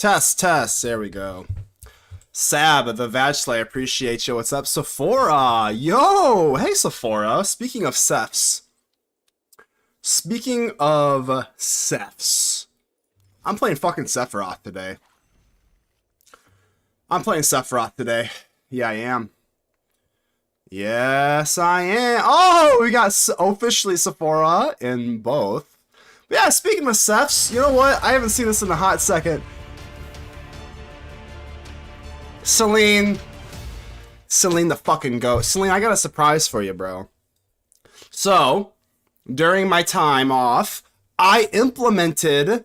Test. There we go. Sab, the Vag Slayer, appreciate you. What's up, Sephora? Yo! Hey, Sephora. Speaking of Cephs. I'm playing fucking Sephiroth today. Yeah, I am. Yes, I am. Oh, we got officially Sephora in both. But yeah, speaking of Cephs, you know what? I haven't seen this in a hot second. Celine the fucking goat. Celine, I got a surprise for you, bro. So, during my time off, I implemented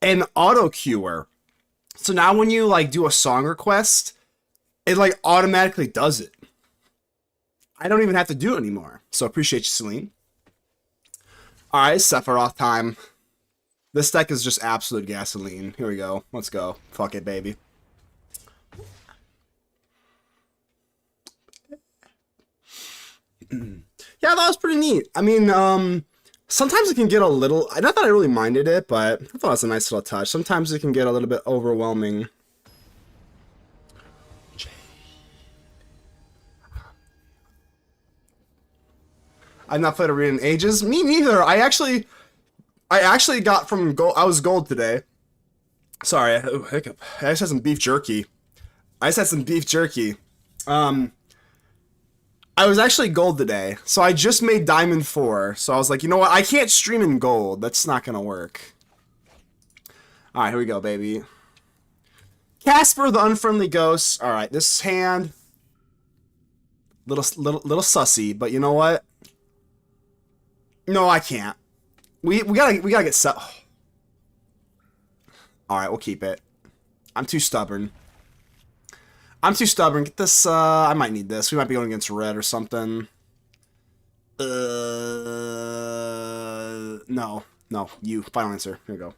an auto queuer. So now when you like do a song request, it like automatically does it. I don't even have to do it anymore. So appreciate you, Celine. Alright, Sephiroth time. This deck is just absolute gasoline. Here we go. Let's go. Fuck it, baby. Yeah, that was pretty neat. I mean, sometimes it can get a little... Not that I really minded it, but I thought it was a nice little touch. Sometimes it can get a little bit overwhelming. I've not played Arena in ages. Me neither. I actually got from gold. I was gold today. Sorry, hiccup. I just had some beef jerky. I was actually gold today, so I just made Diamond 4. So I was like, you know what? I can't stream in gold. That's not gonna work. All right, here we go, baby. Casper, the Unfriendly Ghost. All right, this hand, little sussy, but you know what? No, I can't. We gotta get set. All right, we'll keep it. I'm too stubborn. Get this, I might need this. We might be going against red or something. No, you. Final answer. Here we go.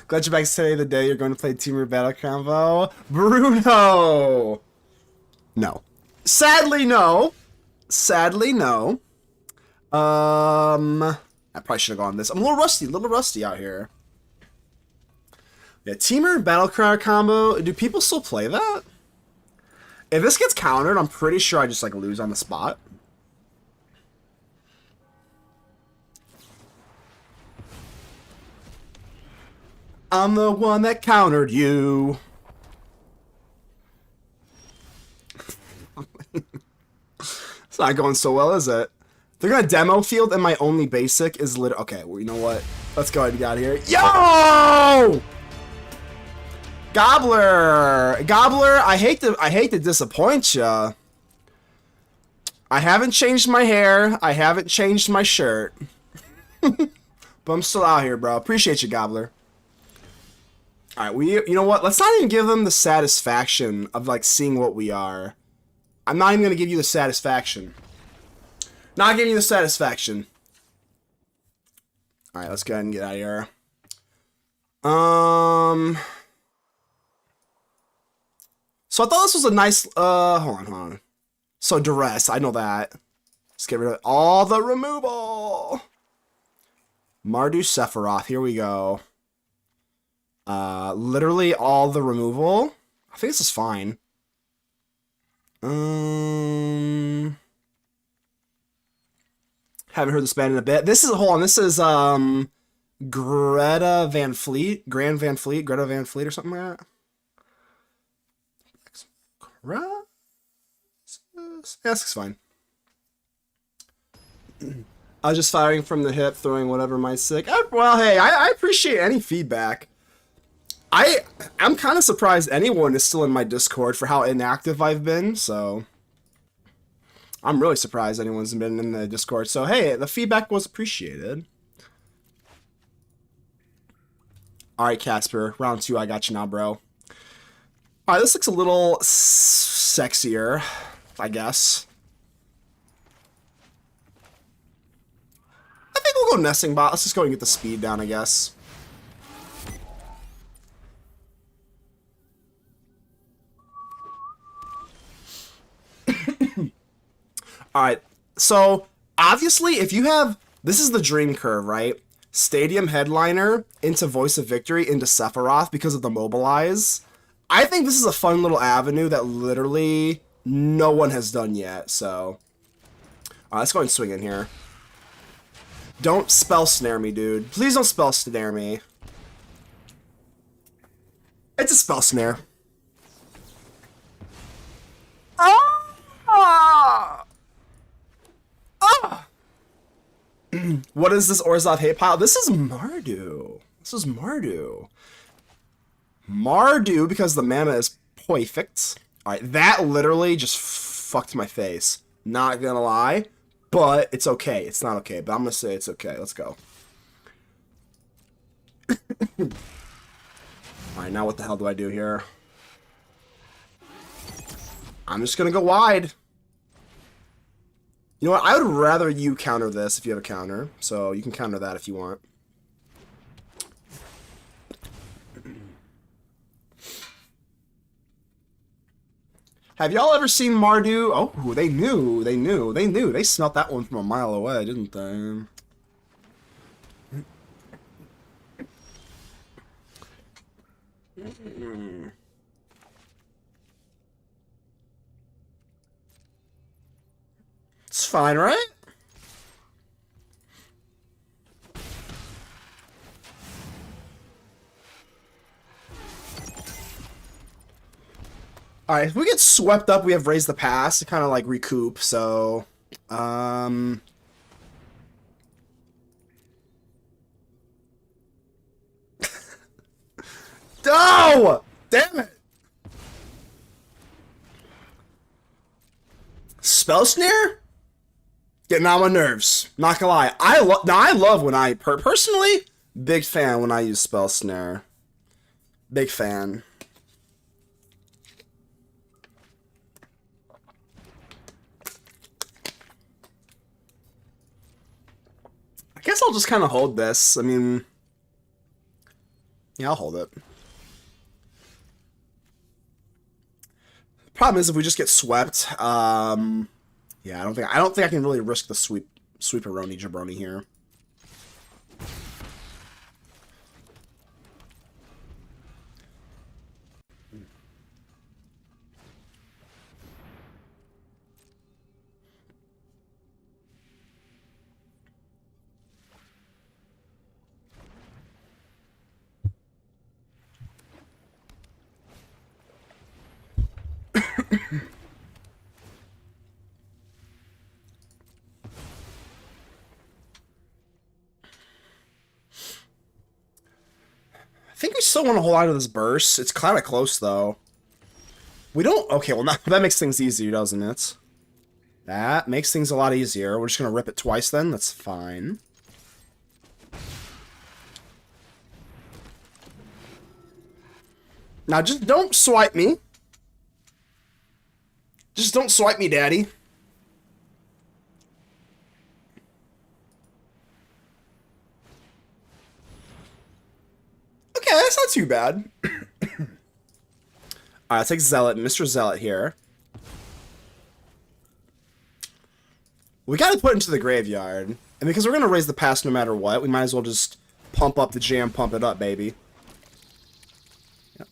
Glad you're back today, the day you're going to play Teamer Battle Convo. Bruno! No. Sadly, no. I probably should have gone this. I'm a little rusty out here. Yeah, Teamer Battlecry combo. Do people still play that? If this gets countered, I'm pretty sure I just like lose on the spot. I'm the one that countered you. It's not going so well, is it? They're gonna demo field and my only basic is lit. Okay, well, you know what? Let's go ahead and get out of here. Yo! Gobbler, I hate to disappoint ya. I haven't changed my hair. I haven't changed my shirt. But I'm still out here, bro. Appreciate you, Gobbler. All right, you know what? Let's not even give them the satisfaction of like seeing what we are. I'm not even gonna give you the satisfaction. Not giving you the satisfaction. All right, let's go ahead and get out of here. So I thought this was a nice, hold on. So duress, I know that. Let's get rid of all the removal. Mardu Sephiroth, here we go. Literally all the removal. I think this is fine. Haven't heard this band in a bit. This is, hold on, this is, Greta Van Fleet or something like that. Yeah, this is fine. I was just firing from the hip, throwing whatever my sick. Well, hey, I appreciate any feedback. I'm kind of surprised anyone is still in my Discord for how inactive I've been, so I'm really surprised anyone's been in the Discord. So hey, the feedback was appreciated. All right, Casper, round 2, I got you now, bro. All right, this looks a little sexier, I guess. I think we'll go Nesting Bot. Let's just go and get the speed down, I guess. Alright, so obviously if you have... This is the dream curve, right? Stadium Headliner into Voice of Victory into Sephiroth because of the Mobilize. I think this is a fun little avenue that literally no one has done yet, so... let's go ahead and swing in here. Don't spell snare me, dude. Please don't spell snare me. It's a spell snare. Ah! Ah! What is this Orzhov hate pile? This is Mardu. This is Mardu. Mardu, because the mana is perfect. Alright, that literally just fucked my face. Not gonna lie. But it's okay. It's not okay, but I'm gonna say it's okay. Let's go. Alright, now what the hell do I do here? I'm just gonna go wide. You know what? I would rather you counter this if you have a counter. So you can counter that if you want. Have y'all ever seen Mardu? Oh, they knew. They smelt that one from a mile away, didn't they? It's fine, right? Alright, if we get swept up, we have Raise the Pass to kind of like recoup, so... No! Damn it! Spell Snare? Getting on my nerves. Not gonna lie. I love when I... Personally, big fan when I use Spell Snare. Big fan. I guess I'll just kind of hold this. I mean... Yeah, I'll hold it. Problem is, if we just get swept, yeah, I don't think I can really risk the sweeperoni jabroni here. I think we still want to hold on to this burst. It's kind of close, though. We don't... Okay, well, now, that makes things easier, doesn't it? That makes things a lot easier. We're just going to rip it twice, then. That's fine. Now, just don't swipe me. Just don't swipe me, daddy. Okay, that's not too bad. Alright, let's take Zealot, Mr. Zealot here. We gotta put into the graveyard. And because we're gonna raise the pass no matter what, we might as well just pump up the jam, pump it up, baby. Yep.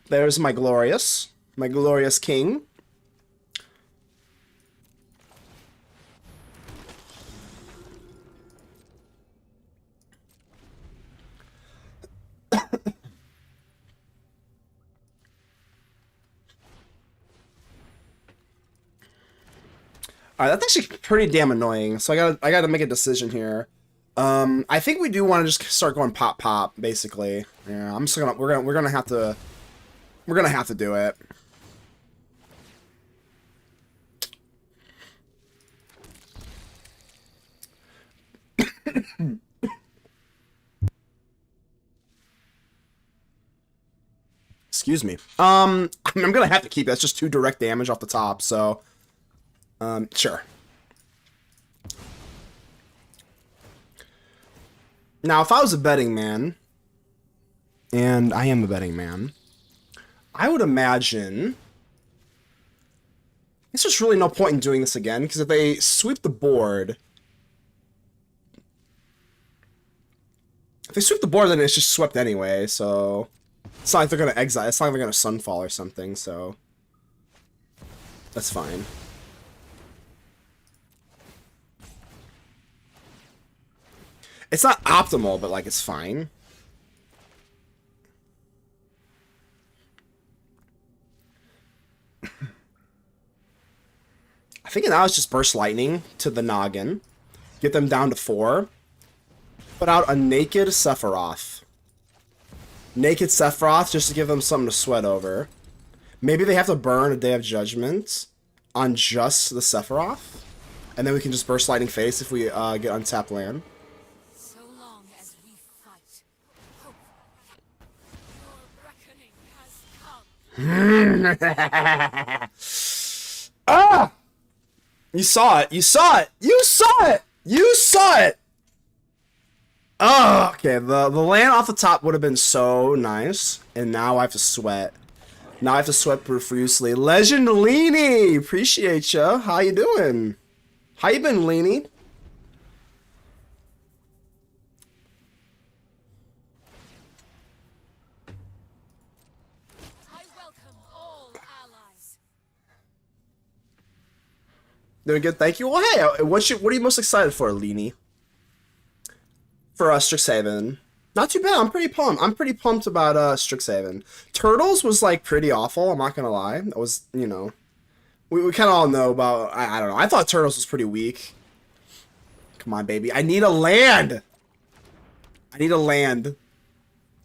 There's my glorious king. Alright, that's actually pretty damn annoying. So I gotta make a decision here. I think we do want to just start going pop pop, basically. Yeah, I'm just gonna we're gonna have to do it. Excuse me. I'm gonna have to keep it. That's just 2 direct damage off the top, so sure. Now, if I was a betting man, And I am a betting man. I would imagine... There's just really no point in doing this again, because if they sweep the board... If they sweep the board, then it's just swept anyway, so... It's not like they're going to exile. It's not like they're going to Sunfall or something, so... That's fine. It's not optimal, but, like, it's fine. I think now it's just Burst Lightning to the Noggin. Get them down to 4. Put out a Naked Sephiroth. Naked Sephiroth just to give them something to sweat over. Maybe they have to burn a Day of Judgment on just the Sephiroth. And then we can just Burst Lightning face if we get untapped land. So long as we fight, hope your reckoning has come. Ah! You saw it! You saw it! You saw it! You saw it! Oh, okay. The land off the top would have been so nice. And now I have to sweat. Now I have to sweat profusely. Legend Leany! Appreciate ya. How you doing? How you been, Leany? I welcome all allies. Doing good, thank you. Well, hey, what are you most excited for, Leany? For Strixhaven. Not too bad. I'm pretty pumped. I'm pretty pumped about Strixhaven. Turtles was like pretty awful. I'm not gonna lie. It was, you know, we kind of all know about. I don't know. I thought Turtles was pretty weak. Come on, baby. I need a land. I need a land.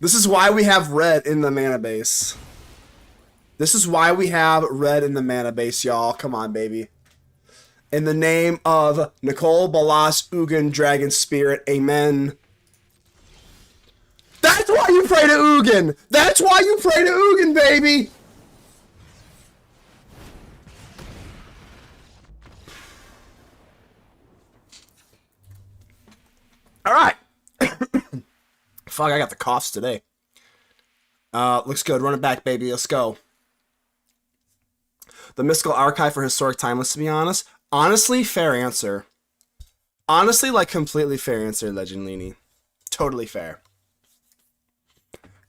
This is why we have red in the mana base. This is why we have red in the mana base, y'all. Come on, baby. In the name of Nicole Balas Ugin Dragon Spirit, amen. That's why you pray to Ugin! That's why you pray to Ugin, baby! Alright. Fuck, I got the coughs today. Looks good. Run it back, baby. Let's go. The Mystical Archive for Historic Timeless, to be honest. Honestly, fair answer. Honestly, like, completely fair answer, Legend Leany. Totally fair.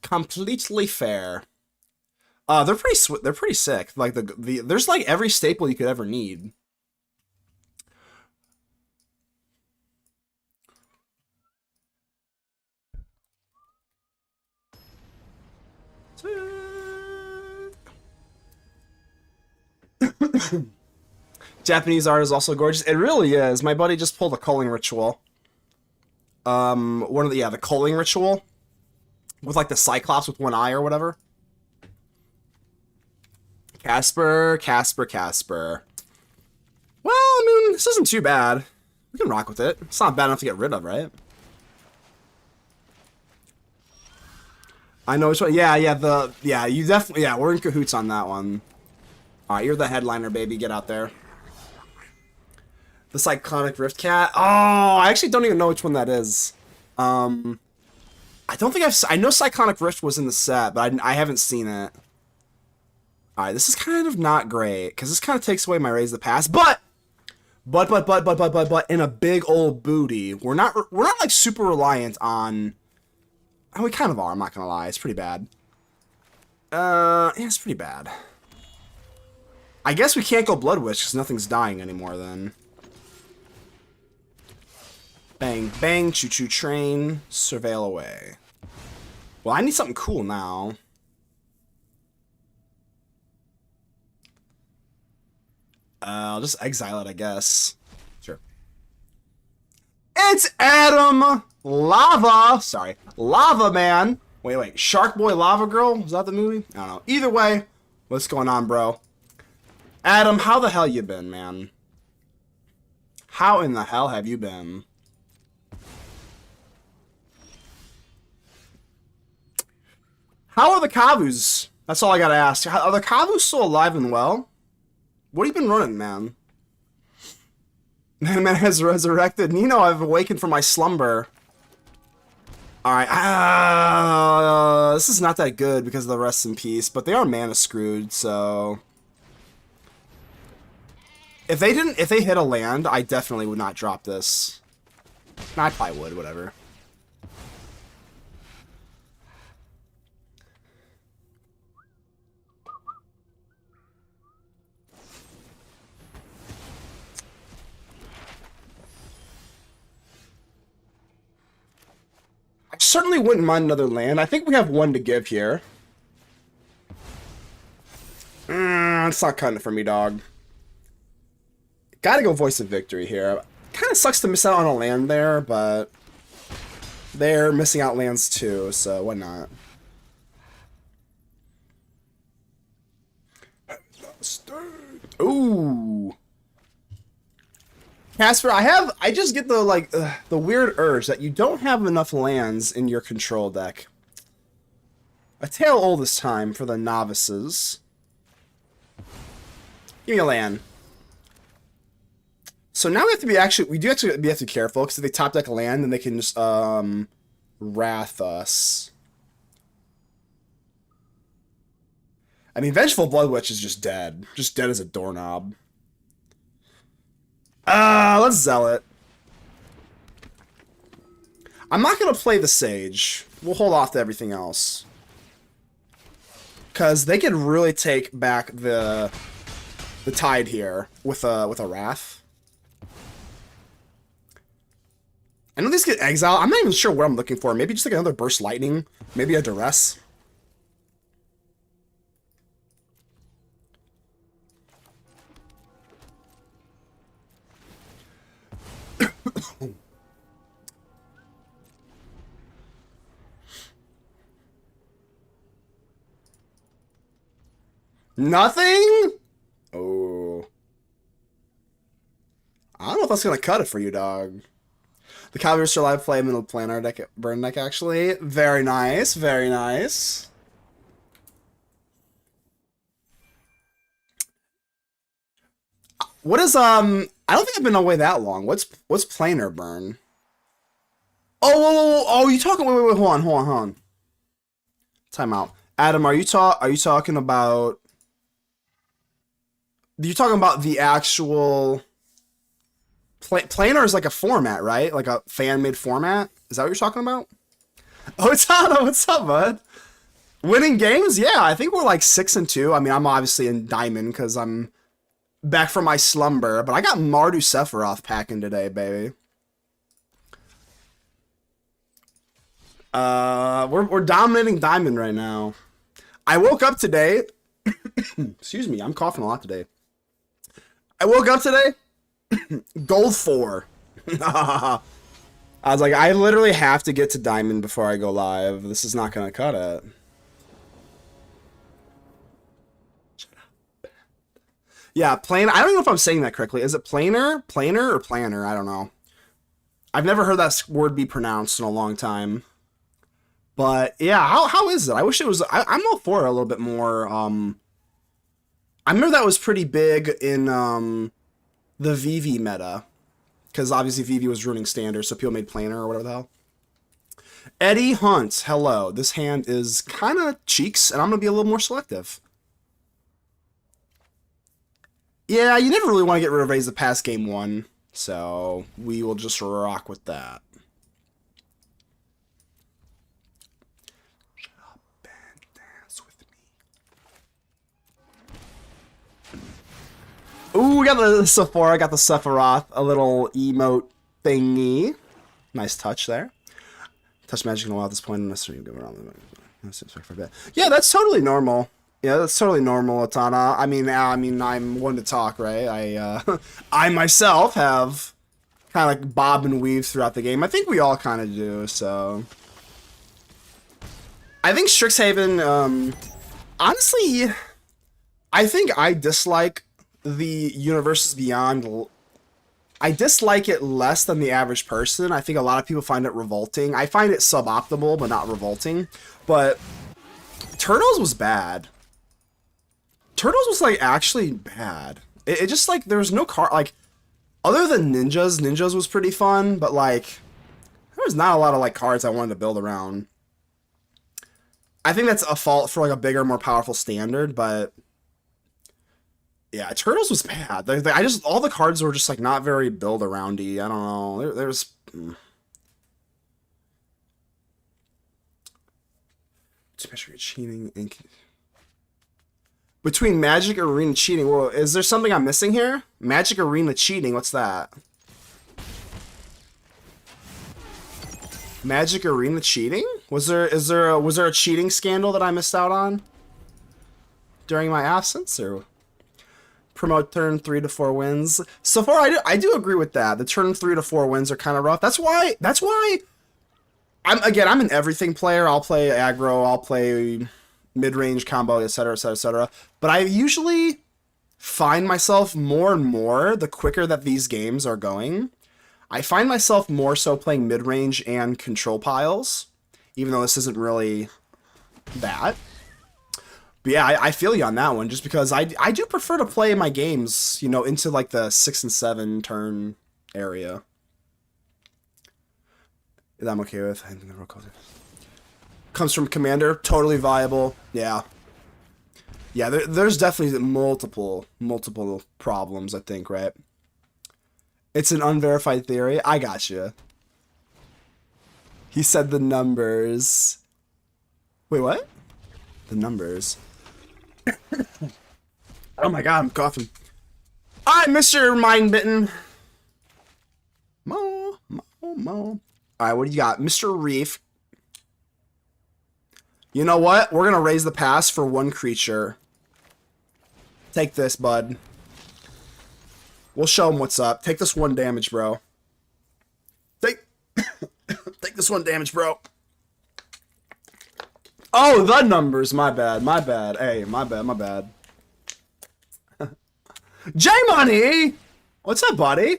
Completely fair. They're pretty sick. Like, there's, like, every staple you could ever need. Japanese art is also gorgeous. It really is. My buddy just pulled a culling ritual. The culling ritual with like the Cyclops with one eye or whatever. Casper. Well, I mean, this isn't too bad. We can rock with it. It's not bad enough to get rid of, right? I know which one. Yeah, you definitely, we're in cahoots on that one. Alright, you're the headliner, baby. Get out there. The Cyclonic Rift Cat. Oh, I actually don't even know which one that is. I don't think I know Cyclonic Rift was in the set, but I haven't seen it. Alright, this is kind of not great, because this kind of takes away my Raise the Pass, but in a big old booty. We're not like super reliant on... Oh, we kind of are, I'm not gonna lie. It's pretty bad. Yeah, it's pretty bad. I guess we can't go Blood Witch because nothing's dying anymore then. Bang, bang, choo-choo train, surveil away. Well, I need something cool now. I'll just exile it, I guess. Sure. It's Adam Lava! Sorry. Lava Man! Wait. Shark Boy Lava Girl? Was that the movie? I don't know. Either way, what's going on, bro? Adam, how the hell you been, man? How in the hell have you been? How are the Kavus? That's all I gotta ask. Are the Kavus still alive and well? What have you been running, man? Man has resurrected. Nino, I've awakened from my slumber. Alright, this is not that good because of the rest in peace, but they are mana screwed, so... If they hit a land, I definitely would not drop this. I probably would, whatever. I certainly wouldn't mind another land. I think we have one to give here. It's not cutting it for me, dog. Gotta go Voice of Victory here. Kind of sucks to miss out on a land there, but they're missing out lands too, so why not? Ooh. Casper, I just get the weird urge that you don't have enough lands in your control deck. A tale old this time for the novices. Give me a land. So now we have to be we have to be careful, because if they top deck a land, then they can just wrath us. I mean, Vengeful Blood Witch is just dead. Just dead as a doorknob. Let's Zealot. I'm not going to play the Sage. We'll hold off to everything else. Because they can really take back the tide here with a Wrath. I know these get exiled. I'm not even sure what I'm looking for. Maybe just like another Burst Lightning. Maybe a Duress. Nothing? Oh. I don't know if that's going to cut it for you, dog. The Cavalry still live play middle planar deck, burn deck, actually. Very nice, very nice. What is, I don't think I've been away that long. What's planar burn? Oh, you talking, wait, hold on. Time out. Adam, are you talking about... You're talking about the actual... Planar is like a format, right? Like a fan-made format? Is that what you're talking about? Oh, it's Otto. What's up, bud? Winning games? Yeah, I think we're like 6-2. I mean, I'm obviously in Diamond because I'm back from my slumber. But I got Mardu Sephiroth packing today, baby. We're dominating Diamond right now. I woke up today. Excuse me, I'm coughing a lot today. I woke up today. Gold 4. I was like, I literally have to get to Diamond before I go live. This is not gonna cut it. Yeah, planar. I don't know if I'm saying that correctly. Is it planar, or planner? I don't know. I've never heard that word be pronounced in a long time. But yeah, how is it? I wish it was. I'm all for it a little bit more. I remember that was pretty big in the VV meta, because obviously VV was ruining standard, so people made planar or whatever the hell. Eddie Hunt, hello. This hand is kind of cheeks, and I'm gonna be a little more selective. Yeah, you never really want to get rid of Raise the Past game 1, so we will just rock with that. Ooh, we got the Sephora, got the Sephiroth, a little emote thingy. Nice touch there. Touch magic in a while at this point. Yeah, that's totally normal. Yeah, that's totally normal, Atana. I mean, I'm one to talk, right? I myself have kind of like bob and weave throughout the game. I think we all kind of do, so. I think Strixhaven, honestly, I think I dislike the Universes Beyond. I dislike it less than the average person. I think a lot of people find it revolting. I find it suboptimal, but not revolting. But Turtles was bad. Turtles was like actually bad. It just like there was no car like other than ninjas. Ninjas was pretty fun, but like there There's not a lot of like cards I wanted to build around. I think that's a fault for like a bigger, more powerful standard, but yeah, Turtles was bad. I just all the cards were just like not very build aroundy. I don't know. There's to measure cheating and between Magic Arena cheating. Well, is there something I'm missing here? Magic Arena cheating. What's that? Magic Arena cheating? Was there a cheating scandal that I missed out on during my absence, or promote turn 3 to 4 wins? So far, I do agree with that. The turn 3 to 4 wins are kind of rough. That's why I'm an everything player. I'll play aggro. I'll play mid-range combo, etc., etc., etc. But I usually find myself more and more the quicker that these games are going. I find myself more so playing mid-range and control piles, even though this isn't really that. But yeah, I feel you on that one, just because I do prefer to play my games, you know, into like the 6 and 7 turn area. That I'm okay with. Comes from Commander, totally viable. Yeah. Yeah, there's definitely multiple problems, I think, right? It's an unverified theory. I gotcha. He said the numbers. Wait, what? The numbers. Oh my god, I'm coughing. Alright, Mr. Mindbitten. Mo. Alright, what do you got? Mr. Reef. You know what? We're gonna raise the pass for 1 creature. Take this, bud. We'll show him what's up. Take this 1 damage, bro. Take this 1 damage, bro. Oh, the numbers. My bad. Hey, my bad. J-Money! What's up, buddy?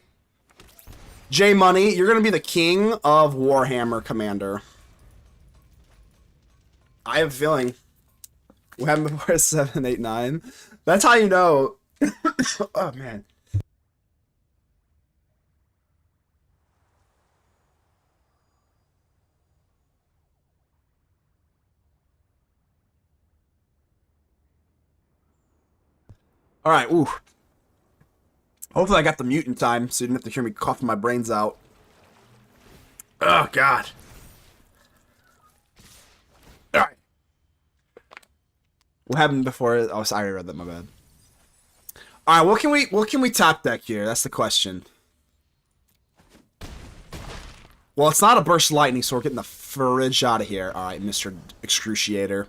J-Money, you're gonna be the king of Warhammer, Commander. I have a feeling. What happened before 7, 8, 9? That's how you know. Oh, man. Alright, ooh. Hopefully I got the mute in time, so you didn't have to hear me coughing my brains out. Oh, God. Alright. What happened before? Oh, sorry, I read that, my bad. Alright, what can we top deck here? That's the question. Well, it's not a burst lightning, so we're getting the fridge out of here. Alright, Mr. Excruciator.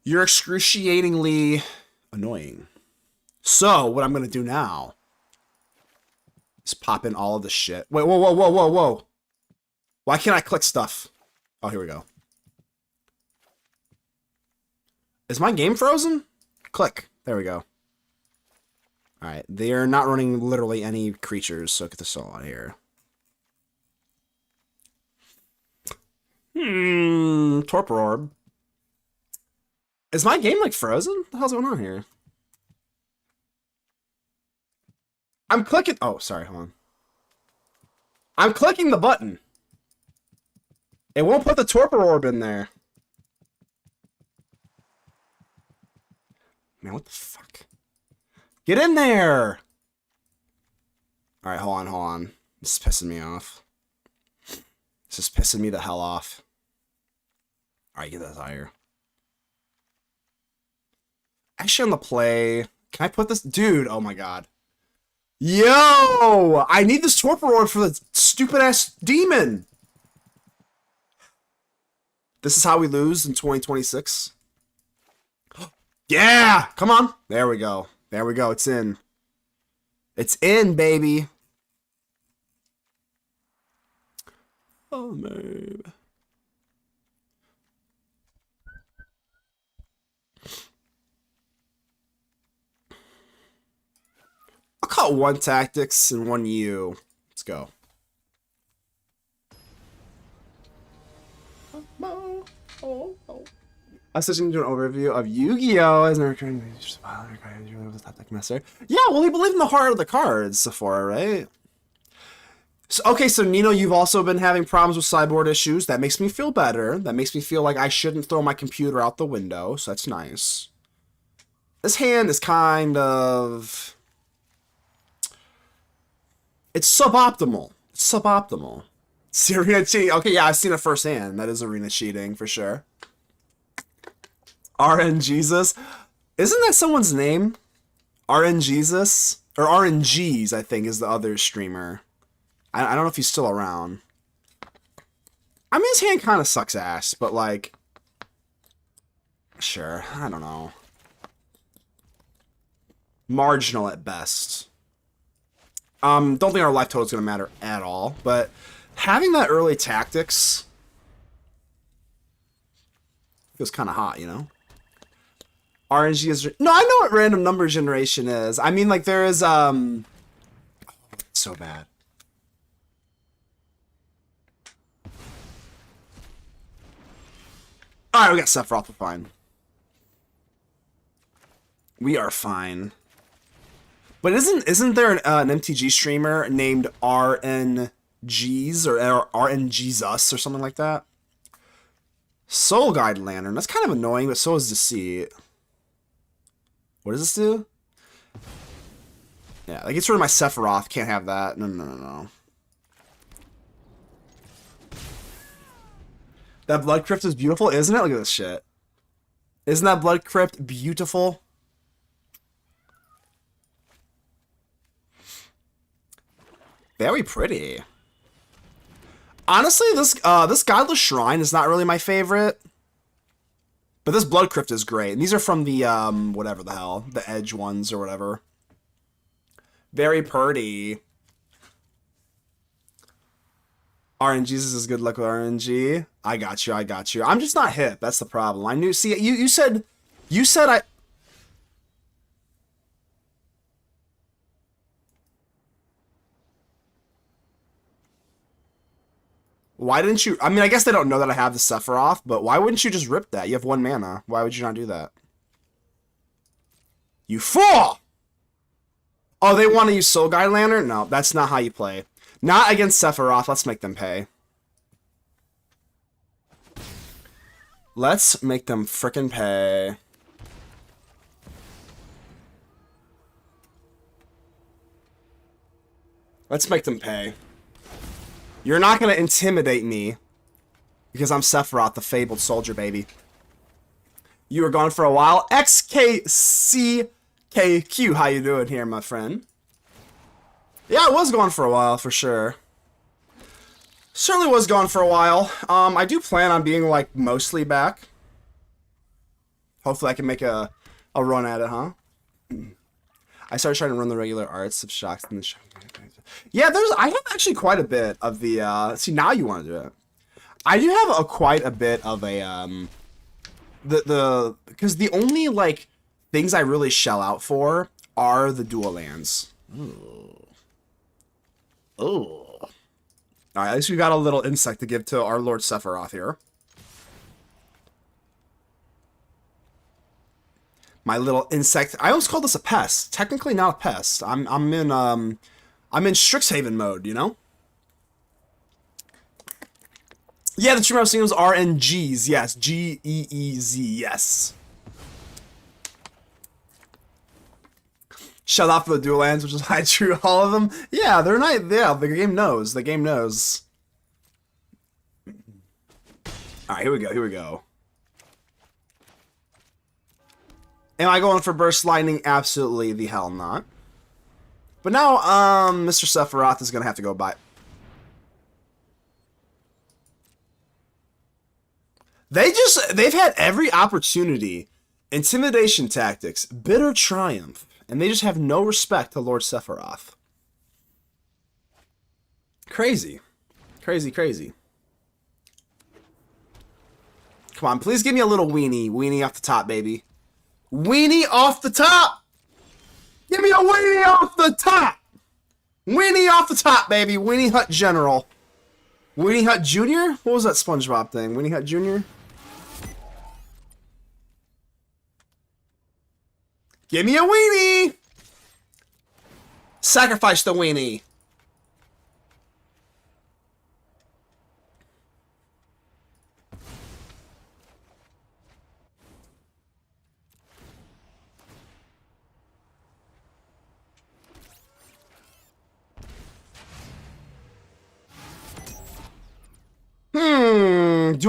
You're excruciatingly annoying. So, what I'm going to do now is pop in all of this shit. Wait, whoa. Why can't I click stuff? Oh, here we go. Is my game frozen? Click. There we go. Alright, they are not running literally any creatures, so get this all out of here. Torpor Orb. Is my game, like, frozen? What the hell's going on here? I'm clicking... Oh, sorry, hold on. I'm clicking the button. It won't put the Torpor Orb in there. Man, what the fuck? Get in there! Alright, hold on. This is pissing me off. This is pissing me the hell off. Alright, get that higher. Actually, on the play... Can I put this... Dude, oh my god. Yo! I need this Torpor Orb for the stupid-ass demon! This is how we lose in 2026. Yeah! Come on! There we go. There we go. It's in. It's in, baby. Oh, man. I'll call 1 tactics and 1 U. Let's go. I was switching to an overview of Yu-Gi-Oh! As an recurring master. Yeah, well, he believed in the heart of the cards, Sephora, right? So, okay, so Nino, you've also been having problems with sideboard issues. That makes me feel better. That makes me feel like I shouldn't throw my computer out the window, so that's nice. This hand is kind of... It's suboptimal. It's suboptimal. It's arena cheating. Okay, yeah, I've seen it firsthand. That is arena cheating, for sure. RN Jesus. Isn't that someone's name? RN Jesus? Or RNGs, I think, is the other streamer. I don't know if he's still around. I mean, his hand kind of sucks ass, but like... Sure, I don't know. Marginal at best. Don't think our life total is going to matter at all, but having that early tactics feels kind of hot, you know? RNG is... No, I know what random number generation is. I mean, like, there is, so bad. Alright, we got Sephiroth, we're fine. We are fine. But isn't there an MTG streamer named RNGs or RNGesus or something like that? Soul Guide Lantern. That's kind of annoying, but so is Deceit. What does this do? Yeah, like, it's rid of my Sephiroth. Can't have that. No. That Blood Crypt is beautiful, isn't it? Look at this shit. Isn't that Blood Crypt beautiful? Very pretty. Honestly, this Godless Shrine is not really my favorite. But this Blood Crypt is great. And these are from the, whatever the hell. The Edge ones or whatever. Very pretty. RNG is good luck with RNG. I got you. I'm just not hip. That's the problem. I knew. See, you said I. Why didn't you? I mean, I guess they don't know that I have the Sephiroth, but why wouldn't you just rip that? You have 1 mana. Why would you not do that? You fool! Oh, they want to use Soul Guide Lantern? No, that's not how you play. Not against Sephiroth. Let's make them pay. Let's make them frickin' pay. Let's make them pay. You're not going to intimidate me because I'm Sephiroth, the fabled soldier, baby. You were gone for a while. XKCKQ, how you doing here, my friend? Yeah, I was gone for a while, for sure. Certainly was gone for a while. I do plan on being, like, mostly back. Hopefully I can make a run at it, huh? I started trying to run the regular arts of shocks in the show. Yeah, I have actually quite a bit of the, see, now you want to do it. I do have quite a bit of a, because the only, like, things I really shell out for are the dual lands. Ooh. Alright, at least we got a little insight to give to our Lord Sephiroth here. My little insect. I always call this a pest. Technically not a pest. I'm in Strixhaven mode, you know? Yeah, the streamer I was seeing was RNGs. Yes, Geez. Yes. Shut off for the dual lands, which is high true all of them. Yeah, they're not. Yeah, the game knows. The game knows. All right, here we go. Am I going for Burst Lightning? Absolutely the hell not. But now, Mr. Sephiroth is gonna have to go by. They've had every opportunity. Intimidation tactics, bitter triumph, and they just have no respect to Lord Sephiroth. Crazy. Crazy. Come on, please give me a little weenie. Weenie off the top, baby. Weenie off the top! Give me a weenie off the top! Weenie off the top, baby. Weenie Hut General. Weenie Hut Jr.? What was that SpongeBob thing? Weenie Hut Jr.? Give me a weenie! Sacrifice the weenie.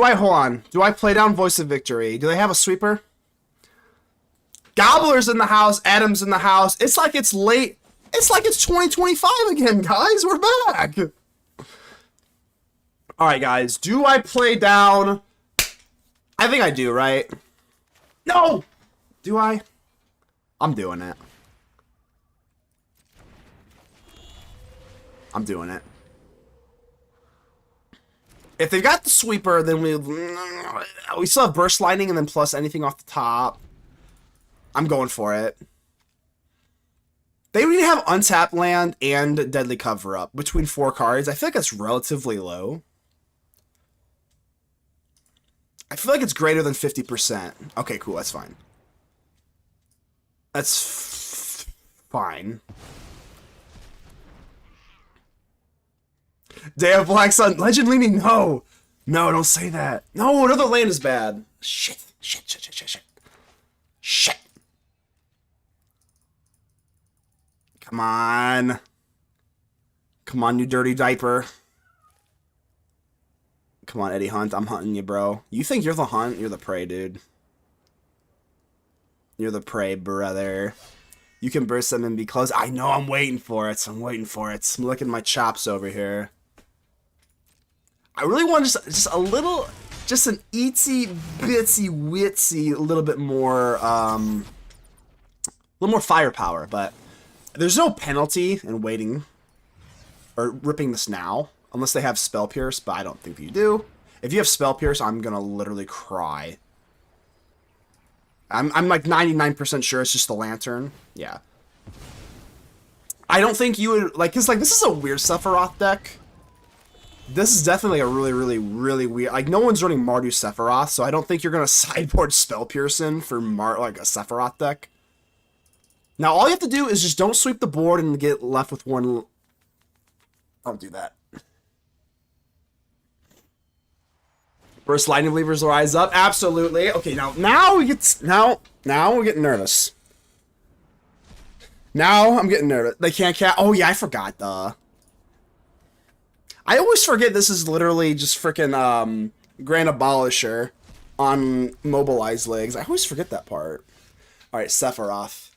hold on? Do I play down Voice of Victory? Do they have a sweeper? Gobbler's in the house. Adam's in the house. It's like it's late. It's like it's 2025 again, guys. We're back. All right, guys. Do I play down? I think I do, right? No! Do I? I'm doing it. I'm doing it. If they've got the sweeper, then we still have burst lightning and then plus anything off the top. I'm going for it. They would have untapped land and deadly cover up between 4 cards. I feel like that's relatively low. I feel like it's greater than 50%. Okay, cool. That's fine. That's fine. Day of Black Sun. Legend leaning. No. No, don't say that. No, another land is bad. Shit. Shit, shit, shit, shit, shit. Shit. Come on. Come on, you dirty diaper. Come on, Eddie Hunt. I'm hunting you, bro. You think you're the hunt? You're the prey, dude. You're the prey, brother. You can burst them and be close. I know. I'm waiting for it. I'm waiting for it. I'm licking my chops over here. I really want just a little, just an itsy bitsy witsy, a little bit more, a little more firepower. But there's no penalty in waiting or ripping this now, unless they have Spell Pierce. But I don't think you do. If you have Spell Pierce, I'm gonna literally cry. I'm like 99% sure it's just the Lantern. Yeah. I don't think you would like, cause like this is a weird Sephiroth deck. This is definitely a really weird. Like no one's running Mardu Sephiroth, so I don't think you're gonna sideboard Spell Piercing for like a Sephiroth deck. Now all you have to do is just don't sweep the board and get left with one. I'll do that. Burst Lightning Levers rise up. Absolutely. Okay, now we get now we're getting nervous. Now I'm getting nervous. They can't cat. Oh yeah, I forgot the. I always forget this is literally just freaking Grand Abolisher on mobilized legs. I always forget that part. All right, Sephiroth.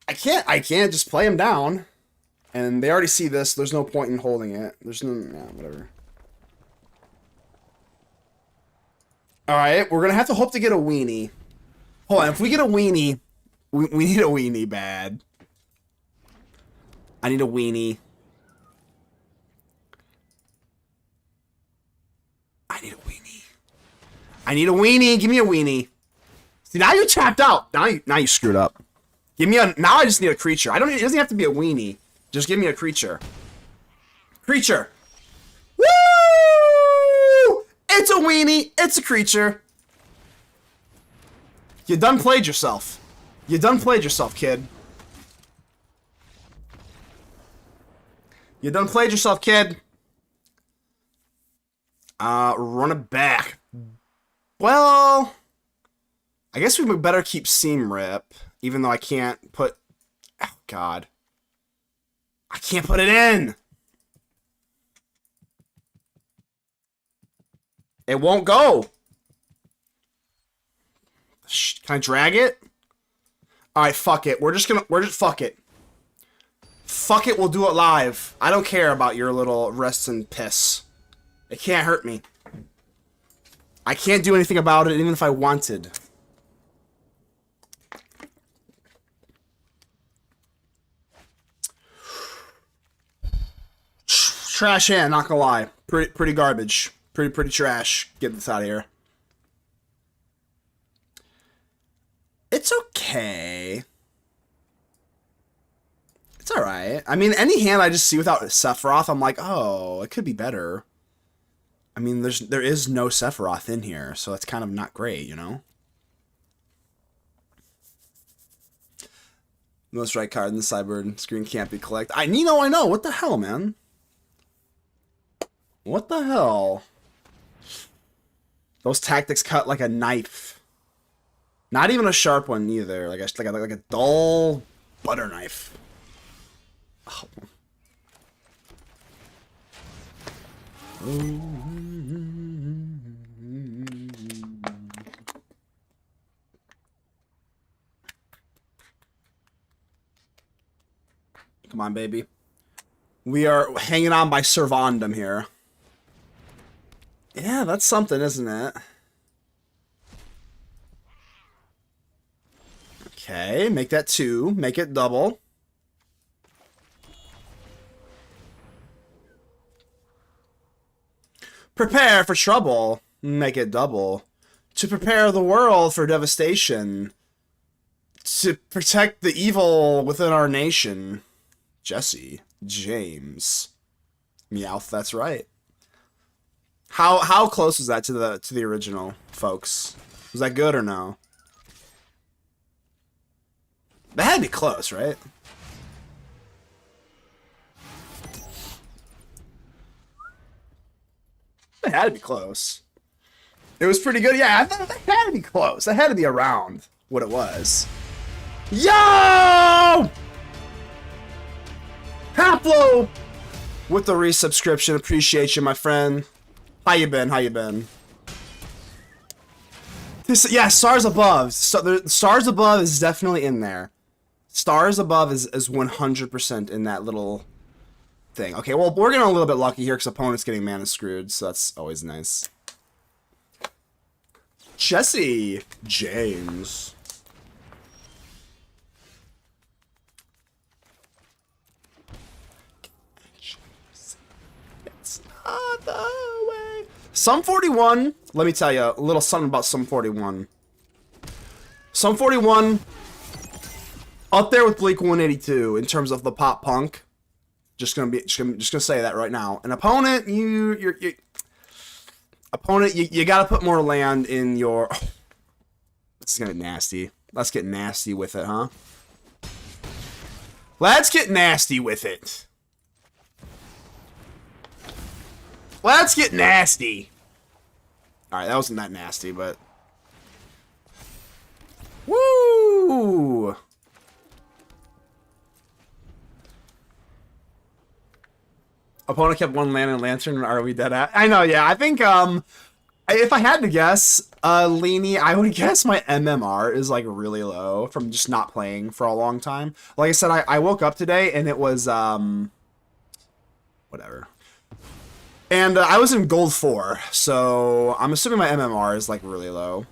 I can't just play him down. And they already see this. There's no point in holding it. There's no, yeah, whatever. Alright, we're going to have to hope to get a weenie. Hold on, if we get a weenie, we need a weenie bad. I need a weenie. I need a weenie. I need a weenie. Give me a weenie. See, now you're tapped out. Now you screwed up. Give me a, now I just need a creature. It doesn't have to be a weenie. Just give me a creature. Creature. Woo! It's a weenie. It's a creature. You done played yourself. You done played yourself, kid. You done played yourself, kid. Run it back. Well, I guess we better keep Seam Rip, even though I can't put... Oh, God. I can't put it in. It won't go. Can I drag it? All right, fuck it. We're just fuck it. Fuck it, we'll do it live. I don't care about your little rest and piss. It can't hurt me. I can't do anything about it, even if I wanted. Trash hand, not gonna lie. Pretty garbage. Pretty trash. Get this out of here. It's okay. It's alright. I mean, any hand I just see without Sephiroth, I'm like, oh, it could be better. I mean, there is no Sephiroth in here, so it's kind of not great, you know? Most right card in the sideboard screen can't be collected. I know. What the hell, man? What the hell? Those tactics cut like a knife. Not even a sharp one either. Like a dull butter knife. Oh. Come on, baby. We are hanging on by servandum here. Yeah, that's something, isn't it? Okay, make that 2. Make it double. Prepare for trouble. Make it double. To prepare the world for devastation. To protect the evil within our nation. Jesse. James. Meowth, that's right. How close was that to the original, folks? Was that good or no? That had to be close, right? It had to be close. It was pretty good. Yeah, I thought that had to be close. That had to be around what it was. Yo! Haplo! With the resubscription. Appreciate you, my friend. How you been? How you been? Yeah, Stars Above. Stars Above is definitely in there. Stars Above is 100% in that little thing. Okay, well, we're getting a little bit lucky here because opponent's getting mana screwed, so that's always nice. Jesse James. It's not the way. Sum 41, let me tell you a little something about Sum 41. Sum 41, up there with Bleak 182 in terms of the pop punk. Just gonna say that right now. An opponent, you gotta put more land in your. Oh, this is gonna get nasty. Let's get nasty with it, huh? Let's get nasty with it. Let's get nasty. All right, that wasn't that nasty, but woo! Opponent kept one land and lantern. Are we dead at? I know, yeah. I think if I had to guess, Leany, I would guess my MMR is like really low from just not playing for a long time. Like I said, I woke up today and it was whatever. And I was in gold 4, so I'm assuming my MMR is like really low.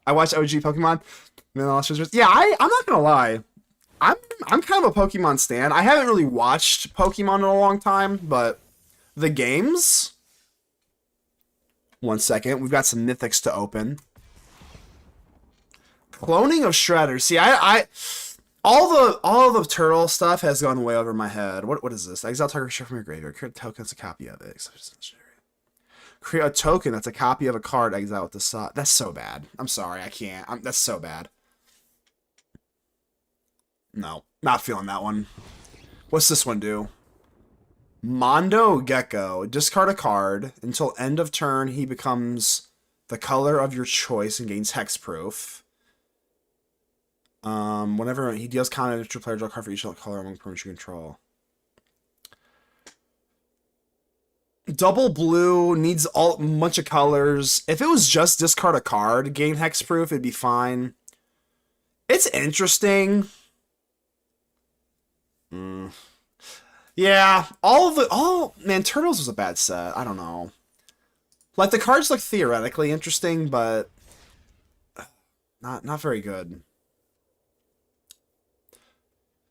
I watched OG Pokemon. Yeah, I'm not gonna lie. I'm kind of a Pokemon stan. I haven't really watched Pokemon in a long time, but the games. 1 second, we've got some mythics to open. Cloning of Shredder. See, all the turtle stuff has gone way over my head. What is this? Exile target shred from your graveyard. Create a token that's a copy of it. Create a token that's a copy of a card. Exile with the side. That's so bad. I'm sorry, I can't. That's so bad. No, not feeling that one. What's this one do? Mondo Gecko. Discard a card. Until end of turn, he becomes the color of your choice and gains hexproof. Whenever he deals counter to player, draw a card for each color among permanents you control. Double blue needs a bunch of colors. If it was just discard a card, gain hexproof, it'd be fine. It's interesting. Yeah, man, Turtles was a bad set. I don't know. Like the cards look theoretically interesting, but not very good.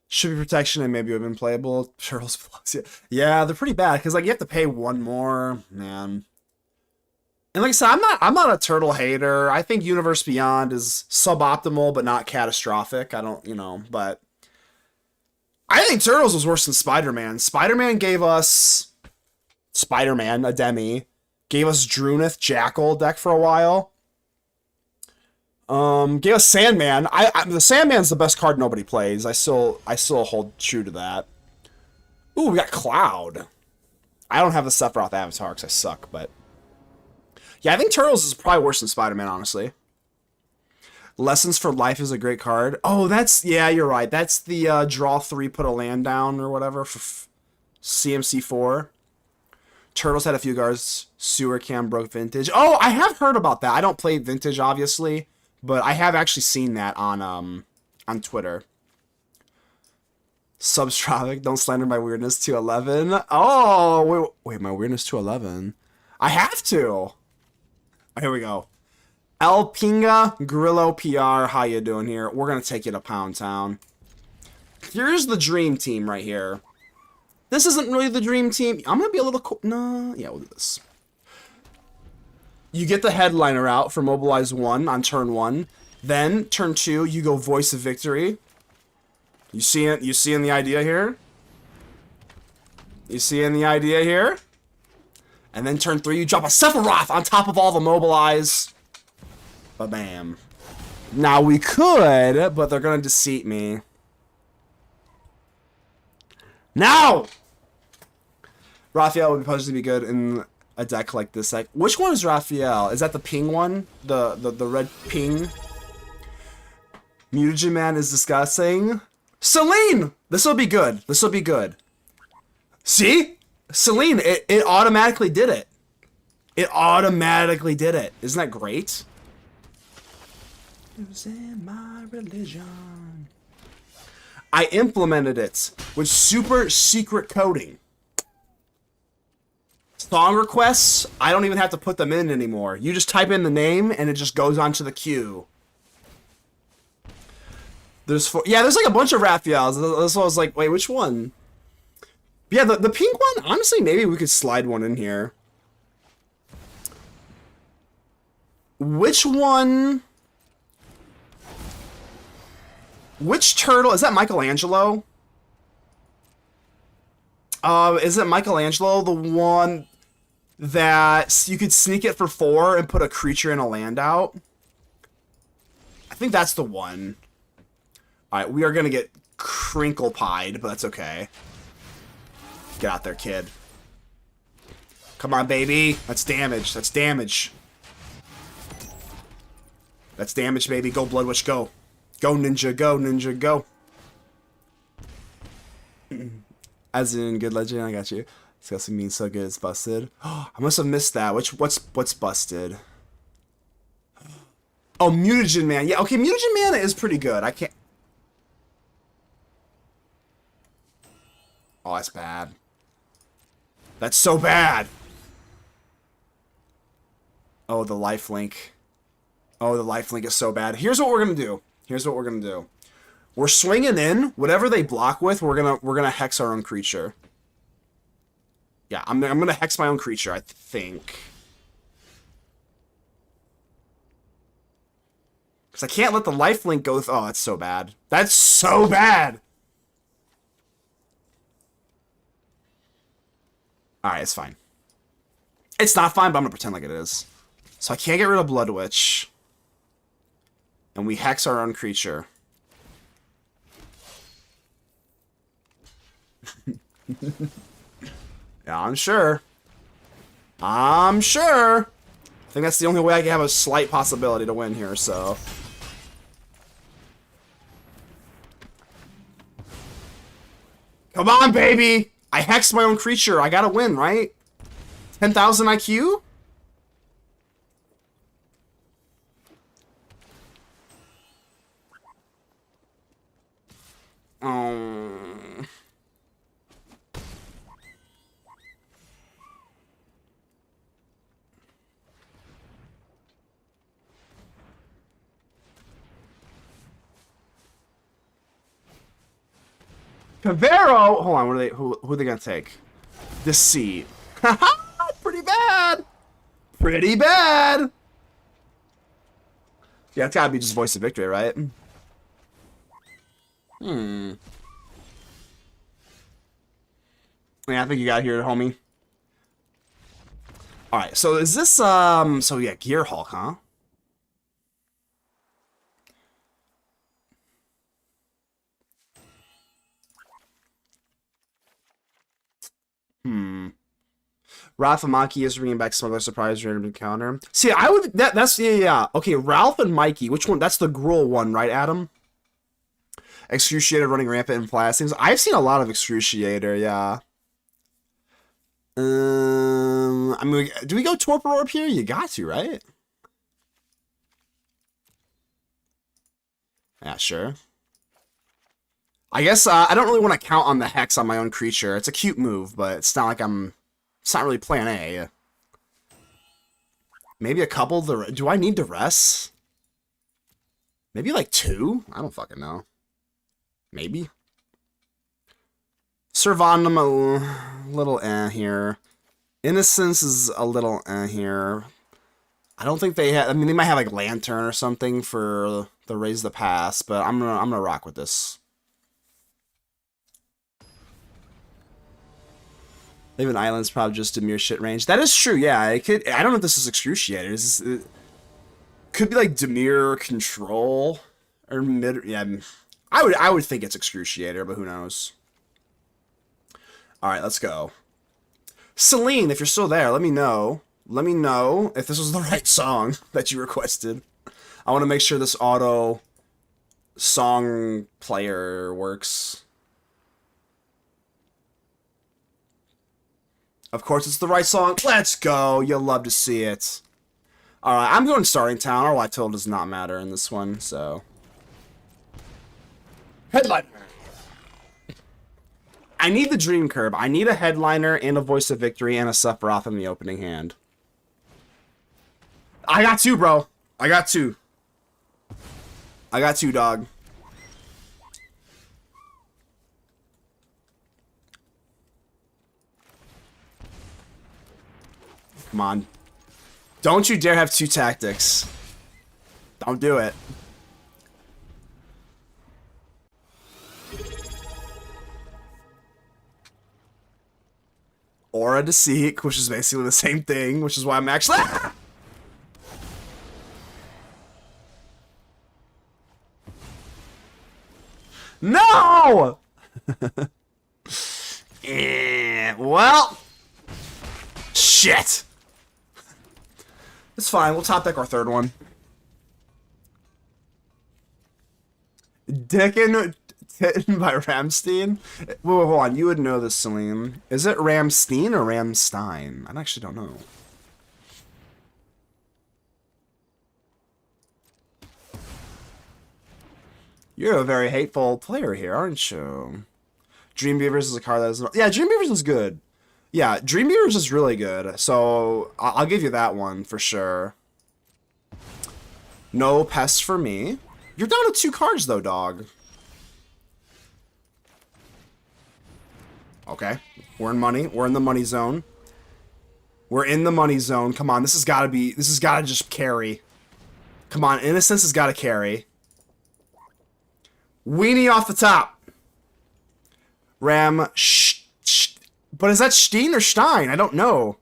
Should be protection and maybe it would have been playable. Turtles plus, yeah, they're pretty bad because like you have to pay one more, man. And like I said, I'm not a turtle hater. I think Universe Beyond is suboptimal but not catastrophic. I don't, but I think Turtles was worse than Spider-Man. Spider-Man gave us Spider-Man, a demi, gave us Drunith Jackal deck for a while. Gave us Sandman. The Sandman's the best card nobody plays. I still hold true to that. Ooh, we got Cloud. I don't have the Sephiroth Avatar because I suck, but yeah, I think Turtles is probably worse than Spider-Man, honestly. Lessons for Life is a great card. Oh, that's, yeah, you're right. That's the draw 3, put a land down or whatever for CMC4. Turtles had a few guards. Sewer Cam broke Vintage. Oh, I have heard about that. I don't play Vintage, obviously, but I have actually seen that on Twitter. Substronic, don't slander my weirdness to 11. Oh, wait, my weirdness to 11. I have to. Here we go. El Pinga Grillo PR, how you doing here? We're gonna take you to Pound Town. Here's the dream team right here. This isn't really the dream team. I'm gonna be a little no, yeah, we'll do this. You get the headliner out for Mobilize 1 on turn 1. Then turn 2, you go Voice of Victory. You seeing the idea here? You seeing the idea here? And then turn 3, you drop a Sephiroth on top of all the Mobilize. Ba-bam. Now we could, but they're gonna deceit me. Now! Raphael would potentially be good in a deck like this. Like, which one is Raphael? Is that the ping one? The red ping? Mutagen Man is disgusting. Celine! This'll be good. This'll be good. See? Celine, it automatically did it. It automatically did it. Isn't that great? Losing my religion. I implemented it with super secret coding. Song requests, I don't even have to put them in anymore. You just type in the name and it just goes onto the queue. There's there's like a bunch of Raphaels. That's why I was like, wait, which one? Yeah, the pink one, honestly, maybe we could slide one in here. Which one? Which turtle? Is that Michelangelo? Is it Michelangelo, the one that you could sneak it for 4 and put a creature and a land out? I think that's the one. Alright, we are gonna get crinkle-pied, but that's okay. Get out there, kid. Come on, baby. That's damage. That's damage. That's damage, baby. Go, Blood Witch, go. Go, Ninja, go, Ninja, go. As in good legend, I got you. Disgusting means so good it's busted. Oh, I must have missed that. What's busted? Oh, Mutagen Man. Yeah, okay, Mutagen Man is pretty good. I can't. Oh, that's bad. That's so bad. Oh, the lifelink. Oh, the lifelink is so bad. Here's what we're gonna do. Here's what we're gonna do. We're swinging in. Whatever they block with, we're gonna hex our own creature. Yeah, I'm gonna hex my own creature, I think. Because I can't let the lifelink go. Oh, that's so bad. That's so bad. Alright, it's fine. It's not fine, but I'm gonna pretend like it is. So I can't get rid of Blood Witch. And we hex our own creature. Yeah, I'm sure. I'm sure. I think that's the only way I can have a slight possibility to win here, so. Come on, baby! I hexed my own creature. I gotta win, right? 10,000 IQ? Pavero! Hold on, what are they? Who are they gonna take? Deceit. Haha! Pretty bad! Pretty bad! Yeah, it's gotta be just Voice of Victory, right? Yeah, I think you got here, homie. Alright, so is this, so yeah, Gear Hulk, huh? Ralph and Maki is bringing back Smuggler Surprise random encounter. See, I would that's yeah. Okay, Ralph and Mikey. Which one? That's the Gruul one, right, Adam? Excruciator running rampant in plastics. I've seen a lot of Excruciator, yeah. I mean, do we go Torpor Orb here? You got to, right? Yeah, sure. I guess I don't really want to count on the Hex on my own creature. It's a cute move, but it's not like it's not really plan A. Maybe a couple. Do I need to rest? Maybe like 2? I don't fucking know. Maybe. Servandum a little here. Innocence is a little here. I don't think they have. I mean, they might have like Lantern or something for the Raise the Pass, but I'm gonna rock with this. Living Island's probably just a mere shit range. That is true. Yeah, it could. I don't know if this is Excruciator. It could be like Dimir Control or mid. Yeah, I would think it's Excruciator, but who knows? All right, let's go. Celine, if you're still there, let me know. Let me know if this was the right song that you requested. I want to make sure this auto song player works. Of course, it's the right song. Let's go. You'll love to see it. All right, I'm going Starting Town. Our Light Total does not matter in this one, so. Headliner. I need the Dream Curb. I need a Headliner and a Voice of Victory and a Sephiroth in the opening hand. I got 2, bro. I got 2. I got 2, dog. Come on. Don't you dare have 2 tactics. Don't do it. Aura to Seek, which is basically the same thing, which is why I'm actually... No! Well... Shit! It's fine, we'll top deck our 3rd one. Decken by Ramstein? Wait, hold on, you would know this, Celine. Is it Ramstein or Ramstein? I actually don't know. You're a very hateful player here, aren't you? Dreambeavers is a card that is... Yeah, Dreambeavers is good. Yeah, Dreambeavers is really good, so I'll give you that one for sure. No pests for me. You're down to 2 cards, though, dog. Okay, we're in money. We're in the money zone. We're in the money zone. Come on, this has got to be... This has got to just carry. Come on, Innocence has got to carry. Weenie off the top. But is that Steen or Stein? I don't know.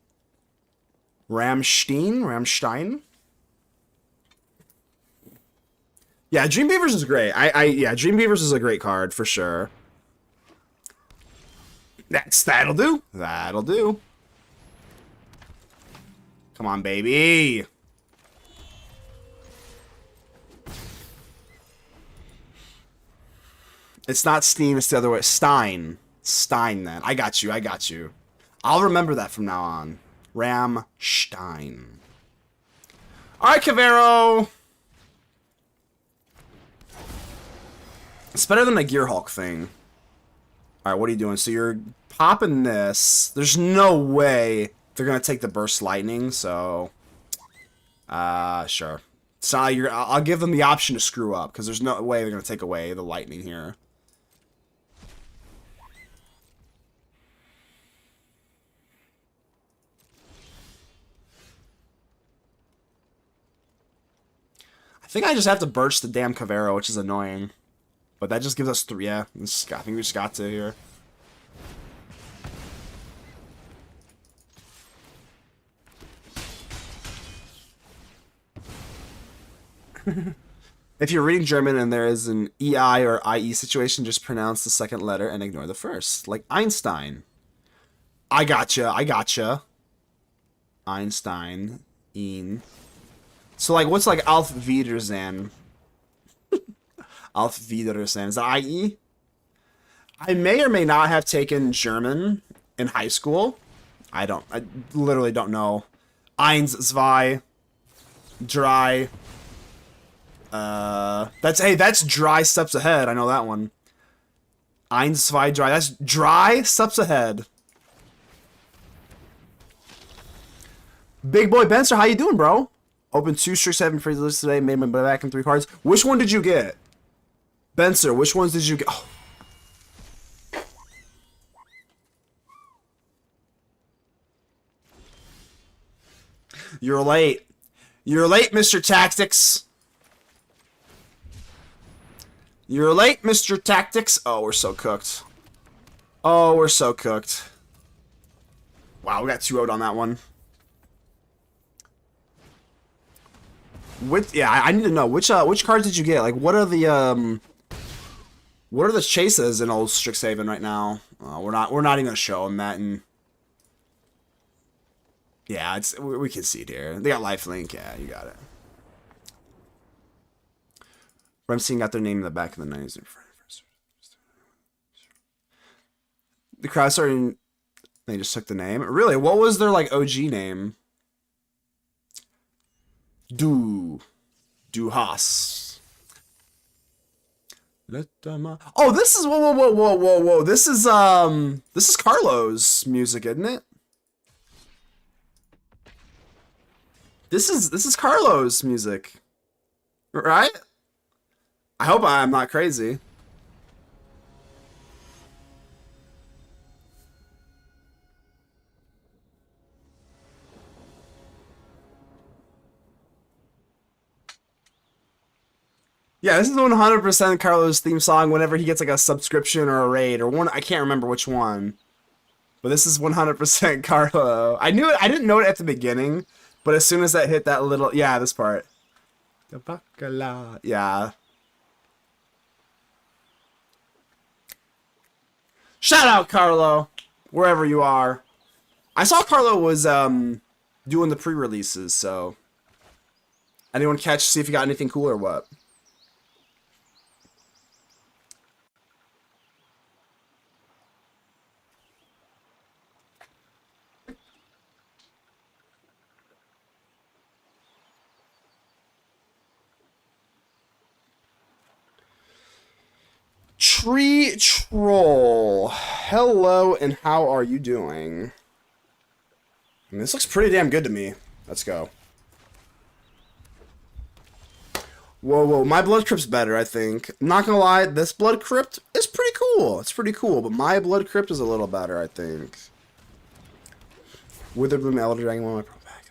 Ramstein? Yeah, Dreambeavers is great. Yeah, Dreambeavers is a great card for sure. That'll do. That'll do. Come on, baby. It's not Steam, it's the other way. Stein, then. I got you, I got you. I'll remember that from now on. Ramstein. Alright, Cavero! It's better than a Gearhulk thing. Alright, what are you doing? So you're popping this. There's no way they're gonna take the Burst Lightning, so... sure. So I'll give them the option to screw up, because there's no way they're gonna take away the Lightning here. I think I just have to burst the damn Cavero, which is annoying. But that just gives us 3, yeah. I think we just got to here. If you're reading German and there is an EI or IE situation, just pronounce the second letter and ignore the first. Like Einstein. I gotcha, I gotcha. Einstein. Een. So, like, what's like Auf Wiedersehen? Auf Wiedersehen. Is that IE? I may or may not have taken German in high school. I literally don't know. Eins, zwei, dry. That's dry steps ahead. I know that one. Eins, zwei, dry. That's dry steps ahead. Big boy Benzer, how you doing, bro? Opened 2 strict 7 free lists today. Made my back in 3 cards. Which one did you get? Benzer, which ones did you get? Oh. You're late. You're late, Mr. Tactics. You're late, Mr. Tactics. Oh, we're so cooked. Oh, we're so cooked. Wow, we got 2-0'd on that one. Yeah, I need to know which cards did you get? Like, what are the chases in old Strixhaven right now? We're not even gonna show them that. And yeah, we can see it here. They got lifelink. Yeah, you got it. Remstein got their name in the back of the 90s. The crowd started. They just took the name. Really? What was their like OG name? Du Haas. Oh, this is whoa. This is Carlos' music, isn't it? This is Carlos' music. Right? I hope I'm not crazy. Yeah, this is 100% Carlos' theme song whenever he gets like a subscription or a raid or one. I can't remember which one. But this is 100% Carlo. I knew it. I didn't know it at the beginning, but as soon as that hit that little, yeah, this part. The bacala. Yeah. Shout out Carlo, wherever you are. I saw Carlo was doing the pre-releases, so anyone catch see if you got anything cool or what? Tree Troll. Hello, and how are you doing? I mean, this looks pretty damn good to me. Let's go. Whoa. My Blood Crypt's better, I think. Not gonna lie, this Blood Crypt is pretty cool. It's pretty cool, but my Blood Crypt is a little better, I think. Witherbloom Elder Dragon, one of my pro pack.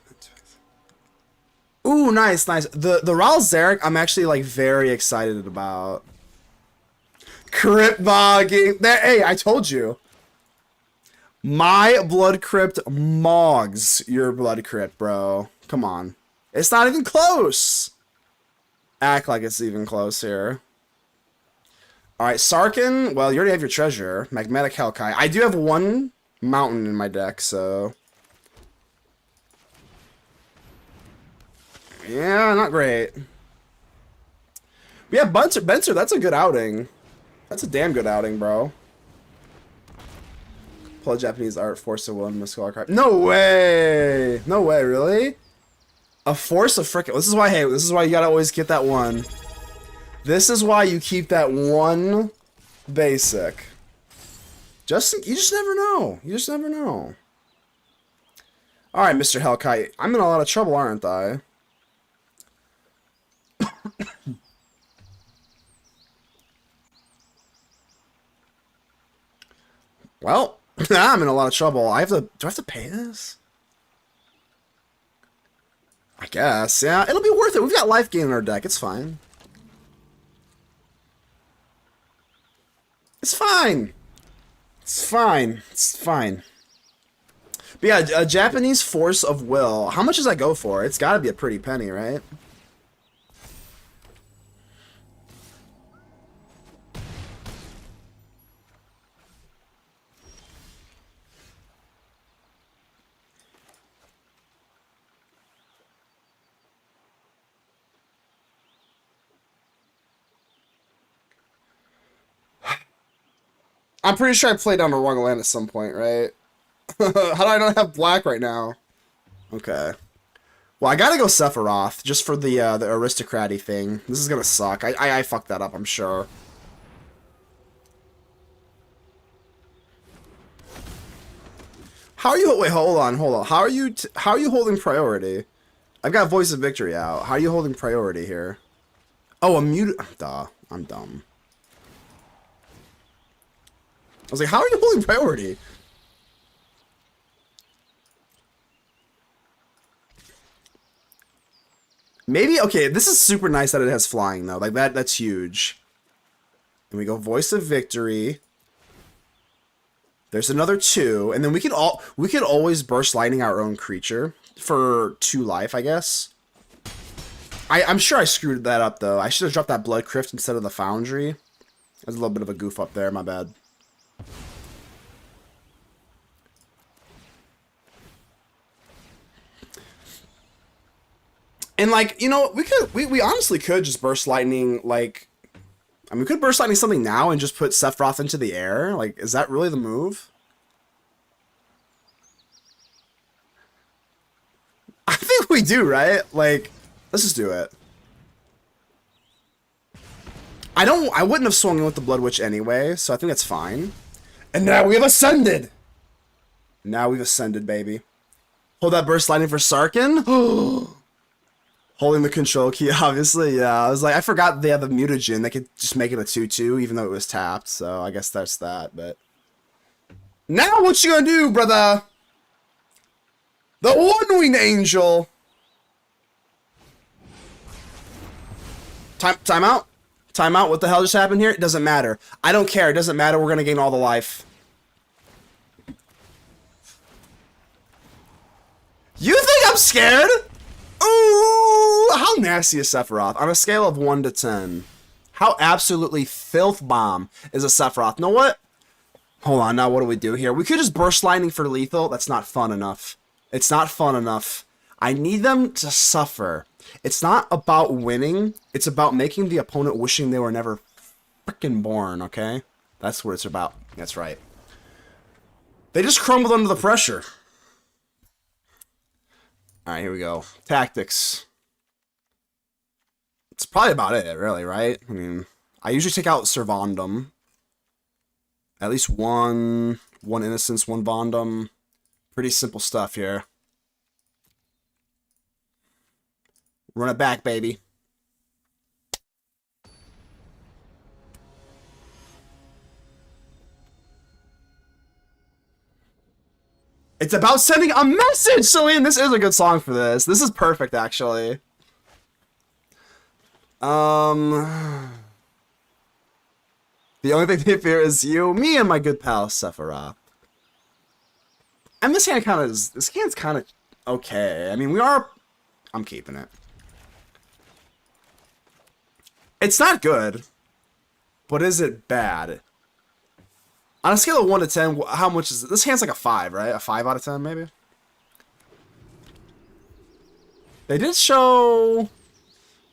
Ooh, nice. The Ral Zarek, I'm actually, like, very excited about. Crypt bogging. There, hey, I told you. My Blood Crypt mogs your Blood Crypt, bro. Come on. It's not even close. Act like it's even close here. Alright, Sarkin. Well, you already have your treasure. Magmatic Hellkite. I do have one mountain in my deck, so. Yeah, not great. But yeah, Benzer, that's a good outing. That's a damn good outing, bro. Pull a Japanese art, force of will, and Muscular card. No way! No way, really? A force of frickin'. This is why, hey, this is why you gotta always get that one. This is why you keep that one basic. You just never know. You just never know. Alright, Mr. Hellkite. I'm in a lot of trouble, aren't I? Well, I'm in a lot of trouble. Do I have to pay this? I guess, yeah. It'll be worth it. We've got life gain in our deck. It's fine. It's fine. It's fine. It's fine. But yeah, a Japanese force of will. How much does that go for? It's gotta be a pretty penny, right? I'm pretty sure I played down the wrong land at some point, right? How do I not have black right now? Okay. Well, I gotta go Sephiroth, just for the aristocrat-y thing. This is gonna suck. I fucked that up, I'm sure. How are you... Wait, hold on. How are you holding priority? I've got Voice of Victory out. How are you holding priority here? Oh, a mute... Duh. I'm dumb. I was like, how are you holding priority? Maybe... Okay, this is super nice that it has flying, though. Like, that's huge. And we go Voice of Victory. There's another 2, and then we could always burst lightning our own creature for 2 life, I guess. I'm sure I screwed that up though. I should have dropped that Blood Crypt instead of the Foundry. There's a little bit of a goof up there, my bad. And like, you know, we honestly could just burst lightning like, I mean, we could burst lightning something now and just put Sephiroth into the air. Like, is that really the move? I think we do, right? Like, let's just do it. I wouldn't have swung in with the Blood Witch anyway, so I think that's fine. And now we have ascended! Now we've ascended, baby. Hold that burst lightning for Sarkin. Holding the control key, obviously, yeah. I was like, I forgot they have a mutagen. They could just make it a 2/2, even though it was tapped, so I guess that's that, but... Now what you gonna do, brother? The One-Winged Angel! Time out? Time out? What the hell just happened here? It doesn't matter. I don't care. It doesn't matter. We're gonna gain all the life. You think I'm scared? Ooh! How nasty is Sephiroth? On a scale of 1 to 10. How absolutely filth bomb is a Sephiroth? You know what? Hold on, now what do we do here? We could just burst lightning for lethal. That's not fun enough. It's not fun enough. I need them to suffer. It's not about winning. It's about making the opponent wishing they were never freaking born, okay? That's what it's about. That's right. They just crumbled under the pressure. Alright, here we go. Tactics. It's probably about it, really, right? I mean, I usually take out Servandum. At least one Innocence, one Vondum. Pretty simple stuff here. Run it back, baby. It's about sending a message, Celine! This is a good song for this. This is perfect, actually. The only thing they fear is you, me, and my good pal, Sephiroth. And this hand's kind of okay. I mean, I'm keeping it. It's not good, but is it bad? On a scale of 1 to 10, how much is it? This hand's like a 5, right? A 5 out of 10, maybe? They did show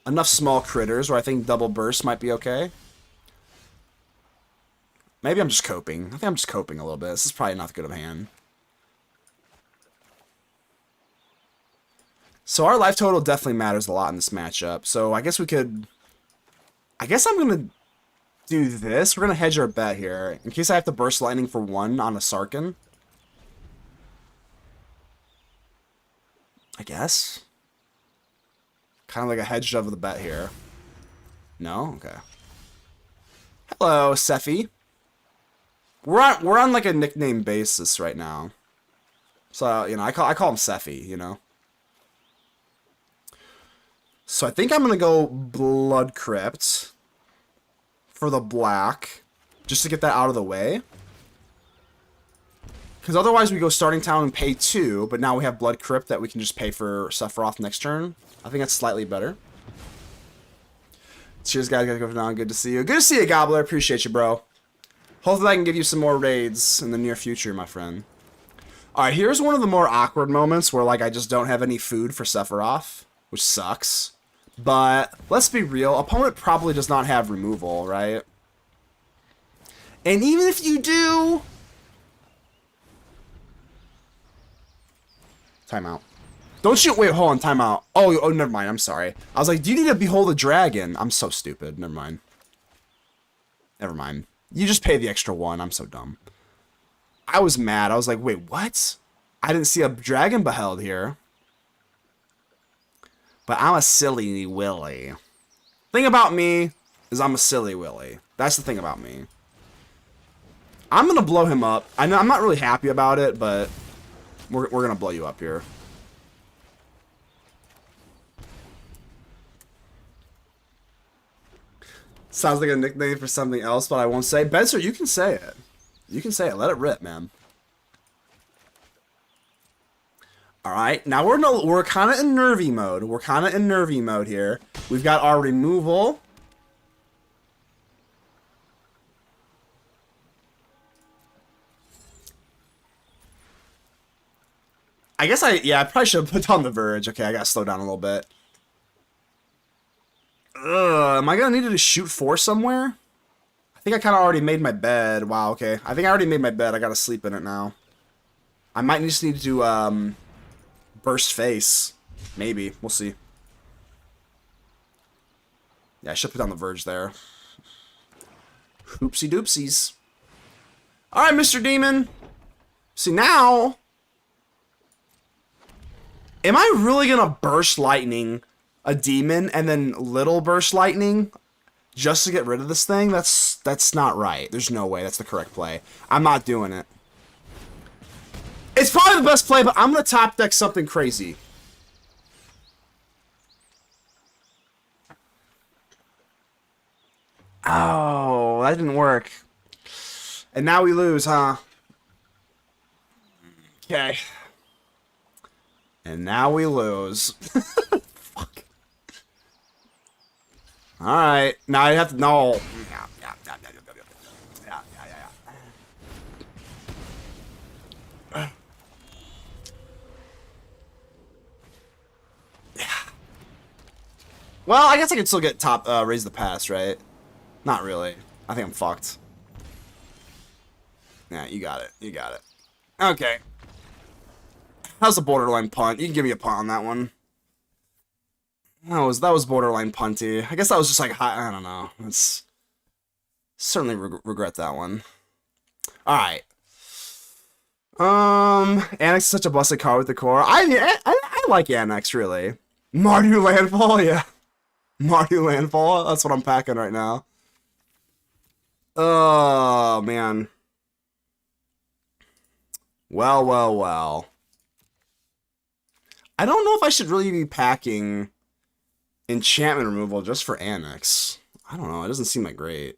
enough small critters where I think double burst might be okay. Maybe I'm just coping. I think I'm just coping a little bit. This is probably not that good of a hand. So our life total definitely matters a lot in this matchup. So I guess we could... I guess I'm going to do this. We're going to hedge our bet here. In case I have to burst lightning for 1 on a Sarkin. I guess. Kind of like a hedge of the bet here. No? Okay. Hello, Sephi. We're on like a nickname basis right now. So, you know, I call him Sephi, you know. So I think I'm going to go Blood Crypt for the black, just to get that out of the way. Because otherwise we go Starting Town and pay 2, but now we have Blood Crypt that we can just pay for Sephiroth next turn. I think that's slightly better. Cheers, guys. Gotta go for now. Good to see you. Good to see you, Gobbler. Appreciate you, bro. Hopefully I can give you some more raids in the near future, my friend. Alright, here's one of the more awkward moments where, like, I just don't have any food for Sephiroth, which sucks. But let's be real, opponent probably does not have removal, right? And even if you do... Timeout. Don't shoot. Wait, hold on. Timeout. Oh, never mind. I'm sorry. I was like, do you need to behold a dragon? I'm so stupid. Never mind. Never mind. You just pay the extra 1. I'm so dumb. I was mad. I was like, wait, what? I didn't see a dragon beheld here. But I'm a silly Willy. Thing about me is I'm a silly Willy. That's the thing about me. I'm going to blow him up. I know I'm not really happy about it, but we're going to blow you up here. Sounds like a nickname for something else, but I won't say. Benzer, you can say it. You can say it. Let it rip, man. All right. Now we're kind of in nervy mode. We're kind of in nervy mode here. We've got our removal. I guess I probably should have put on the Verge. Okay, I gotta slow down a little bit. Am I gonna need to shoot 4 somewhere? I think I kind of already made my bed. Wow, okay. I think I already made my bed. I gotta sleep in it now. I might just need to, burst face. Maybe. We'll see. Yeah, I should put down the Verge there. Oopsie doopsies. Alright, Mr. Demon. See, now... Am I really gonna burst lightning a demon and then little burst lightning just to get rid of this thing? That's not right. There's no way that's the correct play. I'm not doing it. It's probably the best play, but I'm gonna top deck something crazy. Oh, that didn't work. And now we lose, huh? Okay. And now we lose. Fuck. Alright. Now I have to... No. Well, I guess I can still get top... raise the pass, right? Not really. I think I'm fucked. Yeah, you got it. You got it. Okay. That was a borderline punt. You can give me a punt on that one. That was borderline punty. I guess that was just like, I don't know. It's certainly regret that one. All right. Annex is such a busted card with the core. I like Annex, really. Mardu Landfall, yeah. Mardu Landfall. That's what I'm packing right now. Oh man. Well. I don't know if I should really be packing enchantment removal just for Annex. I don't know. It doesn't seem like great.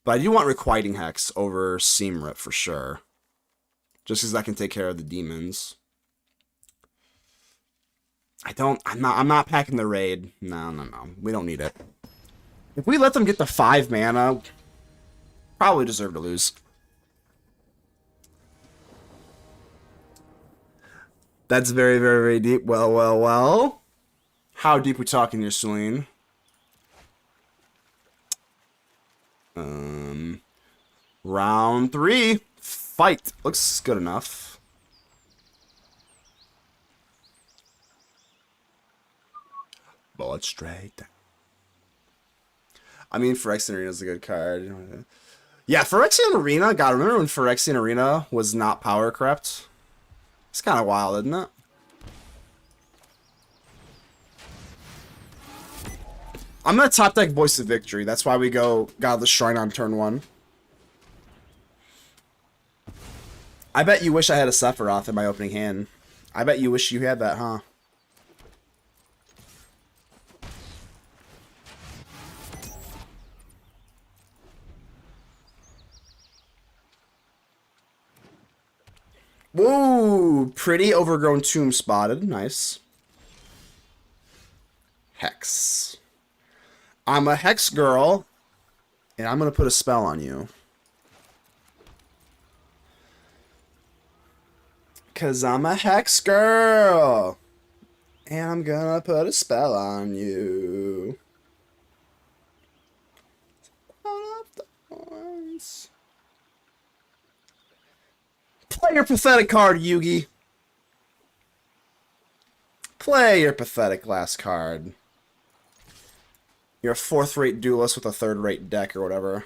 But I do want Requiting Hex over Seam Rip for sure. Just because that can take care of the demons. I'm not packing the raid. No. We don't need it. If we let them get the 5 mana, probably deserve to lose. That's very, very, very deep. Well. How deep we talking here, Celine? Round 3. Fight. Looks good enough. Bullet straight. I mean, Phyrexian Arena is a good card. Yeah, Phyrexian Arena. God, remember when Phyrexian Arena was not power crept? It's kind of wild, isn't it? I'm gonna top deck Voice of Victory. That's why we go Godless Shrine on turn 1. I bet you wish I had a Sephiroth in my opening hand. I bet you wish you had that, huh? Whoa! Pretty overgrown tomb spotted. Nice. Hex. I'm a Hex girl, and I'm going to put a spell on you. Because I'm a Hex girl, and I'm going to put a spell on you. Patience. Play your pathetic card, Yugi. Play your pathetic last card. You're a fourth-rate duelist with a third-rate deck or whatever.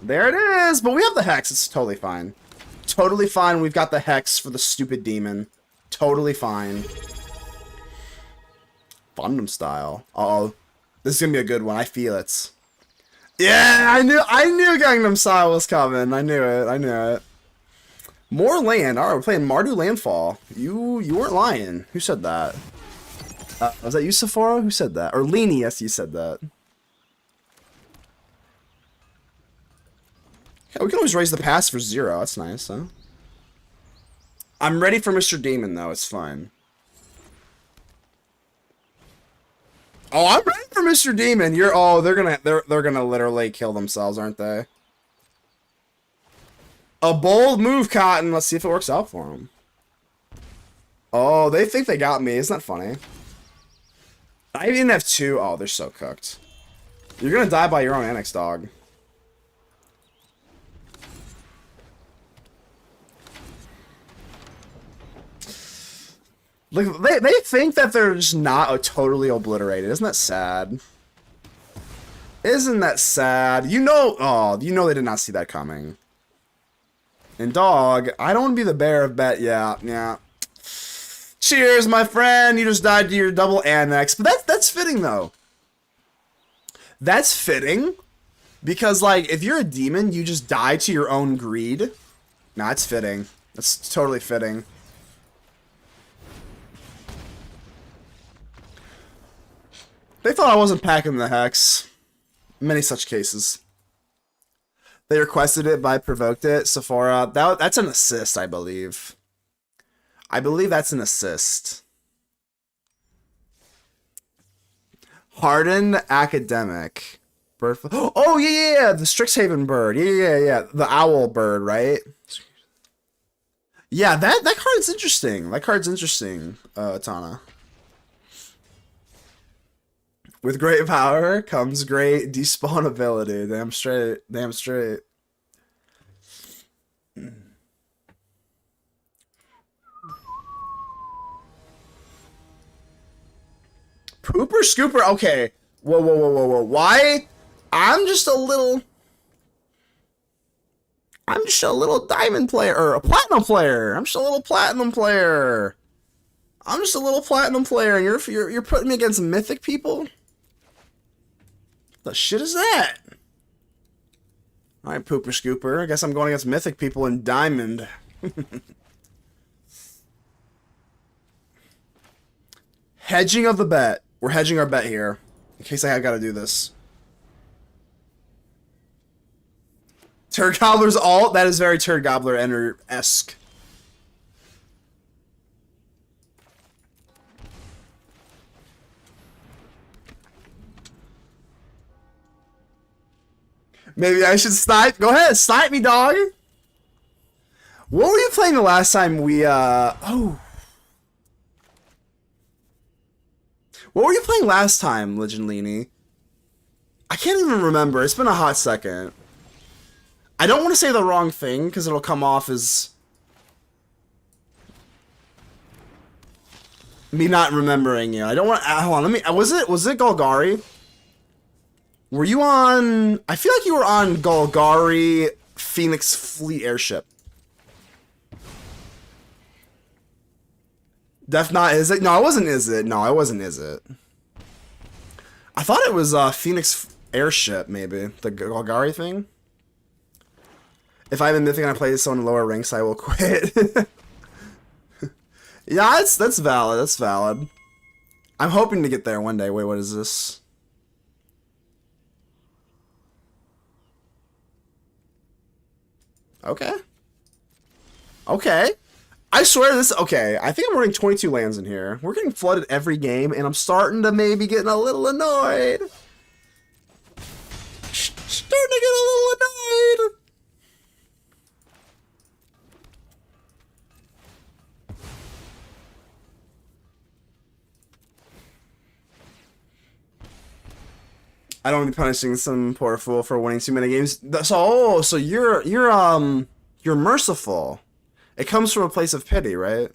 There it is, but we have the Hex. It's totally fine. Totally fine. We've got the Hex for the stupid demon. Totally fine. Gundam style. Uh-oh. This is gonna be a good one. I feel it. Yeah, I knew Gangnam Style was coming. I knew it. More land. Alright, we're playing Mardu Landfall. You weren't lying. Who said that? Was that you, Sephora? Who said that? Or Leanie, yes, you said that. Yeah, we can always raise the pass for 0. That's nice, huh? I'm ready for Mr. Demon, though. It's fine. Oh, I'm ready for Mr. Demon. They're gonna literally kill themselves, aren't they? A bold move, Cotton. Let's see if it works out for them. Oh, they think they got me. Isn't that funny? I even have 2. Oh, they're so cooked. You're gonna die by your own annex, dog. Like, they think that they're just not totally obliterated. Isn't that sad? Isn't that sad? You know they did not see that coming. And dog, I don't want to be the bearer of bet. Yeah. Cheers, my friend. You just died to your double annex. But that's fitting, though. That's fitting. Because, like, if you're a demon, you just die to your own greed. Nah, it's fitting. That's totally fitting. They thought I wasn't packing the Hex. Many such cases. They requested it, but I provoked it. Sephora, that's an assist, I believe. I believe that's an assist. Hardened Academic. Bird. Oh, yeah. The Strixhaven bird. Yeah. The owl bird, right? Yeah, that card's interesting. Tana. With great power comes great despawnability. Damn straight. Pooper Scooper? Okay. Whoa. Why? I'm just a little diamond player, or a platinum player. I'm just a little platinum player. And you're putting me against mythic people? The shit is that? Alright, Pooper Scooper. I guess I'm going against mythic people in diamond. Hedging of the bet. We're hedging our bet here. In case I gotta do this. Turd Gobbler's alt? That is very Turd Gobbler-esque. Maybe I should snipe. Go ahead, snipe me, dog. What were you playing the last time we, oh. What were you playing last time, Legend Leanie? I can't even remember. It's been a hot second. I don't want to say the wrong thing, because it'll come off as me not remembering you. I don't want. Hold on. Was it Golgari? Were you on? I feel like you were on Golgari Phoenix Fleet Airship. Def not is it? No, it wasn't. Is it? No, it wasn't. Is it? I thought it was Phoenix Airship, maybe the Golgari thing. If I have a mythic and I play someone in lower ranks, I will quit. Yeah, that's valid. That's valid. I'm hoping to get there one day. Wait, what is this? Okay. I swear this. Okay, I think I'm running 22 lands in here. We're getting flooded every game, and I'm starting to maybe getting a little annoyed. Starting to get a little annoyed. I don't want to be punishing some poor fool for winning too many games. So you're merciful. It comes from a place of pity, right?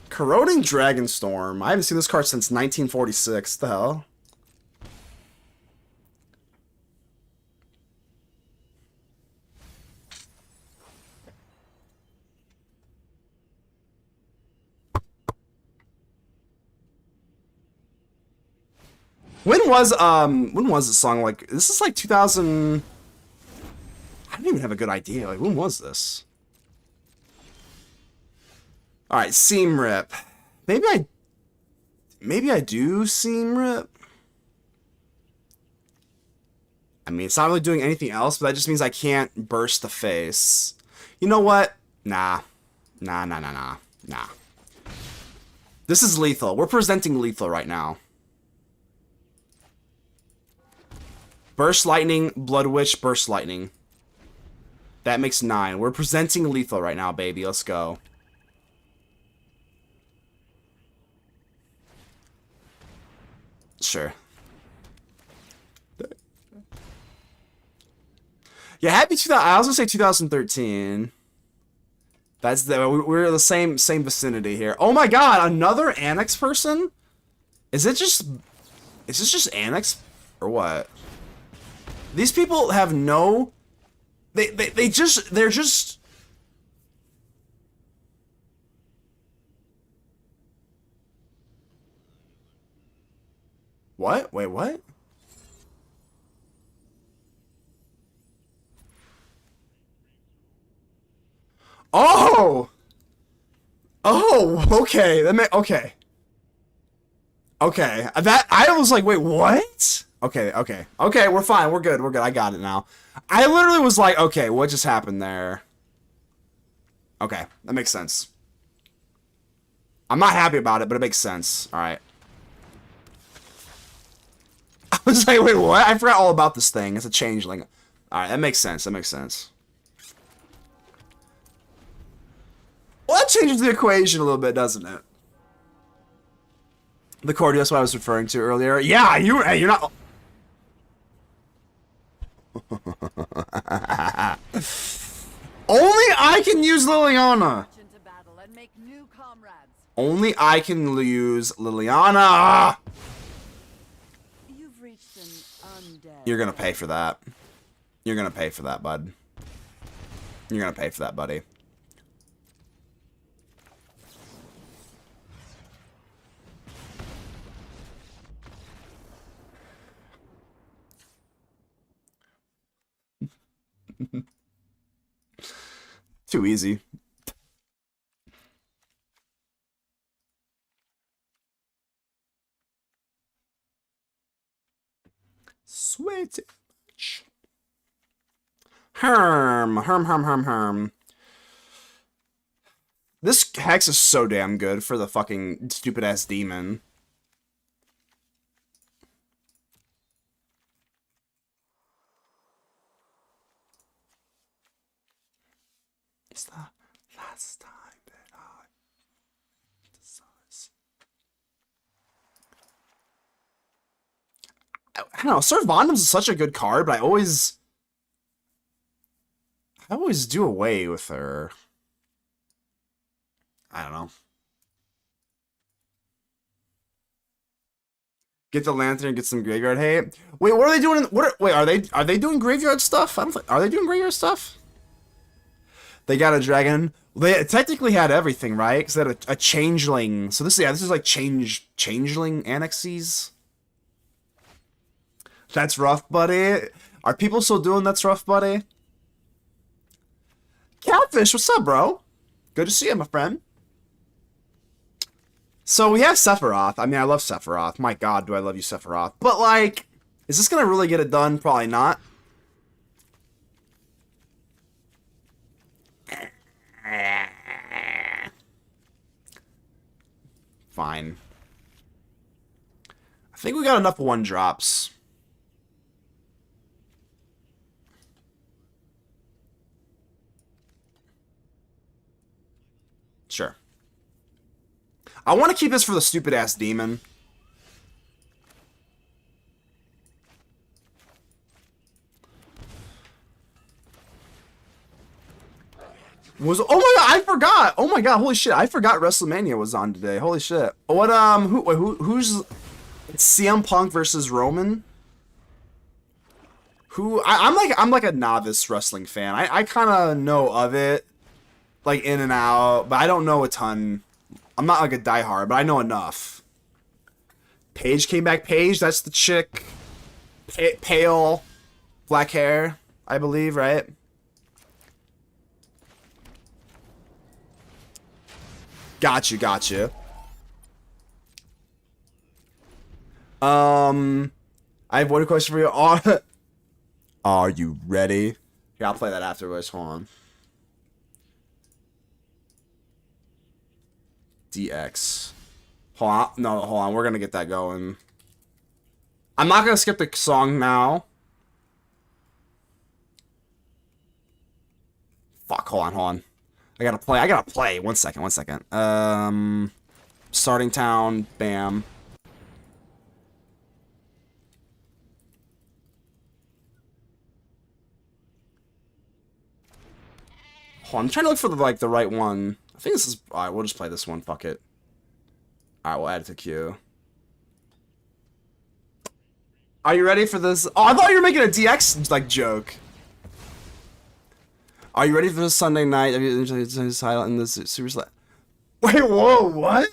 Corroding Dragonstorm. I haven't seen this card since 1946. The hell? When was the song? Like, this is like 2000. I don't even have a good idea. Like, when was this? All right, Seam Rip. Maybe I do Seam Rip. I mean, it's not really doing anything else, but that just means I can't burst the face. You know what? Nah. This is lethal. We're presenting lethal right now. Burst Lightning, Blood Witch, Burst Lightning. That makes 9. We're presenting lethal right now, baby. Let's go. Sure. Yeah, happy 2000. I was gonna say 2013. That's we're the same vicinity here. Oh my god, another Annex person? Is this just Annex or what? These people have no. They're just. What? Wait, what? Oh! Oh, okay. Okay. Okay. That I was like, wait, what? Okay. Okay, we're fine. We're good. I got it now. I literally was like, okay, what just happened there? Okay, that makes sense. I'm not happy about it, but it makes sense. All right. I was like, wait, what? I forgot all about this thing. It's a changeling. All right, that makes sense. Well, that changes the equation a little bit, doesn't it? The cordial, that's what I was referring to earlier. Yeah, you're not. Only I can use Liliana. Only I can use Liliana. You've reached an undead. You're gonna pay for that. You're gonna pay for that, bud. You're gonna pay for that, buddy. Too easy. Sweet. Herm. This hex is so damn good for the fucking stupid ass demon. It's the last time that I don't know, Sir Vondom's is such a good card, but I always do away with her. I don't know. Get the lantern, get some graveyard hate. Wait, what are they doing? Wait, are they doing graveyard stuff? I don't think, are they doing graveyard stuff? They got a dragon. They technically had everything, right? Because they had a changeling. So this is like changeling annexes. That's rough, buddy. Are people still doing that's rough, buddy? Catfish, what's up, bro? Good to see you, my friend. So we have Sephiroth. I mean, I love Sephiroth. My god, do I love you, Sephiroth. But, like, is this going to really get it done? Probably not. Fine. I think we got enough one-drops. Sure. I want to keep this for the stupid-ass demon. Was, oh my god, I forgot. Oh my god, holy shit, I forgot WrestleMania was on today. Holy shit. What who's it's CM Punk versus Roman? I'm like a novice wrestling fan. I kind of know of it, like in and out, but I don't know a ton. I'm not like a diehard, but I know enough. Paige came back. Paige, that's the chick, pale, black hair, I believe, right? Got you, got you. I have one question for you. Are you ready? Here, I'll play that afterwards. Hold on. DX. Hold on. No, hold on. We're gonna get that going. I'm not gonna skip the song now. Fuck, hold on. I gotta play. One second. Starting town, bam. Hold on, I'm trying to look for the right one. I think this is, alright, we'll just play this one, fuck it. Alright, we'll add it to queue. Are you ready for this? Oh, I thought you were making a DX, joke. Are you ready for this Sunday night? Title in this Super Slam? Wait, whoa, what?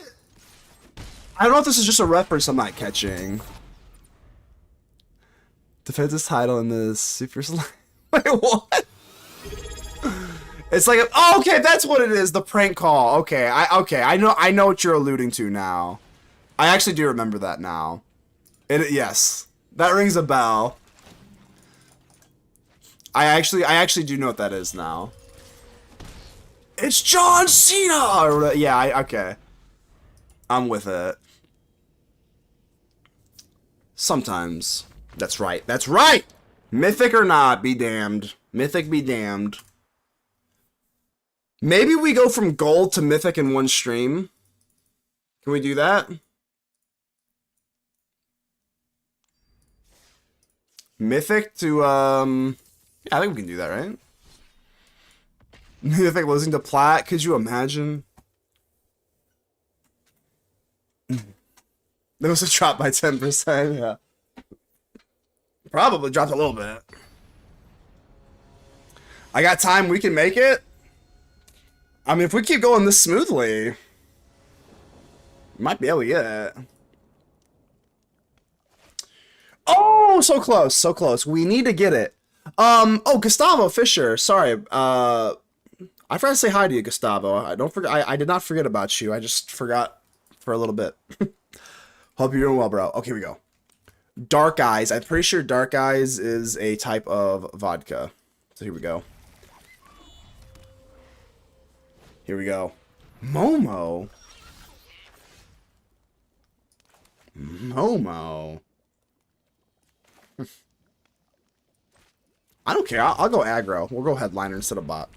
I don't know if this is just a reference I'm not catching. Defends his title in the Super Slam. Wait, what? It's like, oh, okay, that's what it is. The prank call. Okay, I know what you're alluding to now. I actually do remember that now. Yes, that rings a bell. I actually do know what that is now. It's John Cena. Yeah, okay. I'm with it. Sometimes. That's right. That's right. Mythic or not, be damned. Mythic be damned. Maybe we go from gold to mythic in one stream. Can we do that? Mythic to, yeah, I think we can do that, right? Mythic losing to plat, could you imagine? That was a drop by 10%, yeah. Probably dropped a little bit. I got time, we can make it? I mean, if we keep going this smoothly, might be able to get it. Oh, so close, so close. We need to get it. Oh, Gustavo Fisher. Sorry. I forgot to say hi to you, Gustavo. I did not forget about you. I just forgot for a little bit. Hope you're doing well, bro. Okay, here we go. Dark Eyes. I'm pretty sure Dark Eyes is a type of vodka. So here we go. Here we go. Momo. I don't care. I'll go aggro. We'll go headliner instead of bot.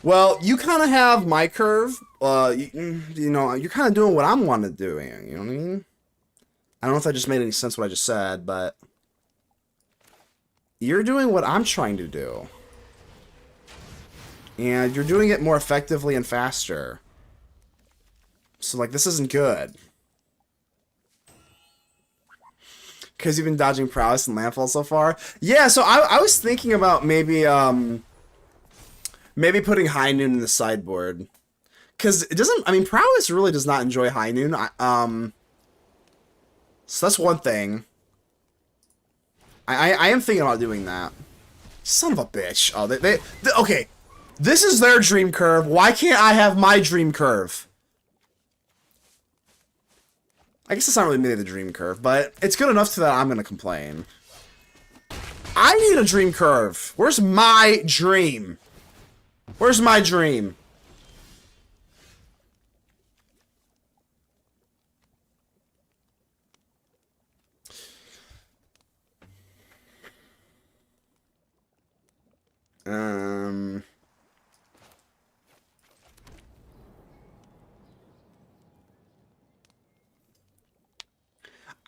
Well, you kind of have my curve. You know, you're kind of doing what I'm wanting to do. You know what I mean? I don't know if that just made any sense what I just said, but you're doing what I'm trying to do. And you're doing it more effectively and faster. So, like, this isn't good. Because you've been dodging prowess and landfall so far? Yeah, so I was thinking about maybe, maybe putting high noon in the sideboard. Because it doesn't, I mean, prowess really does not enjoy high noon. So that's one thing. I am thinking about doing that. Son of a bitch. Oh, they okay. This is their dream curve. Why can't I have my dream curve? I guess it's not really the dream curve, but it's good enough to that I'm gonna complain. I need a dream curve. Where's my dream? Where's my dream?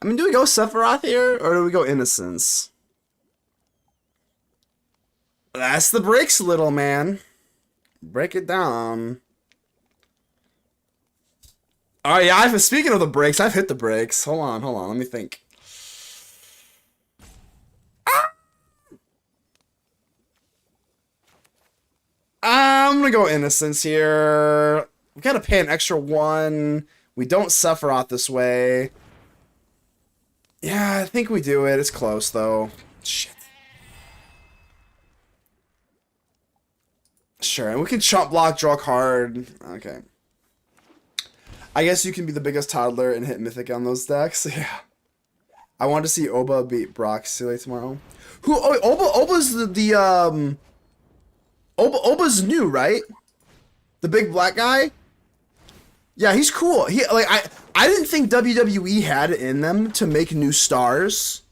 I mean, do we go Sephiroth here, or do we go Innocence? That's the breaks, little man. Break it down. Oh yeah, speaking of the brakes, I've hit the brakes. Hold on, let me think. I'm gonna go Innocence here. We gotta pay an extra 1. We don't Sephiroth this way. Yeah, I think we do it. It's close though. Shit. Sure, and we can chump block, draw card. Okay. I guess you can be the biggest toddler and hit Mythic on those decks. Yeah. I want to see Oba beat Brock Silly tomorrow. Who? Oh, Oba's Oba's new, right? The big black guy. Yeah, he's cool. I didn't think WWE had it in them to make new stars,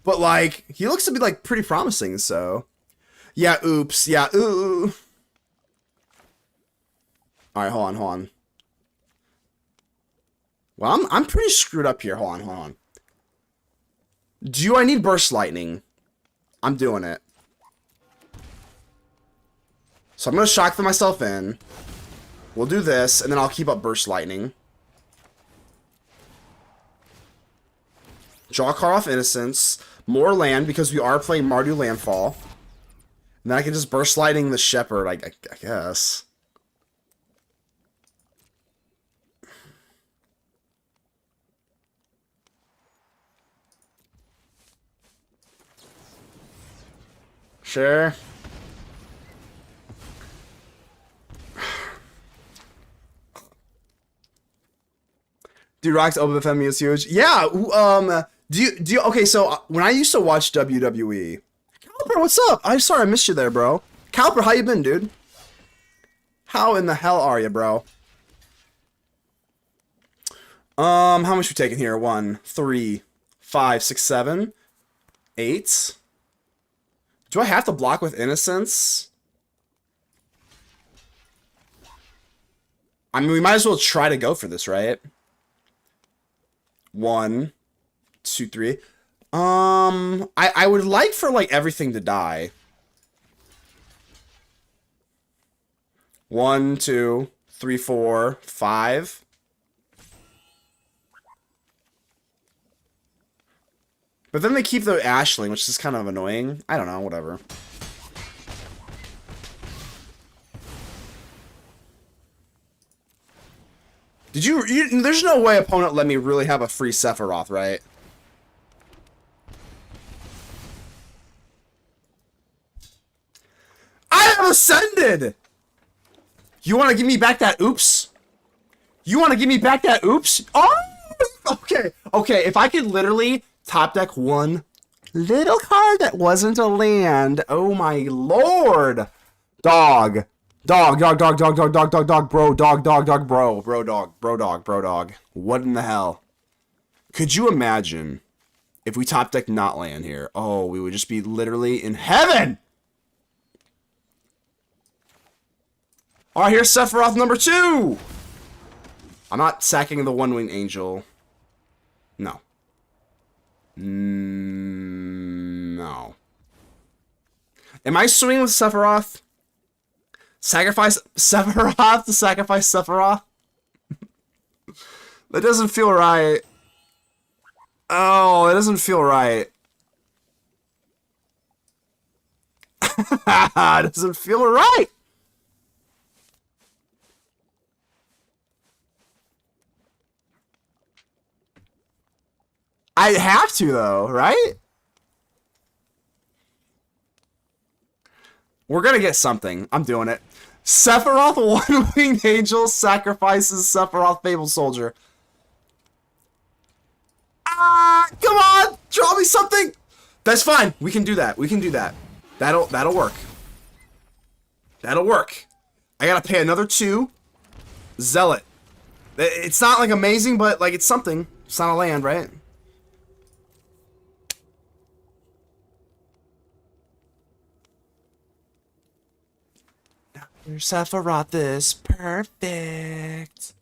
but like he looks to be like pretty promising. So, yeah. Oops. Yeah. Ooh. All right. Hold on. Well, I'm pretty screwed up here. Hold on. Do I need Burst Lightning? I'm doing it. So I'm going to shock myself in. We'll do this, and then I'll keep up Burst Lightning. Draw card off Innocence. More land, because we are playing Mardu Landfall. And then I can just Burst Lightning the Shepherd, I guess. Sure. Dude, Rock's OpenFM is huge. Yeah. Do you? Okay, so when I used to watch WWE, Caliper, what's up? I'm sorry I missed you there, bro. Caliper, how you been, dude? How in the hell are you, bro? How much we taking here? 1, 3, 5, 6, 7, 8. Do I have to block with Innocence? I mean, we might as well try to go for this, right? 1, 2, 3. I would like for like everything to die. 1, 2, 3, 4, 5. But then they keep the Ashling, which is kind of annoying. I don't know, whatever. Did you there's no way opponent let me really have a free Sephiroth, right? I have ascended! You want to give me back that oops? You want to give me back that oops? Oh! Okay, if I could literally top deck one little card that wasn't a land. Oh my lord. Dog. Bro, dog. What in the hell? Could you imagine if we top deck not land here? Oh, we would just be literally in heaven. Alright, here's Sephiroth number 2. I'm not sacking the one-winged angel. No. No. Am I swinging with Sephiroth? Sacrifice Sephiroth to sacrifice Sephiroth? That doesn't feel right. Oh, it doesn't feel right. It doesn't feel right. I have to, though, right? We're gonna get something. I'm doing it. Sephiroth One-Winged Angel sacrifices Sephiroth Fable Soldier. Ah, come on! Draw me something! That's fine. We can do that. We can do that. That'll work. That'll work. I gotta pay another 2. Zealot. It's not, like, amazing, but, like, it's something. It's not a land, right? Your Sephiroth is perfect.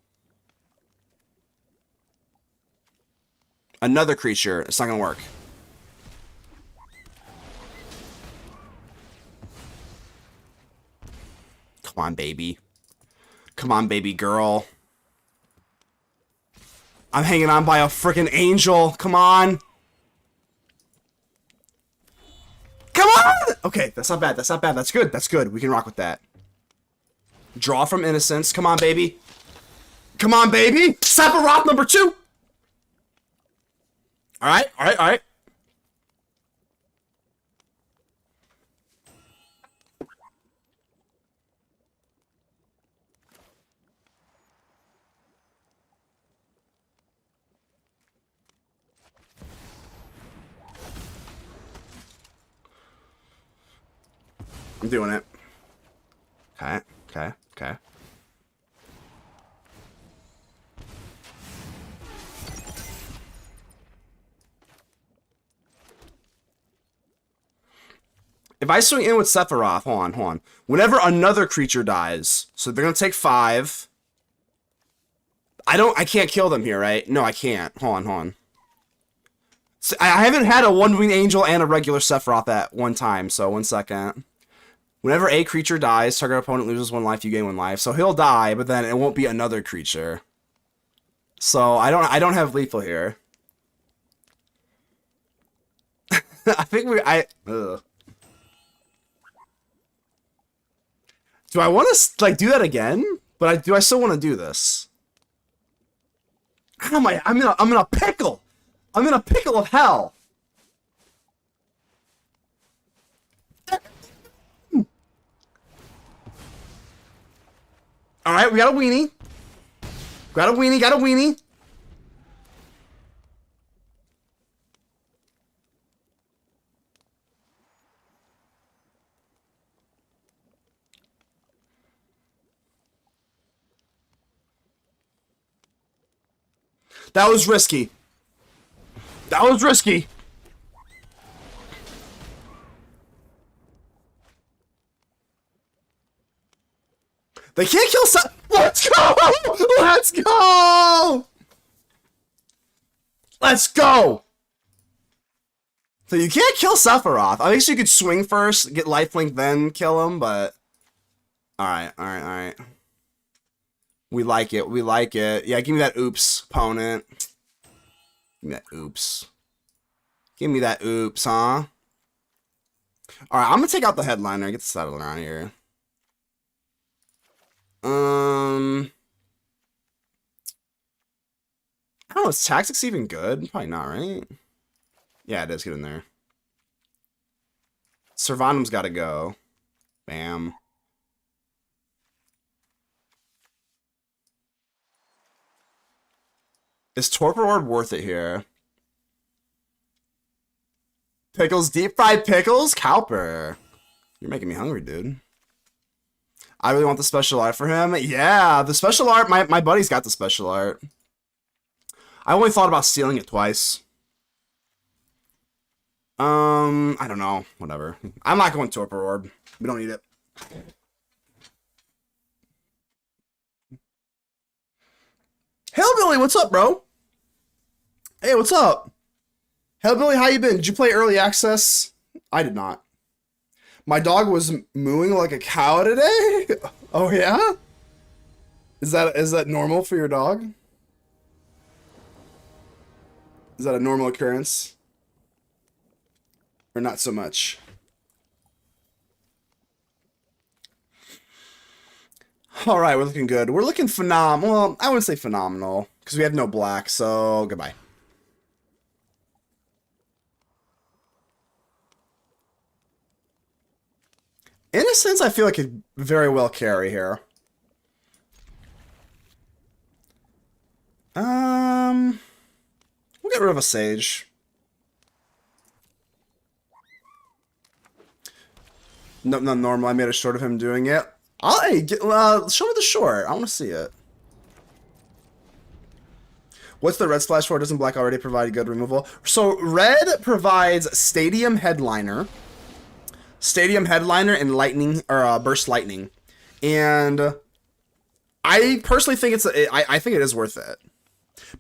Another creature. It's not gonna work. Come on, baby. Come on, baby girl. I'm hanging on by a freaking angel. Come on. Come on! Okay, that's not bad. That's not bad. That's good. That's good. We can rock with that. Draw from Innocence. Come on, baby. Come on, baby. Sephiroth number 2. All right, all right, all right. I'm doing it. Okay, okay, okay. If I swing in with Sephiroth, hold on, hold on. Whenever another creature dies, so they're gonna take 5. I can't kill them here, right? No, I can't. Hold on, hold on. So I haven't had a one-winged angel and a regular Sephiroth at one time, so 1 second. Whenever a creature dies, target opponent loses 1 life, you gain 1 life. So he'll die, but then it won't be another creature. So I don't have lethal here. I think ugh. Do I want to like do that again? But do I still want to do this? How am I? I'm in a pickle. I'm in a pickle of hell. All right, we got a weenie. Got a weenie. Got a weenie. That was risky. That was risky. They can't kill Let's go! Let's go! Let's go! So you can't kill Sephiroth. I guess you could swing first, get lifelink, then kill him, but... Alright, alright, alright. We like it, we like it. Yeah, give me that oops, opponent. Give me that oops. Give me that oops, huh? Alright, I'm gonna take out the headliner, get the settle around here. I don't know, is Tactics even good? Probably not, right? Yeah, it is. Get in there. Servanum's gotta go. Bam. Is Torpor Orb worth it here? Pickles, deep fried pickles? Cowper. You're making me hungry, dude. I really want the special art for him. Yeah, the special art, my buddy's got the special art. I only thought about stealing it twice. I don't know. Whatever. I'm not going Torpor Orb. We don't need it. Hellbilly, what's up, bro? Hey, what's up? Hellbilly, how you been? Did you play early access? I did not. My dog was mooing like a cow today? Oh yeah? Is that normal for your dog? Is that a normal occurrence? Or not so much? Alright, we're looking good. We're looking phenomenal. Well, I wouldn't say phenomenal, because we have no black, so goodbye. Innocence, I feel like could very well carry here. We'll get rid of a Sage. No, not normal. I made a short of him doing it. Hey, show me the short. I want to see it. What's the red splash for? Doesn't black already provide good removal? So red provides Stadium Headliner. Stadium Headliner and Lightning, or Burst Lightning. And I personally think I think it is worth it.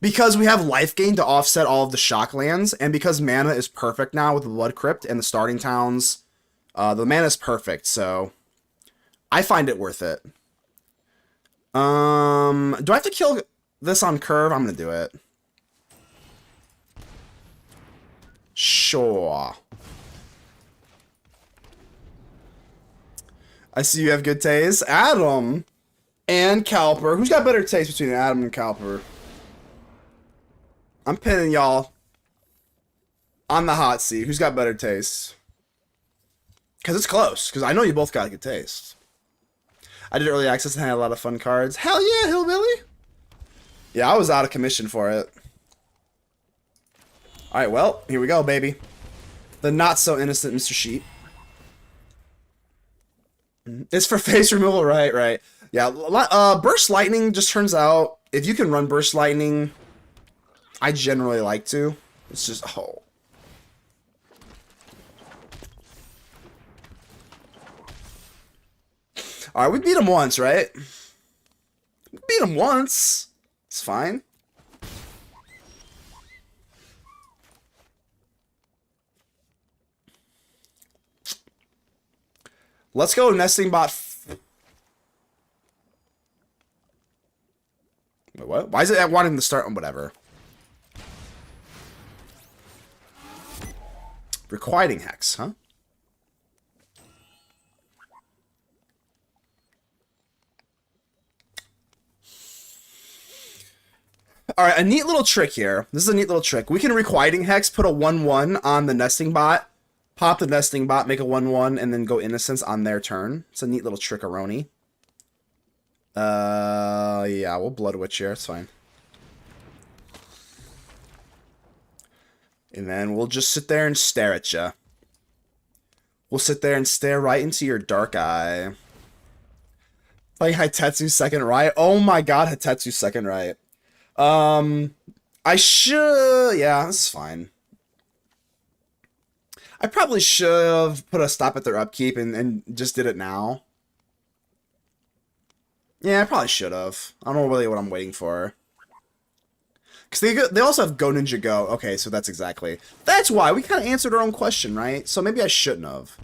Because we have life gain to offset all of the shock lands, and because mana is perfect now with the Blood Crypt and the starting towns, the mana is perfect, so I find it worth it. Do I have to kill this on curve? I'm gonna do it. Sure. I see you have good taste. Adam and Calper. Who's got better taste between Adam and Calper? I'm pinning y'all on the hot seat. Who's got better taste? Because it's close. Because I know you both got good taste. I did early access and had a lot of fun cards. Hell yeah, Hillbilly. Yeah, I was out of commission for it. Alright, well, here we go, baby. The not-so-innocent Mr. Sheep. It's for face removal, right. Yeah, Burst Lightning just turns out, if you can run Burst Lightning, I generally like to. It's just, oh. Alright, we beat him once, right? We beat him once. It's fine. Let's go nesting bot. Wait, what? Why is it wanting to start on whatever? Requiting Hex, huh? Alright, a neat little trick here. This is a neat little trick. We can Requiting Hex, put a 1/1 on the nesting bot, pop the nesting bot, make a 1/1, and then go Innocence on their turn. It's a neat little trick-a-roni. Yeah, we'll Blood Witch here. It's fine. And then we'll just sit there and stare at ya. We'll sit there and stare right into your dark eye. Play Hitetsu's second right. Oh my god, Hitetsu's second right. I should... Yeah, this is fine. I probably should have put a stop at their upkeep and just did it now. Yeah, I probably should have. I don't know really what I'm waiting for. Because they also have Go Ninja Go. Okay, so that's exactly... That's why. We kind of answered our own question, right? So maybe I shouldn't have.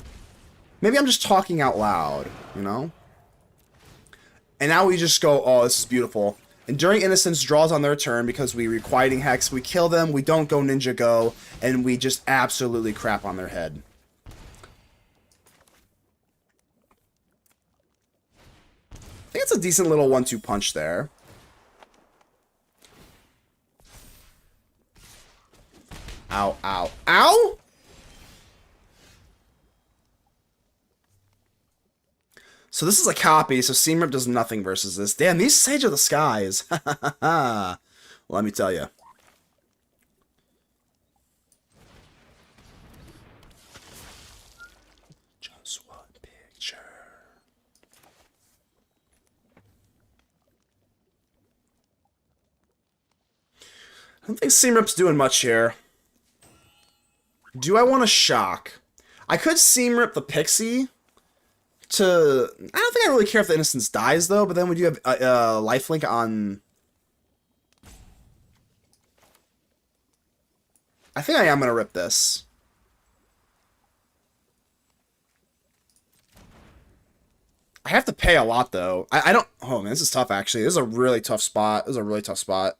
Maybe I'm just talking out loud, you know? And now we just go, oh, this is beautiful. Enduring Innocence draws on their turn because we Requiting Hex. We kill them, we don't go Ninja Go, and we just absolutely crap on their head. I think it's a decent little 1-2 punch there. Ow, ow, ow! So this is a copy, so Seam Rip does nothing versus this. Damn, these Sage of the Skies. Let me tell you. Just one picture. I don't think Seam Rip's doing much here. Do I want to shock? I could Seam Rip the Pixie to... I don't think I really care if the Innocence dies, though, but then would you have lifelink on... I think I am going to rip this. I have to pay a lot, though. I don't... Oh, man, this is tough, actually. This is a really tough spot. This is a really tough spot.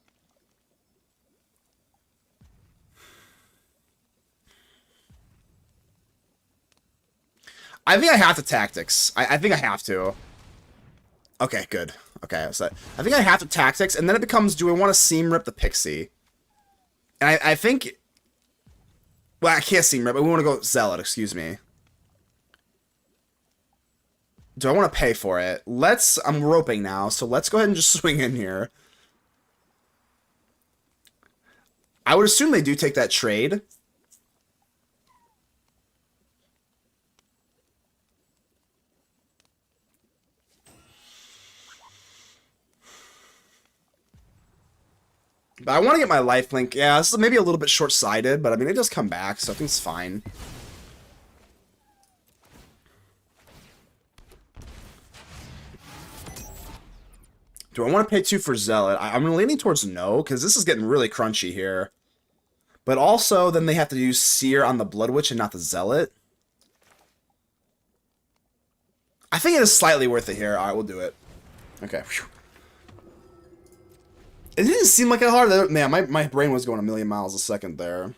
I think I have to Tactics. I think I have to. Okay, good. Okay, so I think I have to Tactics, and then it becomes, do I want to Seam Rip the Pixie? And I think... Well, I can't Seam Rip, but we want to go Zealot, excuse me. Do I want to pay for it? I'm roping now, so let's go ahead and just swing in here. I would assume they do take that trade. But I want to get my lifelink. Yeah, this is maybe a little bit short-sighted, but I mean, it does come back, so I think it's fine. Do Do I want to pay 2 for Zealot? I'm leaning towards no, because this is getting really crunchy here. But also, then they have to use Seer on the Blood Witch and not the Zealot. I think it is slightly worth it here. Alright, we'll do it. Okay. Whew. It didn't seem like it hard. Man, my brain was going a million miles a second there.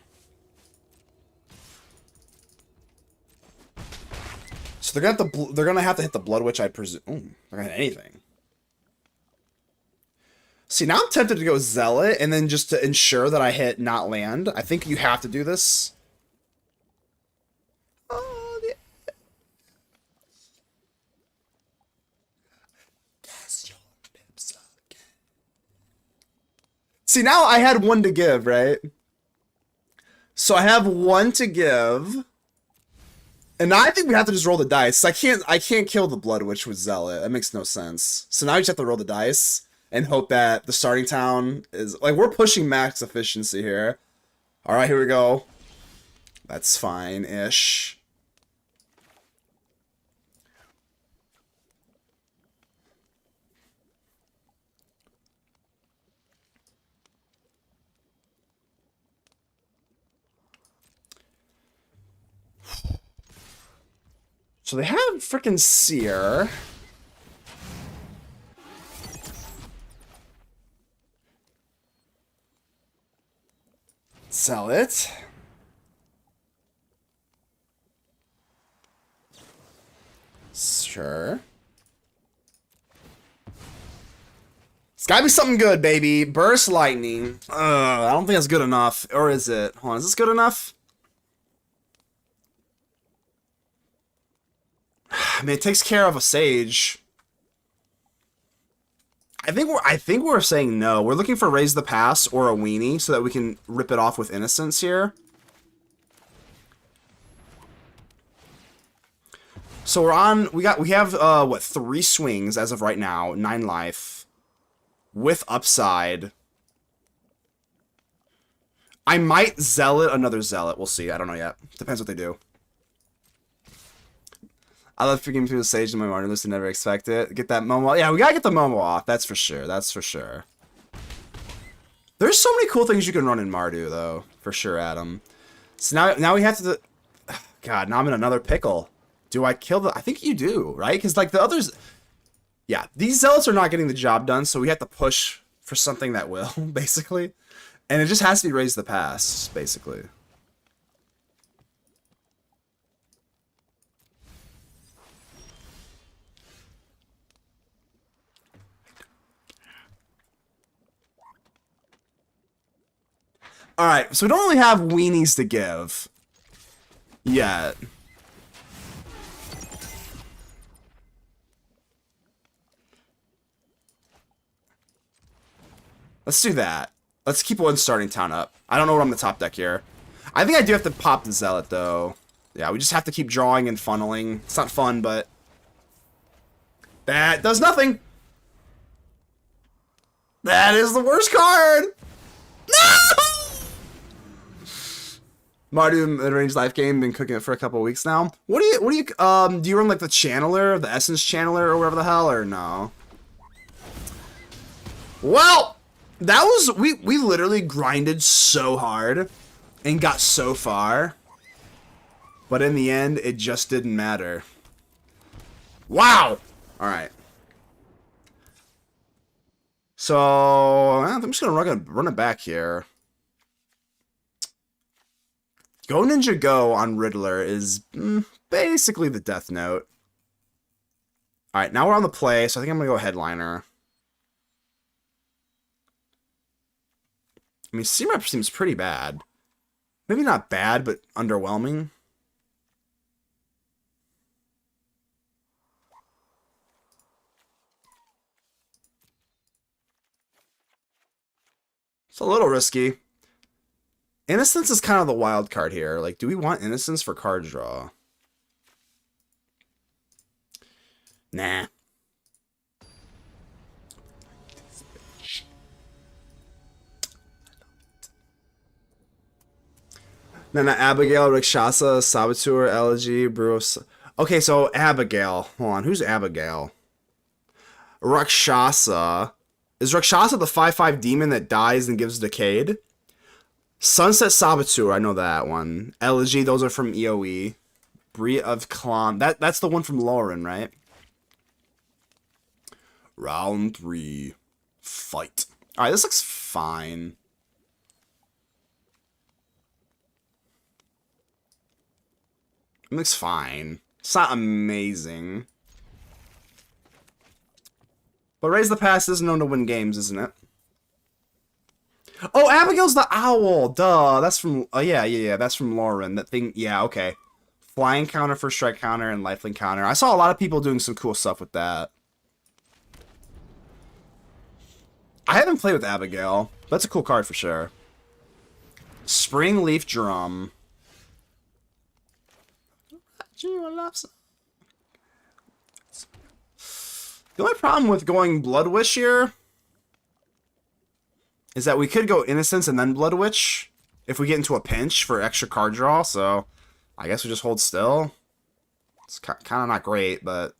So they're gonna have to hit the Blood Witch, I presume. Ooh, they're gonna hit anything. See, now I'm tempted to go Zealot, and then just to ensure that I hit not land. I think you have to do this. Oh, yeah. See, now I had 1 to give, right? So I have 1 to give. And now I think we have to just roll the dice. I can't kill the Blood Witch with Zealot. That makes no sense. So now you just have to roll the dice and hope that the starting town is... Like, we're pushing max efficiency here. Alright, here we go. That's fine-ish. So they have freaking Seer. Sell it. Sure. It's gotta be something good, baby. Burst Lightning. I don't think that's good enough. Or is it? Hold on, is this good enough? I mean, it takes care of a Sage. I think we're saying no. We're looking for Raise the Pass or a Weenie so that we can rip it off with Innocence here. So we're on. We have what, 3 swings as of right now, 9 life, with upside. I might Zealot another Zealot. We'll see. I don't know yet. Depends what they do. I love freaking through the Sage in my Martin list and never expect it. Get that Momo. Yeah, we gotta get the Momo off. That's for sure. That's for sure. There's so many cool things you can run in Mardu, though. For sure, Adam. So now we have to... God, now I'm in another pickle. Do I kill the... I think you do, right? Because, like, the others... Yeah, these Zealots are not getting the job done, so we have to push for something that will, basically. And it just has to be Raise the Pass, basically. Alright, so we don't really have weenies to give yet. Let's do that. Let's keep 1 starting town up. I don't know what I'm the top deck here. I think I do have to pop the Zealot, though. Yeah, we just have to keep drawing and funneling. It's not fun, but... That does nothing! That is the worst card! No! Mardu mid-range life game, been cooking it for a couple weeks now. What do you do you run like the channeler, the essence channeler, or whatever the hell, or no? Well, that was we literally grinded so hard and got so far, but in the end it just didn't matter. Wow. All right. So I'm just gonna run it back here. Go Ninja Go on Riddler is basically the Death Note. Alright, now we're on the play, so I think I'm going to go Headliner. I mean, C-Rep seems pretty bad. Maybe not bad, but underwhelming. It's a little risky. Innocence is kind of the wild card here. Like, do we want Innocence for card draw? Nah. Then Abigail, Rakshasa, Saboteur, Elegy, Bruce. Okay, so Abigail. Hold on, who's Abigail? Rakshasa. Is Rakshasa the 5/5 demon that dies and gives Decayed? Sunset Saboteur, I know that one. Elegy, those are from EOE. Brie of Klon, that's the one from Lauren, right? Round 3. Fight. Alright, this looks fine. It looks fine. It's not amazing. But Raise the Pass is known to win games, isn't it? Oh, Abigail's the owl. Duh. That's from... Oh, yeah. That's from Lauren. That thing... Yeah, okay. Flying counter, first strike counter, and lifelink counter. I saw a lot of people doing some cool stuff with that. I haven't played with Abigail. That's a cool card for sure. Spring Leaf Drum. The only problem with going Blood Wish here is that we could go Innocence and then Blood Witch if we get into a pinch for extra card draw, so I guess we just hold still. It's kind of not great, but...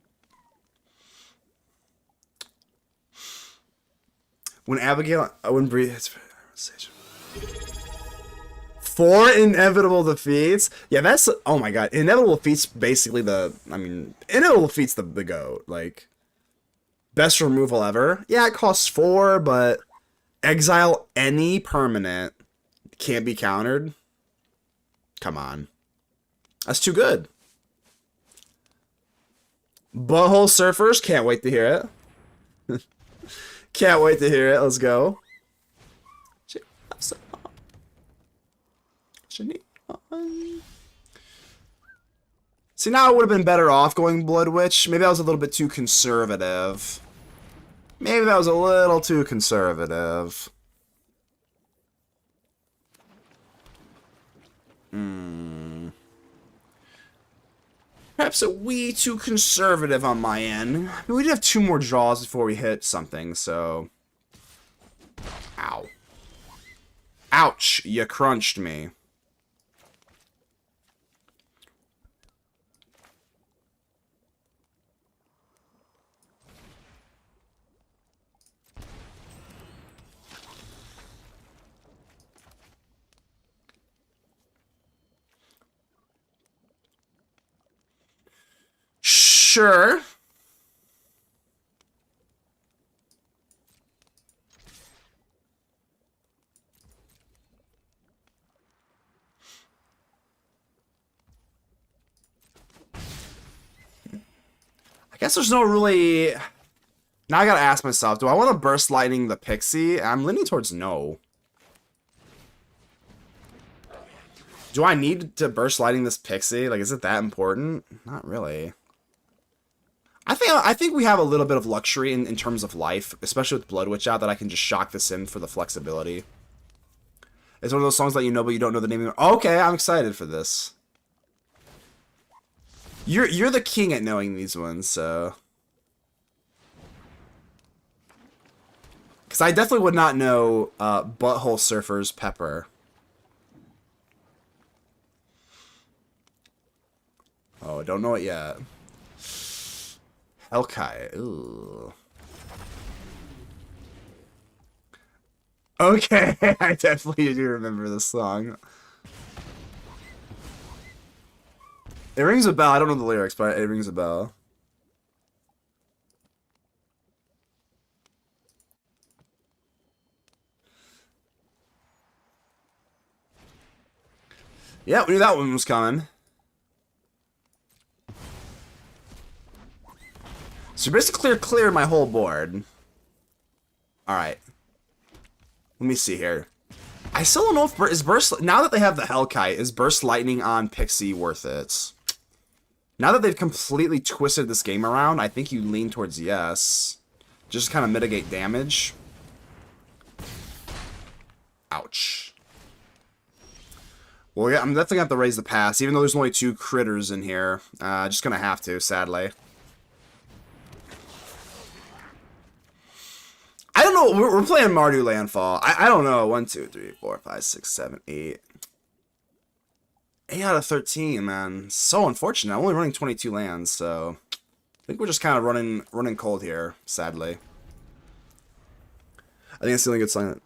When Abigail... When Bree... 4 inevitable defeats? Yeah, that's... Oh my god. Inevitable defeats basically the... I mean, inevitable defeats the GOAT. Like, best removal ever. Yeah, it costs 4, but... Exile any permanent. Can't be countered. Come on. That's too good. Butthole Surfers. Can't wait to hear it. Can't wait to hear it. Let's go. See, now I would have been better off going Blood Witch. Maybe I was a little bit too conservative. Maybe that was a little too conservative. Perhaps a wee too conservative on my end. I mean, we did have 2 more draws before we hit something, so... Ow. Ouch, you crunched me. Sure. I guess there's no really... Now I gotta ask myself, do I want to Burst Lightning the Pixie? I'm leaning towards no. Do I need to Burst Lightning this Pixie? Like, is it that important? Not really. I think we have a little bit of luxury in terms of life, especially with Blood Witch out, that I can just shock this in for the flexibility. It's one of those songs that you know, but you don't know the name of it. Okay, I'm excited for this. You're the king at knowing these ones, so... Because I definitely would not know Butthole Surfer's Pepper. Oh, I don't know it yet. Hellkite. Ooh. Okay, I definitely do remember this song. It rings a bell. I don't know the lyrics, but it rings a bell. Yeah, we knew that one was coming. So basically clear my whole board. Alright. Let me see here. I still don't know if is Burst... Now that they have the Hellkite, is Burst Lightning on Pixie worth it? Now that they've completely twisted this game around, I think you lean towards yes. Just kind of mitigate damage. Ouch. Well, yeah, I'm definitely going to have to raise the pass, even though there's only 2 critters in here. Just going to have to, sadly. I don't know. We're playing Mardu Landfall. I don't know. 1, 2, 3, 4, 5, 6, 7, 8. 8 out of 13, man. So unfortunate. I'm only running 22 lands, so I think we're just kind of running cold here, sadly. think it's the only good song.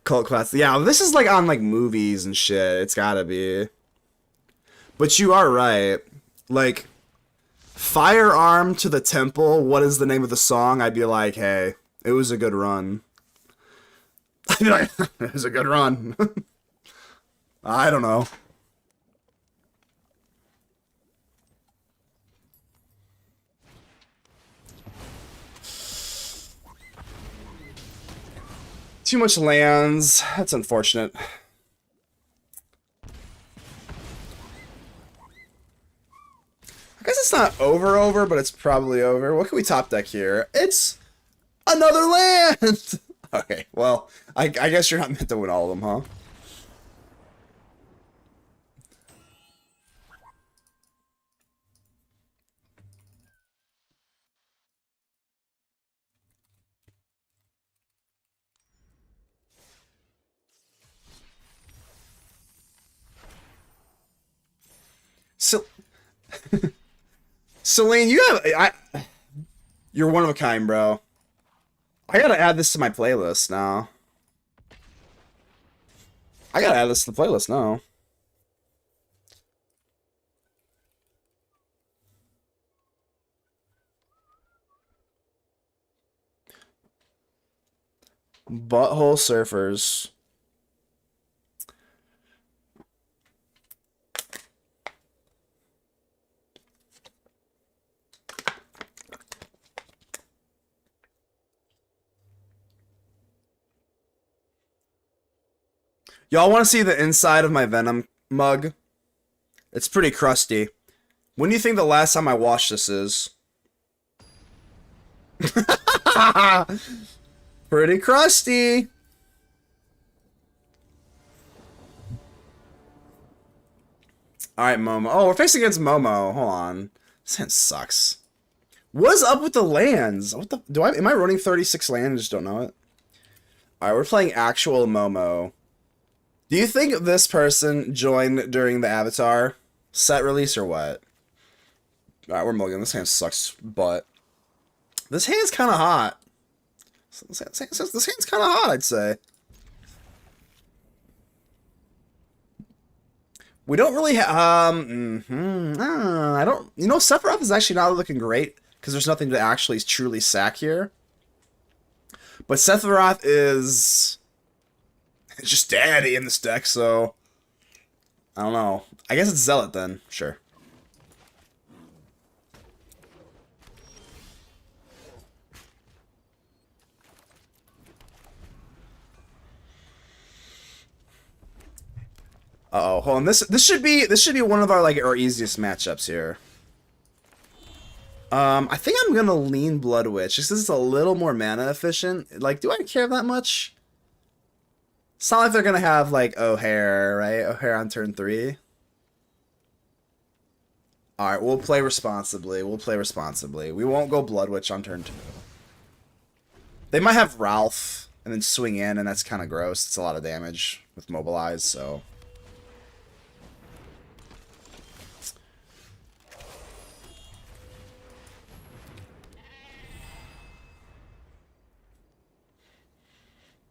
Cult class. Yeah, this is like on like movies and shit. It's gotta be. But you are right. Like, Firearm to the Temple, what is the name of the song? I'd be like, hey, it was a good run. I'd be like, it was a good run. I don't know. Too much lands. That's unfortunate. I guess it's not over, but it's probably over. What can we top deck here? It's another land! Okay, well, I guess you're not meant to win all of them, huh? So, Celine, you're one of a kind, bro. I gotta add this to my playlist now. I gotta add this to the playlist now. Butthole Surfers. Y'all want to see the inside of my Venom mug? It's pretty crusty. When do you think the last time I washed this is? Pretty crusty. Alright, Momo. Oh, we're facing against Momo. Hold on. This hand sucks. What's up with the lands? What the am I running 36 land and just don't know it? Alright, we're playing actual Momo. Do you think this person joined during the Avatar set release or what? Alright, we're mulligan. This hand sucks, but this hand's kind of hot. This hand's kind of hot, I'd say. We don't really have... I don't... You know, Sephiroth is actually not looking great because there's nothing to actually truly sack here. But Sephiroth is... It's just daddy in this deck, so... I don't know. I guess it's Zealot then. Sure. Uh-oh, hold on. This should be one of our easiest matchups here. I think I'm gonna lean Blood Witch just because it's a little more mana efficient. Like, do I care that much? It's not like they're gonna have like O'Hare, right? O'Hare on turn 3. Alright, we'll play responsibly. We won't go Blood Witch on turn 2. They might have Ralph and then swing in, and that's kind of gross. It's a lot of damage with Mobilize, so...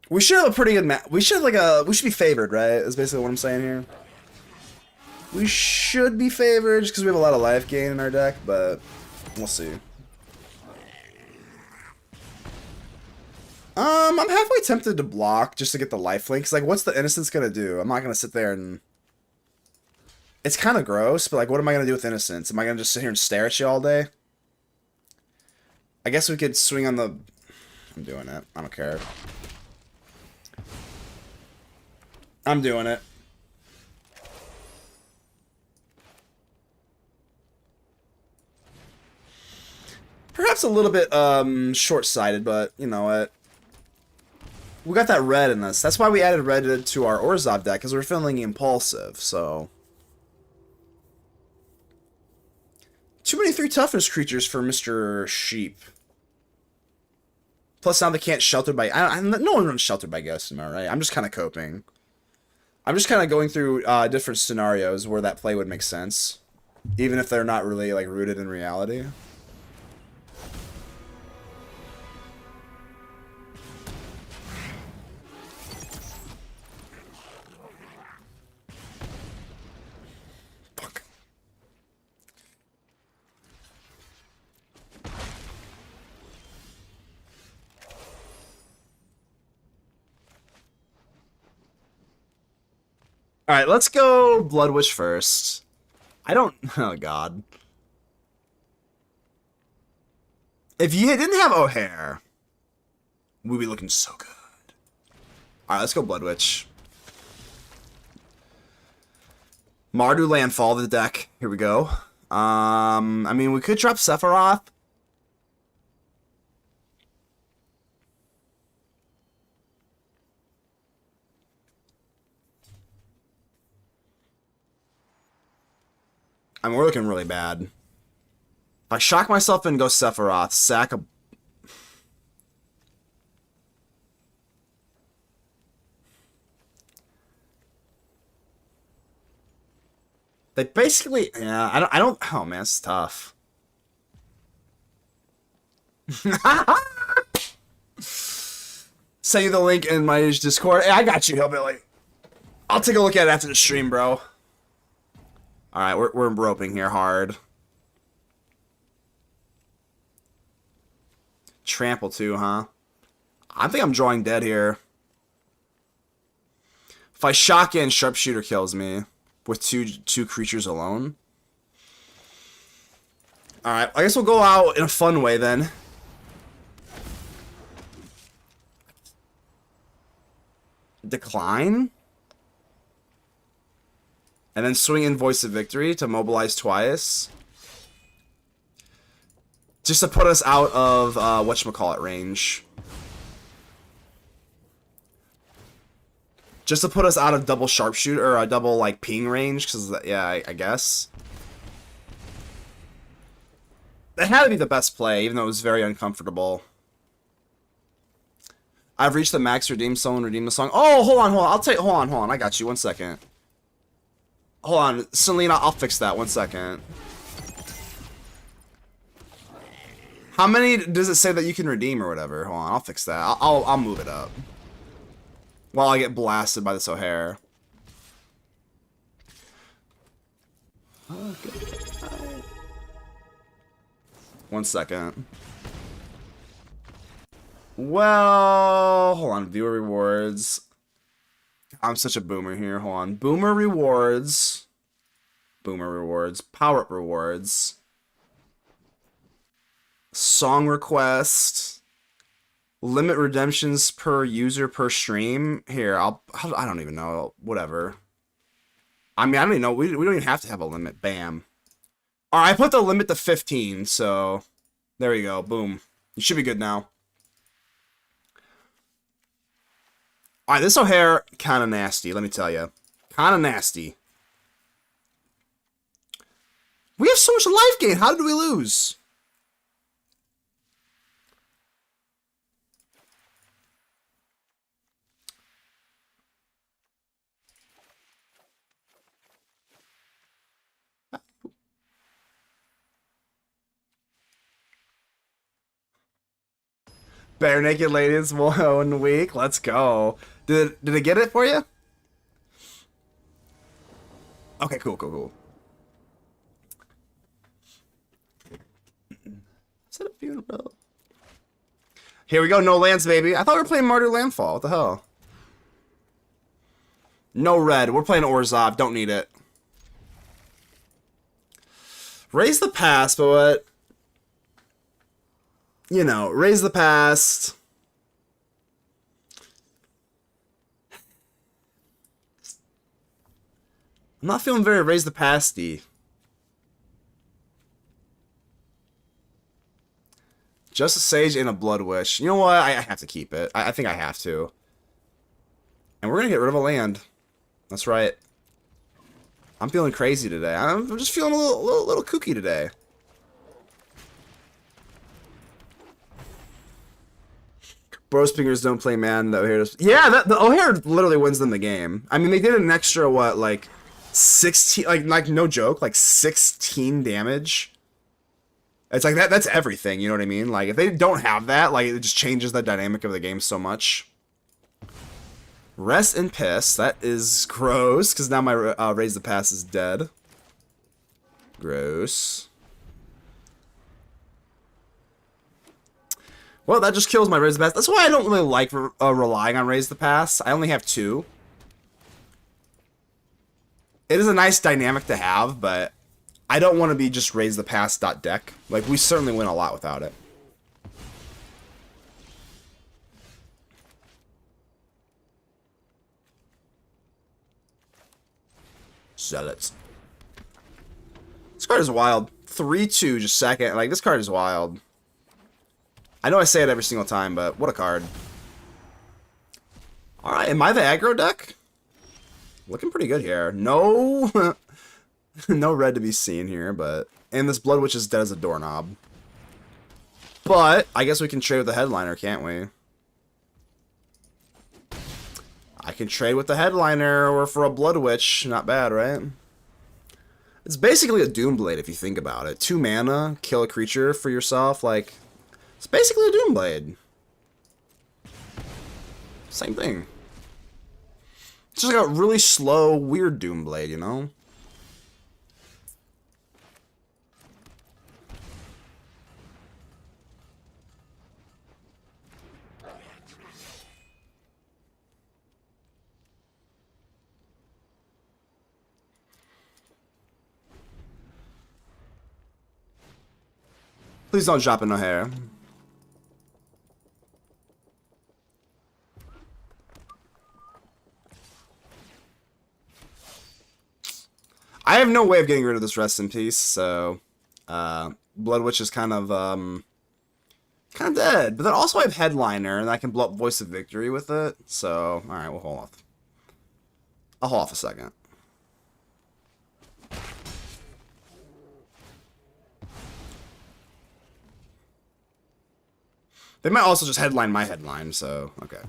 We should have a pretty good match. We should be favored, right? Is basically what I'm saying here. We should be favored just because we have a lot of life gain in our deck, but we'll see. I'm halfway tempted to block just to get the lifelink. Cause like, what's the Innocence gonna do? I'm not gonna sit there and... It's kind of gross, but like, what am I gonna do with Innocence? Am I gonna just sit here and stare at you all day? I guess we could swing on the... I'm doing it. I don't care. I'm doing it. Perhaps a little bit short-sighted, but you know what? We got that red in us. That's why we added red to our Orzhov deck, because we're feeling impulsive, so... Too many 3 toughness creatures for Mr. Sheep. Plus now they can't shelter by... no one runs sheltered by Ghost, am I right? I'm just kind of coping. I'm just kind of going through different scenarios where that play would make sense. Even if they're not really like rooted in reality. Alright, let's go Blood Witch first. I don't... Oh, God. If you didn't have O'Hare, we'd be looking so good. Alright, let's go Blood Witch. Mardu Landfall the deck. Here we go. I mean, we could drop Sephiroth. I mean, we're looking really bad. If I shock myself and go Sephiroth, sack a... They basically... Yeah, I don't... Oh, man, it's tough. Send you the link in my Discord. Hey, I got you, Hillbilly. I'll take a look at it after the stream, bro. Alright, we're roping here hard. Trample too, huh? I think I'm drawing dead here. If I shock in, Sharpshooter kills me with two creatures alone. Alright, I guess we'll go out in a fun way then. Decline? And then swing in Voice of Victory to mobilize twice. Just to put us out of, whatchamacallit range. Just to put us out of double sharpshooter, or a double, like, ping range, because, yeah, I guess. That had to be the best play, even though it was very uncomfortable. I've reached the max redeem someone redeem the song. Oh, hold on. Hold on. I got you. 1 second. Hold on, Selena, I'll fix that. 1 second. How many does it say that you can redeem or whatever? Hold on, I'll fix that. I'll move it up. While I get blasted by this O'Hare. Okay. 1 second. Well, hold on. Viewer rewards. I'm such a boomer here. Hold on. Boomer rewards. Power-up rewards. Song request. Limit redemptions per user per stream. Here, I don't even know. Whatever. I mean, I don't even know. We don't even have to have a limit. Bam. Alright, I put the limit to 15, so... There you go. Boom. You should be good now. Alright, this O'Hare, kind of nasty, let me tell you. Kind of nasty. We have so much life gain. How did we lose? Bare Naked Ladies 1 week. Let's go. Did it get it for you? Okay, cool. Is that a funeral? Here we go, no lands, baby. I thought we were playing Mardu Landfall. What the hell? No red. We're playing Orzhov. Don't need it. Raise the past, but what? You know, raise the past. I'm not feeling very raise the pasty. Just a Sage and a Blood Wish. You know what? I have to keep it. I think I have to. And we're going to get rid of a land. That's right. I'm feeling crazy today. I'm just feeling a little kooky today. Bros fingers don't play man. The O'Hare does. Yeah, the O'Hare literally wins them the game. I mean, they did an extra, what, like 16, like no joke, like 16 damage. It's like that's everything, you know what I mean? Like, if they don't have that, like, it just changes the dynamic of the game so much. Rest in piss. That is gross, because now my Raise the Pass is dead. Gross. Well, that just kills my Raise the Pass. That's why I don't really like relying on Raise the Pass. I only have 2. It is a nice dynamic to have, but I don't want to be just raise the pass deck. Like, we certainly win a lot without it. Zealots. This card is wild. 3-2, just second. Like, this card is wild. I know I say it every single time, but what a card. Alright, am I the aggro deck? Looking pretty good here. No... no red to be seen here, but... And this Blood Witch is dead as a doorknob. But, I guess we can trade with the headliner, can't we? I can trade with the headliner or for a Blood Witch. Not bad, right? It's basically a Doomblade if you think about it. 2 mana, kill a creature for yourself. Like, it's basically a Doomblade. Same thing. It's just like a really slow, weird Doomblade, you know? Please don't drop in no hair. I have no way of getting rid of this Rest in Peace, so Blood Witch is kind of dead. But then also I have Headliner, and I can blow up Voice of Victory with it. So, alright, we'll hold off. I'll hold off a second. They might also just headline my headline, so, okay.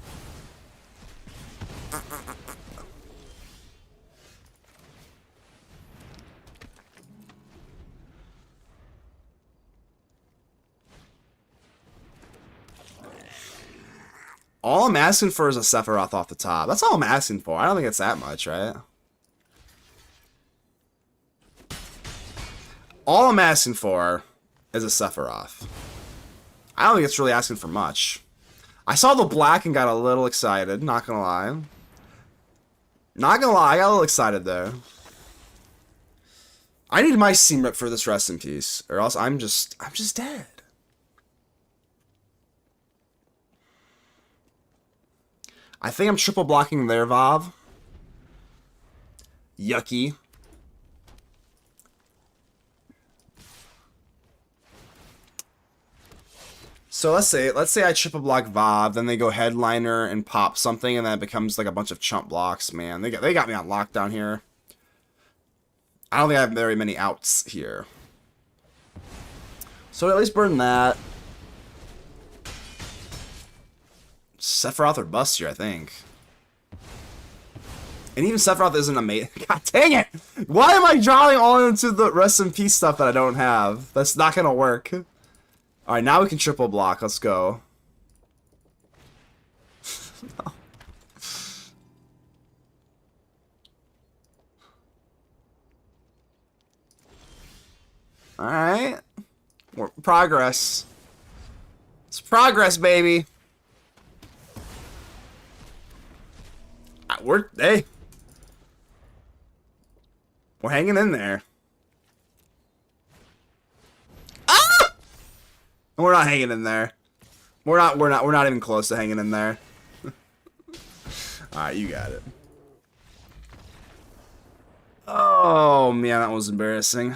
All I'm asking for is a Sephiroth off the top. That's all I'm asking for. I don't think it's that much, right? All I'm asking for is a Sephiroth. I don't think it's really asking for much. I saw the black and got a little excited, not gonna lie. Not gonna lie, I got a little excited there. I need my Seam for this Rest in Peace, or else I'm just dead. I think I'm triple blocking their Vav. Yucky. So let's say I triple block Vav, then they go headliner and pop something, and then it becomes like a bunch of chump blocks. Man, they got me on lockdown here. I don't think I have very many outs here. So at least burn that. Sephiroth or bust here, I think. And even Sephiroth isn't amazing. God dang it! Why am I drawing all into the Rest in Peace stuff that I don't have? That's not gonna work. Alright, now we can triple block. Let's go. No. Alright. Progress. It's progress, baby. Hey. We're hanging in there. Ah! We're not hanging in there. We're not even close to hanging in there. Alright, you got it. Oh man, that was embarrassing.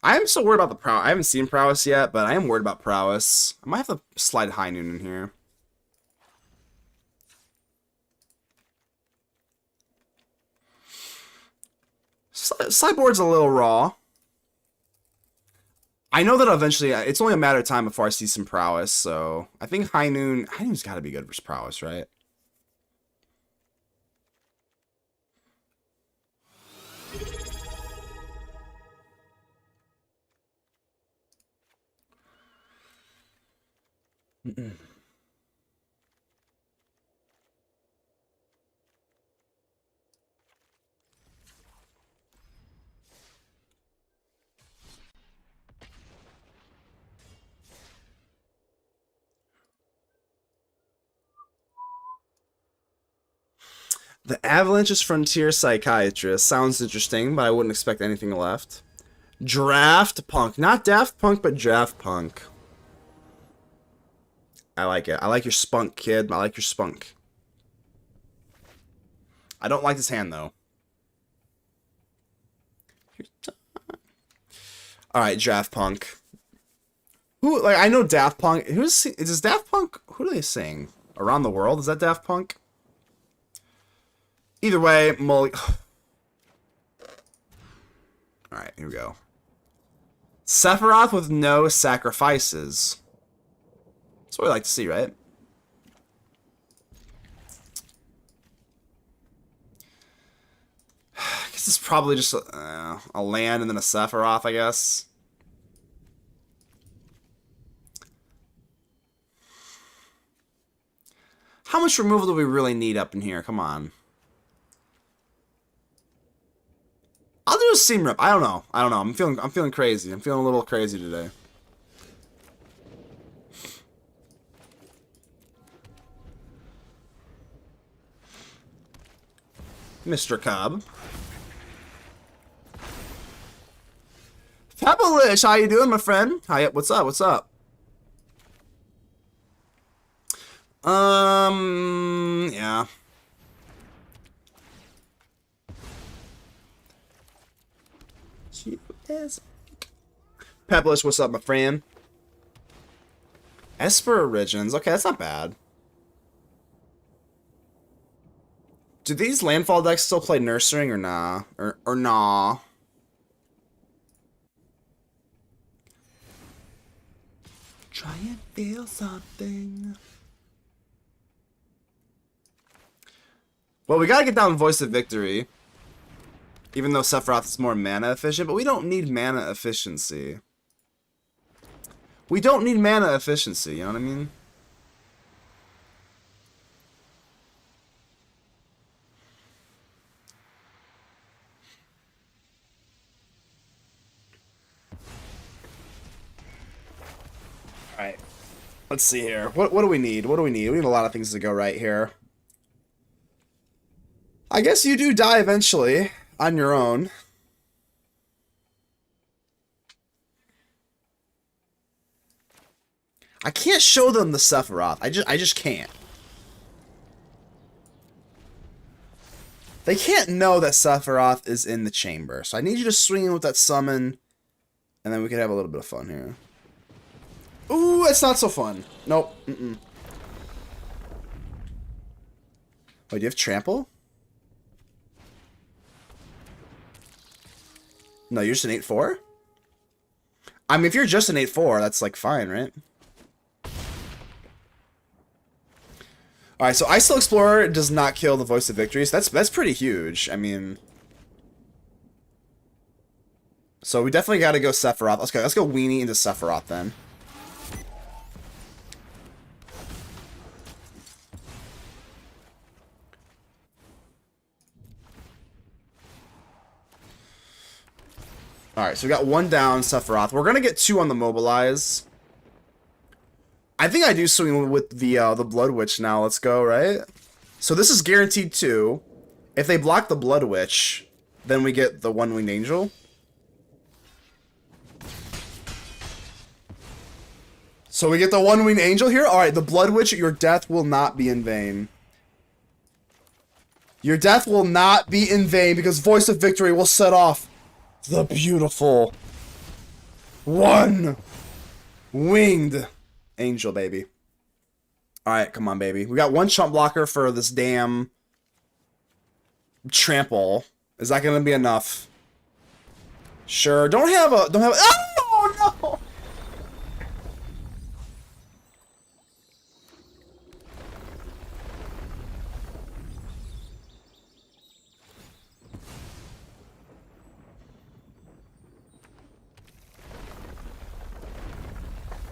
I am still worried about the prowess. I haven't seen prowess yet, but I am worried about prowess. I might have to slide High Noon in here. Sideboard's a little raw. I know that eventually, it's only a matter of time before I see some prowess, so I think High Noon's got to be good for prowess, right? The Avalanche's Frontier Psychiatrist. Sounds interesting, but I wouldn't expect anything left. Draft Punk. Not Daft Punk, but Draft Punk. I like it. I like your spunk, kid. I like your spunk. I don't like this hand, though. Alright, Draft Punk. Who, like, I know Daft Punk. Is this Daft Punk? Who do they sing? Around the World? Is that Daft Punk? Either way, Alright, here we go. Sephiroth with no sacrifices. That's what we like to see, right? I guess it's probably just a land and then a Sephiroth, I guess. How much removal do we really need up in here? Come on. I'll do a seam rip. I don't know. I'm feeling crazy. I'm feeling a little crazy today. Mr. Cobb. Pebblish, how you doing, my friend? Hi, what's up? What's up? Yeah. Pebblish, what's up, my friend? Esper Origins. Okay, that's not bad. Do these landfall decks still play Nurturing or nah? Or nah? Try and feel something. Well, we gotta get down Voice of Victory. Even though Sephiroth is more mana efficient, but we don't need mana efficiency. We don't need mana efficiency, you know what I mean? Alright. Let's see here. What do we need? What do we need? We need a lot of things to go right here. I guess you do die eventually on your own. I can't show them the Sephiroth. I just can't. They can't know that Sephiroth is in the chamber. So I need you to swing in with that summon. And then we can have a little bit of fun here. Ooh, it's not so fun. Nope. Wait, do you have trample? No, you're just an 8-4? I mean, if you're just an 8-4, that's like fine, right? Alright, so Iso Explorer does not kill the Voice of Victory, so that's pretty huge. I mean... So we definitely gotta go Sephiroth. Let's go Weenie into Sephiroth then. Alright, so we got one down, Sephiroth. We're gonna get two on the Mobilize. I think I do swing with the Blood Witch now. Let's go, right? So this is guaranteed 2. If they block the Blood Witch, then we get the One-Winged Angel. So we get the One-Winged Angel here? Alright, the Blood Witch, your death will not be in vain. Your death will not be in vain because Voice of Victory will set off the beautiful One-Winged Angel, baby. Alright, come on, baby. We got one chump blocker for this damn trample. Is that gonna be enough? Sure. Don't have a... Oh, no!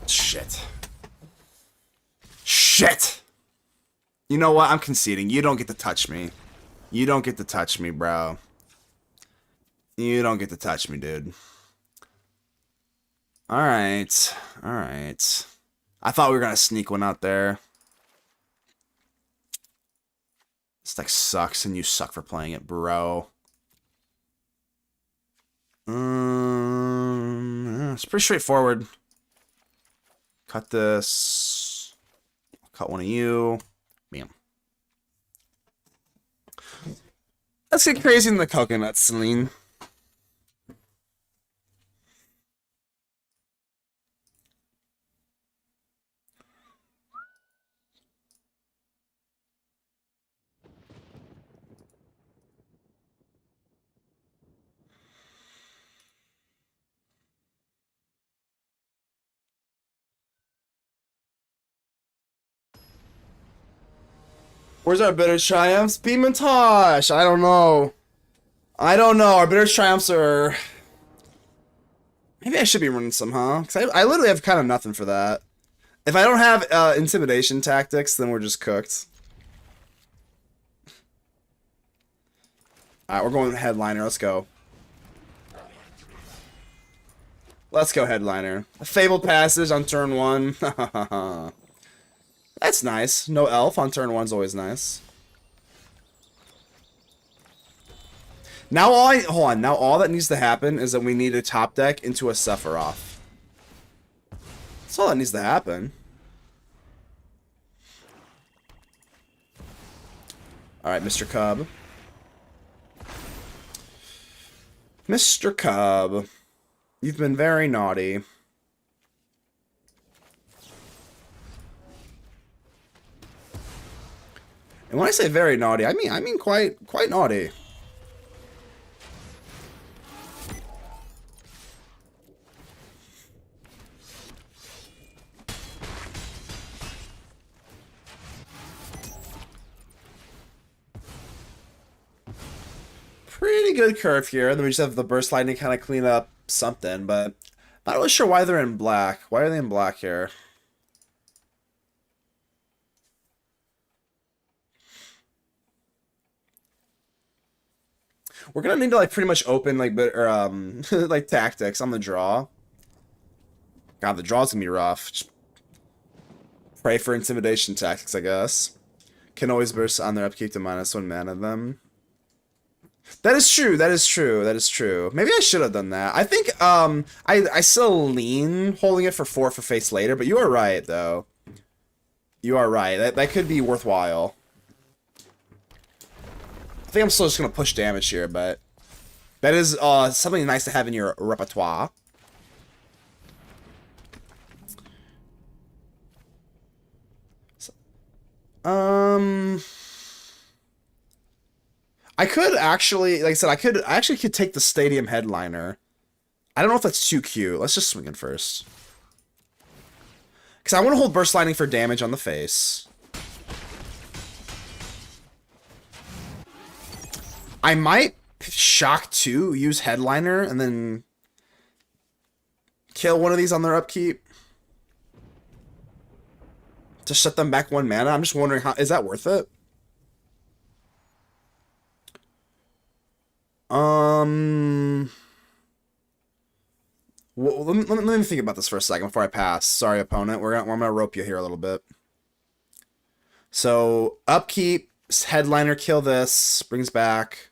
Shit. Shit! You know what? I'm conceding. You don't get to touch me. You don't get to touch me, bro. You don't get to touch me, dude. Alright. Alright. I thought we were gonna sneak one out there. This deck sucks, and you suck for playing it, bro. It's pretty straightforward. Cut this. Cut one of you. Bam. Let's get crazy in the coconut, Celine. Where's our bitter triumphs? Beam and Tosh! I don't know. I don't know. Our bitter triumphs are... Maybe I should be running some, huh? Because I literally have kind of nothing for that. If I don't have intimidation tactics, then we're just cooked. Alright, we're going headliner. Let's go. Let's go headliner. A Fabled Passage on turn 1. That's nice. No elf on turn 1's always nice. Now hold on. Now all that needs to happen is that we need a top deck into a Sephiroth. That's all that needs to happen. Alright, Mr. Cub. Mr. Cub. You've been very naughty. And when I say very naughty, I mean quite naughty. Pretty good curve here. Then we just have the burst lightning kind of clean up something, but not really sure why they're in black. Why are they in black here? We're gonna need to like pretty much open like like tactics on the draw. God, the draw's gonna be rough. Just pray for intimidation tactics, I guess. Can always burst on their upkeep to -1 mana them. That is true. That is true. That is true. Maybe I should have done that. I think I still lean holding it for 4 for face later, but you are right though. You are right. That could be worthwhile. I think I'm still just gonna push damage here, but that is something nice to have in your repertoire. I could actually, like I said, I actually could take the stadium headliner. I don't know if that's too cute. Let's just swing it first. Because I want to hold burst lightning for damage on the face. I might shock 2, use headliner, and then kill one of these on their upkeep. To shut them back 1 mana. I'm just wondering, how is that worth it? Well, let me think about this for a second before I pass. Sorry, opponent. I'm gonna rope you here a little bit. So upkeep, headliner, kill this, brings back.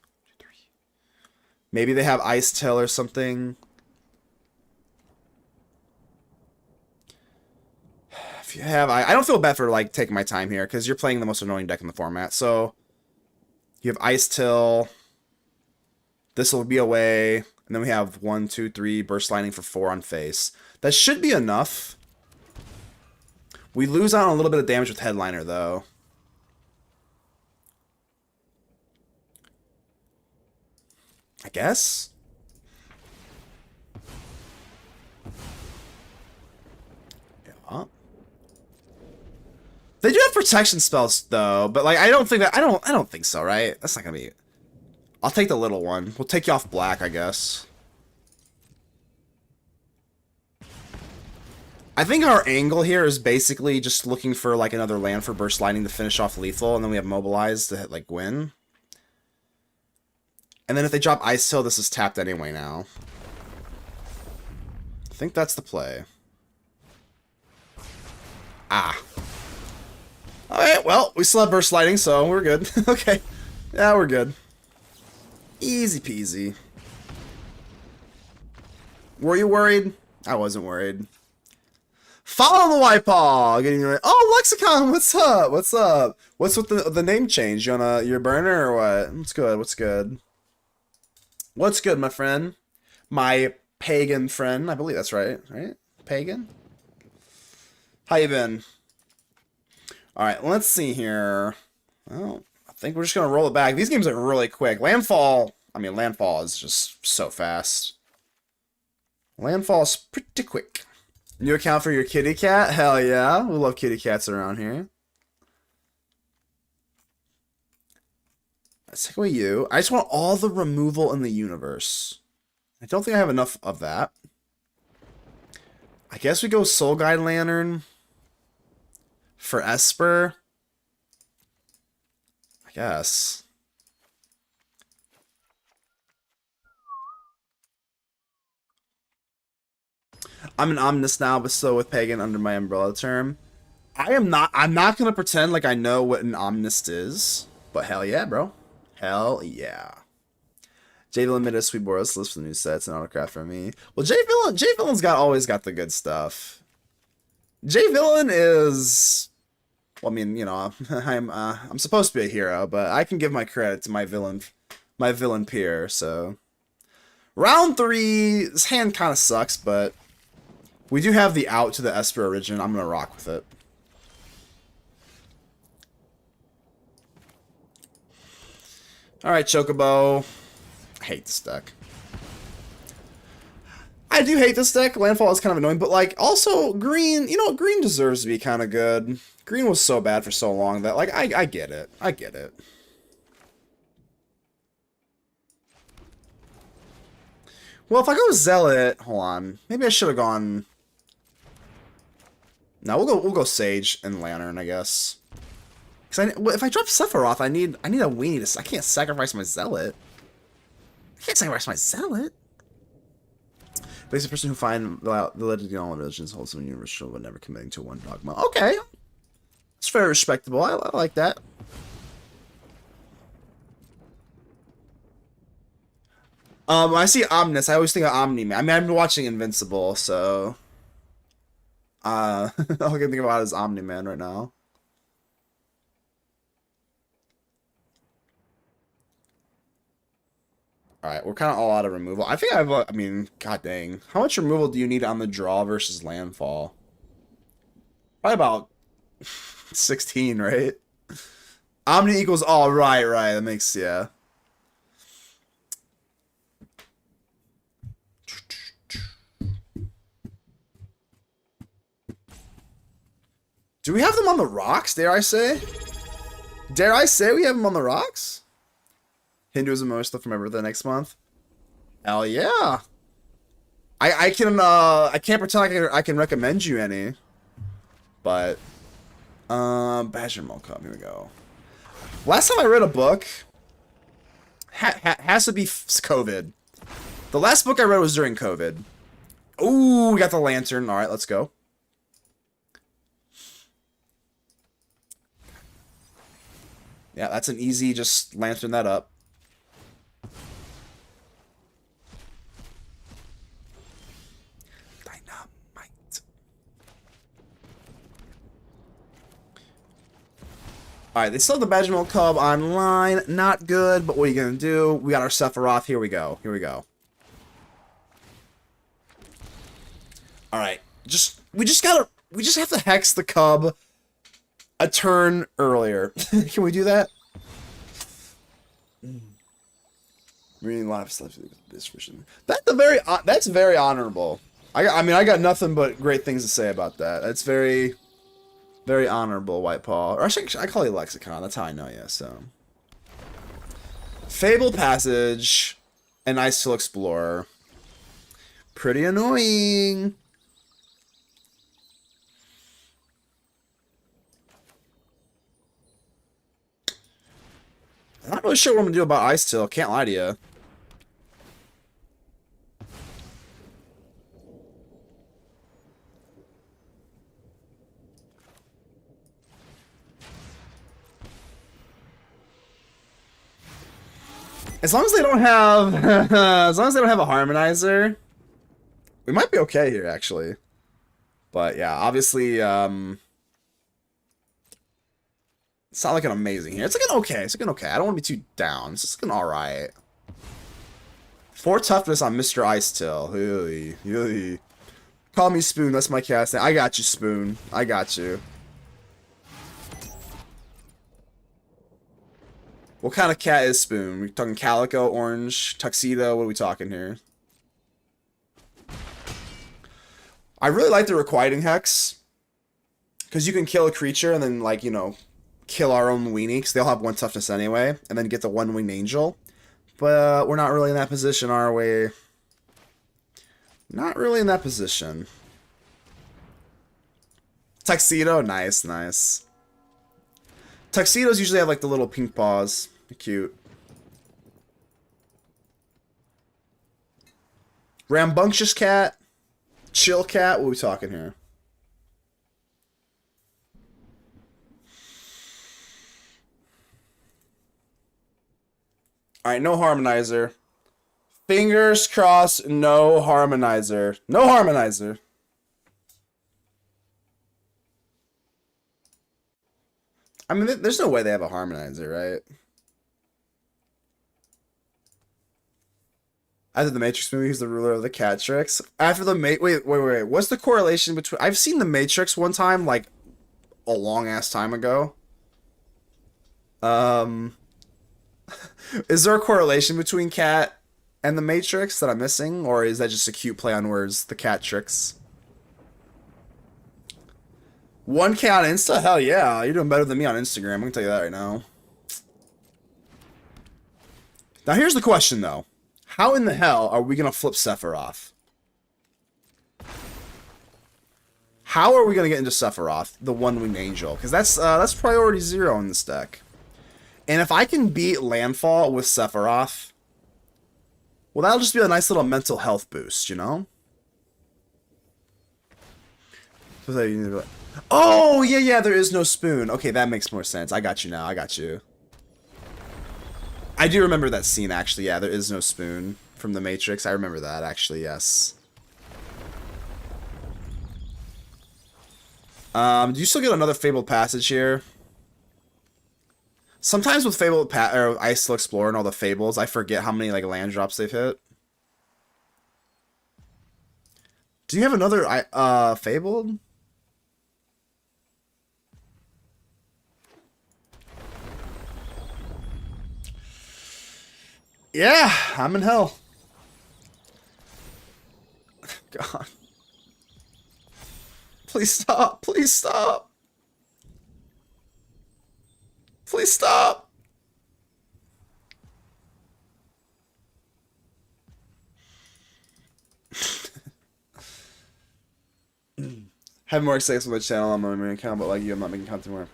Maybe they have Ice Tail or something. If you have, I don't feel bad for like taking my time here because you're playing the most annoying deck in the format. So you have Ice Tail. This will be away, and then we have 1, 2, 3 burst lightning for 4 on face. That should be enough. We lose out on a little bit of damage with headliner though. I guess. Yeah. They do have protection spells though, but like I don't think so, right? That's not gonna be. I'll take the little one. We'll take you off black, I guess. I think our angle here is basically just looking for like another land for burst lightning to finish off lethal, and then we have mobilized to hit, like win. And then if they drop Ice Tail, this is tapped anyway now. I think that's the play. Ah. Alright, well, we still have burst lighting, so we're good. Okay. Yeah, we're good. Easy peasy. Were you worried? I wasn't worried. Follow the white paw. Getting right. Oh, Lexicon, what's up? What's up? What's with the name change? You on your burner or what? What's good? What's good? What's good, my friend? My pagan friend. I believe that's right. Right? Pagan? How you been? Alright, let's see here. Well, I think we're just gonna roll it back. These games are really quick. Landfall is just so fast. Landfall is pretty quick. New account for your kitty cat? Hell yeah. We love kitty cats around here. Let's take away you. I just want all the removal in the universe. I don't think I have enough of that. I guess we go Soul Guide Lantern for Esper. I guess. I'm an Omnis now, but still with Pagan under my umbrella term. I'm not gonna pretend like I know what an Omnist is, but hell yeah, bro. Hell yeah. J Villain made a sweet Boros list for the new sets and autograph for me. Well, J Villain's always got the good stuff. J Villain is, well, I mean, you know, I'm supposed to be a hero, but I can give my credit to my villain peer. So round 3, his hand kind of sucks, but we do have the out to the Esper Origin. I'm gonna rock with it. Alright, Chocobo. I hate this deck. I do hate this deck. Landfall is kind of annoying, but like, also, green, you know, green deserves to be kind of good. Green was so bad for so long that, like, I get it. I get it. Well, if I go Zealot, hold on. Maybe I should have gone. No, we'll go Sage and Lantern, I guess. Because if I drop Sephiroth, I need a weenie to. I can't sacrifice my Zealot. I can't sacrifice my Zealot. But he's a person who find the legend in all religions holds some universal but never committing to one dogma. Okay, it's very respectable. I like that. When I see Omnis, I always think of Omni-Man. I mean, I've been watching Invincible, so all I can think about is Omni-Man right now. Alright, we're kind of all out of removal. I think I have, I mean, god dang. How much removal do you need on the draw versus landfall? Probably about 16, right? Omni equals all, right. That makes, yeah. Do we have them on the rocks, dare I say? Dare I say we have them on the rocks? Hinduism most stuff from my birthday next month. Hell yeah. I can't pretend I can recommend you any. But Badger Mole Cup, here we go. Last time I read a book has to be COVID. The last book I read was during COVID. Ooh, we got the lantern. Alright, let's go. Yeah, that's an easy, just lantern that up. Dynamite. Alright, they still have the Badgermole Cub online. Not good, but what are you gonna do? We got our Sephiroth. Here we go. Here we go. Alright. We just have to hex the Cub a turn earlier. Can we do that? Reading live stuff this vision. That's very honorable. I mean, I got nothing but great things to say about that. That's very, very honorable, White Paw. Or actually, I call you Lexicon. That's how I know you. So, Fable Passage and Ice Explorer. Pretty annoying. I'm not really sure what I'm gonna do about Ice Till. Can't lie to you. As long as they don't have, as long as they don't have a harmonizer, we might be okay here, actually. But yeah, obviously, it's not looking amazing here. It's looking okay. It's looking okay. I don't want to be too down. It's just looking all right. 4 toughness on Mr. Ice Till. Hey. Call me Spoon. That's my cast name. I got you, Spoon. I got you. What kind of cat is Spoon? We talking calico, orange, tuxedo? What are we talking here? I really like the requiting hex, because you can kill a creature and then, like, you know, kill our own weenie, because they'll have 1 toughness anyway, and then get the 1 winged angel. But we're not really in that position, are we? Not really in that position. Tuxedo, nice, nice. Tuxedos usually have like the little pink paws. They're cute. Rambunctious cat. Chill cat. What are we talking here? Alright, no harmonizer. Fingers crossed, no harmonizer. No harmonizer. I mean, there's no way they have a harmonizer, right? After the Matrix movie, he's the ruler of the cat tricks. After the wait. What's the correlation between? I've seen the Matrix one time, like a long ass time ago. Is there a correlation between cat and the Matrix that I'm missing, or is that just a cute play on words? The cat tricks. 1K on Insta? Hell yeah, you're doing better than me on Instagram. I can tell you that right now. Now here's the question though. How in the hell are we gonna flip Sephiroth? How are we gonna get into Sephiroth, the 1-winged angel? Because that's priority 0 in this deck. And if I can beat Landfall with Sephiroth, well, that'll just be a nice little mental health boost, you know? Oh, yeah, there is no spoon. Okay, that makes more sense. I got you now. I got you. I do remember that scene, actually. Yeah, there is no spoon from The Matrix. I remember that, actually, yes. Do you still get another Fabled Passage here? Sometimes with Fabled or I still explore and all the Fables, I forget how many like land drops they've hit. Do you have another Fabled? Yeah, I'm in hell. God. Please stop. Please stop. Please stop. Have more success with my channel on my main account, but like you, I'm not making content more.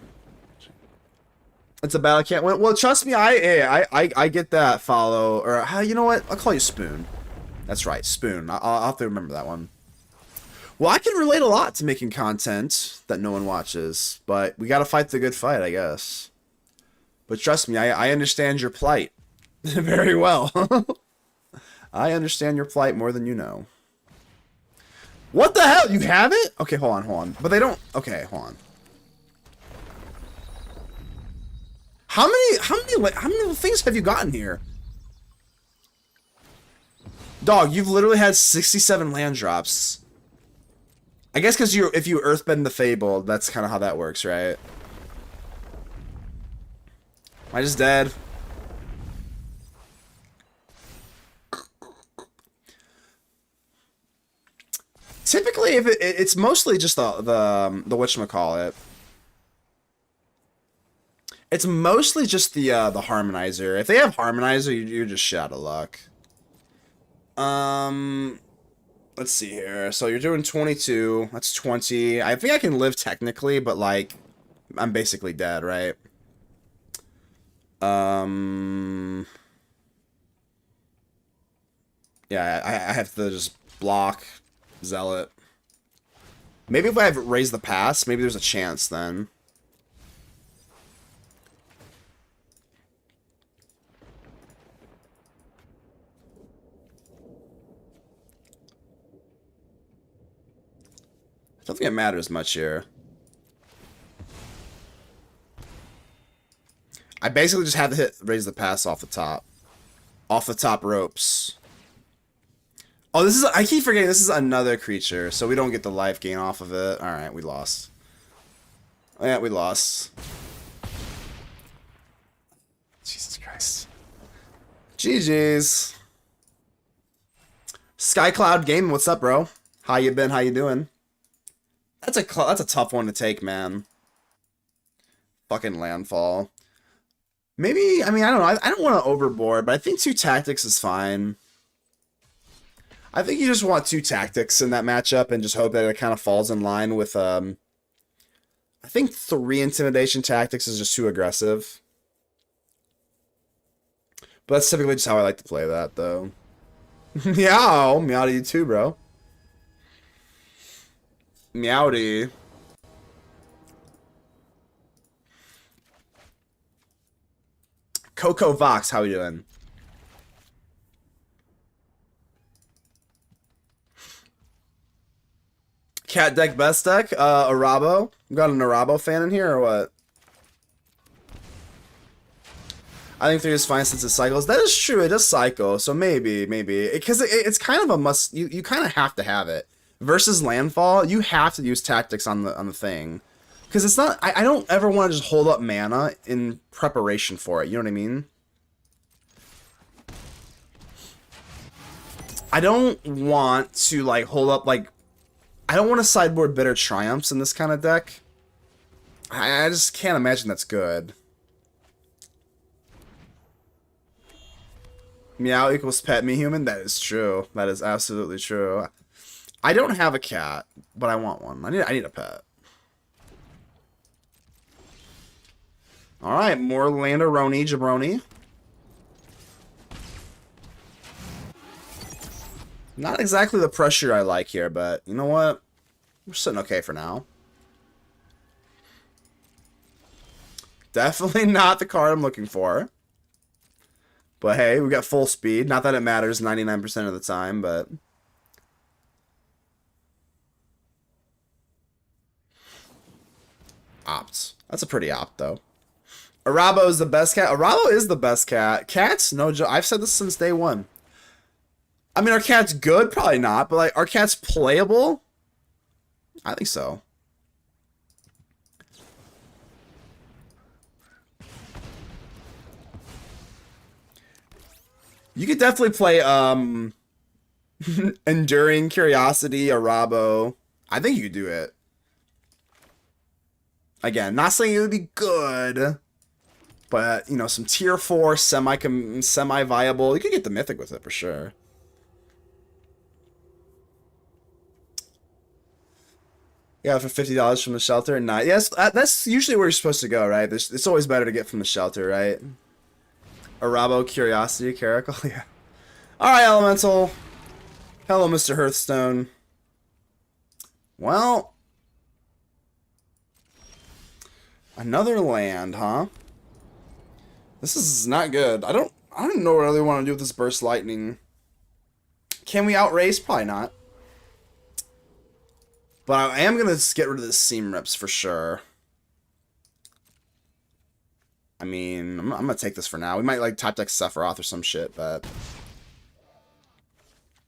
It's a battle I can't win. Well, trust me, I get that follow, or you know what? I'll call you Spoon. That's right, Spoon. I'll have to remember that one. Well, I can relate a lot to making content that no one watches, but we gotta fight the good fight, I guess. But trust me, I understand your plight very well. I understand your plight more than you know. What the hell? You have it? Okay, hold on. But they don't. Okay, hold on. How many things have you gotten here? Dog, you've literally had 67 land drops. I guess because if you earthbend the Fable, that's kind of how that works, right? Am I just dead? Typically, if it's mostly just the whatchamacallit. It's mostly just the harmonizer. If they have harmonizer, you're just shit out of luck. Let's see here. So you're doing 22. That's 20. I think I can live technically, but like, I'm basically dead, right? Yeah, I have to just block Zealot. Maybe if I have raised the pass, maybe there's a chance then. think it matters much here. I basically just have to raise the pass off the top. Off the top ropes. Oh, this is, I keep forgetting this is another creature, so we don't get the life gain off of it. Alright, we lost. Yeah, we lost. Jesus Christ. GG's. Skycloud Game, what's up, bro? How you been? How you doing? That's a tough one to take, man. Fucking landfall. Maybe, I mean, I don't know. I don't want to overboard, but I think 2 tactics is fine. I think you just want 2 tactics in that matchup and just hope that it kind of falls in line with, I think 3 intimidation tactics is just too aggressive. But that's typically just how I like to play that, though. Meow! Meow to you too, bro. Meowdy. Coco Vox, how you doing? Cat deck, best deck? Arabo? You got an Arabo fan in here or what? I think 3 is fine since it cycles. That is true, it does cycle, so maybe. Because it's kind of a must, you kind of have to have it. Versus landfall, you have to use tactics on the thing. Because it's not, I don't ever want to just hold up mana in preparation for it, you know what I mean? I don't want to, like, hold up, like, I don't want to sideboard Bitter Triumphs in this kind of deck. I just can't imagine that's good. Meow equals pet me human? That is true. That is absolutely true. I don't have a cat, but I want one. I need a pet. Alright, more Landaroni Jabroni. Not exactly the pressure I like here, but you know what? We're sitting okay for now. Definitely not the card I'm looking for. But hey, we got full speed. Not that it matters 99% of the time, but... Opt. That's a pretty opt, though. Arabo is the best cat. Arabo is the best cat. Cats, no joke. I've said this since day one. I mean, are cats good? Probably not. But, like, are cats playable? I think so. You could definitely play, Enduring Curiosity, Arabo. I think you could do it. Again, not saying it would be good, but, you know, some tier 4, semi-viable. You could get the Mythic with it for sure. Yeah, for $50 from the shelter and not. Yes, that's usually where you're supposed to go, right? It's always better to get from the shelter, right? Arabo, Curiosity, Caracal, yeah. Alright, Elemental. Hello, Mr. Hearthstone. Well, another land, huh? This is not good. I don't know what I really want to do with this Burst Lightning. Can we outrace? Probably not. But I am going to get rid of the Seam Rips for sure. I mean, I'm going to take this for now. We might, like, top deck Sephiroth or some shit, but...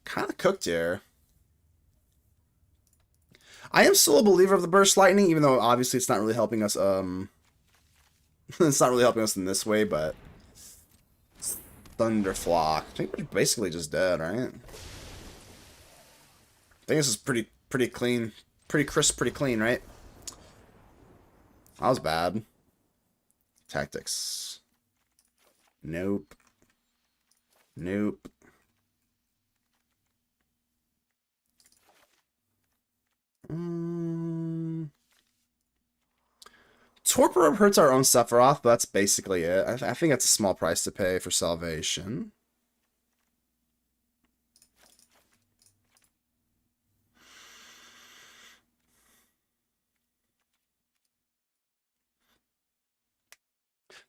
kind of cooked here. I am still a believer of the Burst Lightning, even though obviously it's not really helping us, it's not really helping us in this way, but... Thunderflock. I think we're basically just dead, right? I think this is pretty clean. Pretty crisp, pretty clean, right? That was bad. Tactics. Nope. Nope. Torpor hurts our own Sephiroth, but that's basically it. I think that's a small price to pay for salvation.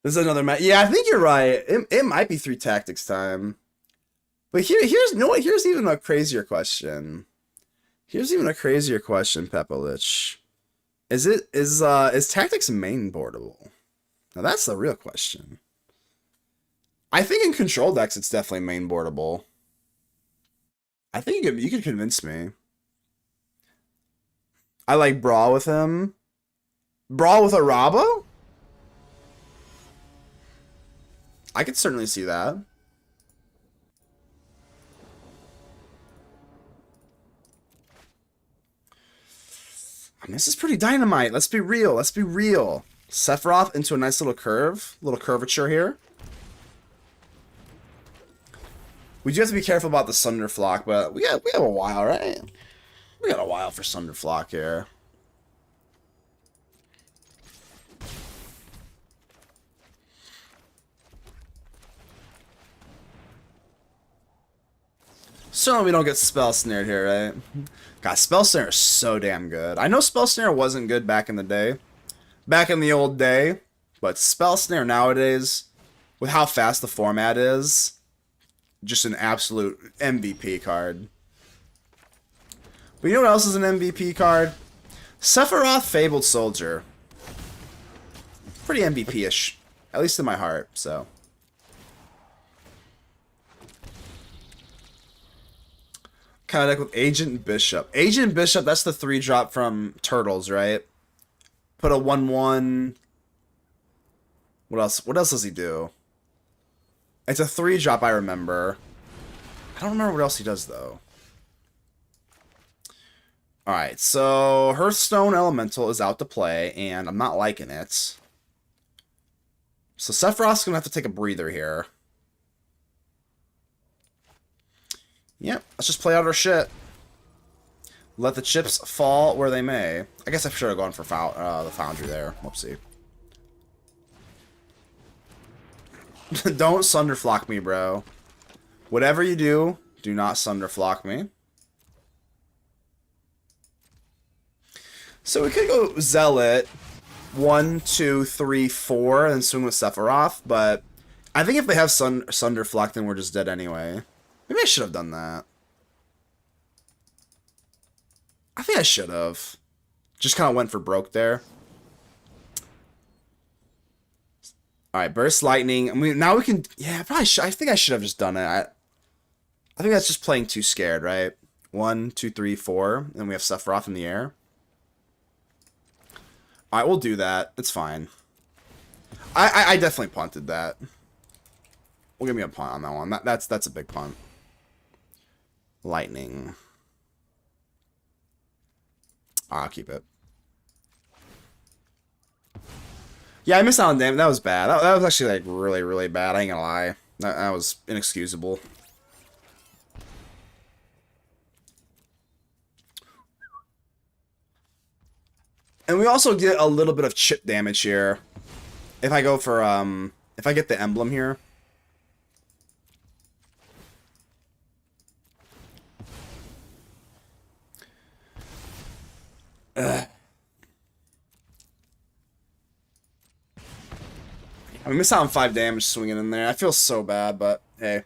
This is another match. Yeah, I think you're right. It might be 3 tactics time. But here's even a crazier question. Here's even a crazier question, Pepelich. Is tactics main boardable? Now that's the real question. I think in control decks it's definitely main boardable. I think you could convince me. I like Brawl with him. Brawl with a Rabo? I could certainly see that. I mean, this is pretty dynamite. Let's be real. Let's be real. Sephiroth into a nice little curve. Little curvature here. We do have to be careful about the Sunderflock, but we have a while, right? We got a while for Sunderflock here. Certainly we don't get Spell Snared here, right? God, Spell Snare is so damn good. I know Spell Snare wasn't good back in the day. Back in the old day. But Spell Snare nowadays, with how fast the format is, just an absolute MVP card. But you know what else is an MVP card? Sephiroth Fabled Soldier. Pretty MVP-ish. At least in my heart, so. Kind of deck with Agent Bishop. Agent Bishop, that's the 3-drop from Turtles, right? Put a 1/1. What else? What else does he do? It's a 3-drop, I remember. I don't remember what else he does, though. Alright, so Hearthstone Elemental is out to play, and I'm not liking it. So Sephiroth's going to have to take a breather here. Yep, let's just play out our shit. Let the chips fall where they may. I guess I should have gone for the Foundry there. Whoopsie. Don't Sunderflock me, bro. Whatever you do, do not Sunderflock me. So we could go Zealot 1, 2, 3, 4, and swing with Sephiroth, but I think if they have Sunderflock, then we're just dead anyway. Maybe I should have done that. I think I should have. Just kind of went for broke there. Alright, Burst Lightning. I mean, now we can... Yeah, probably should. I think I should have just done it. I think that's just playing too scared, right? 1, 2, 3, 4. And we have Sephiroth in the air. Alright, we'll do that. It's fine. I definitely punted that. We'll give me a punt on that one. That's a big punt. Lightning. I'll keep it. Yeah, I missed out on damage. That was bad. That was actually like really, really bad. I ain't gonna lie. That was inexcusable. And we also get a little bit of chip damage here. If I go for if I get the emblem here. I missed out on 5 damage swinging in there. I feel so bad, but hey.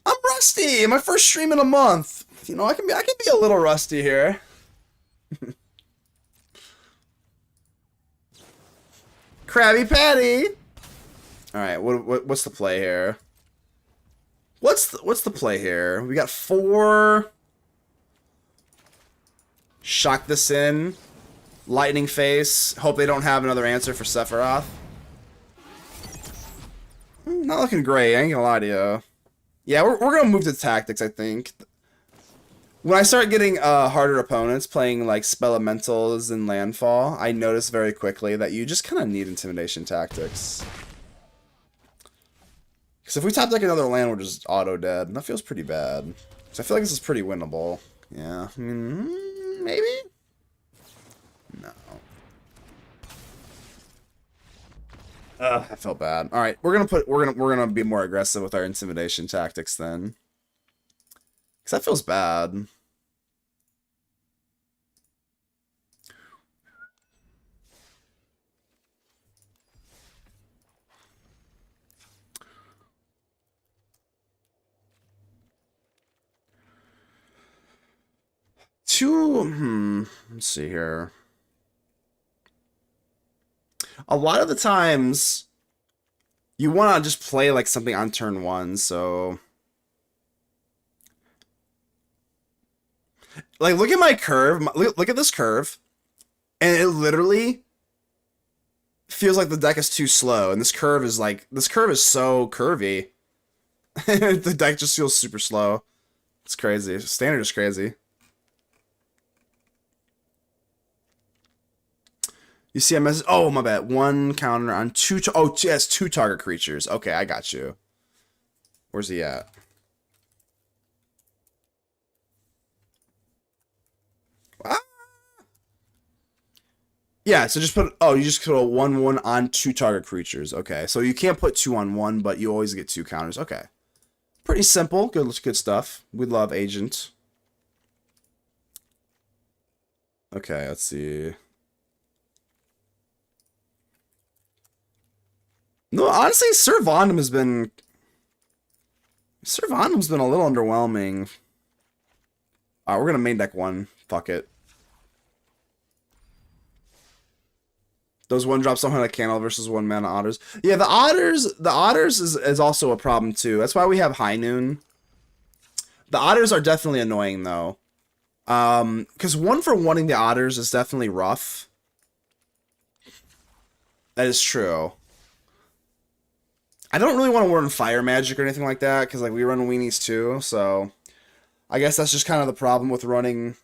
I'm rusty! My first stream in a month! You know, I can be a little rusty here. Krabby Patty! Alright, what's the play here? What's the play here? We got 4... Shock this in. Lightning Face. Hope they don't have another answer for Sephiroth. Not looking great, I ain't gonna lie to you. Yeah, we're gonna move to tactics, I think. When I start getting harder opponents playing like Spelementals and Landfall, I notice very quickly that you just kind of need Intimidation Tactics. Because if we top deck another land, we're just auto-dead, and that feels pretty bad. So I feel like this is pretty winnable. Yeah, I mean, maybe? No. I felt bad. All right, we're gonna be more aggressive with our Intimidation Tactics then. Because that feels bad. Let's see here. A lot of the times, you want to just play like something on turn 1, so... Like, look at my curve. Look at this curve. And it literally feels like the deck is too slow. And this curve is so curvy. The deck just feels super slow. It's crazy. Standard is crazy. You see a message? Oh, my bad. 1 counter on 2. Yes, 2 target creatures. Okay, I got you. Where's he at? Ah! Yeah, so just put... Oh, you just put a 1/1 on 2 target creatures. Okay, so you can't put 2 on 1, but you always get 2 counters. Okay. Pretty simple. Good stuff. We love Agent. Okay, let's see. No, honestly, Sir Vondom's been a little underwhelming. Alright, we're gonna main deck 1. Fuck it. Those 1-drops don't have a candle versus 1-mana otters. Yeah, the otters is also a problem too. That's why we have High Noon. The otters are definitely annoying though. Because 1-for-1ing the otters is definitely rough. That is true. I don't really want to run Fire Magic or anything like that, because like we run Weenies too, so I guess that's just kind of the problem with running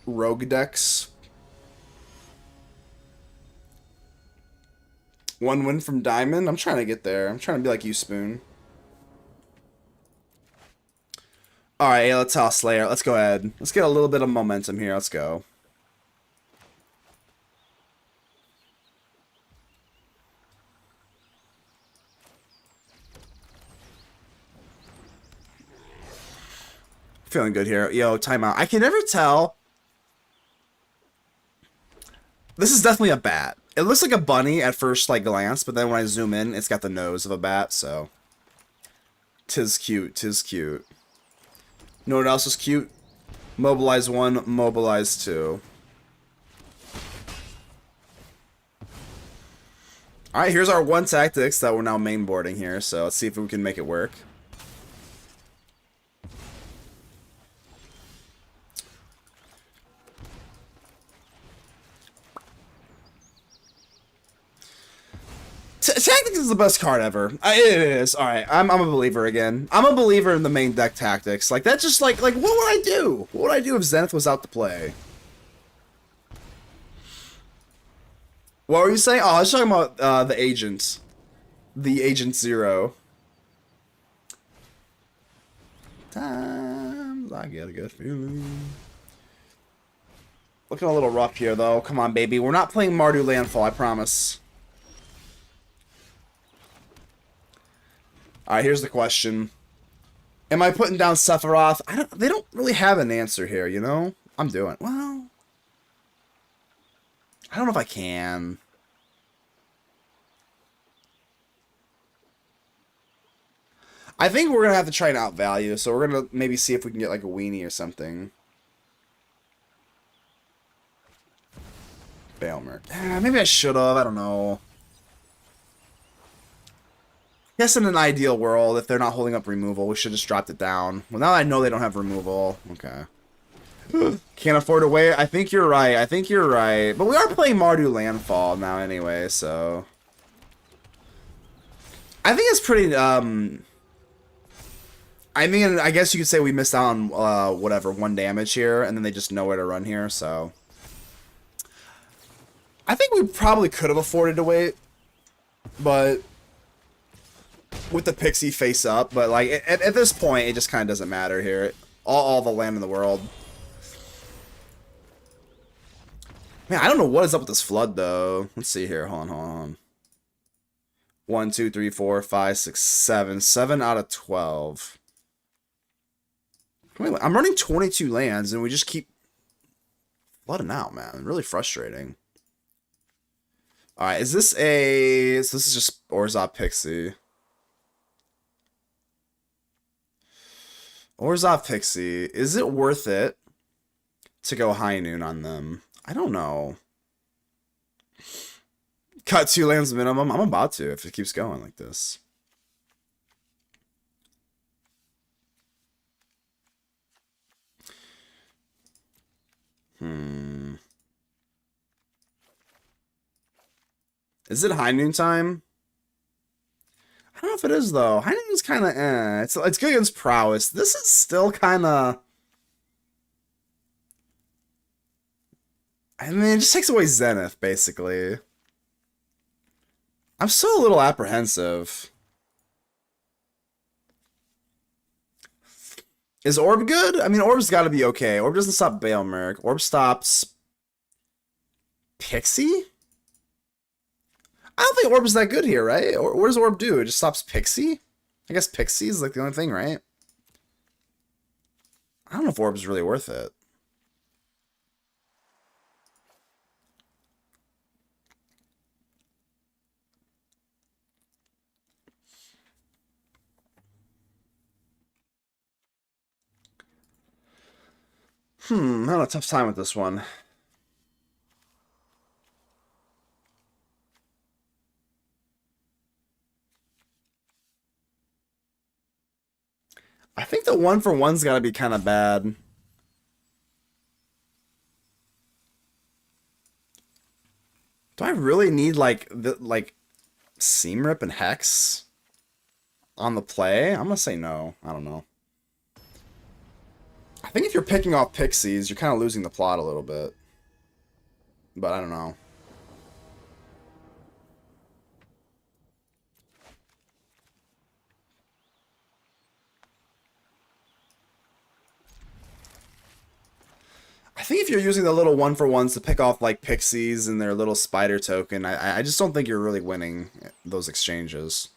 rogue decks. 1 win from Diamond? I'm trying to get there. I'm trying to be like you, Spoon. Alright, let's toss Slayer. Let's go ahead. Let's get a little bit of momentum here. Let's go. Feeling good here. Yo, timeout. I can never tell. This is definitely a bat. It looks like a bunny at first like glance, but then when I zoom in, it's got the nose of a bat, so. Tis cute, tis cute. You know what else is cute? Mobilize 1, mobilize 2. Alright, here's our 1 tactics that we're now mainboarding here, so let's see if we can make it work. Tactics is the best card ever. It is. Alright, I'm a believer again. I'm a believer in the main deck tactics. Like, that's just like what would I do? What would I do if Zenith was out to play? What were you saying? Oh, I was talking about the agent. The Agent Zero. Times I get a good feeling. Looking a little rough here, though. Come on, baby. We're not playing Mardu Landfall, I promise. Alright, here's the question. Am I putting down Sephiroth? They don't really have an answer here, you know? I'm doing... Well... I don't know if I can. I think we're going to have to try and outvalue, so we're going to maybe see if we can get like a weenie or something. Bailmer. Maybe I should have. I don't know. I guess in an ideal world, if they're not holding up removal, we should just dropped it down. Well, now I know they don't have removal. Okay. Can't afford to wait. I think you're right. I think you're right. But we are playing Mardu Landfall now anyway, so... I think it's pretty, I mean, I guess you could say we missed out on, whatever, 1 damage here, and then they just know where to run here, so... I think we probably could have afforded to wait, but... with the Pixie face up, but, like, at this point, it just kind of doesn't matter here. All the land in the world. Man, I don't know what is up with this flood, though. Let's see here. Hold on. 1, 2, 3, 4, 5, 6, 7. 7 out of 12. I'm running 22 lands, and we just keep flooding out, man. Really frustrating. Alright, is this a... So this is just Orzhov Pixie. Orzhov Pixie. Is it worth it to go high noon on them. I don't know. Cut 2 lands minimum. I'm about to if it keeps going like this. Is it high noon time? I don't know if it is though. High noon is kind of It's good against prowess. This is still kind of. I mean, it just takes away Zenith basically. I'm still a little apprehensive. Is Orb good? I mean, Orb's got to be okay. Orb doesn't stop Baelmerk. Orb stops Pixie? I don't think Orb is that good here, right? Or what does Orb do? It just stops Pixie? I guess Pixie is like the only thing, right? I don't know if Orb is really worth it. I'm having a tough time with this one. I think the 1-for-1's got to be kind of bad. Do I really need like Seam Rip and Hex on the play? I'm gonna say no. I don't know. I think if you're picking off Pixies, you're kind of losing the plot a little bit. But I don't know. I think if you're using the little 1-for-1s to pick off like Pixies and their little spider token, I just don't think you're really winning those exchanges.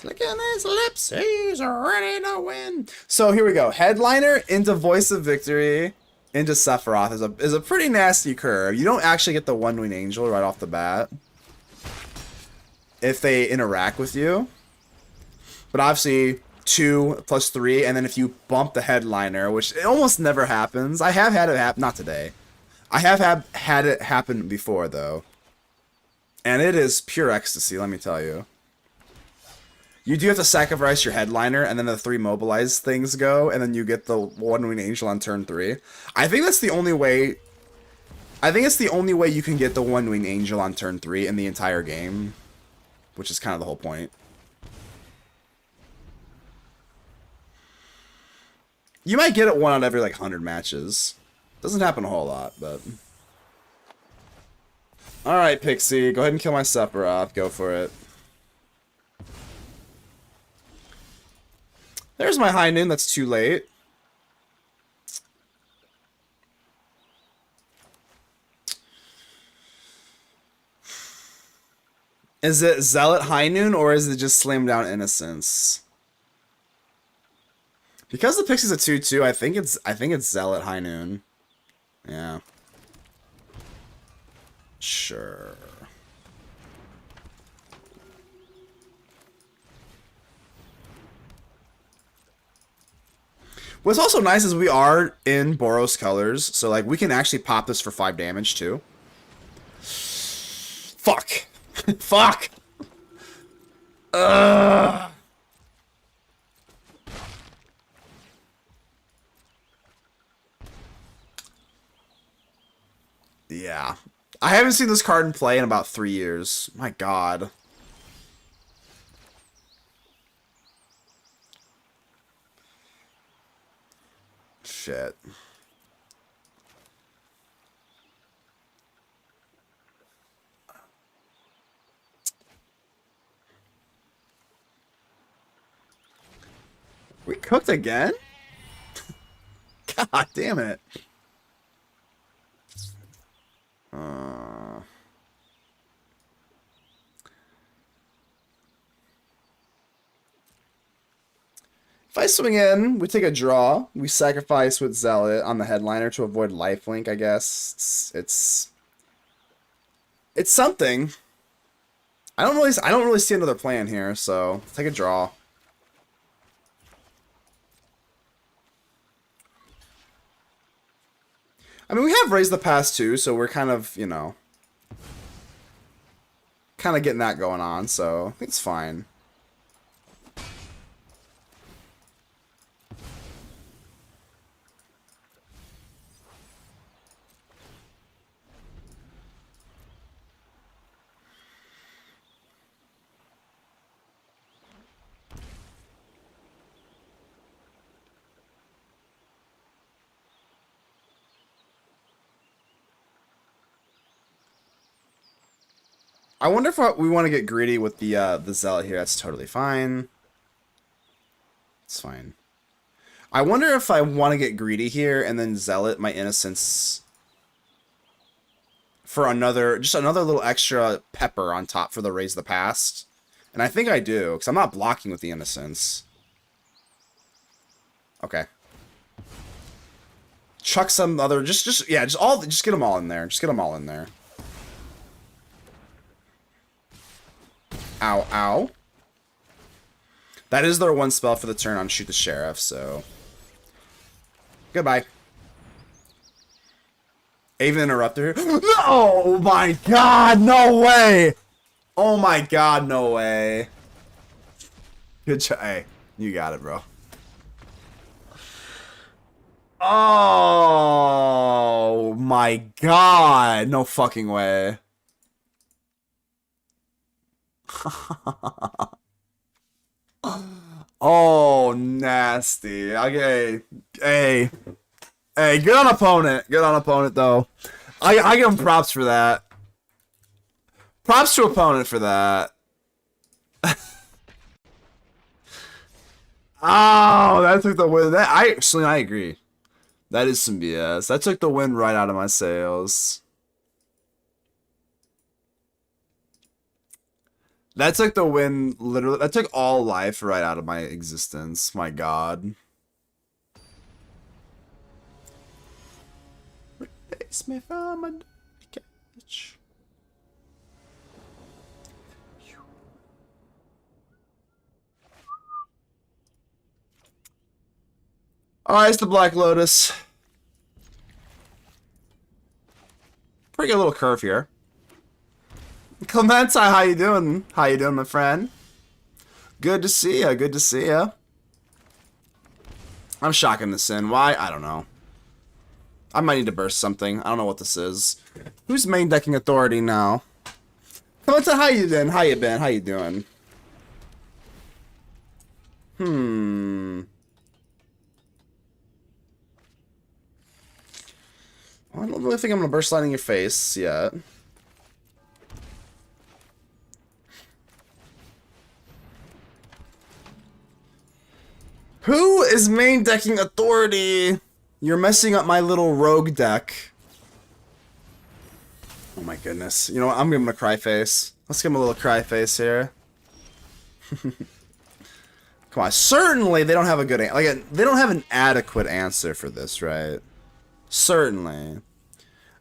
Licking his lips, he's ready to win. So here we go. Headliner into Voice of Victory into Sephiroth is a pretty nasty curve. You don't actually get the One-Winged Angel right off the bat if they interact with you. But obviously 2 + 3, and then if you bump the Headliner, which it almost never happens. I have had it happen, not today. I have had it happen before though. And it is pure ecstasy, let me tell you. You do have to sacrifice your Headliner, and then the 3 mobilize things go, and then you get the One-Winged Angel on turn 3. I think that's the only way. I think it's the only way you can get the One-Winged Angel on turn 3 in the entire game, which is kind of the whole point. You might get it 1 out of every like 100 matches. Doesn't happen a whole lot, but. All right, Pixie, go ahead and kill my Sephiroth. Go for it. There's my high noon, that's too late. Is it Zealot high noon or is it just Slam Down Innocence? Because the Pixie's a 2/2, I think it's Zealot high noon. Yeah. Sure. What's also nice is we are in Boros colors, so like we can actually pop this for 5 damage too. Fuck. Fuck. Ugh. Yeah. I haven't seen this card in play in about 3 years. My god. Shit. We cooked again? God damn it. If I swing in, we take a draw. We sacrifice with Zealot on the Headliner to avoid lifelink, I guess. It's something. I don't really see another plan here, so take a draw. I mean, we have raised the past too, so we're kind of, you know, kind of getting that going on, so I think it's fine. I wonder if we want to get greedy with the Zealot here. That's totally fine. It's fine. I wonder if I want to get greedy here and then Zealot my Innocence for another, just another little extra pepper on top for the Raise the Past. And I think I do, because I'm not blocking with the Innocence. Okay. Chuck some other, just get them all in there. Just get them all in there. Ow, ow. That is their one spell for the turn on Shoot the Sheriff, so... Goodbye. Even Interrupter. Oh my god, no way! Oh my god, no way. Good job. Hey, you got it, bro. Oh my god, no fucking way. Oh, nasty. Okay. Hey, good on opponent. Good on opponent, though. I give him props for that. Props to opponent for that. Oh, that took the win. I agree. That is some BS. That took the win right out of my sails. That took the win, literally. That took all life right out of my existence. My god. Replace me from a catch. Alright, it's the Black Lotus. Pretty good little curve here. Clemenza, how you doing? How you doing, my friend? Good to see ya. Good to see ya. I'm shocking this in. Why? I don't know. I might need to burst something. I don't know what this is. Who's main decking Authority now? Clemenza, how you doing? How you been? How you doing? I don't really think I'm gonna burst light in your face yet. Who is main decking Authority? You're messing up my little rogue deck. Oh my goodness. You know what? I'm giving him a cry face. Let's give him a little cry face here. Come on. Certainly they don't have a good they don't have an adequate answer for this, right? Certainly.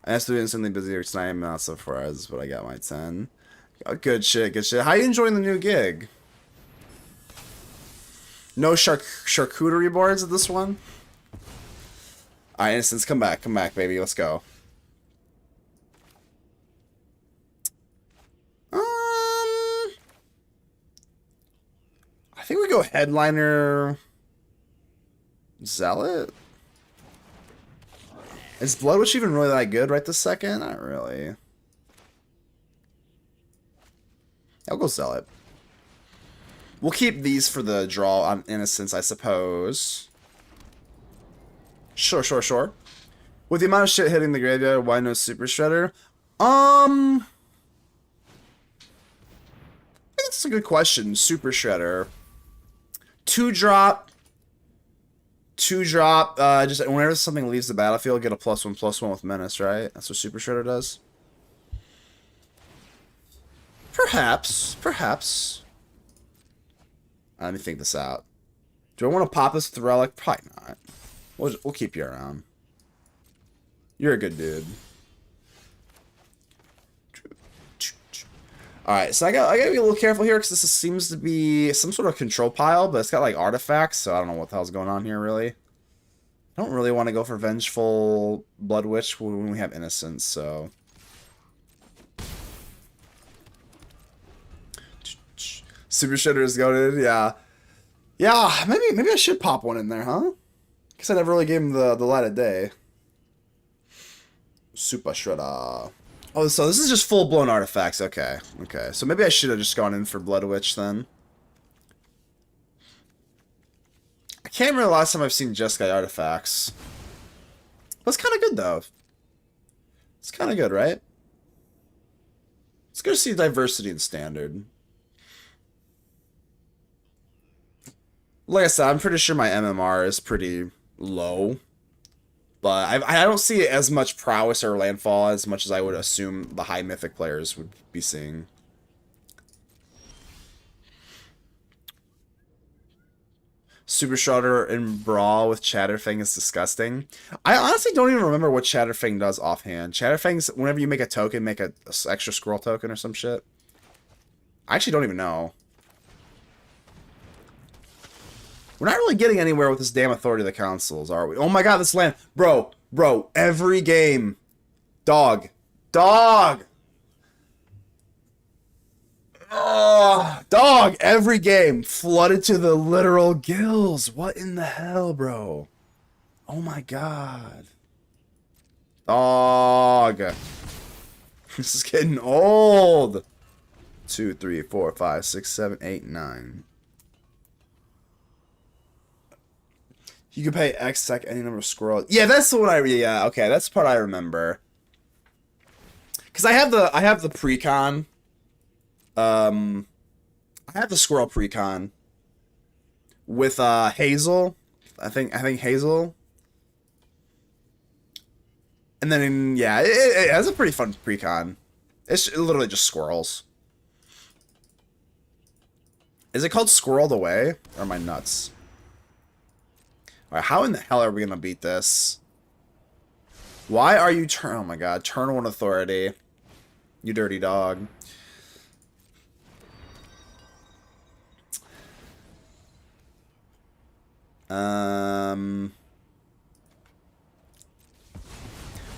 I have to be instantly busy tonight. I'm not so far as, but I got my 10. Oh, good shit, good shit. How you enjoying the new gig? No charcuterie boards at this one? Alright, Innocence, come back, baby. Let's go. I think we go Headliner... Zealot? Is Blood Witch even really that good right this second? Not really. I'll go Zealot. We'll keep these for the draw on Innocence, I suppose. Sure. With the amount of shit hitting the graveyard, why no Super Shredder? I think that's a good question. Super Shredder. 2-drop. 2-drop. Just whenever something leaves the battlefield, get a +1/+1 with Menace, right? That's what Super Shredder does. Perhaps. Let me think this out. Do I want to pop this with the Relic? Probably not. We'll keep you around. You're a good dude. Alright, so I gotta be a little careful here because this seems to be some sort of control pile, but it's got like artifacts, so I don't know what the hell's going on here really. I don't really want to go for Vengeful Blood Witch when we have Innocence, so... Super Shitter is goated, yeah. Yeah, maybe I should pop one in there, huh? Guess I never really gave him the light of day. Super Shredder. Oh, so this is just full-blown artifacts. Okay, okay. So maybe I should have just gone in for Blood Witch then. I can't remember the last time I've seen just guy artifacts. That's kind of good, though. It's kind of good, right? It's good to see diversity in Standard. Like I said, I'm pretty sure my MMR is pretty low. But I don't see as much prowess or landfall as much as I would assume the high mythic players would be seeing. Super Shredder in Brawl with Chatterfang is disgusting. I honestly don't even remember what Chatterfang does offhand. Chatterfang's, whenever you make a token, make a extra scroll token or some shit. I actually don't even know. We're not really getting anywhere with this damn Authority of the Councils, are we? Oh my god, this land. Bro, every game. Dog. Oh, dog, every game. Flooded to the literal gills. What in the hell, bro? Oh my god. Dog. This is getting old. 2, 3, 4, 5, 6, 7, 8, 9. You can pay X sec any number of squirrels. Yeah, that's the one yeah, okay, that's the part I remember. Cause I have the precon. I have the squirrel precon with Hazel. I think Hazel. And then yeah, it has a pretty fun precon. It's literally just squirrels. Is it called Squirreled Away? Or am I nuts? Alright, how in the hell are we gonna beat this? Why are you oh my god, turn 1 authority. You dirty dog.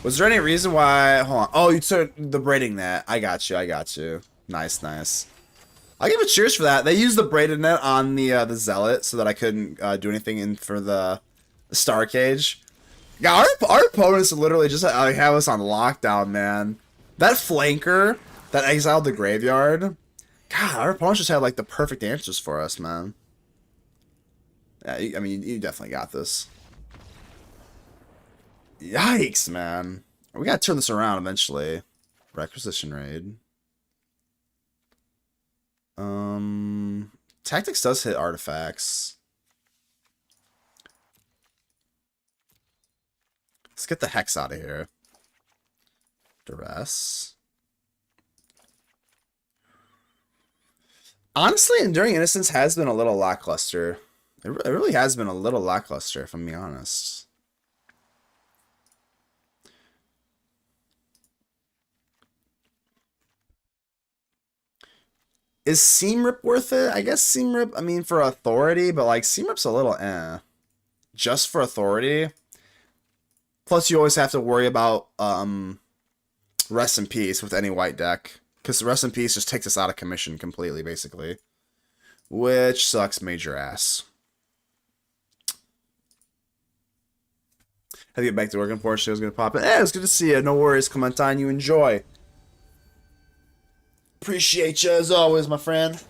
Was there any reason why hold on. Oh, you took the braiding net. I got you. Nice. I'll give it cheers for that. They used the braided net on the Zealot so that I couldn't do anything in for the Star Cage. Yeah, our opponents literally just have us on lockdown, man. That flanker that exiled the graveyard. God, our opponents just had like the perfect answers for us, man. Yeah, I mean, you definitely got this. Yikes, man. We gotta turn this around eventually. Requisition raid. Tactics does hit artifacts. Let's get the Hex out of here. Duress. Honestly, Enduring Innocence has been a little lackluster. It really has been a little lackluster, if I'm being honest. Is Seam Rip worth it? I guess Seam Rip, I mean, for Authority, but like, Seam Rip's a little just for Authority. Plus, you always have to worry about Rest in Peace with any white deck. Because Rest in Peace just takes us out of commission completely, basically. Which sucks major ass. Have you get back to work? Unfortunately, I was going to pop in. Hey, it's good to see you. No worries, Clementine. You enjoy. Appreciate you as always, my friend.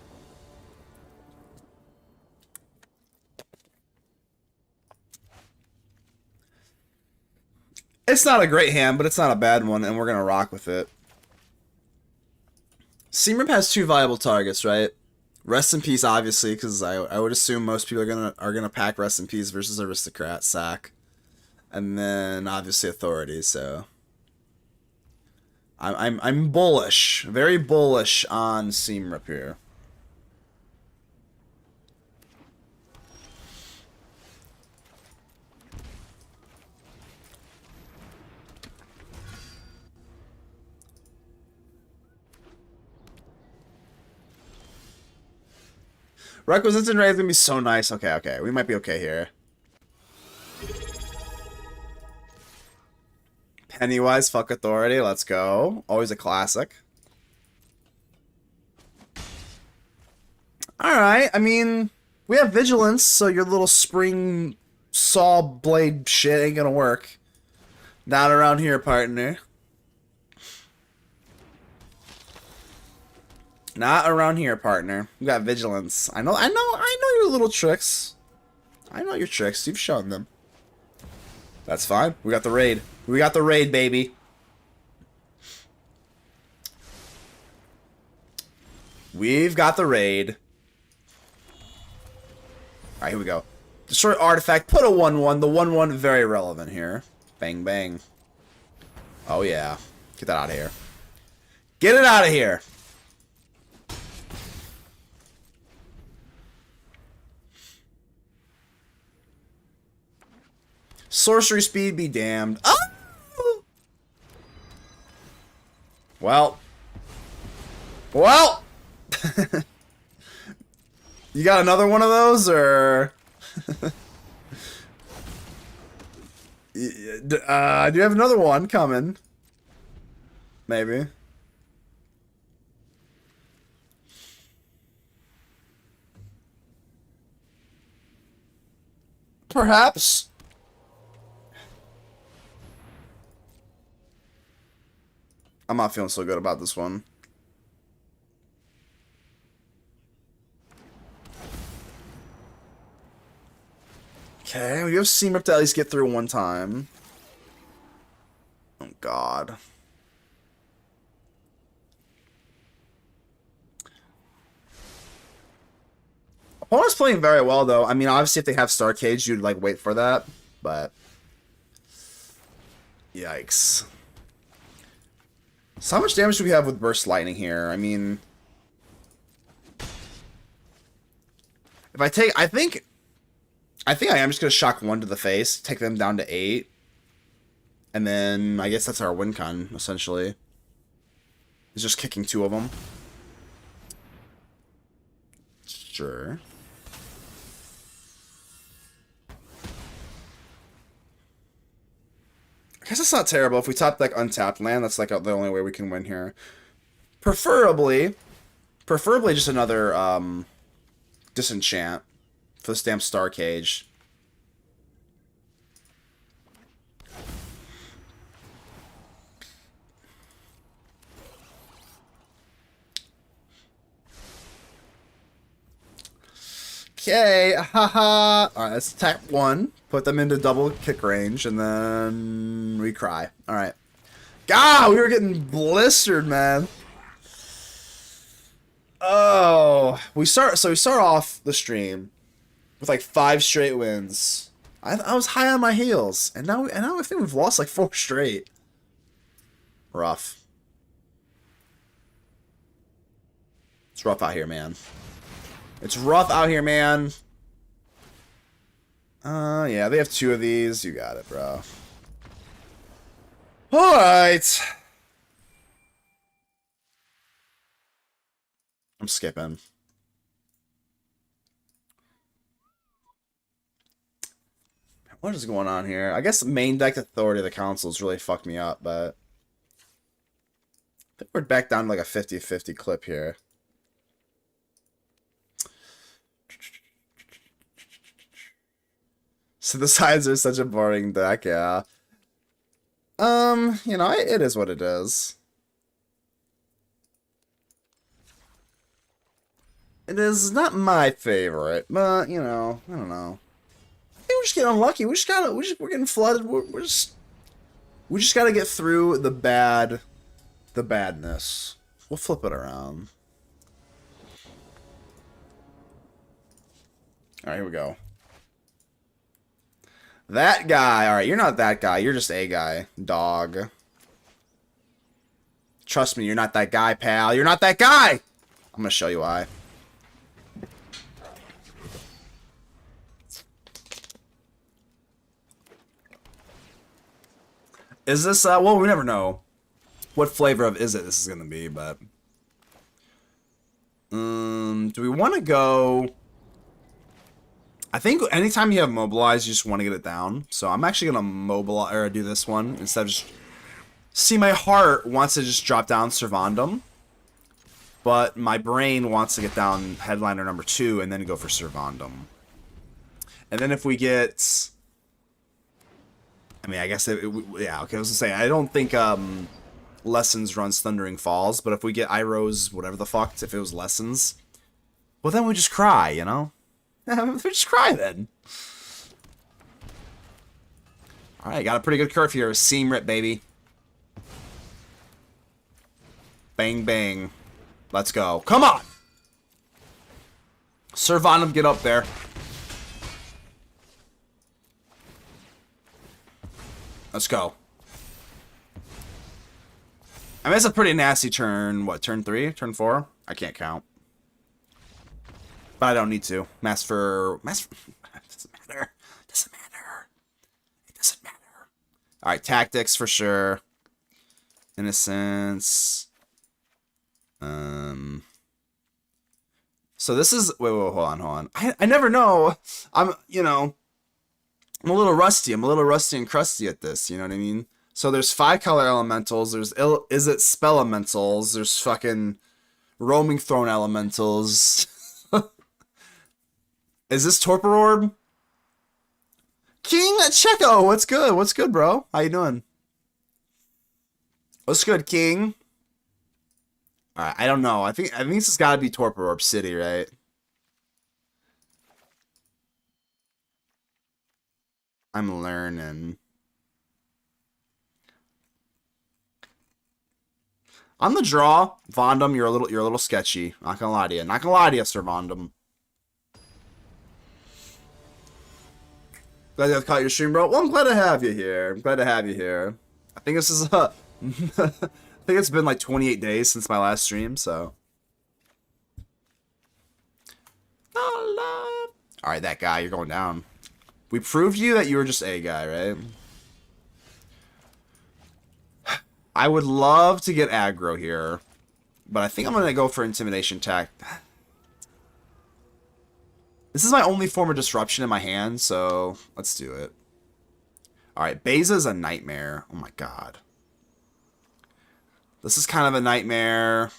It's not a great hand, but it's not a bad one, and we're going to rock with it. Seamrip has 2 viable targets, right? Rest in Peace, obviously, because I would assume most people are gonna pack Rest in Peace versus Aristocrat sack. And then obviously Authority, so I'm bullish, very bullish on Seamrip here. Requisition raid is gonna be so nice. Okay, we might be okay here. Pennywise, fuck authority. Let's go. Always a classic. Alright, I mean, we have vigilance, so your little spring saw blade shit ain't gonna work. Not around here, partner. Not around here, partner. We got vigilance. I know your little tricks. I know your tricks. You've shown them. That's fine. We got the raid. We got the raid, baby. We've got the raid. Alright, here we go. Destroy artifact. Put a 1-1. The 1-1 very relevant here. Bang, bang. Oh, yeah. Get that out of here. Get it out of here. Sorcery speed be damned. Oh! Well. You got another one of those, or? Do you have another one coming? Maybe. Perhaps. I'm not feeling so good about this one. Okay, we have Seamer to at least get through one time. Oh, God. Opponent's playing very well, though. I mean, obviously, if they have Star Cage, you'd, like, wait for that. But... yikes. So how much damage do we have with Burst Lightning here? I mean... if I take... I think I am just going to shock 1 to the face, take them down to 8. And then I guess that's our win con, essentially. It's just kicking 2 of them. Sure. I guess it's not terrible. If we top, like, untapped land, that's, like, the only way we can win here. Preferably just another, disenchant for this damn Star Cage. Okay, haha. Alright, let's attack 1. Put them into double kick range, and then we cry. Alright. God, we were getting blistered, man. Oh, we start off the stream with like 5 straight wins. I was high on my heels, and now I think we've lost like 4 straight. Rough. It's rough out here, man. It's rough out here, man. Yeah, they have 2 of these. You got it, bro. Alright. I'm skipping. What is going on here? I guess the main deck Authority of the Council's really fucked me up, but... I think we're back down to like a 50-50 clip here. Synthesizer is such a boring deck, yeah. You know, it is what it is. It is not my favorite, but, you know, I don't know. I think we're just getting unlucky. We're getting flooded. We just gotta get through the badness. We'll flip it around. Alright, here we go. That guy. Alright, you're not that guy. You're just a guy. Dog. Trust me, you're not that guy, pal. You're not that guy! I'm gonna show you why. Is this, well, we never know what flavor of Is It this is gonna be, but... do we want to go... I think anytime you have Mobilize, you just want to get it down. So I'm actually gonna mobilize, or do this one, instead of just See, my heart wants to just drop down Servandum, but my brain wants to get down Headliner number 2 and then go for Servandum. And then if we get... I mean, I guess... yeah, okay, I was gonna say, I don't think Lessons runs Thundering Falls, but if we get Iroh's whatever the fuck, if it was Lessons, well, then we just cry, you know? We just cry then. Alright, got a pretty good curve here. Seam Rip, baby. Bang, bang. Let's go. Come on! Servandum, get up there. Let's go. I mean, it's a pretty nasty turn. What, turn 3? Turn 4? I can't count. But I don't need to. Master... Doesn't matter. Doesn't matter. It doesn't matter. Alright, tactics for sure. Innocence. So this is... Wait, hold on. I never know. I'm a little rusty. I'm a little rusty and crusty at this. You know what I mean? So there's 5 color elementals. There's spell elementals. There's fucking roaming throne elementals. Is this Torpor Orb? King Checo, what's good? What's good, bro? How you doing? What's good, King? Alright, I don't know. I think this has got to be Torpor Orb City, right? I'm learning. On the draw, Vondum, you're a little sketchy. Not gonna lie to you. Not gonna lie to you, Sir Vondum. Glad I've caught your stream, bro. Well, I'm glad to have you here. I'm glad to have you here. I think this is I think it's been like 28 days since my last stream, so. Alright, that guy, you're going down. We proved to you that you were just a guy, right? I would love to get aggro here, but I think I'm going to go for Intimidation Tact. This is my only form of disruption in my hand, so let's do it. Alright, Beza's a nightmare. Oh my god. This is kind of a nightmare.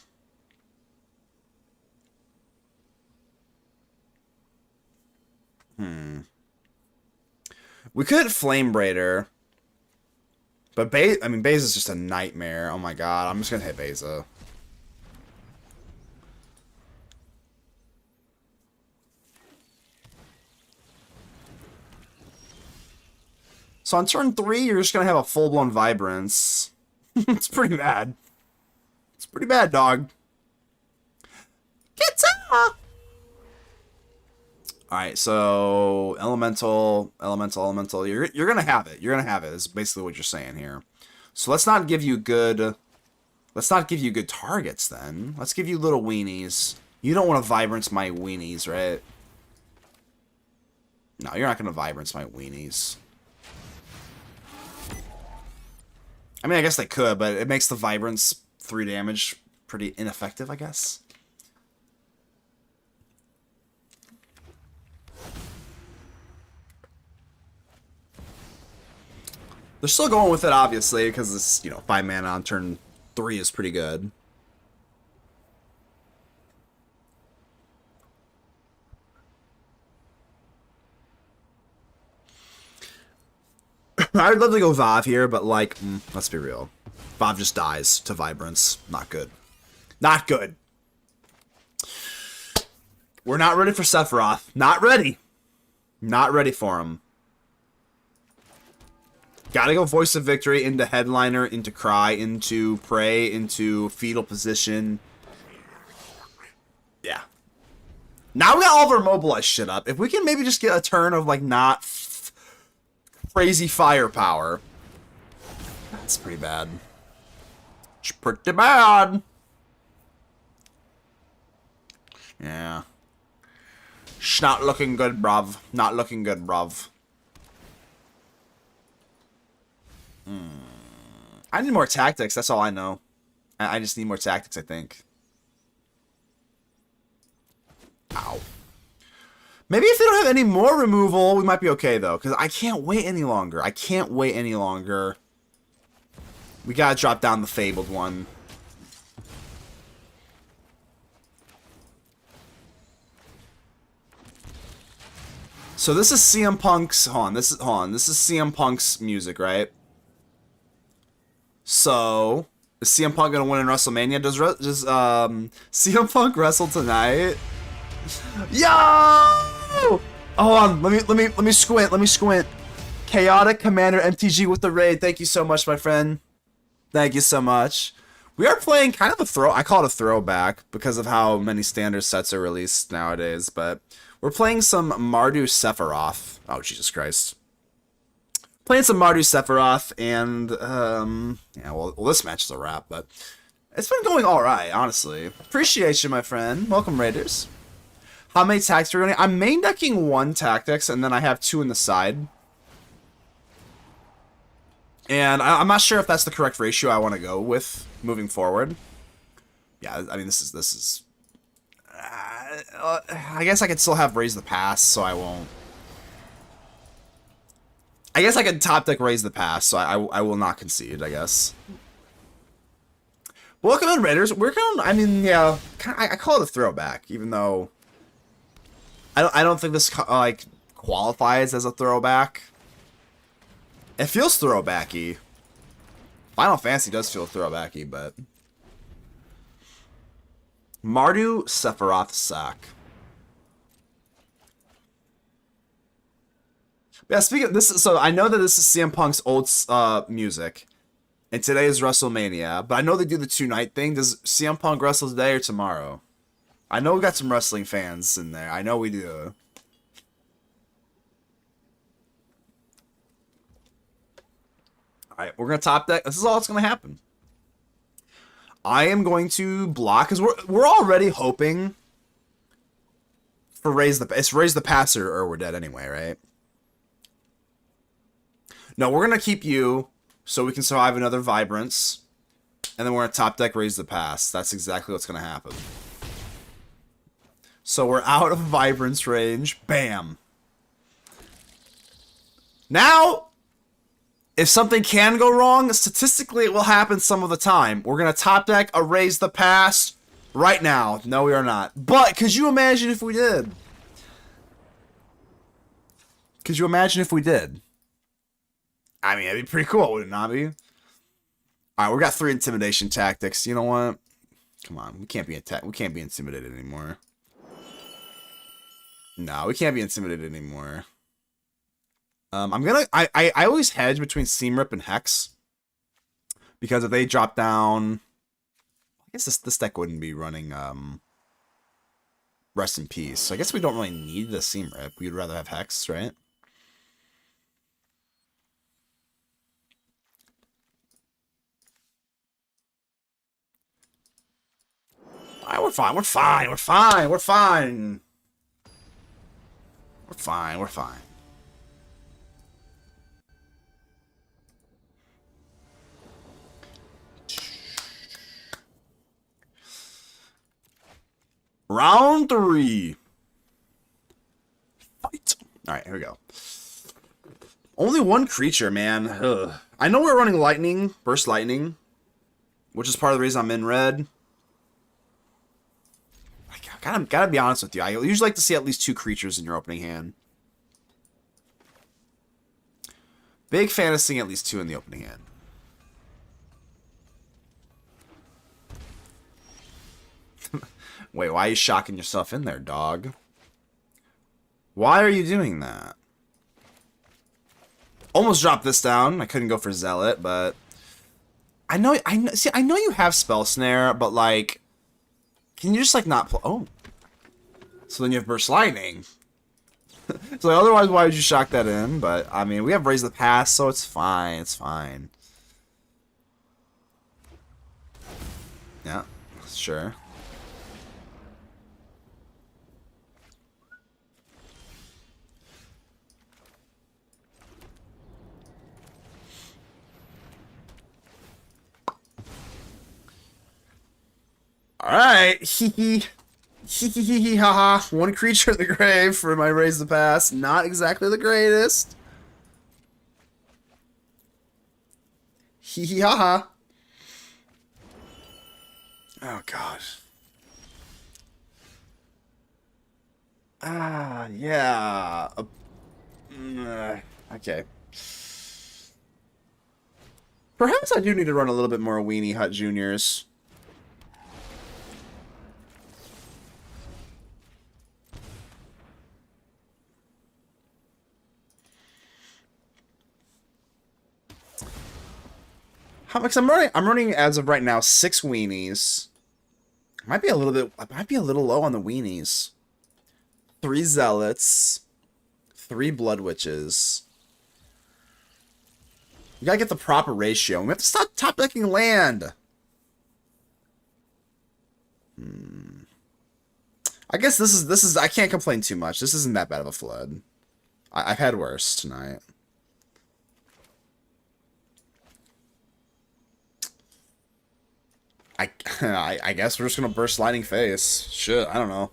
We could Flame Braider. But Beza's just a nightmare. Oh my god, I'm just gonna hit Beza. So on turn 3, you're just gonna have a full-blown Vibrance. It's pretty bad. It's pretty bad, dog. Guitar! Alright, so elemental. You're gonna have it. You're gonna have it, is basically what you're saying here. So let's not give you good targets then. Let's give you little weenies. You don't want to Vibrance my weenies, right? No, you're not gonna Vibrance my weenies. I mean, I guess they could, but it makes the Vibrance 3 damage pretty ineffective, I guess. They're still going with it, obviously, because this, 5 mana on turn 3 is pretty good. I would love to go Vav here, but, let's be real. Vav just dies to Vibrance. Not good. Not good. We're not ready for Sephiroth. Not ready. Not ready for him. Gotta go Voice of Victory into Headliner, into Cry, into Prey, into Fetal Position. Yeah. Now we got all of our mobilized shit up. If we can maybe just get a turn of, not crazy firepower. That's pretty bad. It's pretty bad. Yeah. It's not looking good, bruv. Not looking good, bruv. I need more tactics, that's all I know. I just need more tactics, I think. Ow. Maybe if they don't have any more removal, we might be okay, though. Because I can't wait any longer. I can't wait any longer. We gotta drop down the Fabled one. So this is CM Punk's, this is CM Punk's music, right? So, is CM Punk gonna win in WrestleMania? Does CM Punk wrestle tonight? Yo! Hold on, let me squint. Chaotic Commander MTG with the raid. Thank you so much, my friend. Thank you so much. We are playing kind of a I call it a throwback because of how many standard sets are released nowadays, but we're playing some Mardu Sephiroth. Oh, Jesus Christ. Playing some Mardu Sephiroth, and, yeah, well, this match is a wrap, but it's been going alright, honestly. Appreciate you, my friend. Welcome, Raiders. How many tactics are we running? I'm main decking 1 tactics, and then I have 2 in the side. And I'm not sure if that's the correct ratio I want to go with moving forward. Yeah, I mean, this is I guess I could still have Raise the Pass, so I won't. I guess I could top deck Raise the Pass, so I will not concede, I guess. Welcome in, Raiders. We're going, I mean, yeah, I call it a throwback, even though I don't think this, like, qualifies as a throwback. It feels throwbacky. Final Fantasy does feel throwbacky, but Mardu Sephiroth Sack. Yeah, speaking of this, so I know that this is CM Punk's old music, and today is WrestleMania, but I know they do the 2-night thing. Does CM Punk wrestle today or tomorrow? I know we got some wrestling fans in there. I know we do. Alright, we're going to top deck. This is all that's going to happen. I am going to block, because we're already hoping for Raise the Passer or we're dead anyway, right? No, we're going to keep you so we can survive another Vibrance, and then we're going to top deck Raise the Pass. That's exactly what's going to happen. So we're out of Vibrance range. Bam. Now, if something can go wrong, statistically it will happen some of the time. We're going to top deck a Raise the Pass right now. No, we are not. But could you imagine if we did? Could you imagine if we did? I mean, it'd be pretty cool, would it not be? Alright, we got 3 intimidation tactics. You know what? Come on, we can't be intimidated anymore. No, we can't be intimidated anymore. I always hedge between Seam Rip and Hex, because if they drop down, I guess this deck wouldn't be running Rest in Peace. So I guess we don't really need the Seam Rip. We'd rather have Hex, right? Alright, we're fine. We're fine. We're fine. We're fine. We're fine. We're fine. Round 3. Fight. Alright, here we go. Only 1 creature, man. Ugh. I know we're running Lightning, Burst Lightning, which is part of the reason I'm in red. I gotta be honest with you. I usually like to see at least 2 creatures in your opening hand. Big fan of seeing at least 2 in the opening hand. Wait, why are you shocking yourself in there, dog? Why are you doing that? Almost dropped this down. I couldn't go for Zealot, but I know you have Spell Snare, but like, can you just like not play? Oh, so then you have Burst Lightning. So like, otherwise, why would you shock that in? But I mean, we have Raise the Pass, so it's fine. It's fine. Yeah, sure. Alright, hee hee. Hee hee hee hee haha. 1 creature in the grave for my Raise the Pass. Not exactly the greatest. Hee hee haha. Oh god. Ah, yeah. Okay. Perhaps I do need to run a little bit more Weenie Hut Juniors. How much I'm running as of right now 6 weenies. Might be a little low on the weenies. 3 zealots, 3 blood witches. You gotta get the proper ratio. We have to stop top decking land. I guess this is I can't complain too much. This isn't that bad of a flood. I've had worse tonight. I guess we're just gonna burst Lightning Face. Shit, I don't know.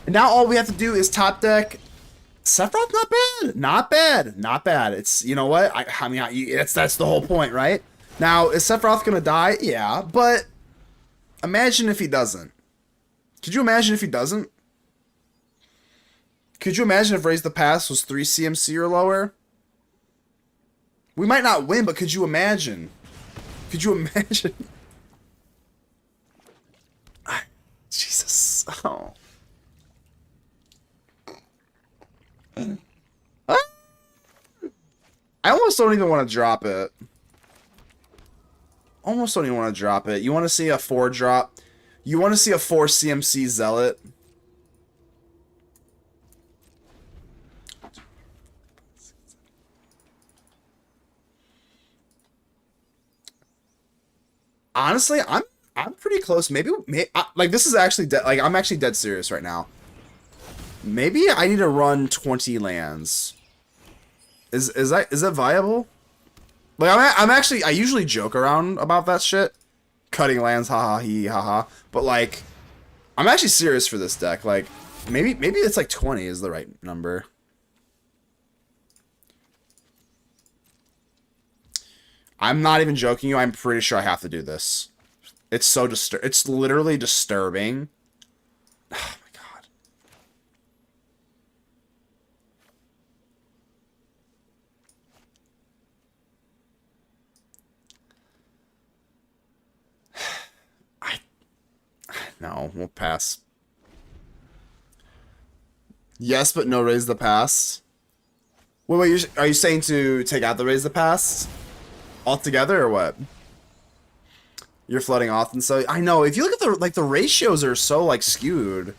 And now all we have to do is top deck Sephiroth. Not bad, not bad, not bad. It's, you know what? I mean, that's the whole point, right? Now, is Sephiroth gonna die? Yeah, but imagine if he doesn't. Could you imagine if he doesn't? Could you imagine if Raise the Pass was 3 CMC or lower? We might not win, but could you imagine? Could you imagine? Jesus. Oh. I almost don't even want to drop it. Almost don't even want to drop it. You want to see a 4 drop? You want to see a 4 CMC Zealot? Honestly, I'm pretty close. Maybe like this is actually like I'm actually dead serious right now. Maybe I need to run 20 lands. Is that viable? Like I'm actually I usually joke around about that shit, cutting lands, haha he haha. But like, I'm actually serious for this deck. Like, maybe it's like 20 is the right number. I'm not even joking you. I'm pretty sure I have to do this. It's so it's literally disturbing. Oh my god. No, we'll pass. Yes, but no Raise the Past. Wait, are you saying to take out the Raise the Past altogether or what? You're flooding off, and so I know if you look at the ratios are so like skewed.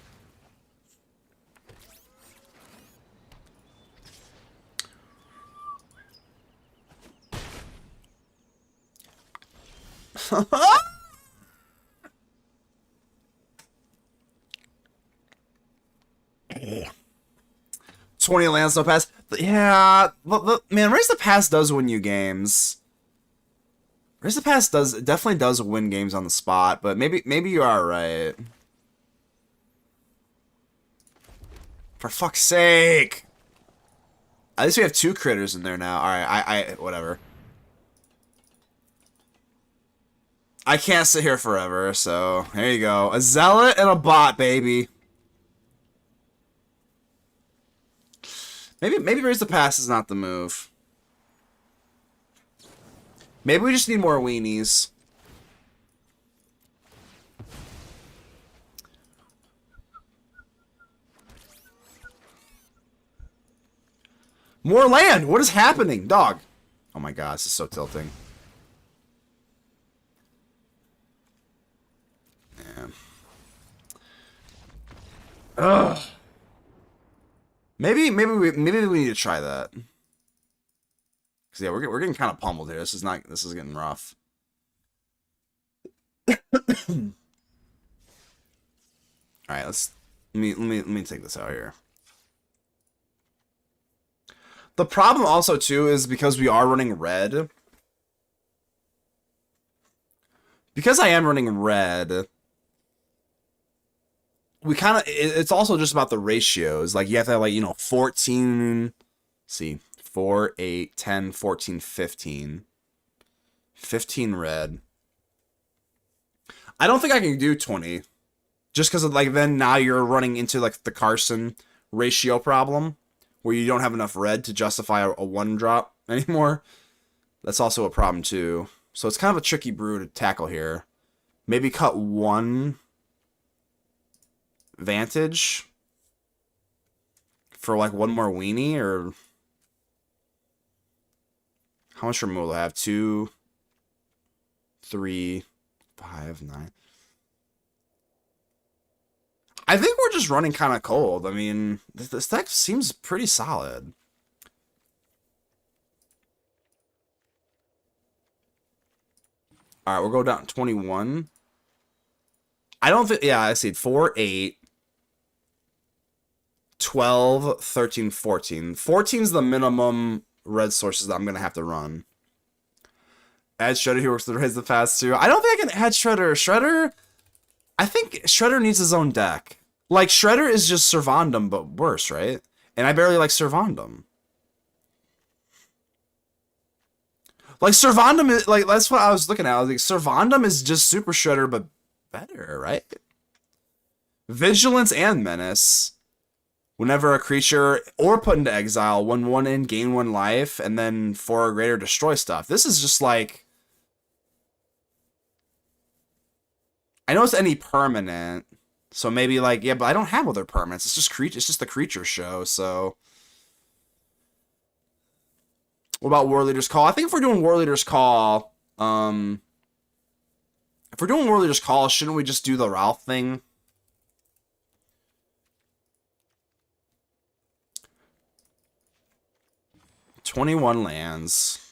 Yeah. 20 lands no pass. Yeah, man, Raise the Pass does win you games. Raise the Pass definitely does win games on the spot, but maybe you are right. For fuck's sake! At least we have 2 critters in there now. All right, whatever. I can't sit here forever, so there you go. A zealot and a bot, baby. Maybe Raise the Pass is not the move. Maybe we just need more weenies. More land! What is happening? Dog. Oh my god, this is so tilting. Yeah. Ugh. Maybe we need to try that. Cause yeah, we're getting kind of pummeled here. This is getting rough. All right, let me take this out here. The problem also, too, is because we are running red. Because I am running red, we kind of, it's also just about the ratios. Like, you have to have, like, you know, 14, see, 4, 8, 10, 14, 15. 15 red. I don't think I can do 20. Just because, like, then now you're running into, like, the Carson ratio problem, where you don't have enough red to justify a 1-drop anymore. That's also a problem, too. So it's kind of a tricky brew to tackle here. Maybe cut 1 Vantage for, like, 1 more weenie, or... How much removal do I have? 2, 3, 5, 9... I think we're just running kind of cold. I mean, this deck seems pretty solid. Alright, we'll go down to 21. I don't think... Yeah, I see. 4, 8, 12, 13, 14. 14 is the minimum red sources that I'm going to have to run. Add Shredder, he works to raise the pass too. I don't think I can add Shredder. Shredder... I think Shredder needs his own deck. Like, Shredder is just Servandum, but worse, right? And I barely like Servandum. Like, Servandum is, like, that's what I was looking at. I was like, Servandum is just Super Shredder, but better, right? Vigilance and Menace. Whenever a creature, or put into exile, 1/1 in, gain 1 life, and then 4 or greater destroy stuff. This is just like... I know it's any permanent, so maybe like, yeah, but I don't have other permanents. It's just it's just the creature show, so. What about War Leader's Call? I think if we're doing War Leader's Call, shouldn't we just do the Ralph thing? $21 lands.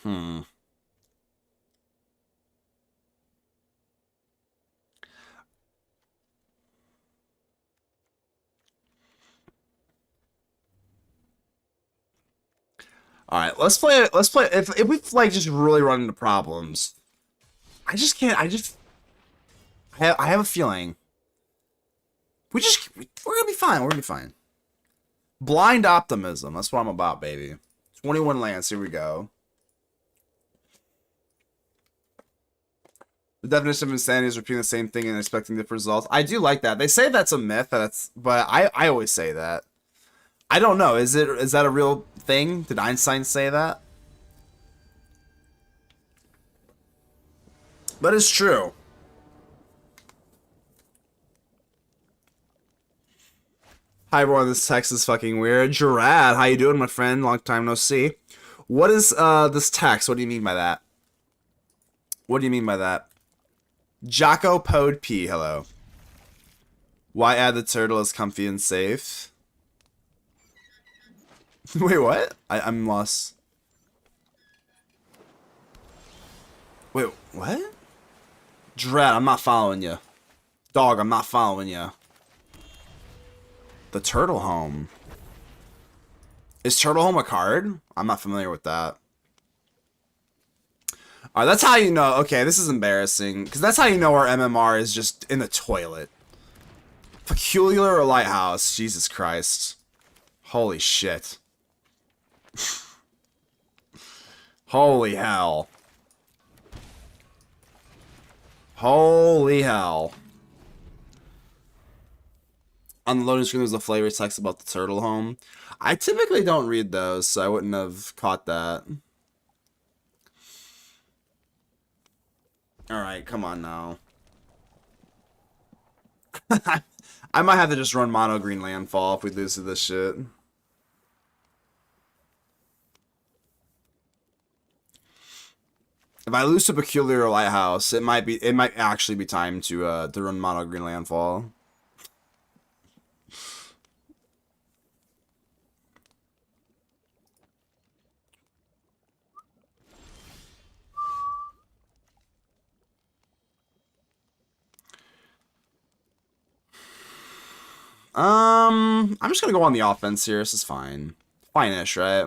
Hmm. All right, let's play. Let's play. If we like just really run into problems, I just can't. I have a feeling we're gonna be fine. We're gonna be fine. Blind optimism. That's what I'm about, baby. 21 lands. Here we go. The definition of insanity is repeating the same thing and expecting different results. I do like that. They say that's a myth, but I always say that. I don't know. Is that a real thing? Did Einstein say that? But it's true. Hi everyone, this text is fucking weird. Gerard, how you doing, my friend? Long time no see. What is this text? What do you mean by that? What do you mean by that? Jocko Pod P, hello. Why add the turtle is comfy and safe? Wait, what? I'm lost. Wait, what? Dread, I'm not following you. Dog, I'm not following you. The Turtle Home. Is Turtle Home a card? I'm not familiar with that. Alright, that's how you know. Okay, this is embarrassing. Because that's how you know our MMR is just in the toilet. Peculiar or Lighthouse? Jesus Christ. Holy shit. Holy hell. Holy hell. On the loading screen, there's a flavor text about the Turtle Home. I typically don't read those, so I wouldn't have caught that. Alright, come on now. I might have to just run mono green landfall if we lose to this shit. If I lose to Peculiar or Lighthouse, it might actually be time to run mono green landfall. I'm just gonna go on the offense here. This is fine. Fine-ish, right?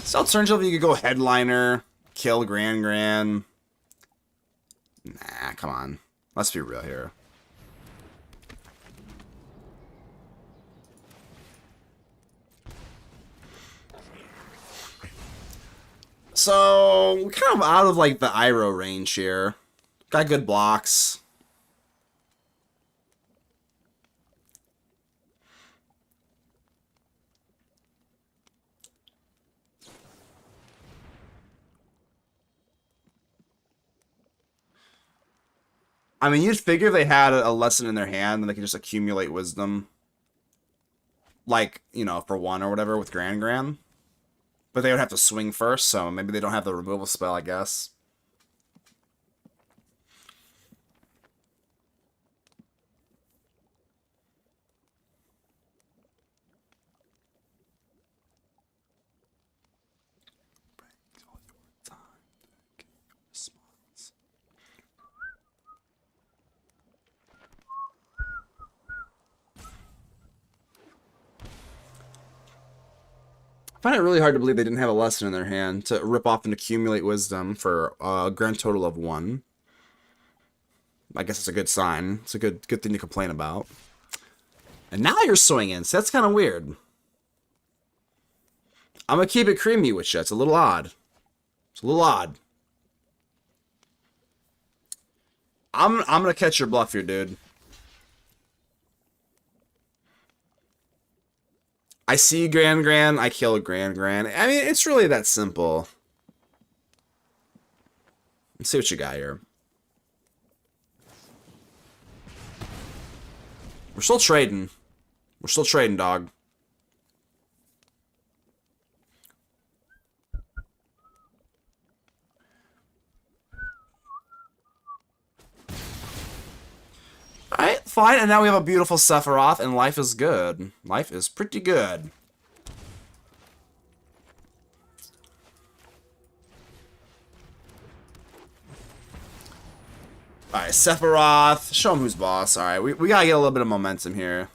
So alternatively, you could go headliner, kill Gran. Nah, come on. Let's be real here. So, we're kind of out of, like, the Iroh range here. Got good blocks. I mean, you'd figure if they had a lesson in their hand, then they could just accumulate wisdom. Like, you know, for one or whatever with Gran. But they would have to swing first, so maybe they don't have the removal spell, I guess. I find it really hard to believe they didn't have a lesson in their hand to rip off and accumulate wisdom for a grand total of 1. I guess it's a good sign. It's a good thing to complain about. And now you're swinging, so that's kind of weird. I'm gonna keep it creamy with you. It's a little odd. It's a little odd. I'm gonna catch your bluff here, dude. I see Gran, I kill Gran. I mean, it's really that simple. Let's see what you got here. We're still trading. We're still trading, dog. Alright, fine, and now we have a beautiful Sephiroth, and life is good. Life is pretty good. Alright, Sephiroth. Show him who's boss. Alright, we gotta get a little bit of momentum here.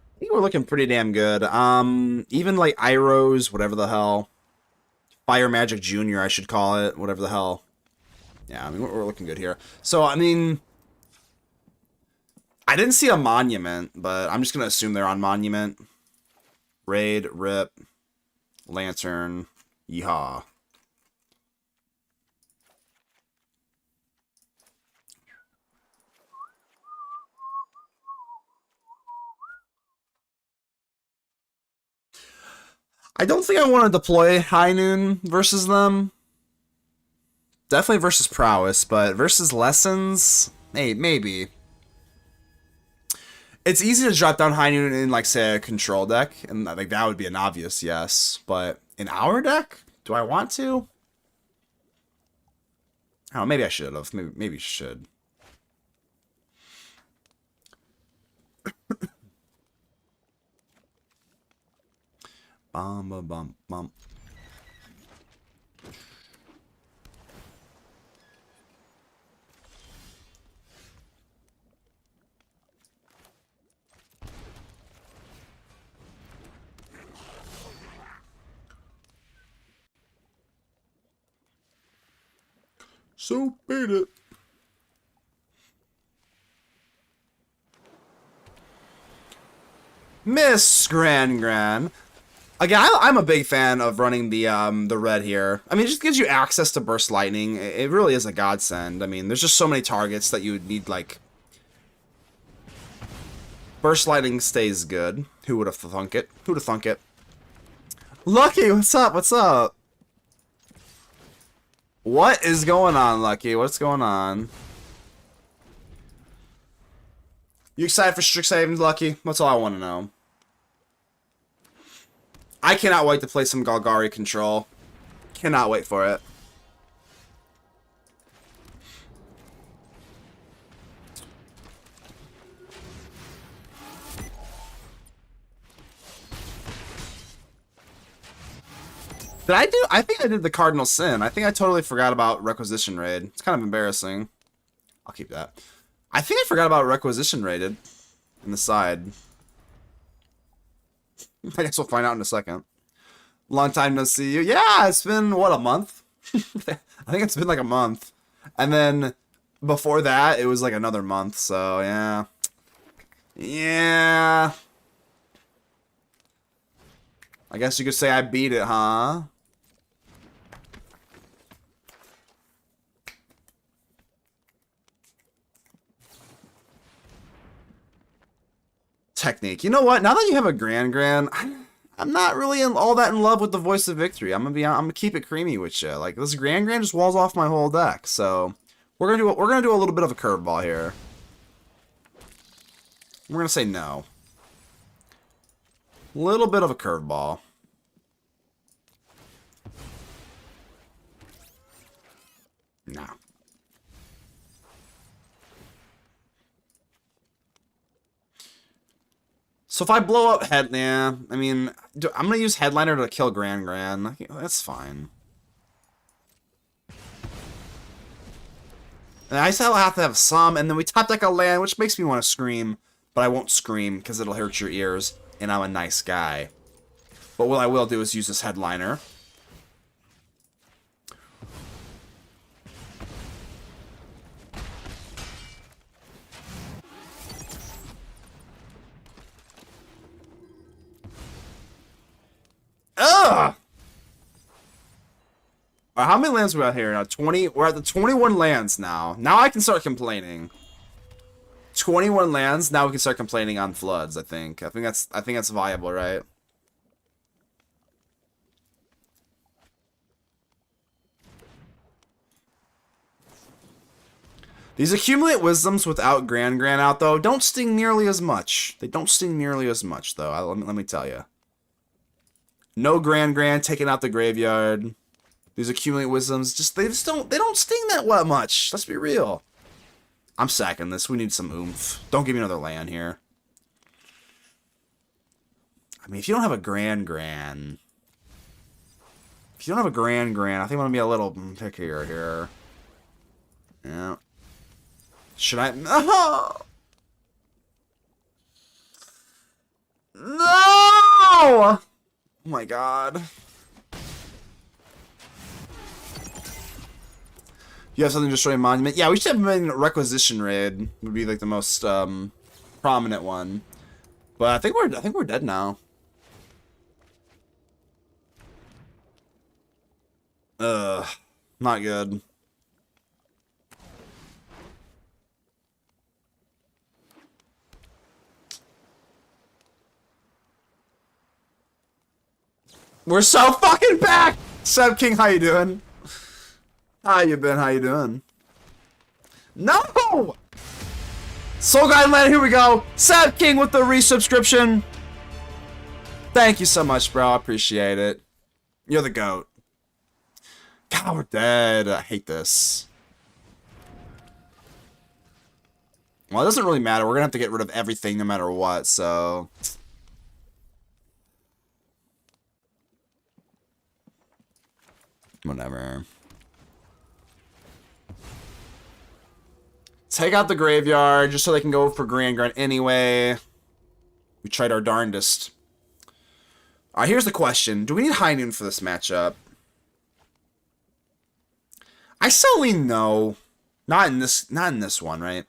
I think we're looking pretty damn good. Even like Iroh's, whatever the hell. Fire Magic Jr., I should call it. Whatever the hell. Yeah, I mean, we're looking good here. So, I mean, I didn't see a monument, but I'm just going to assume they're on monument. Raid, rip, lantern, yeehaw. I don't think I want to deploy High Noon versus them. Definitely versus prowess, but versus lessons, hey, maybe. It's easy to drop down High Noon in, like, say, a control deck, and I think that would be an obvious yes. But in our deck, do I want to? Oh, maybe I should have. Maybe you should. Bum. So beat it. Miss Gran. Again, I'm a big fan of running the red here. I mean, it just gives you access to Burst Lightning. It really is a godsend. I mean, there's just so many targets that you would need, like... Burst Lightning stays good. Who would have thunk it? Who'd have thunk it? Lucky, what's up? What's up? What is going on, Lucky? What's going on? You excited for Strixhaven, Lucky? That's all I want to know. I cannot wait to play some Golgari control. Cannot wait for it. Did I do? I think I did the Cardinal Sin. I think I totally forgot about Requisition Raid. It's kind of embarrassing. I'll keep that. I think I forgot about Requisition Raided in the side. I guess we'll find out in a second. Long time no see you. Yeah, it's been, what, a month? I think it's been like a month. And then before that, it was like another month, so yeah. Yeah. I guess you could say I beat it, huh? Technique. You know what? Now that you have a Grand, I'm not really all that in love with the Voice of Victory. I'm gonna keep it creamy with you. Like this Grand just walls off my whole deck. So we're gonna do a little bit of a curveball here. We're gonna say no. Little bit of a curveball. No. So if I blow up I mean, I'm gonna use Headliner to kill Grand. That's fine. And I still have to have some, and then we top deck a land, which makes me want to scream, but I won't scream because it'll hurt your ears, and I'm a nice guy. But what I will do is use this Headliner. Ugh! Alright, how many lands are we at here now? 20? We're at the 21 lands now. Now I can start complaining. 21 lands, now we can start complaining on floods, I think. I think that's viable, right? These accumulate wisdoms without Grand out, though, don't sting nearly as much. They don't sting nearly as much, though. Let me tell you. No Grand taking out the graveyard. These accumulate wisdoms they don't sting that much. Let's be real. I'm sacking this. We need some oomph. Don't give me another land here. I mean, if you don't have a Grand, if you don't have a Grand, I think I'm gonna be a little pickier here. Yeah. Should I? No! No! Oh my god. You have something to destroy a monument? Yeah, we should have been Requisition Raid. Would be like the most prominent one. But I think we're dead now. Not good. We're so fucking back! Seb King, how you doing? How you been? How you doing? No! Soul Guide Land, here we go. Seb King with the resubscription. Thank you so much, bro. I appreciate it. You're the GOAT. God, we're dead. I hate this. Well, it doesn't really matter. We're gonna have to get rid of everything no matter what, so... Whatever. Take out the graveyard just so they can go for Grand anyway. We tried our darndest. Alright, here's the question. Do we need High Noon for this matchup? I still lean no. Not in this one, right?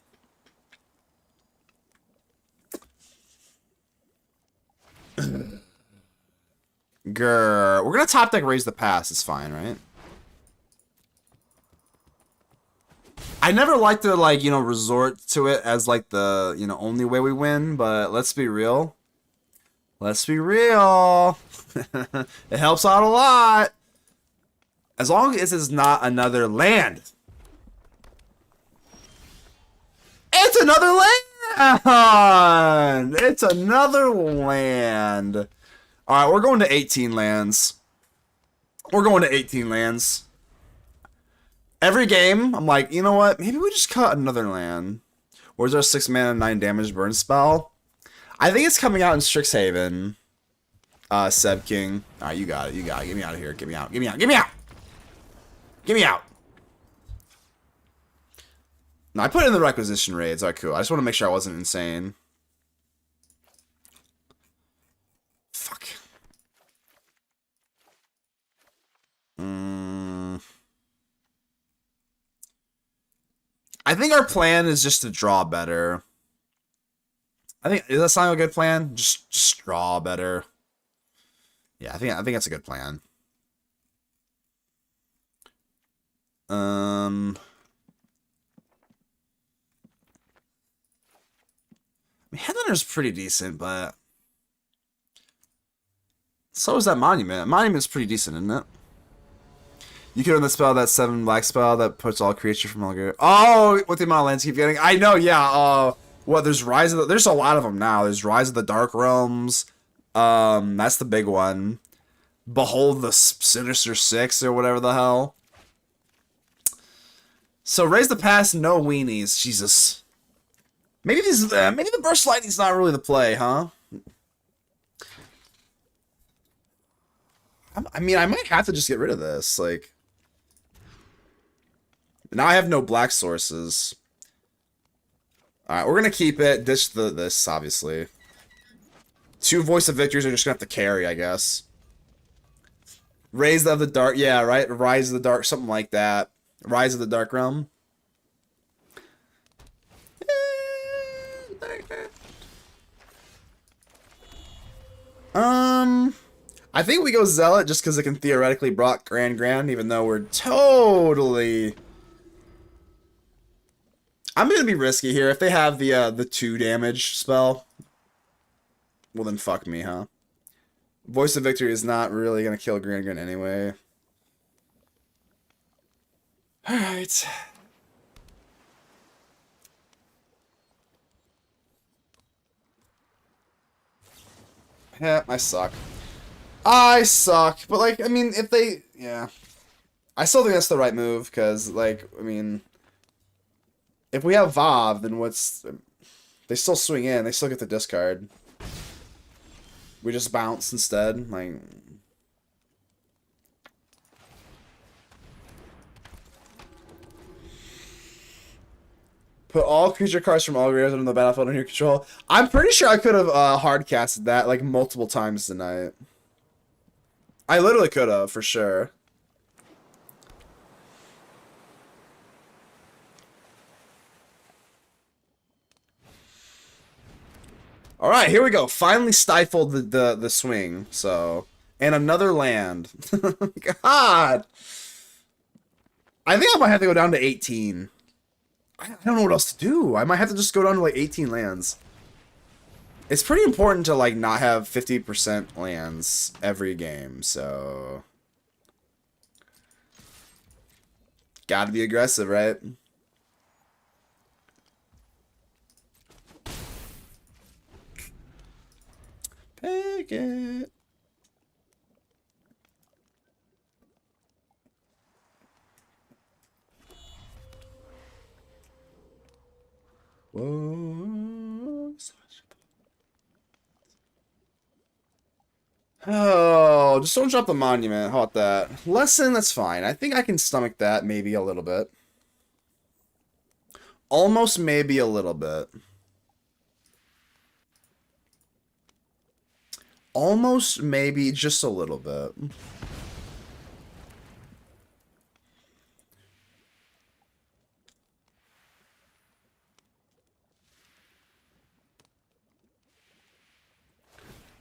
Grr. We're gonna top deck Raise the Pass, it's fine, right? I never like to, like, you know, resort to it as, like, the, you know, only way we win, but let's be real. Let's be real. It helps out a lot. As long as it's not another land. It's another land! It's another land. Alright, we're going to 18 lands. We're going to 18 lands. Every game, I'm like, you know what? Maybe we just cut another land. Where's our 6 mana 9 damage burn spell? I think it's coming out in Strixhaven. Seb King. Alright, you got it. You got it. Get me out of here. Get me out. Get me out. Get me out. Get me out. No, I put in the requisition raids. Alright, cool. I just want to make sure I wasn't insane. Fuck. I think our plan is just to draw better. Is that sound a good plan? Just draw better. Yeah, I think that's a good plan. I mean, Headhunter's pretty decent, but so is that Monument. Monument's pretty decent, isn't it? You can run the spell, that 7 black spell that puts all creatures from all good. Oh, with the amount of lands keep getting. I know, yeah. What? There's Rise of the. There's a lot of them now. There's Rise of the Dark Realms. That's the big one. Behold the Sinister Six or whatever the hell. So raise the past, no weenies. Jesus. Maybe these. Maybe the Burst Lightning's not really the play, huh? I mean, I might have to just get rid of this. Like, now I have no black sources. All right, we're gonna keep it. This obviously. 2 Voice of Victories are just gonna have to carry, I guess. Raise of the Dark, yeah, right. Rise of the Dark, something like that. Rise of the Dark Realm. I think we go Zealot just because it can theoretically block Grand, even though we're totally. I'm gonna be risky here. If they have the 2 damage spell, well then fuck me, huh? Voice of Victory is not really gonna kill Grand anyway. Alright. Yeah, I suck. I suck. But, like, I mean, if they... Yeah. I still think that's the right move, because, like, I mean... If we have Vav, then what's... They still swing in. They still get the discard. We just bounce instead. Like... Put all creature cards from all graveyards on the battlefield under your control. I'm pretty sure I could have hard casted that like multiple times tonight. I literally could have, for sure. All right, here we go. Finally stifled the swing. So, and another land. God, I think I might have to go down to 18. I don't know what else to do. I might have to just go down to like 18 lands. It's pretty important to like not have 50% lands every game, so gotta be aggressive, right? Pick it. Whoa. Oh, just don't drop the monument. How about that? Lesson, that's fine. I think I can stomach that maybe a little bit. Almost maybe a little bit. Almost maybe just a little bit.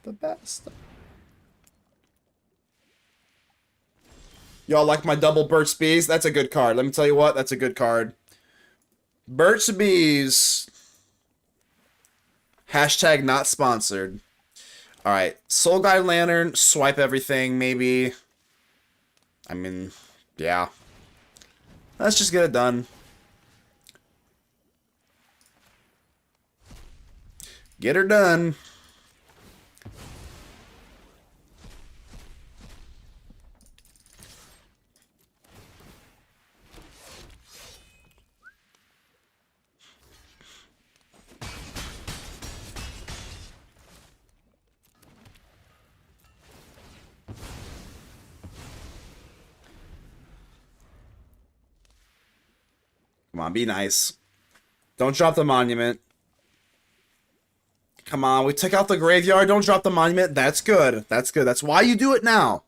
The best. Y'all like my double Burt's Bees? That's a good card. Let me tell you what, that's a good card. Burt's Bees. Hashtag not sponsored. Alright, Soul Guide Lantern, swipe everything, maybe. I mean, yeah. Let's just get it done. Get her done. on, be nice. Don't drop the monument. Come on, we took out the graveyard. Don't drop the monument. That's good. That's good. That's why you do it now.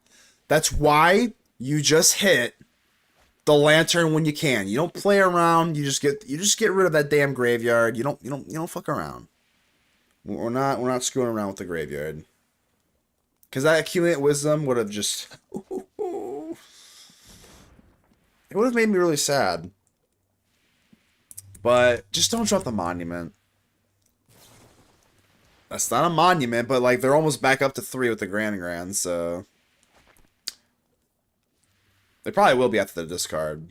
That's why you just hit the lantern when you can. You don't play around. You just get rid of that damn graveyard. You don't fuck around. We're not screwing around with the graveyard. Cause that accumulate wisdom would have just it would have made me really sad. But just don't drop the monument. That's not a monument, but like they're almost back up to 3 with the Grand, so they probably will be after the discard.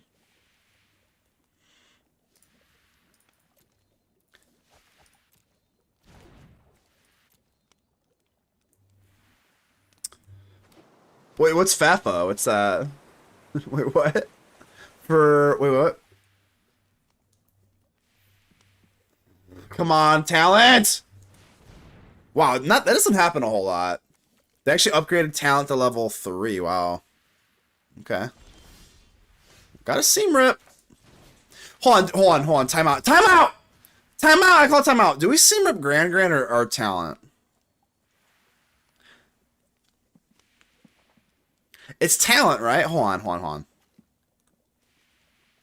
Wait, what's FAFO? What's that? Wait, what? Wait, what? Come on, talent! Wow, that doesn't happen a whole lot. They actually upgraded talent to level 3. Wow. Okay. Got a seam rip. Hold on. Time out. I call time out. Do we seam rip Grand or talent? It's talent, right? Hold on.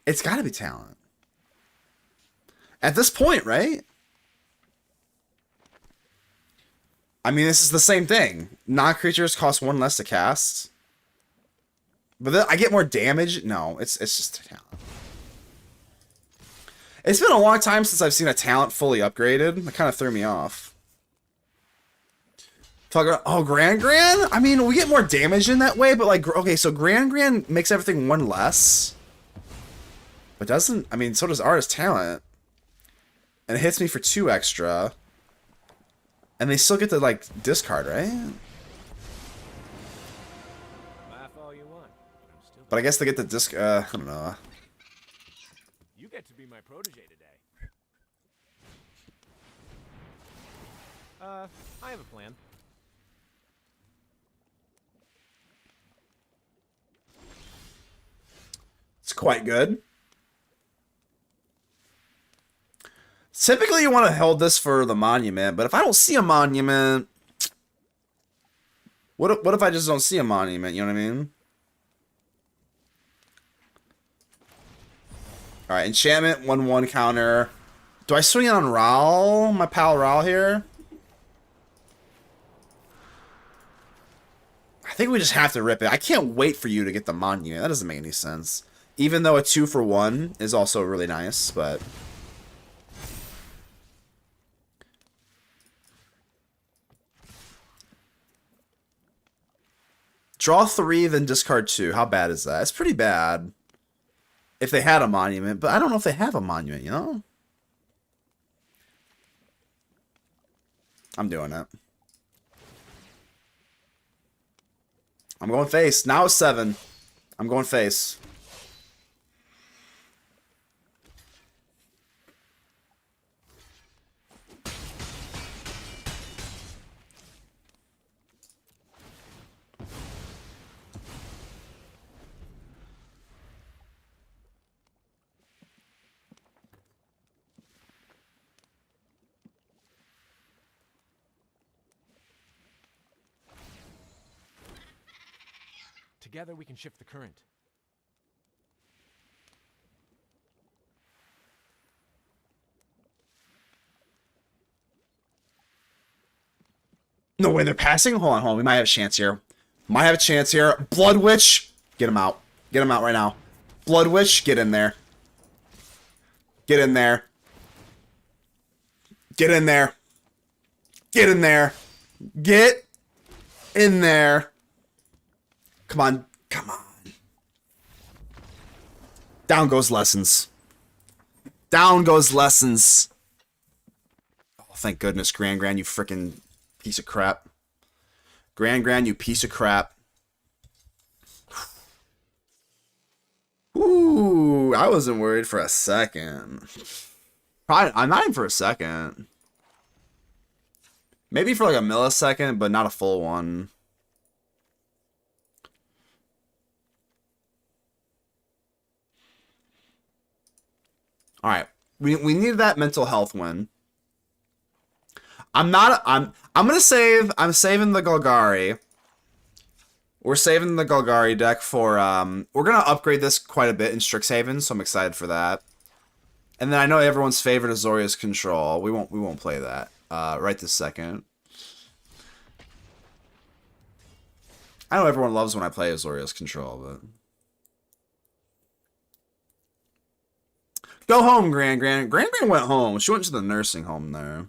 It's got to be talent. At this point, right? I mean, this is the same thing. Non-creatures cost 1 less to cast. But then I get more damage? No, it's just talent. It's been a long time since I've seen a talent fully upgraded. That kind of threw me off. Talk about, oh, Grand? I mean, we get more damage in that way, but like, okay, so Grand makes everything 1 less. But doesn't, I mean, so does Artist Talent. And it hits me for 2 extra. And they still get to, like, discard, right? Laugh all you want, but I'm still. But I guess they get the I don't know. You get to be my protege today. I have a plan. It's quite good. Typically, you want to hold this for the monument, but if I don't see a monument, what if I just don't see a monument? You know what I mean? All right, enchantment 1/1 counter. Do I swing it on Raul, my pal Raul here? I think we just have to rip it. I can't wait for you to get the monument. That doesn't make any sense. Even though a 2-for-1 is also really nice, but. Draw 3, then discard 2. How bad is that? It's pretty bad. If they had a monument, but I don't know if they have a monument, you know? I'm doing it. I'm going face. Now it's 7. I'm going face. Together we can shift the current. No way, they're passing? Hold on. We might have a chance here. Blood Witch. Get him out. Get him out right now. Blood Witch, get in there. Get in there. Get in there. Get in there. Get in there. Come on. Come on. Down goes Lessons. Down goes Lessons. Oh, thank goodness, Grand, you freaking piece of crap. Grand, you piece of crap. Ooh, I wasn't worried for a second. Probably, I'm not even for a second. Maybe for like a millisecond, but not a full one. We needed that mental health win. I'm gonna save. I'm saving the Golgari. We're saving the Golgari deck for we're gonna upgrade this quite a bit in Strixhaven, so I'm excited for that. And then I know everyone's favorite is Azorius Control. We won't play that right this second. I know everyone loves when I play Azorius Control, but go home, Gran. Gran went home. She went to the nursing home there.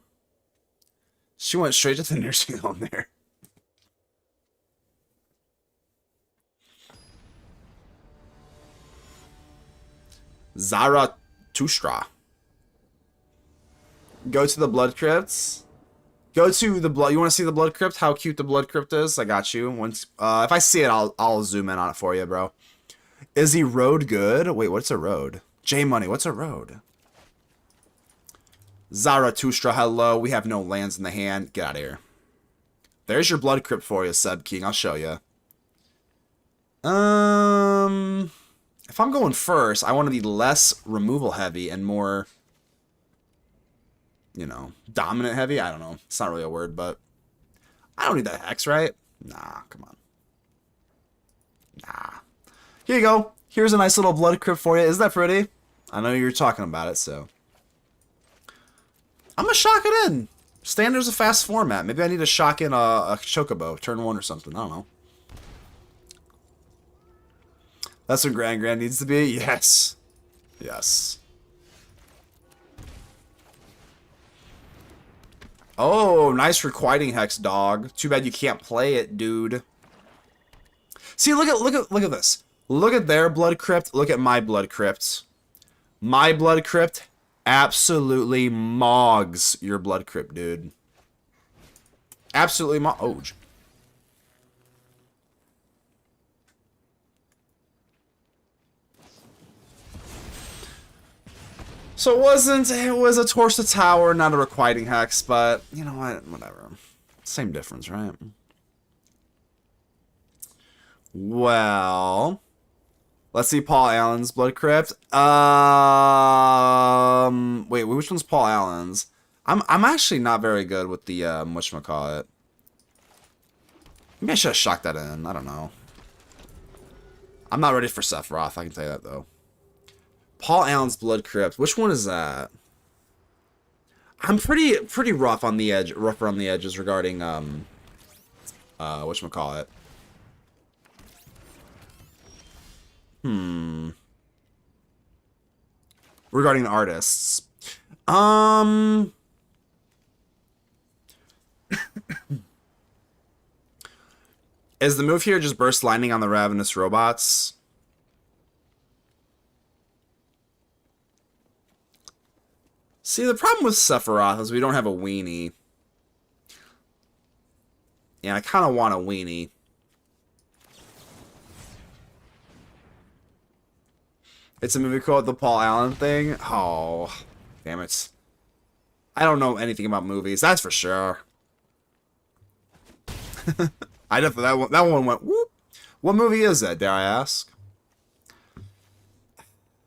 She went straight to the nursing home there. Zarathustra. Go to the Blood Crypts. Go to the blood. You want to see the Blood Crypt? How cute the Blood Crypt is? I got you. Once, if I see it, I'll zoom in on it for you, bro. Is he road good? Wait, what's a road? J Money, what's a road? Zarathustra, hello. We have no lands in the hand. Get out of here. There's your Blood Crypt for you, Sub King. I'll show you. If I'm going first, I want to be less removal heavy and more, you know, dominant heavy. I don't know. It's not really a word, but I don't need that Hex, right? Nah, come on. Nah. Here you go. Here's a nice little Blood Crypt for you. Isn't that pretty? I know you're talking about it, so I'm gonna shock it in. Standard's a fast format. Maybe I need to shock in a Chocobo, turn 1 or something. I don't know. That's what Grand needs to be? Yes. Yes. Oh, nice Requiting Hex, dog. Too bad you can't play it, dude. See, look at this. Look at their Blood Crypt. Look at my Blood Crypt. My Blood Crypt absolutely mogs your Blood Crypt, dude. Absolutely oh. So it was a Torch the Tower, not a Requiting Hex, but you know what? Whatever. Same difference, right? Well, let's see Paul Allen's Blood Crypt. Wait, which one's Paul Allen's? I'm actually not very good with the whatchamacallit. Maybe I should have shocked that in. I don't know. I'm not ready for Sephiroth, I can tell you that though. Paul Allen's Blood Crypt. Which one is that? I'm pretty rough on the edge, rougher on the edges regarding whatchamacallit. Regarding artists. Is the move here just burst lightning on the ravenous robots? See, the problem with Sephiroth is we don't have a weenie. Yeah, I kind of want a weenie. It's a movie called The Paul Allen Thing? Oh, damn it. I don't know anything about movies, that's for sure. I definitely, that one went whoop. What movie is that, dare I ask?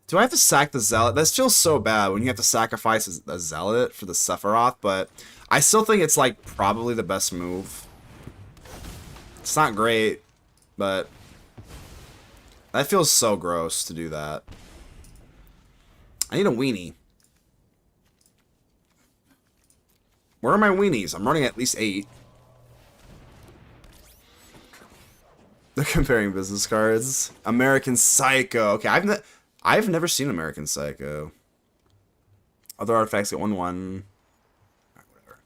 Do I have to sack the Zealot? That feels so bad when you have to sacrifice a Zealot for the Sephiroth, but I still think it's like probably the best move. It's not great, but that feels so gross to do that. I need a weenie. Where are my weenies? I'm running at least 8. They're comparing business cards. American Psycho. Okay, I've never seen American Psycho. Other artifacts get 1/1. Alright, whatever.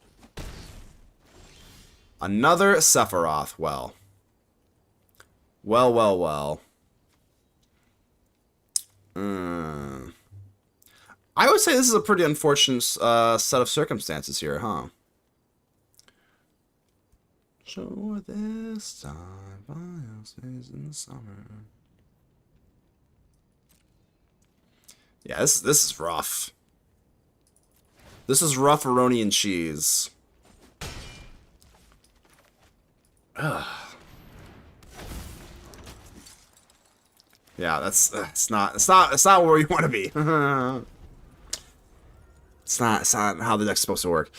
Another Sephiroth. Well. Well. I would say this is a pretty unfortunate set of circumstances here, huh? So this time, bios in the summer. Yeah, this is rough. This is rough Aronian cheese. Ugh. Yeah, it's not where you want to be. It's not how the deck's supposed to work.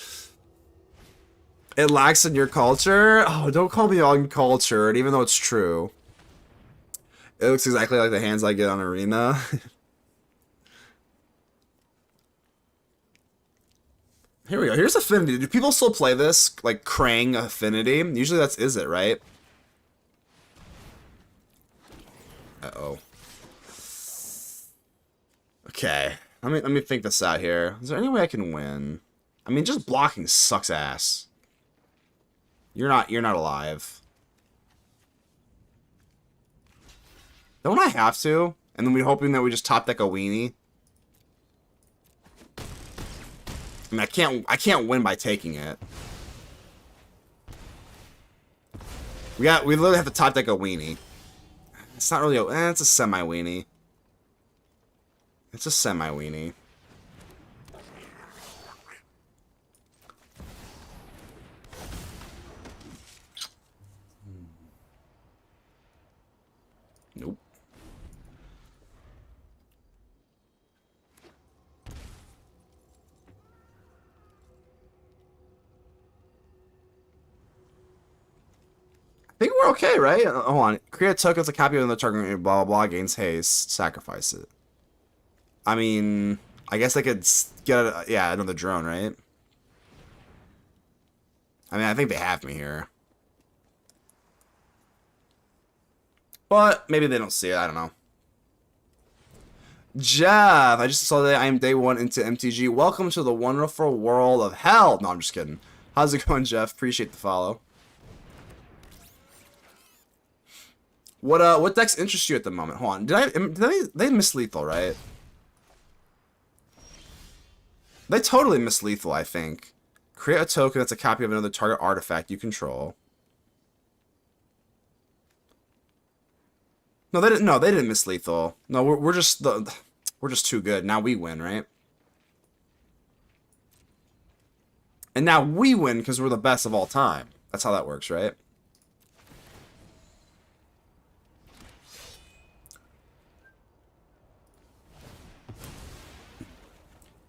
It lacks in your culture? Oh, don't call me uncultured, even though it's true. It looks exactly like the hands I get on Arena. Here we go. Here's Affinity. Do people still play this? Like Krang Affinity? Usually that's is it, right? Uh-oh. Okay. Let me think this out here. Is there any way I can win? I mean, just blocking sucks ass. You're not alive. Don't I have to? And then we're hoping that we just top deck a weenie. I mean, I can't win by taking it. We literally have to top deck a weenie. It's not really it's a semi weenie. It's a semi weenie. Nope. I think we're okay, right? Hold on. Create a token as a copy of the target, blah, blah, blah, gains haste. Sacrifice it. I mean, I guess I could get, yeah, another drone, right? I mean, I think they have me here. But maybe they don't see it. I don't know. Jeff, I just saw that I am day one into MTG. Welcome to the wonderful world of hell. No, I'm just kidding. How's it going, Jeff? Appreciate the follow. What decks interest you at the moment? Hold on. They miss lethal, right? They totally miss lethal, I think. Create a token that's a copy of another target artifact you control. No, they didn't. No, they didn't miss lethal. No, we're just too good. Now we win, right? And now we win because we're the best of all time. That's how that works, right?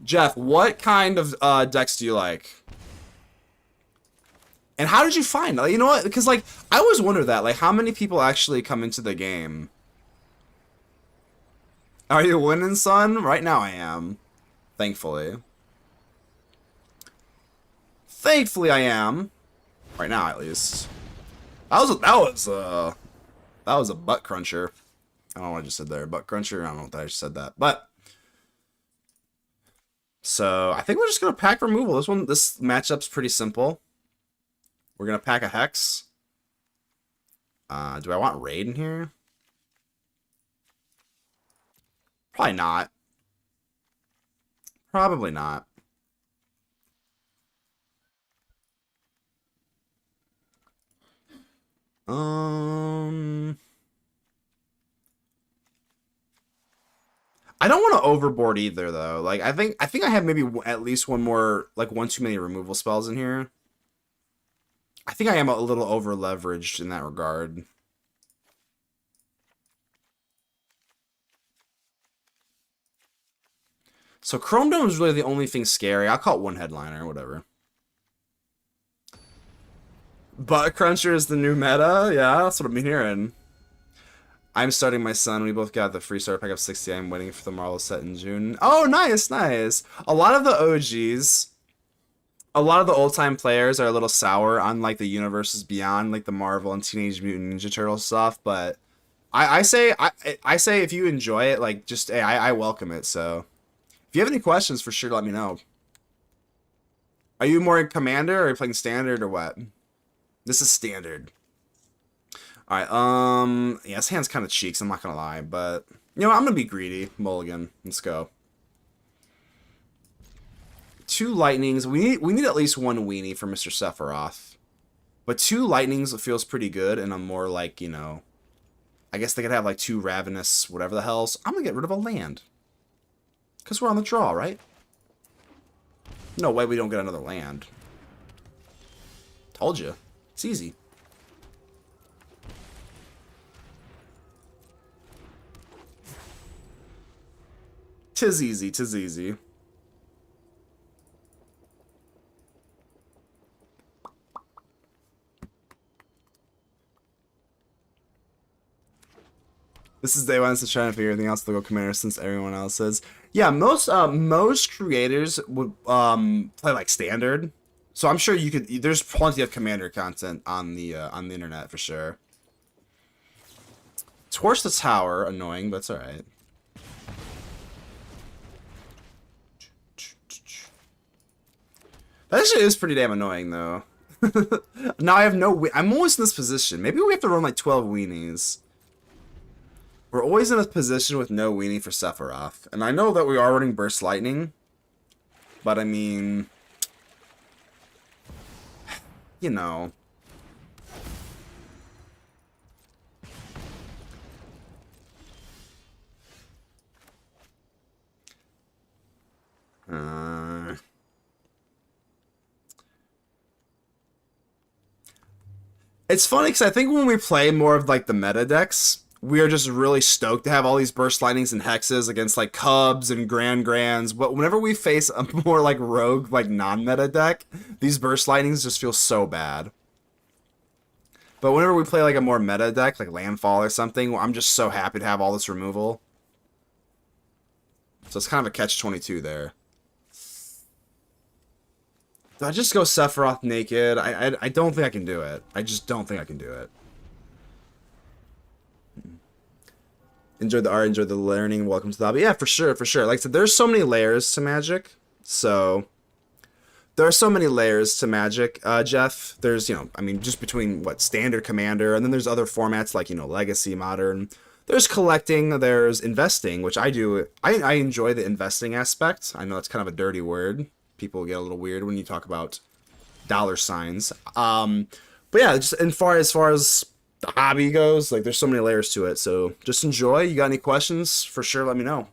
Jeff, what kind of decks do you like? And how did you find? You know what? Because like I always wonder that, like, how many people actually come into the game? Are you winning, son? Right now I am. Thankfully. Thankfully I am. Right now at least. That was a butt cruncher. I don't know what I just said there. Butt cruncher. I don't know what I just said that. But so I think we're just gonna pack removal. This matchup's pretty simple. We're gonna pack a Hex. Do I want Raid in here? Probably not. Probably not. I don't want to overboard either though. Like I think I have maybe at least one more, like one too many removal spells in here. I think I am a little over leveraged in that regard. So Chrome Dome is really the only thing scary. I'll call it one headliner, whatever. Butt Cruncher is the new meta? Yeah, that's what I'm hearing. I'm starting my son. We both got the free starter pack of 60. I'm waiting for the Marvel set in June. Oh, nice, nice. A lot of the OGs, a lot of the old-time players are a little sour on, like, the universes beyond, like, the Marvel and Teenage Mutant Ninja Turtle stuff, but I say if you enjoy it, like, just, hey, I welcome it, so. If you have any questions, for sure, let me know. Are you more in Commander, or are you playing Standard, or what? This is Standard. Alright, yeah, this hand's kind of cheeks, I'm not gonna lie, but, you know what, I'm gonna be greedy. Mulligan, let's go. 2 Lightnings, we need at least 1 Weenie for Mr. Sephiroth. But 2 Lightnings feels pretty good, and I'm more like, you know, I guess they could have like 2 Ravenous, whatever the hell, so I'm gonna get rid of a land. Because we're on the draw, right? No way we don't get another land. Told you. It's easy. Tis easy, tis easy. This is day one, so trying to figure everything else to go commander since everyone else is. Yeah, most creators would play like standard. So I'm sure you could. There's plenty of commander content on the internet for sure. Torch the tower, annoying, but it's all right. That actually is pretty damn annoying though. Now I have no. I'm always in this position. Maybe we have to run like 12 weenies. We're always in a position with no weenie for Sephiroth, and I know that we are running Burst Lightning, but I mean, you know. It's funny because I think when we play more of like the meta decks, we are just really stoked to have all these Burst Lightnings and Hexes against like Cubs and Grands. But whenever we face a more like rogue, like non-meta deck, these Burst Lightnings just feel so bad. But whenever we play like a more meta deck, like Landfall or something, I'm just so happy to have all this removal. So it's kind of a catch-22 there. Do I just go Sephiroth naked? I don't think I can do it. I just don't think I can do it. Enjoyed the art, enjoyed the learning. Welcome to the hobby. Yeah, for sure, for sure. Like I said, there's so many layers to Magic. So there are so many layers to Magic, Jeff. There's, you know, I mean, just between what standard commander, and then there's other formats like, you know, Legacy, Modern. There's collecting, there's investing, which I do. I enjoy the investing aspect. I know it's kind of a dirty word. People get a little weird when you talk about dollar signs. But yeah, just as far as the hobby goes, like there's so many layers to it. So just enjoy. You got any questions? For sure, let me know.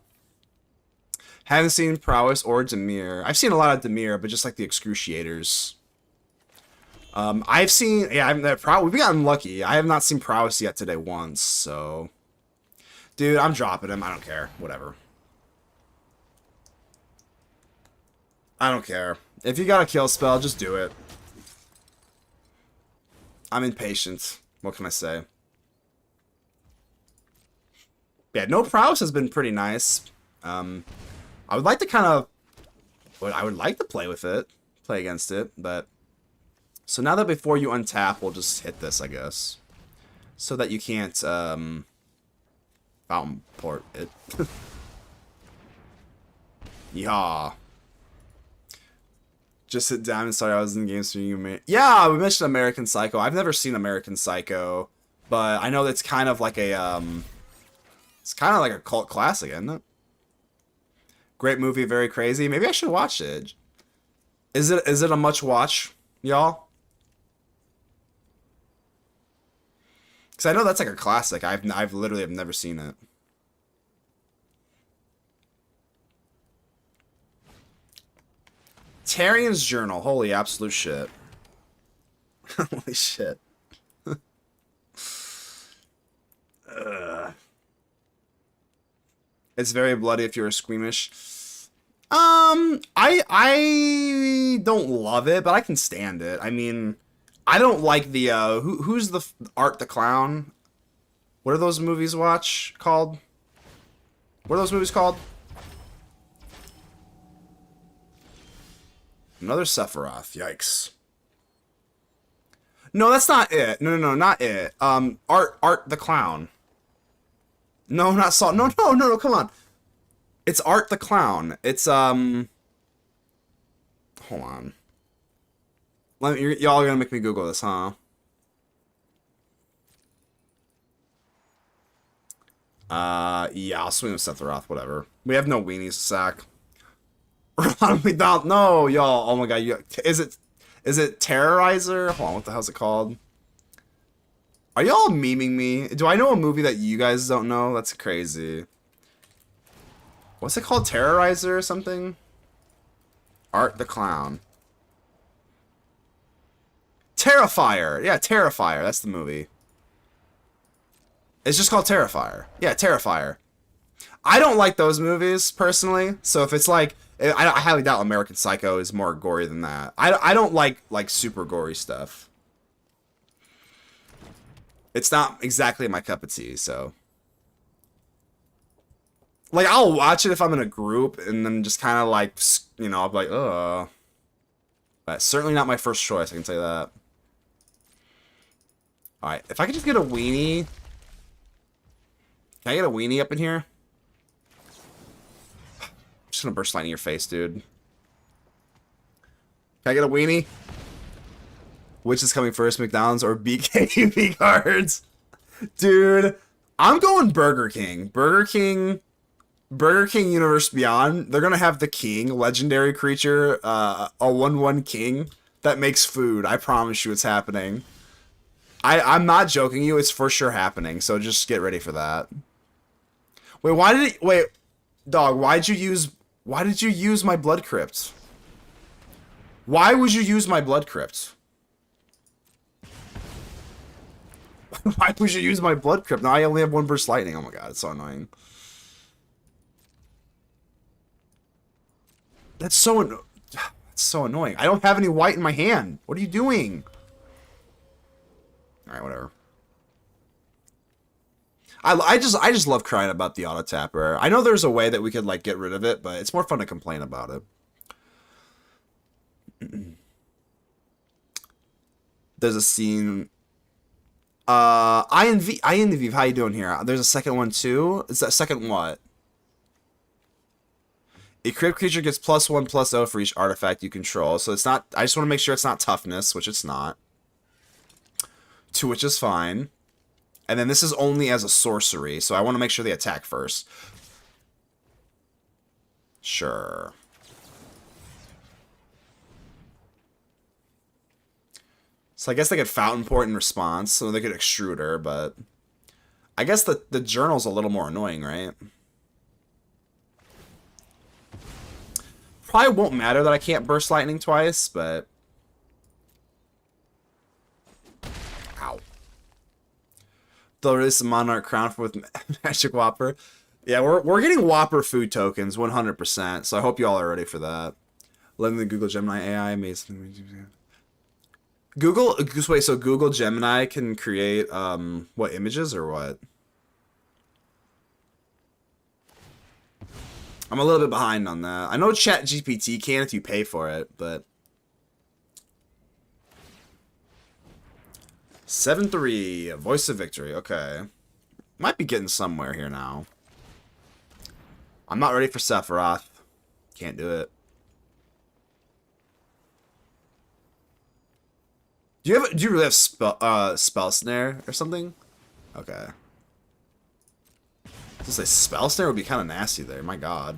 Haven't seen Prowess or Demir. I've seen a lot of Demir, but just like the Excruciators. I've seen, yeah, we've gotten lucky. I have not seen Prowess yet today once. So, dude, I'm dropping him. I don't care. Whatever. I don't care. If you got a kill spell, just do it. I'm impatient. What can I say? Yeah, no Prowess has been pretty nice. I would like to kind of... I would like to play with it. Play against it, but... So now that before you untap, we'll just hit this, I guess. So that you can't, fountain port it. Yeah. Just sit down and sorry, I was in the game so you may. Yeah, we mentioned American Psycho. I've never seen American Psycho, but I know that's kind of like a it's kind of like a cult classic, isn't it? Great movie, very crazy. Maybe I should watch it. Is it a much watch, y'all? Because I know that's like a classic. I've literally have never seen it. Tarian's Journal. Holy absolute shit. Holy shit. It's very bloody if you're squeamish. I don't love it, but I can stand it. I mean, I don't like the who's the Art the Clown? What are those movies called? What are those movies called? Another Sephiroth. Yikes. No, that's not it. No, not it. Art the Clown. No, not Saw. No, come on. It's Art the Clown. It's, hold on. Y'all are gonna make me Google this, huh? Yeah, I'll swing with Sephiroth, whatever. We have no weenies to sack. No, y'all. Oh my god, is it Terrorizer? Hold on, what the hell's it called? Are y'all memeing me? Do I know a movie that you guys don't know? That's crazy. What's it called? Terrorizer or something? Art the Clown. Terrifier. Yeah, Terrifier. That's the movie. It's just called Terrifier. Yeah, Terrifier. I don't like those movies, personally. So if it's like... I highly doubt American Psycho is more gory than that. I don't like super gory stuff. It's not exactly my cup of tea, so... Like, I'll watch it if I'm in a group, and then just kind of like, you know, I'll be like, ugh. But certainly not my first choice, I can say that. Alright, if I could just get a weenie. Can I get a weenie up in here? I'm just gonna burst lightning your face, dude. Can I get a weenie? Which is coming first, McDonald's or BKB cards? Dude, I'm going Burger King. Burger King Universe Beyond, they're gonna have the king, legendary creature, a 1/1 king that makes food. I promise you it's happening. I'm not joking you, it's for sure happening, so just get ready for that. Wait, dog, why did you use my blood crypt? Why would you use my blood crypt? Why would you use my blood crypt? Now I only have one burst lightning. Oh my god, it's so annoying. That's so annoying. I don't have any white in my hand. What are you doing? Alright, whatever. I just love crying about the auto tapper. I know there's a way that we could like get rid of it, but it's more fun to complain about it. There's a scene. INV, how you doing here? There's a second one too. Is that second what? A crypt creature gets +1/+0 for each artifact you control. So it's not. I just want to make sure it's not toughness, which it's not. 2, which is fine. And then this is only as a sorcery, so I want to make sure they attack first. Sure. So I guess they could Fountain Port in response, so they could Extruder, but I guess the Journal's a little more annoying, right? Probably won't matter that I can't Burst Lightning twice, but... Ow. There is some Monarch Crown with Magic Whopper. Yeah, we're getting Whopper food tokens, 100%, so I hope you all are ready for that. Letting the Google Gemini AI amazing. Wait, so Google Gemini can create, what, images or what? I'm a little bit behind on that. I know ChatGPT can if you pay for it, but... 7-3, Voice of Victory, okay. Might be getting somewhere here now. I'm not ready for Sephiroth. Can't do it. Do you really have spell snare or something? Okay. Just say spell snare would be kind of nasty there. My god.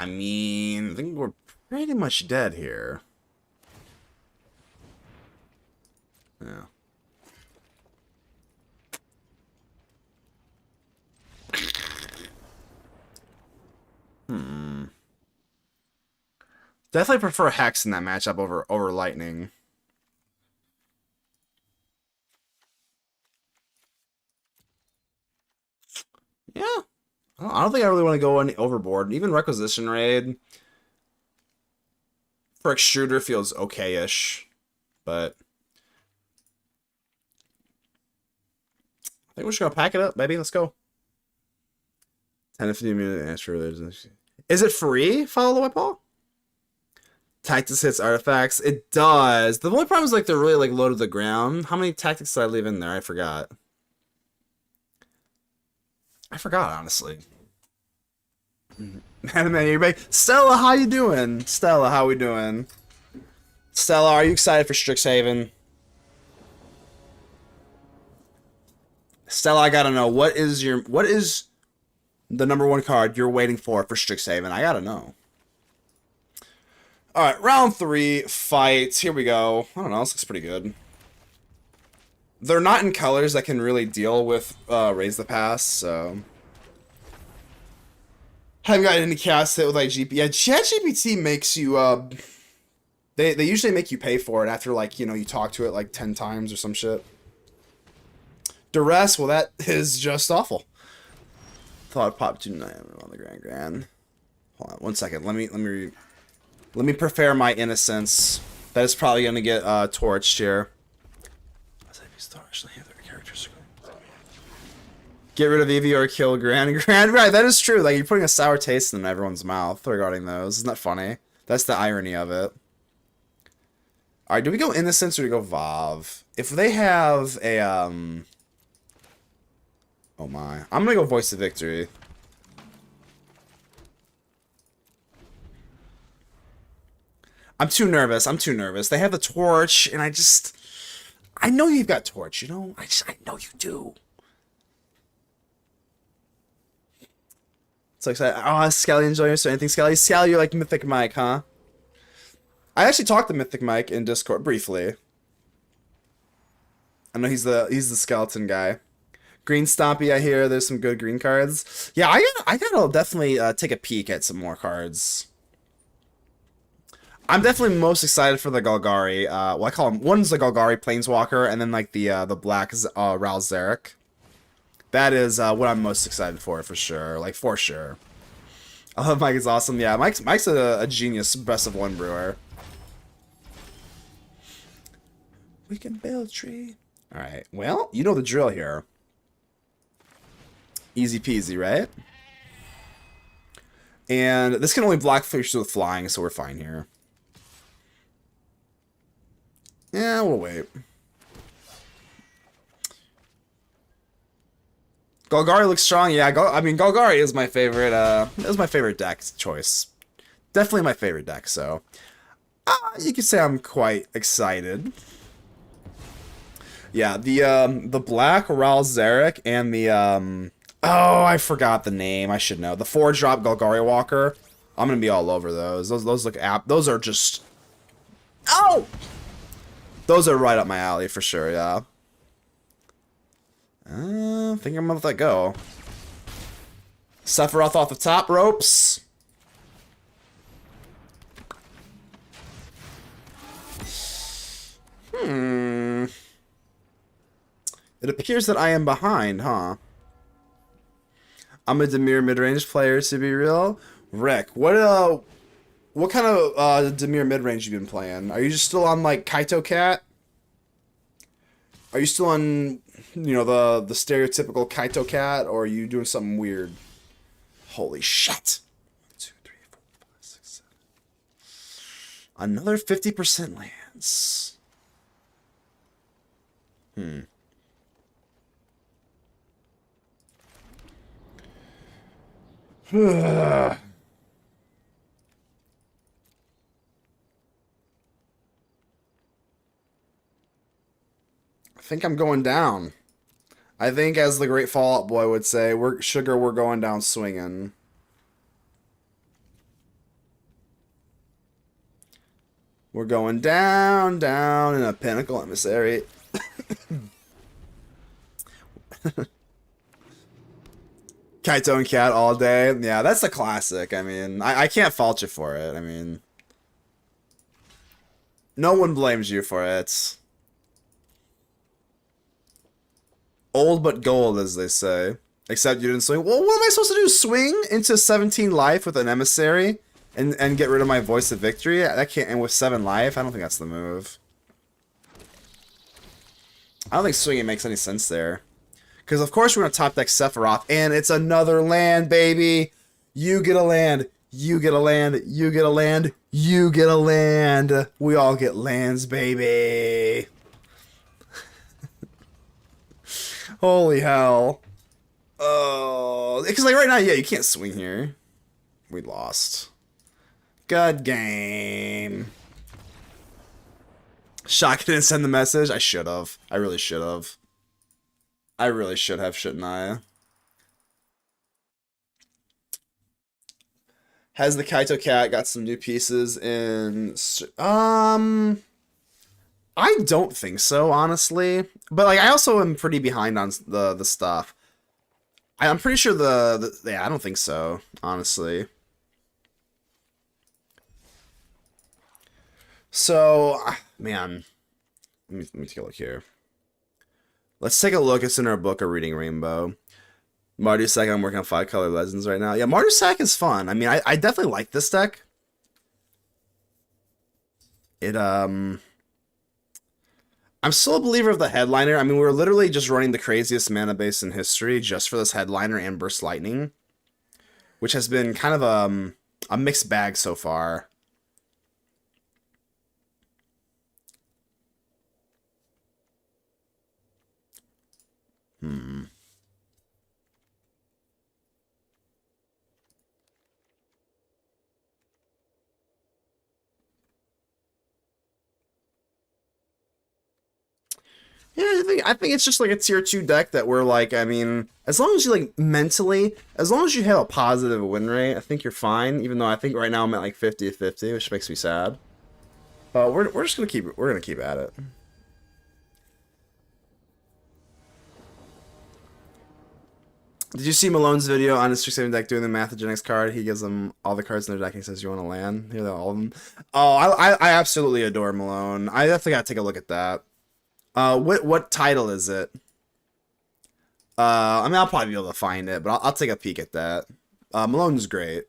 I mean, I think we're pretty much dead here. Yeah. Definitely prefer Hex in that matchup over Lightning. Yeah. I don't think I really want to go any overboard. Even Requisition Raid for Extruder feels okay-ish, but I think we're just gonna pack it up, baby. Let's go. 10 to 15 minute answer. Is it free? Follow the white ball. Tactics hits artifacts. It does. The only problem is like they're really like low to the ground. How many tactics did I leave in there? I forgot. Honestly. Man, everybody. Stella, how you doing? Stella, how we doing? Stella, are you excited for Strixhaven? Stella, I gotta know, what is the #1 card you're waiting for Strixhaven? I gotta know. Alright, round 3, fights. Here we go. I don't know, this looks pretty good. They're not in colors that can really deal with Raise the Pass, so... Haven't got any cast hit with like GP. Yeah, ChatGPT makes you They usually make you pay for it after, like, you know, you talk to it like 10 times or some shit. Duress, well, that is just awful. Thought it popped 2-9 on the Grand. Hold on 1 second. Let me prepare my innocence. That is probably gonna get torched here. Get rid of Eevee or kill Grand. Right, that is true. Like, you're putting a sour taste in everyone's mouth regarding those. Isn't that funny? That's the irony of it. Alright, do we go Innocence or do we go Vav? If they have a, oh my. I'm gonna go Voice of Victory. I'm too nervous. They have the Torch, and I know you've got Torch, you know? I know you do. So excited. Oh, Scally enjoying us or anything, Scally? Scally, you're like Mythic Mike, huh? I actually talked to Mythic Mike in Discord briefly. I know he's the skeleton guy. Green Stompy, I hear there's some good green cards. Yeah, I gotta definitely take a peek at some more cards. I'm definitely most excited for the Golgari. Well, I call him, one's the Golgari Planeswalker, and then like the black Ral Zarek. That is what I'm most excited for sure. Like, for sure. I love Mike, is awesome. Yeah, Mike's a genius, best of one brewer. We can build tree. Alright, well, you know the drill here. Easy peasy, right? And this can only block creatures with flying, so we're fine here. Yeah, we'll wait. Golgari looks strong. Yeah, I mean, Golgari is my favorite deck choice. Definitely my favorite deck, so you could say I'm quite excited. Yeah, the black Ral Zarek and the oh, I forgot the name. I should know. The 4-drop Golgari Walker. I'm gonna be all over those. Those look those are just, oh, those are right up my alley for sure. Yeah. I think I'm gonna let that go. Sephiroth off the top ropes. It appears that I am behind, huh? I'm a Dimir mid-range player, to be real. Rick, what kind of Dimir mid-range you been playing? Are you just still on like Kaito Cat? Are you still on, you know, the stereotypical Kaito Cat, or are you doing something weird? Holy shit! 1, 2, 3, 4, 5, 6, 7. Another 50% lands. I think I'm going down. I think, as the great Fallout Boy would say, we're going down swinging. We're going down in a pinnacle emissary. Kaito and Cat all day. Yeah, that's a classic. I mean, I can't fault you for it. I mean, no one blames you for it. Old but gold, as they say. Except you didn't swing. Well, what am I supposed to do? Swing into 17 life with an emissary and get rid of my Voice of Victory? That can't. And with 7 life, I don't think that's the move. I don't think swinging makes any sense there. Because, of course, we're going to top deck Sephiroth, and it's another land, baby! You get a land, you get a land, you get a land, you get a land! We all get lands, baby! Holy hell. Oh, because, like, right now, yeah, you can't swing here. We lost. Good game. Shock didn't send the message. I should have. I really should have. I really should have, shouldn't I? Has the Kaito Cat got some new pieces in... I don't think so, honestly. But, like, I also am pretty behind on the stuff. I'm pretty sure yeah, I don't think so, honestly. So, man, let me take a look here. Let's take a look. It's in our book, A Reading Rainbow. Mardu Sack, I'm working on 5-color Legends right now. Yeah, Mardu Sack is fun. I mean, I definitely like this deck. I'm still a believer of the headliner. I mean, we're literally just running the craziest mana base in history just for this headliner and Burst Lightning, which has been kind of a mixed bag so far. Yeah, I think it's just like a tier 2 deck that we're like, I mean, as long as you like mentally, as long as you have a positive win rate, I think you're fine. Even though I think right now I'm at like 50-50, which makes me sad. We're just gonna keep at it. Did you see Malone's video on his Strix Saving deck doing the Mathogenics card? He gives them all the cards in their deck and he says, "You want to land?" Here, all of them. Oh, I absolutely adore Malone. I definitely gotta take a look at that. What title is it? I mean, I'll probably be able to find it, but I'll take a peek at that. Malone's great.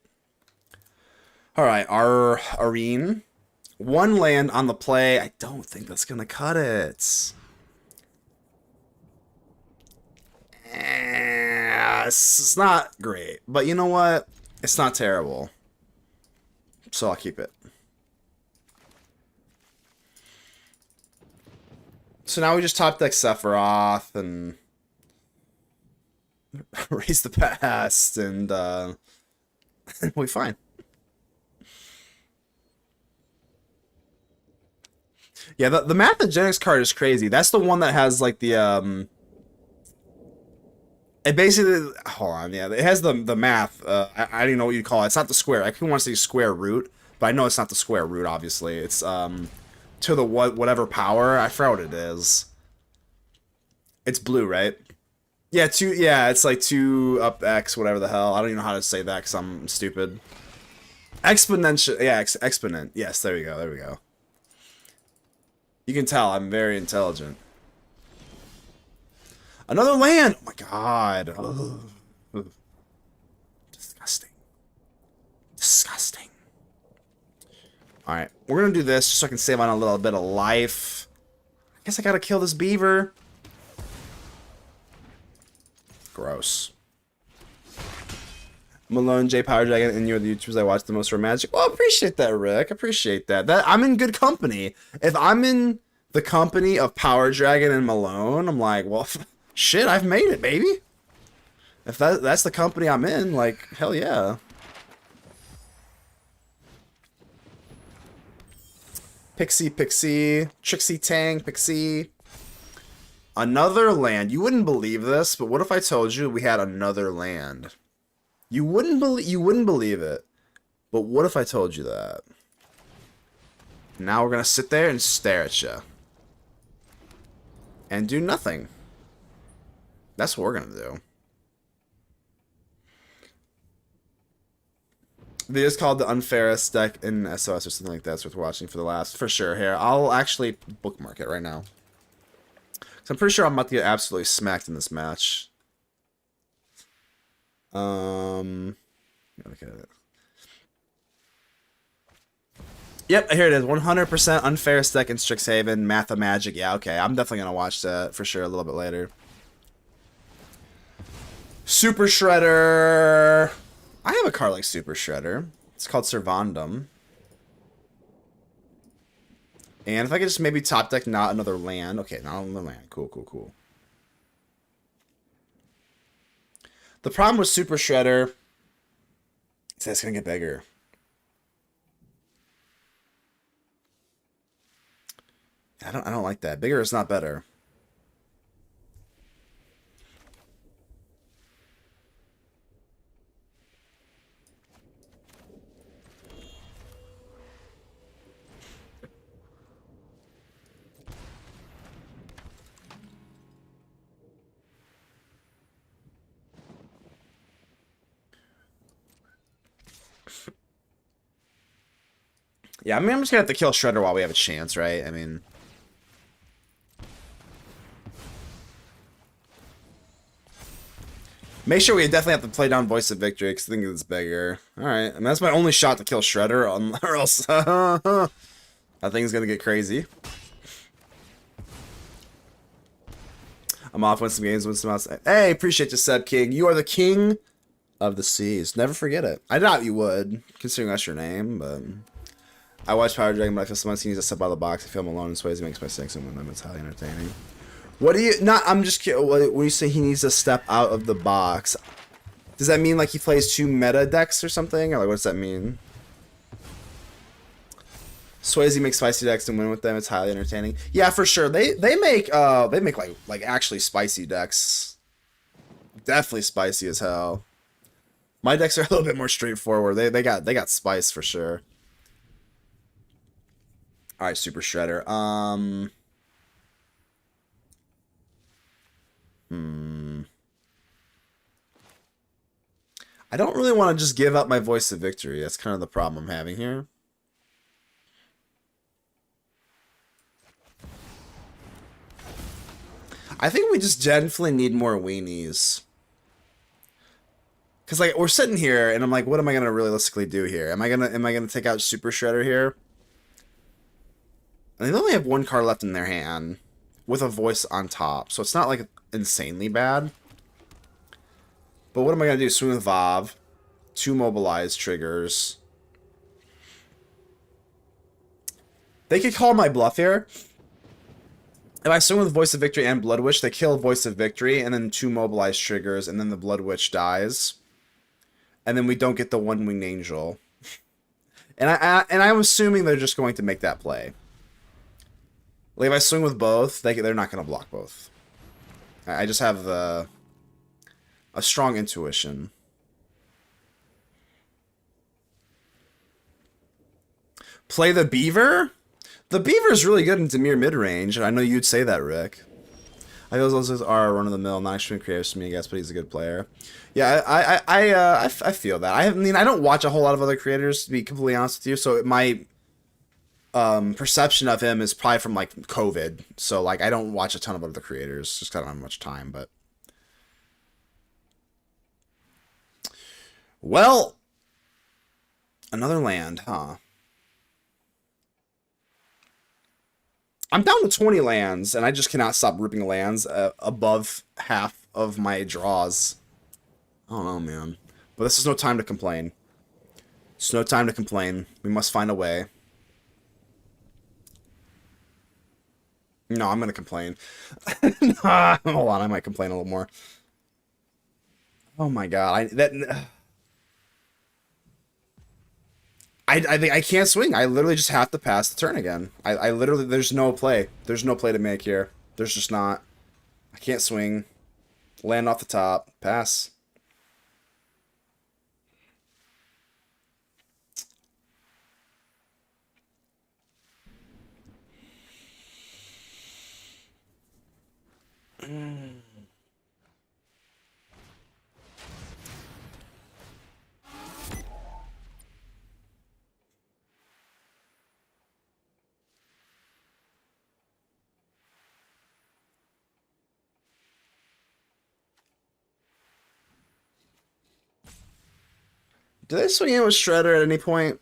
All right, our Arena. 1 land on the play. I don't think that's gonna cut it. It's not great, but you know what? It's not terrible. So I'll keep it. So now we just top deck Sephiroth and raise the past, and we'll be fine. Yeah, the Mathogenics card is crazy. That's the one that has like the it basically, hold on, yeah, it has the math. I don't even know what you call it. It's not the square. I can want to say square root, but I know it's not the square root. Obviously, it's to the whatever power. I forgot what it is. It's blue, right? Yeah, yeah, it's like 2 up X, whatever the hell. I don't even know how to say that because I'm stupid. Exponential, yeah, exponent. Yes, there we go. There we go. You can tell I'm very intelligent. Another land! Oh my god. Ugh. Disgusting. Disgusting. Alright, we're gonna do this just so I can save on a little bit of life. I guess I gotta kill this beaver. Gross. Malone, J Power Dragon, and you're the YouTubers I watch the most for Magic. Well, I appreciate that, Rick. I appreciate that. I'm in good company. If I'm in the company of Power Dragon and Malone, I'm like, well, shit, I've made it, baby. If that's the company I'm in, like, hell yeah. Pixie, Trixie Tang, Pixie. Another land. You wouldn't believe this, but what if I told you we had another land? You wouldn't believe it. But what if I told you that? Now we're gonna sit there and stare at you. And do nothing. That's what we're gonna do. They just called the unfairest deck in SOS or something like that. It's worth watching for the last. For sure, here. I'll actually bookmark it right now. So I'm pretty sure I'm about to get absolutely smacked in this match. Look at it. Yep, here it is. 100% unfairest deck in Strixhaven. Mathamagic. Yeah, okay. I'm definitely going to watch that for sure a little bit later. Super Shredder. I have a card like Super Shredder. It's called Servandum. And if I could just maybe top deck not another land. Okay, not another land. Cool, cool, cool. The problem with Super Shredder is that it's going to get bigger. I don't like that. Bigger is not better. Yeah, I mean, I'm just gonna have to kill Shredder while we have a chance, right? I mean... Make sure we definitely have to play down Voice of Victory, because I think it's bigger. Alright, I mean, that's my only shot to kill Shredder, or else... that thing's gonna get crazy. I'm off, win some games, win some outside. Hey, appreciate you, Seb King. You are the king of the seas. Never forget it. I doubt you would, considering that's your name, but... I watch Power Dragon, but I feel sometimes he needs to step out of the box. I feel I'm alone in ways he makes my six and win them. It's highly entertaining. What do you... Not... I'm just kidding. When you say he needs to step out of the box, does that mean like he plays 2 meta decks or something? Or like, what does that mean? Swayze makes spicy decks and win with them. It's highly entertaining. Yeah, for sure. They make like actually spicy decks. Definitely spicy as hell. My decks are a little bit more straightforward. They got spice for sure. All right, Super Shredder. I don't really want to just give up my Voice of Victory. That's kind of the problem I'm having here. I think we just definitely need more weenies. Cause like we're sitting here and I'm like, what am I gonna realistically do here? Am I gonna take out Super Shredder here? And they only have 1 card left in their hand with a voice on top, so it's not like insanely bad. But what am I gonna do? Swing with Vav, 2 mobilize triggers. They could call my bluff here. If I swing with Voice of Victory and Blood Witch, they kill Voice of Victory, and then 2 mobilize triggers, and then the Blood Witch dies. And then we don't get the 1-winged angel. And I'm assuming they're just going to make that play. Like if I swing with both, they're not going to block both. I just have a strong intuition. Play the Beaver? The Beaver is really good in Dimir mid-range. I know you'd say that, Rick. I feel those are run-of-the-mill, not extremely creative to me, I guess, but he's a good player. Yeah, I feel that. I mean, I don't watch a whole lot of other creators, to be completely honest with you, so my perception of him is probably from, like, COVID. So, like, I don't watch a ton of other creators, just 'cause I don't have much time, but... Well... Another land, huh? I'm down to 20 lands, and I just cannot stop ripping lands above half of my draws. I don't know, man. But this is no time to complain. It's no time to complain. We must find a way. No, I'm going to complain. Hold on, I might complain a little more. Oh my god. I think I can't swing. I literally just have to pass the turn again. I literally, there's no play. There's no play to make here. There's just not. I can't swing. Land off the top. Pass. Did they swing in with Shredder at any point?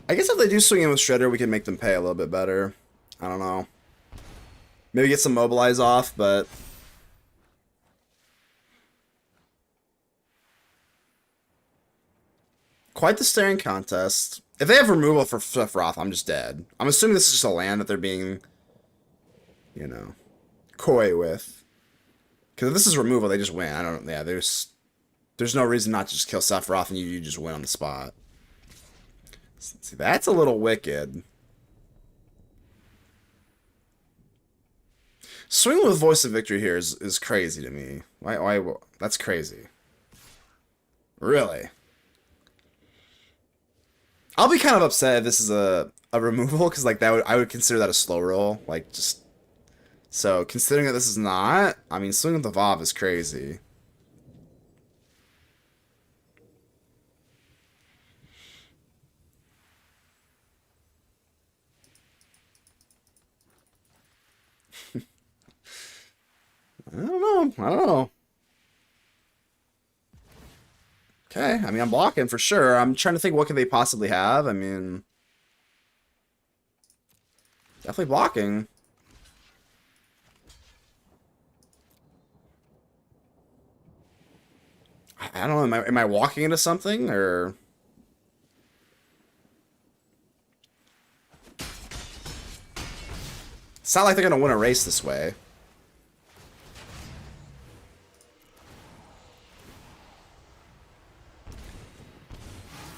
I guess if they do swing in with Shredder, we can make them pay a little bit better. I don't know. Maybe get some mobilize off, but... Quite the staring contest. If they have removal for Sephiroth, I'm just dead. I'm assuming this is just a land that they're being... you know, coy with. Because if this is removal, they just win. I don't, yeah, there's no reason not to just kill Sephiroth and you just win on the spot. See, that's a little wicked. Swing with Voice of Victory here is crazy to me. Why, that's crazy. Really? I'll be kind of upset if this is a removal, because like I would consider that a slow roll. Like, just So, considering that this is not, I mean, swing with the Vav is crazy. I don't know. Okay, I mean, I'm blocking for sure. I'm trying to think, what could they possibly have? I mean, definitely blocking. I don't know. Am I walking into something, or? It's not like they're gonna win a race this way.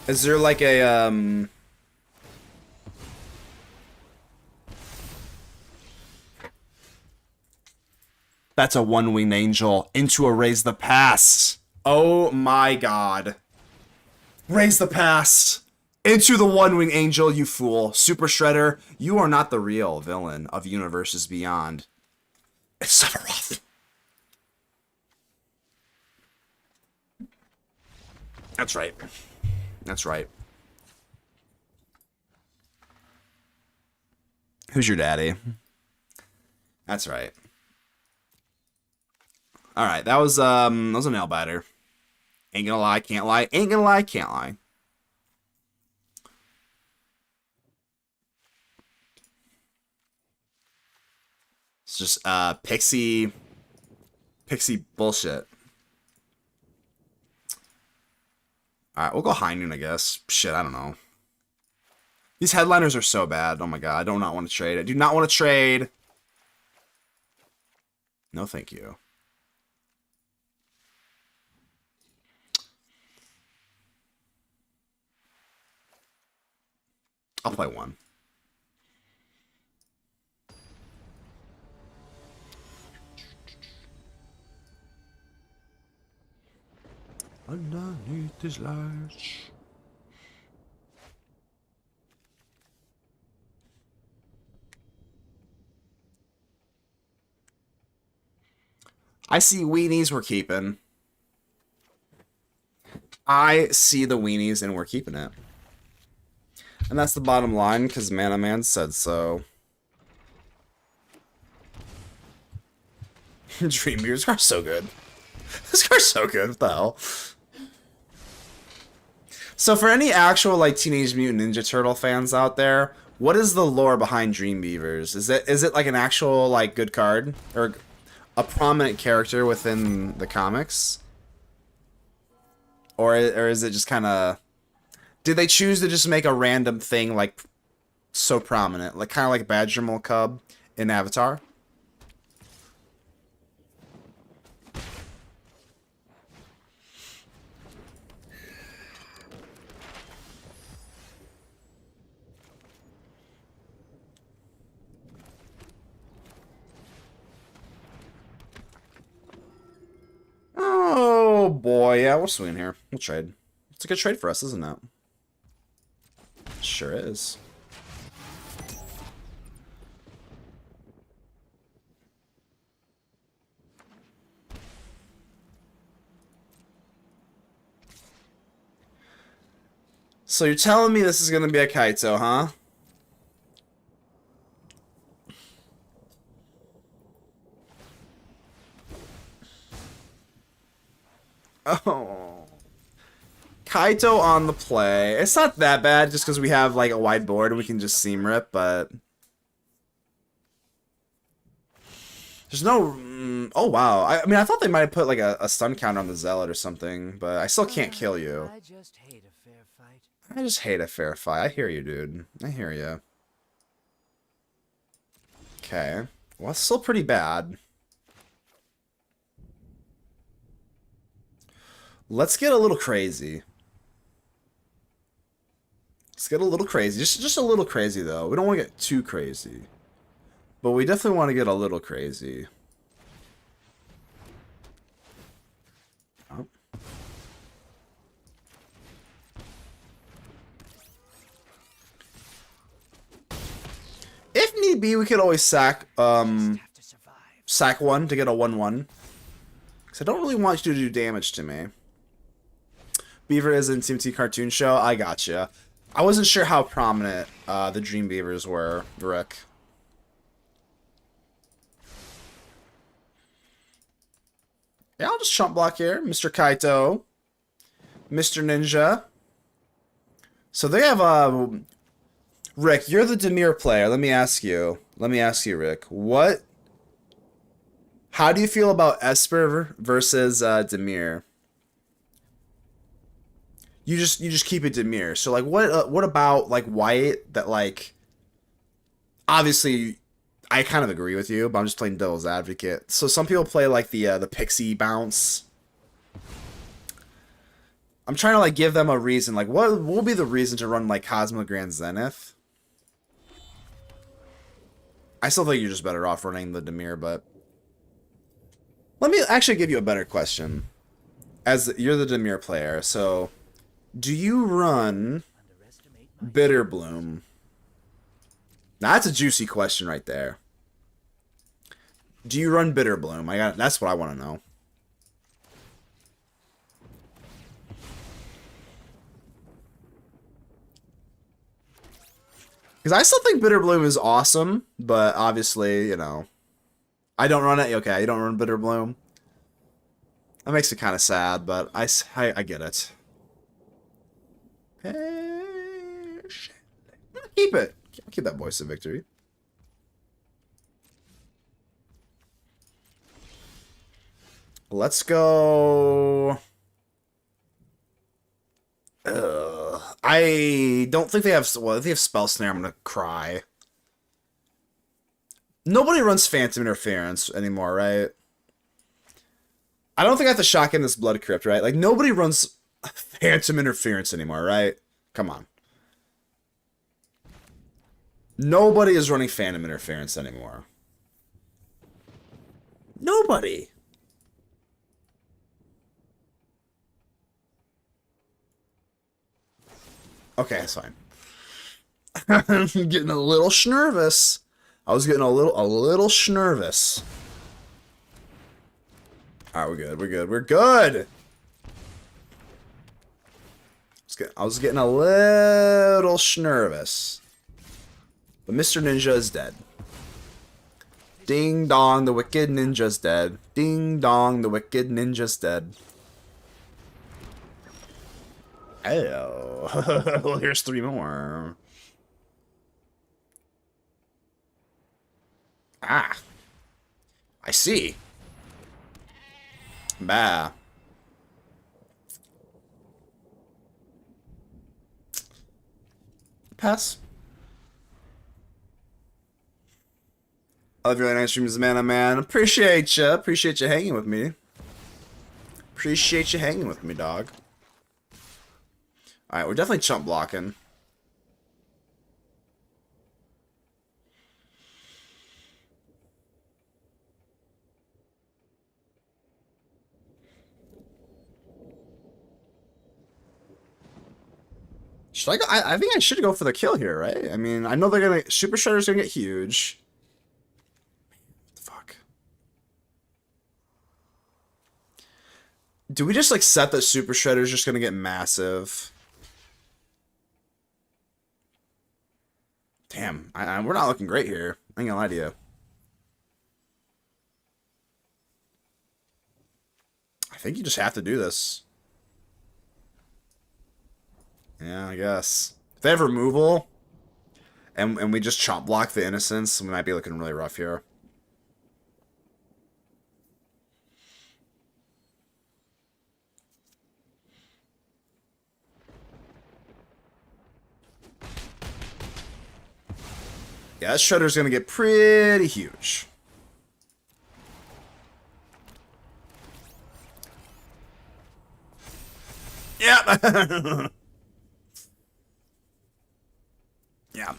Is there like a That's a one-winged angel into a raise the past. Oh my god. Raise the past. Into the one-winged angel, you fool. Super Shredder, you are not the real villain of Universes Beyond. It's Sephiroth. That's right. That's right. Who's your daddy? That's right. All right, that was a nail biter. Ain't gonna lie, can't lie. Ain't gonna lie, can't lie. It's just pixie bullshit. All right, we'll go high noon, I guess. Shit, I don't know. These headliners are so bad. Oh my god, I do not want to trade. I do not want to trade. No, thank you. I'll play one. Underneath these lights. I see weenies we're keeping. I see the weenies and we're keeping it. And that's the bottom line, because Mana Man said so. Dreambeers are so good. This card's so good. What the hell? So for any actual like Teenage Mutant Ninja Turtle fans out there, what is the lore behind Dreambeavers? Is it like an actual like good card or a prominent character within the comics? Or is it just kind of, did they choose to just make a random thing like so prominent, like kind of like Badgermole Cub in Avatar? Oh boy, yeah, we'll swing here. We'll trade. It's a good trade for us, isn't it? Sure is. So you're telling me this is gonna be a Kaito, huh? Oh. Kaito on the play. It's not that bad just because we have like a wide board and we can just seam rip, but there's no... oh wow. I mean, I thought they might have put like a stun counter on the Zealot or something, but I still can't kill you. I just hate a fair fight. I just hate a fair fight. I hear you, dude. I hear you. Okay. Well, it's still pretty bad. Let's get a little crazy. Let's get a little crazy. Just a little crazy, though. We don't want to get too crazy. But we definitely want to get a little crazy. Oh. If need be, we could always sack, Sack 1 to get a 1/1. Because I don't really want you to do damage to me. Beaver is an TMT cartoon show. I gotcha. I wasn't sure how prominent the Dream Beavers were, Rick. Yeah, I'll just chump block here. Mr. Kaito. Mr. Ninja. So they have Rick, you're the Demir player. Let me ask you, Rick. How do you feel about Esper versus Demir? You just keep it Demir. So like what about like White that like obviously I kind of agree with you, but I'm just playing devil's advocate. So some people play like the pixie bounce. I'm trying to like give them a reason. Like what will be the reason to run like Cosmo Grand Zenith? I still think you're just better off running the Demir, but let me actually give you a better question. As you're the Demir player, so do you run Bitter Bloom? Now that's a juicy question right there. Do you run Bitter Bloom? That's what I want to know. Because I still think Bitter Bloom is awesome, but obviously, you know, I don't run it. Okay, you don't run Bitter Bloom. That makes it kind of sad, but I get it. Hey, shit. Keep it. Keep that voice of victory. Let's go. I don't think they have. Well, if they have Spell Snare, I'm gonna cry. Nobody runs Phantom Interference anymore, right? I don't think I have to shotgun this Blood Crypt, right? Like nobody runs Phantom Interference anymore, right? Come on. Nobody is running Phantom Interference anymore. Nobody. Okay, that's fine. I'm getting a little nervous. I was getting a little nervous. Alright, we're good. I was getting a little nervous. But Mr. Ninja is dead. Ding dong, the wicked ninja's dead. Ding dong, the wicked ninja's dead. Oh, well, here's 3 more. Ah, I see. Bah. Pass. I love your really nice streams, man. Appreciate you. Appreciate you hanging with me. Appreciate you hanging with me, dog. Alright, we're definitely chump blocking. Should I go? I think I should go for the kill here, right? I mean, I know they're gonna... Super Shredder's gonna get huge. Fuck. Do we just, like, set that Super Shredder's just gonna get massive? Damn, we're not looking great here. I ain't gonna lie to you. I think you just have to do this. Yeah, I guess. If they have removal, and we just chomp block the Innocence, we might be looking really rough here. Yeah, that Shredder's gonna get pretty huge. Yep. Yeah.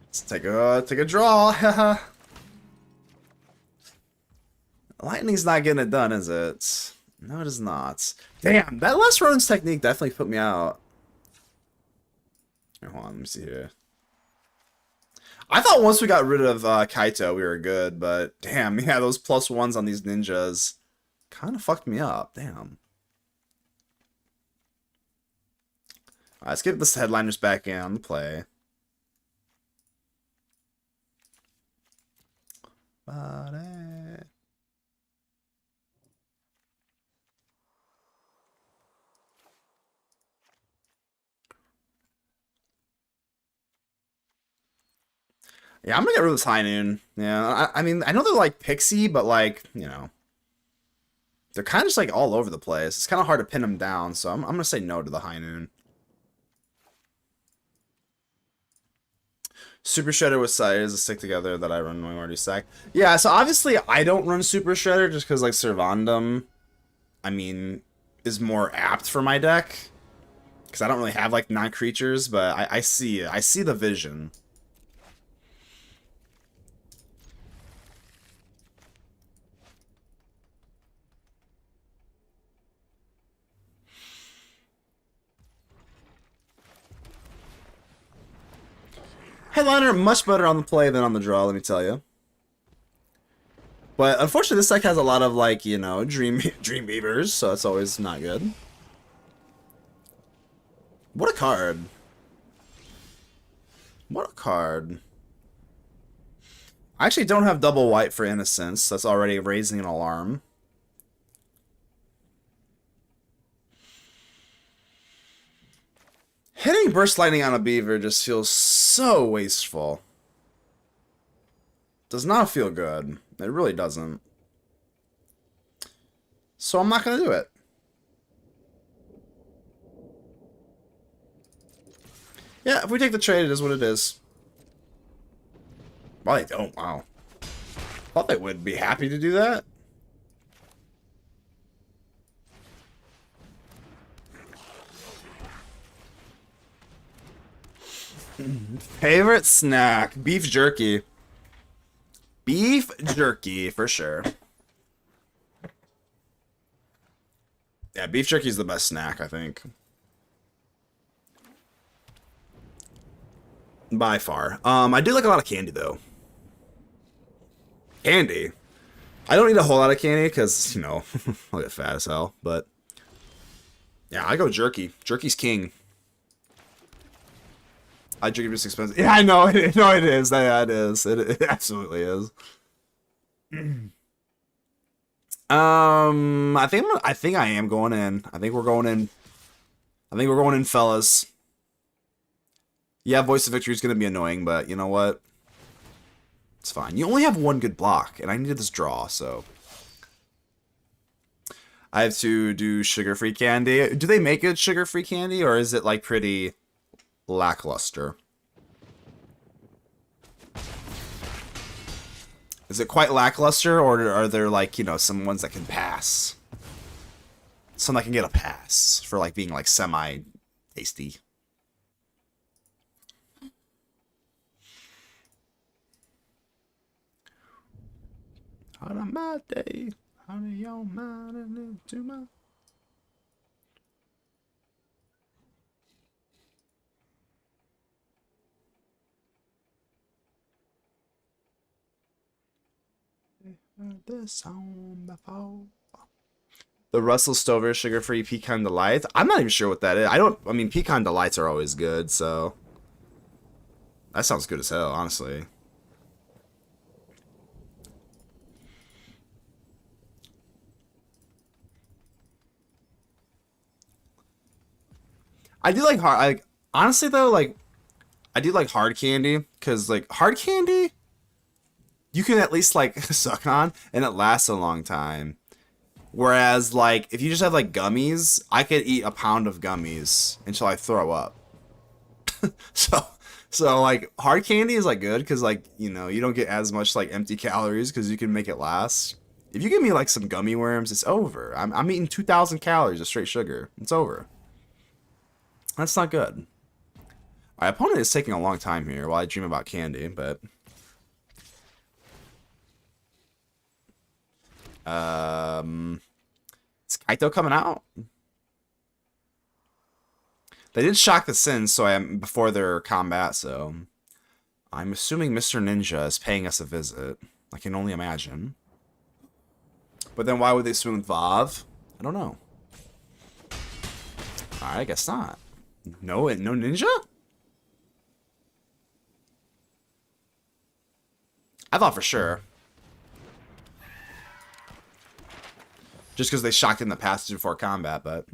Let's take a draw. Lightning's not getting it done, is it? No, it is not. Damn, that last Ronin's technique definitely put me out. Here, hold on, let me see here. I thought once we got rid of Kaito, we were good, but damn, yeah, those +1s on these ninjas kind of fucked me up. Damn. Alright, let's get this headliners back in on the play. Yeah, I'm gonna get rid of this High Noon. Yeah, I mean, I know they're like Pixie, but like, you know, they're kind of just like all over the place. It's kind of hard to pin them down, so I'm gonna say no to the High Noon. Super Shredder with Sire is a stick together that I run when we already sack. Yeah, so obviously I don't run Super Shredder just because like Servandum, I mean, is more apt for my deck. Because I don't really have like non-creatures, but I see it. I see the vision. Headliner, much better on the play than on the draw, let me tell you. But unfortunately, this deck has a lot of, like, you know, Dream Beavers, so it's always not good. What a card. What a card. I actually don't have double white for Innocence. That's already raising an alarm. Hitting Burst Lightning on a Beaver just feels so wasteful. Does not feel good. It really doesn't. So I'm not going to do it. Yeah, if we take the trade, it is what it is. Well, they don't. Wow. Thought they would be happy to do that. Favorite snack? Beef jerky. Beef jerky, for sure. Yeah, beef jerky is the best snack, I think. By far. I do like a lot of candy, though. Candy? I don't eat a whole lot of candy, because, you know, I'll get fat as hell, but... yeah, I go jerky. Jerky's king. I drink it just expensive. Yeah, I know. No, it is. Yeah, it is. It absolutely is. I think I am going in. I think we're going in. I think we're going in, fellas. Yeah, Voice of Victory is going to be annoying, but you know what? It's fine. You only have one good block, and I needed this draw, so... I have to do sugar-free candy. Do they make it sugar-free candy, or is it, like, pretty lackluster? Is it quite lackluster, or are there, like, you know, some ones that can pass? Some that can get a pass for, like, being, like, semi-tasty. Out of my day, out of your mind and into my... The song before. The Russell Stover sugar-free pecan delights. I'm not even sure what that is. I mean, pecan delights are always good, so that sounds good as hell, honestly. I do like hard. Honestly though, like I do like hard candy because like hard candy, you can at least like suck on and it lasts a long time. Whereas like if you just have like gummies, I could eat a pound of gummies until I throw up. So like hard candy is like good because like you know you don't get as much like empty calories because you can make it last. If you give me like some gummy worms, it's over. I'm eating 2,000 calories of straight sugar. It's over. That's not good. My opponent is taking a long time here while I dream about candy, but... is Kaito coming out? They did shock the Sins, so before their combat, so I'm assuming Mr. Ninja is paying us a visit. I can only imagine. But then why would they swing with Vav? I don't know. Alright, I guess not. No Ninja? I thought for sure. Just because they shocked in the passage before combat, but...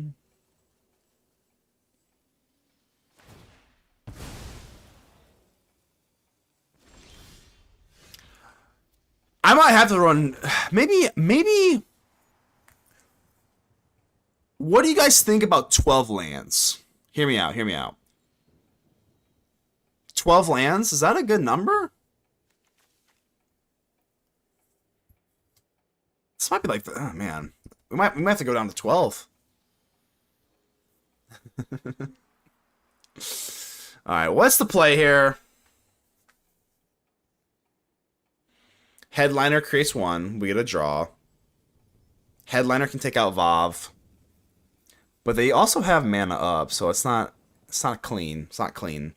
I might have to run... Maybe... What do you guys think about 12 lands? Hear me out. 12 lands? Is that a good number? This might be like... Oh, man. We might have to go down to 12. Alright, what's the play here? Headliner creates 1. We get a draw. Headliner can take out Vav. But they also have mana up, so it's not clean. It's not clean.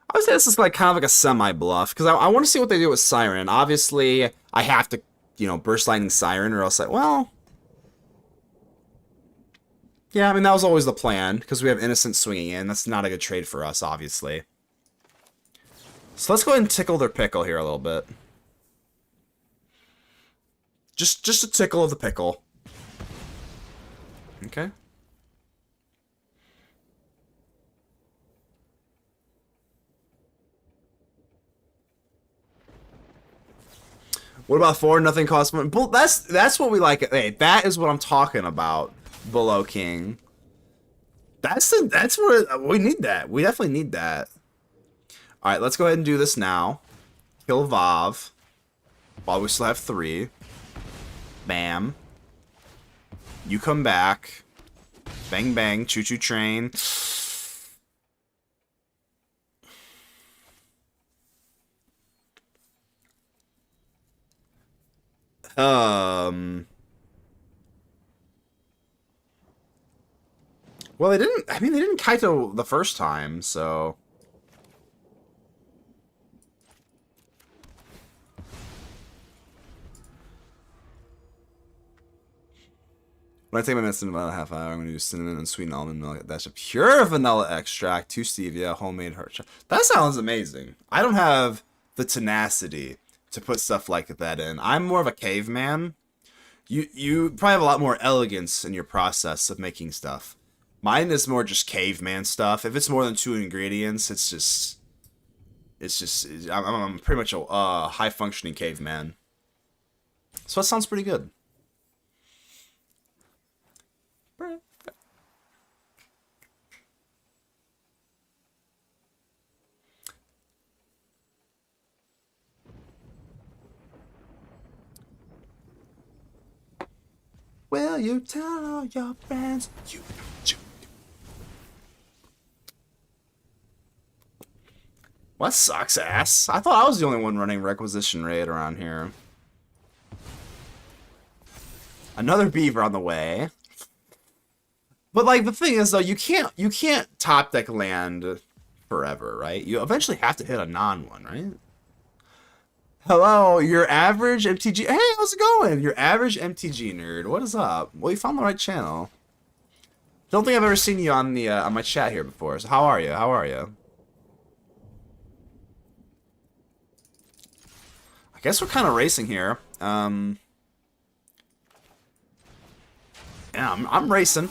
I would say this is like kind of like a semi-bluff, because I want to see what they do with Siren. Obviously, I have to, burst lightning Siren, or else well... Yeah, I mean, that was always the plan, because we have Innocent swinging in. That's not a good trade for us, obviously. So let's go ahead and tickle their pickle here a little bit. Just a tickle of the pickle. Okay. What about 4? Nothing costs money. That's what we like. Hey, that is what I'm talking about. Below King. That's what we need. That we definitely need that. All right, let's go ahead and do this now. Kill Vav while we still have 3. Bam. You come back. Bang bang. Choo choo train. Well, they didn't... I mean, they didn't Kaito the first time, so... When I take my medicine in about a half hour, I'm going to use cinnamon and sweet almond milk. That's a pure vanilla extract, 2 stevia, homemade hurt. That sounds amazing. I don't have the tenacity to put stuff like that in. I'm more of a caveman. You probably have a lot more elegance in your process of making stuff. Mine is more just caveman stuff. If it's more than 2 ingredients, it's just I'm pretty much a high functioning caveman. So that sounds pretty good. Will you tell all your friends you? What sucks ass? I thought I was the only one running Requisition Raid around here. Another beaver on the way. But like the thing is though, you can't top deck land forever, right? You eventually have to hit a non-one, right? Hello, your average MTG. Hey, how's it going? Your average MTG nerd. What is up? Well, you found the right channel. Don't think I've ever seen you on the on my chat here before. So how are you? How are you? I guess we're kind of racing here. Yeah, I'm racing.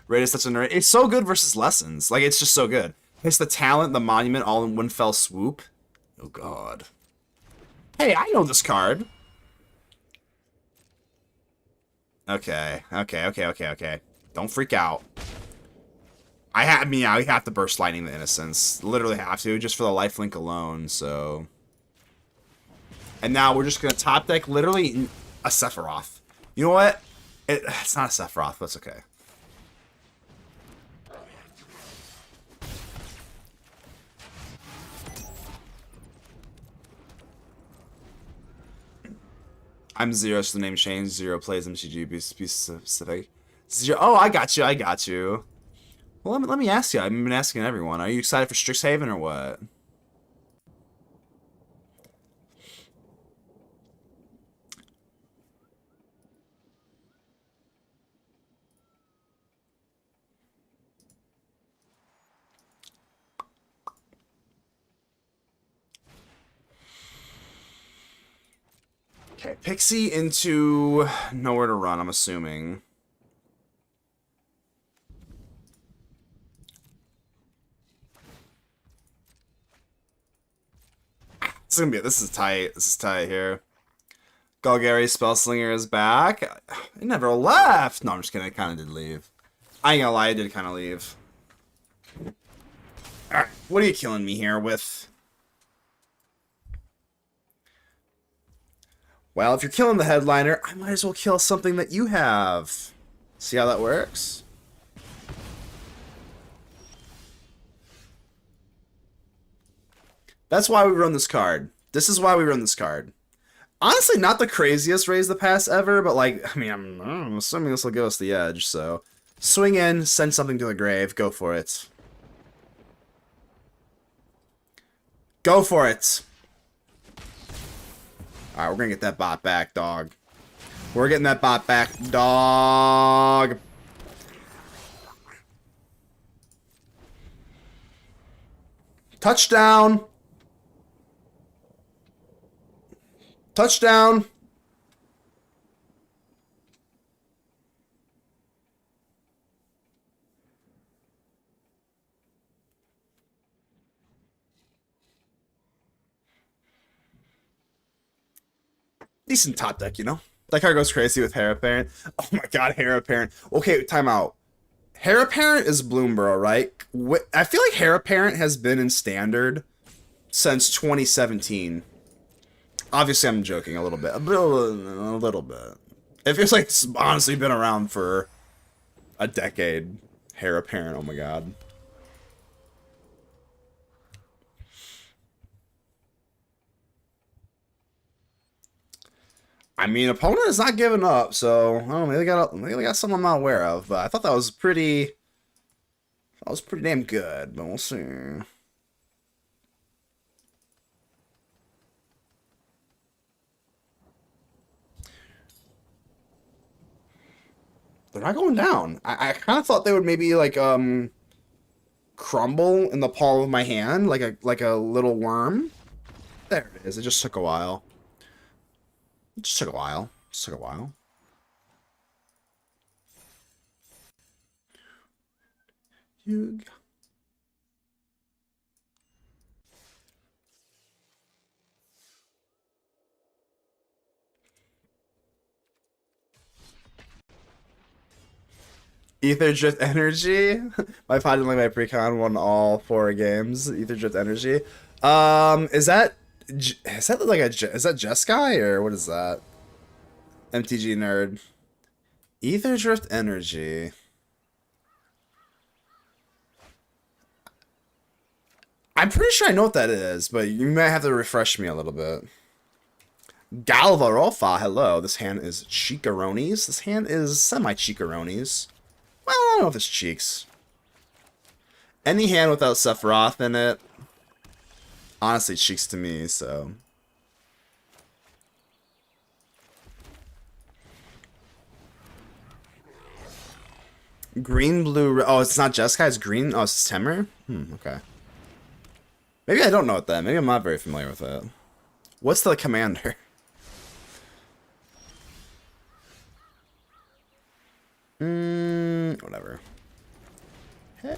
Raid is such a nerd. It's so good versus Lessons. Like, it's just so good. It's the talent, the monument, all in one fell swoop. Oh, God. Hey, I know this card. Okay. Don't freak out. I have to burst lightning the Innocence. Literally have to, just for the lifelink alone, so... And now we're just gonna top deck literally a Sephiroth. You know what? It's not a Sephiroth, but it's okay. I'm Zero, so the name changed. Zero plays MTG, be specific. Zero. Oh, I got you. I got you. Well, let me ask you. I've been asking everyone. Are you excited for Strixhaven or what? Okay, Pixie into nowhere to run, I'm assuming. This is tight. This is tight here. Golgari Spellslinger is back. It never left. No, I'm just kidding. It kind of did leave. I ain't gonna lie, it did kind of leave. Alright, what are you killing me here with? Well, if you're killing the headliner, I might as well kill something that you have. See how that works? That's why we run this card. This is why we run this card. Honestly, not the craziest raise the pass ever, but like, I mean, I'm assuming this will give us the edge, so. Swing in, send something to the grave, go for it. Go for it! Alright, we're gonna get that bot back, dog. We're getting that bot back, dog! Touchdown! Touchdown! Decent top deck, you know? That card goes crazy with Heir Apparent. Oh my god, Heir Apparent. Okay, time out. Heir Apparent is Bloomborough, right? I feel like Heir Apparent has been in Standard since 2017. Obviously, I'm joking a little bit. A little bit. It feels like it's honestly been around for a decade. Heir Apparent, oh my god. I mean, opponent is not giving up, so I don't know, maybe they got something I'm not aware of. But I thought that was pretty damn good. But we'll see. They're not going down. I kind of thought they would maybe like crumble in the palm of my hand like a little worm. There it is. It just took a while. It just took a while. It just took a while. You. Ether Drift Energy. My pod didn't like my precon won all 4 games. Ether Drift Energy. Is that like is that Jeskai or what is that? MTG nerd. Ether Drift Energy. I'm pretty sure I know what that is, but you might have to refresh me a little bit. Galvarofa, hello. This hand is Cheekaronies. This hand is semi-Cheekaronies. Well, I don't know if it's cheeks. Any hand without Sephiroth in it, honestly, cheeks to me, so. Green, blue, oh, it's not Jeskai, it's green. Oh, it's Temur? Okay. Maybe I don't know it then. Maybe I'm not very familiar with it. What's the commander? Whatever. Heh.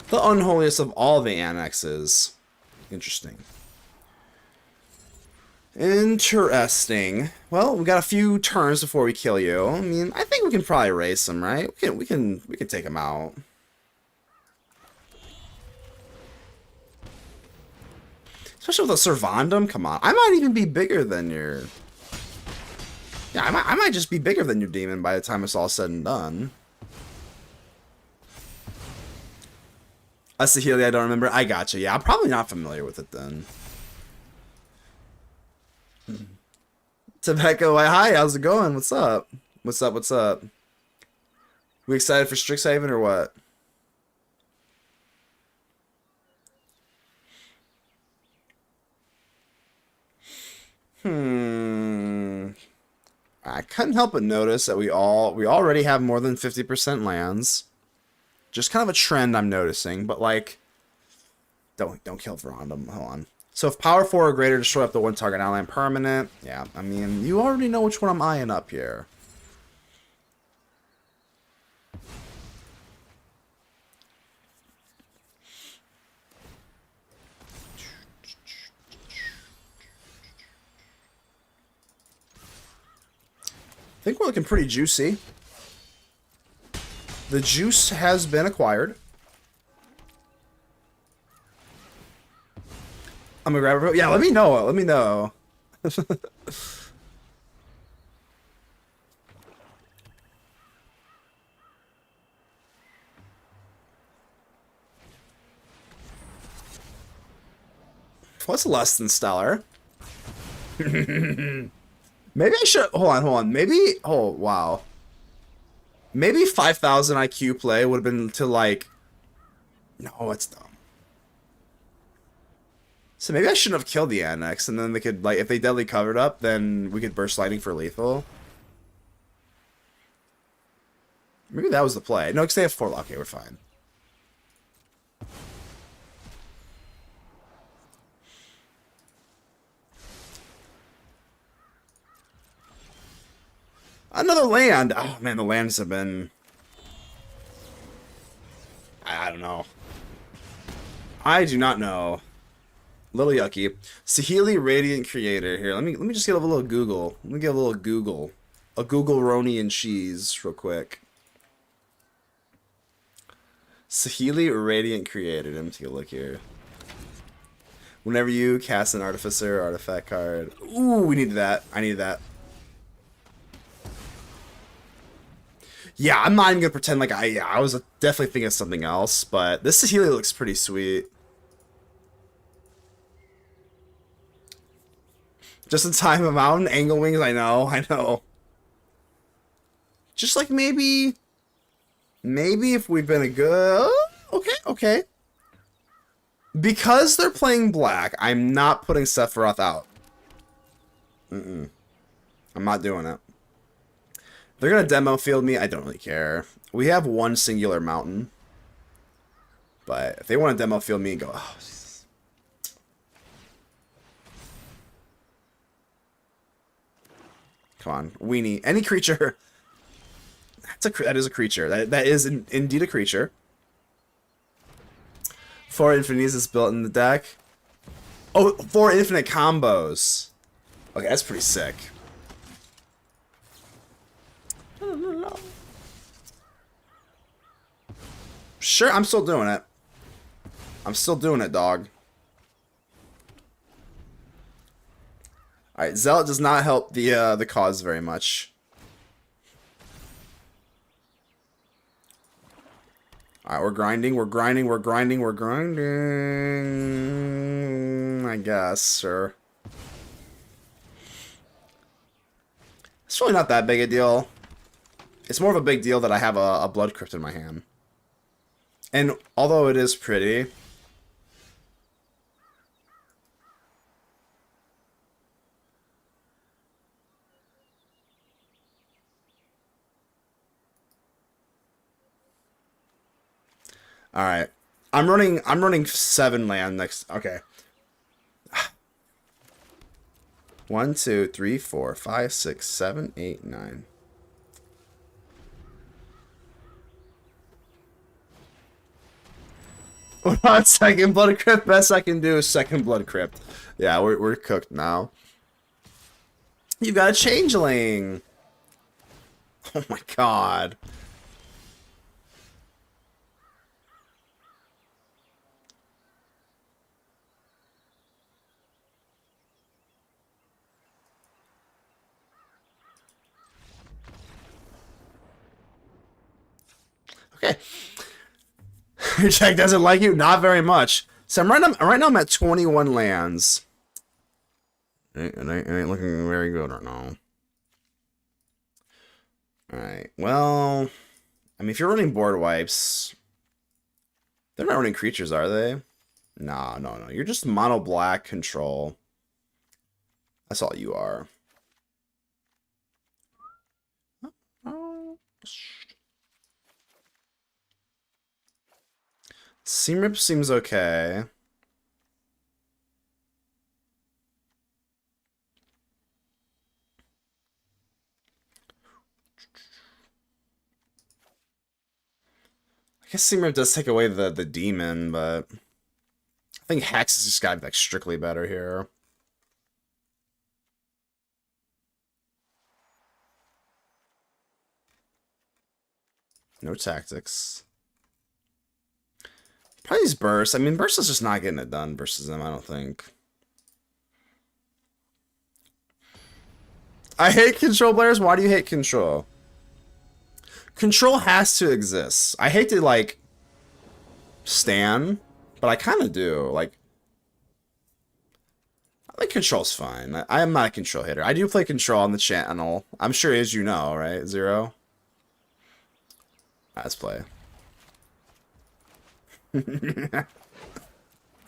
The unholiest of all the annexes. Interesting. Interesting. Well, we got a few turns before we kill you. I mean, I think we can probably race him, right? We can take him out. Especially with a Servandum, come on. I might even be bigger than your... Yeah, I might just be bigger than your demon by the time it's all said and done. A Saheeli I don't remember. I gotcha. Yeah, I'm probably not familiar with it then. Tobacco, hi, how's it going? What's up? What's up? What's up? We excited for Strixhaven or what? I couldn't help but notice that we already have more than 50% lands. Just kind of a trend I'm noticing, but like, don't kill Verondum. Hold on. So if power 4 or greater, destroy up to one target outland permanent. Yeah, I mean, you already know which one I'm eyeing up here. I think we're looking pretty juicy. The juice has been acquired. I'm gonna grab it. Yeah, let me know. Let me know. What's less than stellar? Maybe I should... Hold on. Maybe... Oh, wow. Maybe 5,000 IQ play would have been to, like... No, it's dumb. So maybe I shouldn't have killed the Annex, and then they could, like... If they deadly covered up, then we could burst lightning for lethal. Maybe that was the play. No, because they have 4... Okay, we're fine. Another land! Oh, man, the lands have been... I don't know. I do not know. Little yucky. Saheeli Radiant Creator. Here, let me just get a little Google. Let me get a little Google. A Google Roni and cheese real quick. Saheeli Radiant Creator. Let me take a look here. Whenever you cast an Artificer artifact card. Ooh, we needed that. I needed that. Yeah, I'm not even gonna pretend like I was definitely thinking of something else, but this Saheeli looks pretty sweet. Just in time of mountain angle wings, I know. Just like maybe if we've been a good... Okay. Because they're playing black, I'm not putting Sephiroth out. I'm not doing it. They're gonna demo field me, I don't really care. We have one singular mountain. But if they want to demo field me and go... Oh, come on, weenie. Any creature. That is a creature. That is indeed a creature. 4 infinities is built in the deck. Oh, 4 infinite combos. Okay, that's pretty sick. Sure, I'm still doing it. I'm still doing it, dog. Alright, Zealot does not help the cause very much. Alright, we're grinding. I guess, sir. It's really not that big a deal. It's more of a big deal that I have a Blood Crypt in my hand. And although it is pretty... Alright. I'm running 7 land next... Okay. 1, 2, 3, 4, 5, 6, 7, 8, 9. We're on second Blood Crypt. Best I can do is second Blood Crypt. Yeah, we're cooked now. You got a changeling. Oh my god. Okay. Jack doesn't like you? Not very much. So right now I'm at 21 lands. It ain't looking very good right now. Alright, well... I mean, if you're running board wipes... They're not running creatures, are they? Nah, no. You're just mono black control. That's all you are. Seam seems okay. I guess Seam does take away the demon, but I think Hex has just got to be like strictly better here. No tactics. Probably these bursts. I mean, burst is just not getting it done versus them, I don't think. I hate control players. Why do you hate control? Control has to exist. I hate to, like, stan, but I kind of do. Like, I think control's fine. I am not a control hitter. I do play control on the channel. I'm sure as you know, right, Zero? Let's play.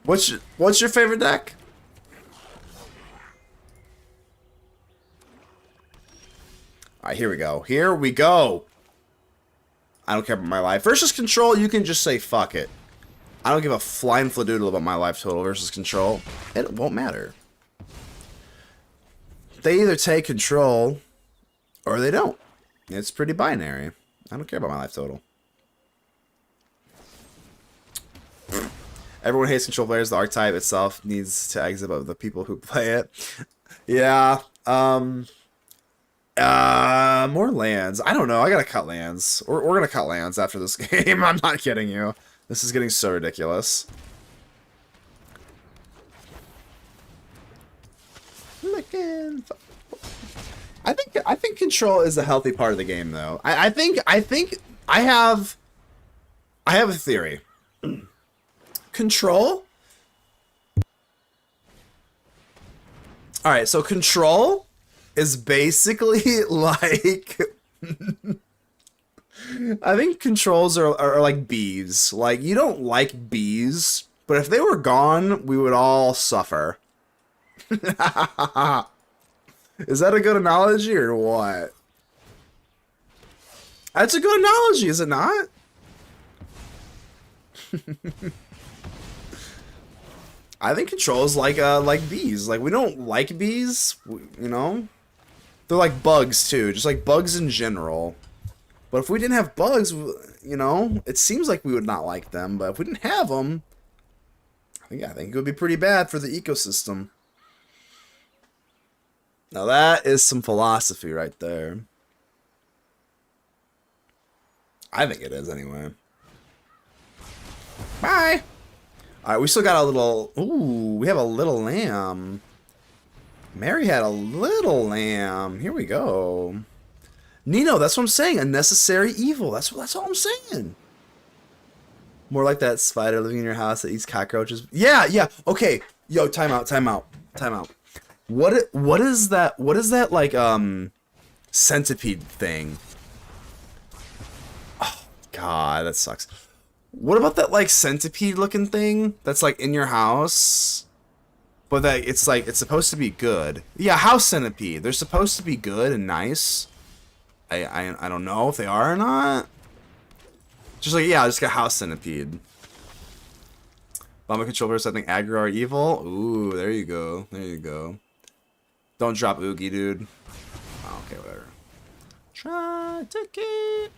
What's your favorite deck? Alright, here we go. Here we go. I don't care about my life. Versus control, you can just say fuck it. I don't give a flying fladoodle about my life total versus control. It won't matter. They either take control or they don't. It's pretty binary. I don't care about my life total. Everyone hates control players. The archetype itself needs to exit of the people who play it. Yeah. More lands. I don't know. I gotta cut lands. We're gonna cut lands after this game. I'm not kidding you. This is getting so ridiculous. I think control is a healthy part of the game, though. I think I have a theory. Control. All right, so control is basically like I think controls are like bees. Like, you don't like bees, but if they were gone, we would all suffer. Is that a good analogy or what? That's a good analogy, is it not? I think controls like bees. Like, we don't like bees, you know? They're like bugs too, just like bugs in general. But if we didn't have bugs, you know, it seems like we would not like them. But if we didn't have them, I think it would be pretty bad for the ecosystem. Now that is some philosophy right there. I think it is anyway. Bye! Alright, we still got a little... Ooh, we have a little lamb. Mary had a little lamb. Here we go. Nino, that's what I'm saying. A necessary evil. That's all I'm saying. More like that spider living in your house that eats cockroaches. Yeah. Okay. Yo, time out. What is that like centipede thing? Oh god, that sucks. What about that like centipede looking thing that's like in your house? But that it's like it's supposed to be good. Yeah, house centipede. They're supposed to be good and nice. I don't know if they are or not. Just like, yeah, I just got house centipede. Bomba controllers, I think aggro are evil. Ooh, there you go. There you go. Don't drop Oogie, dude. Oh, okay, whatever. Try to keep.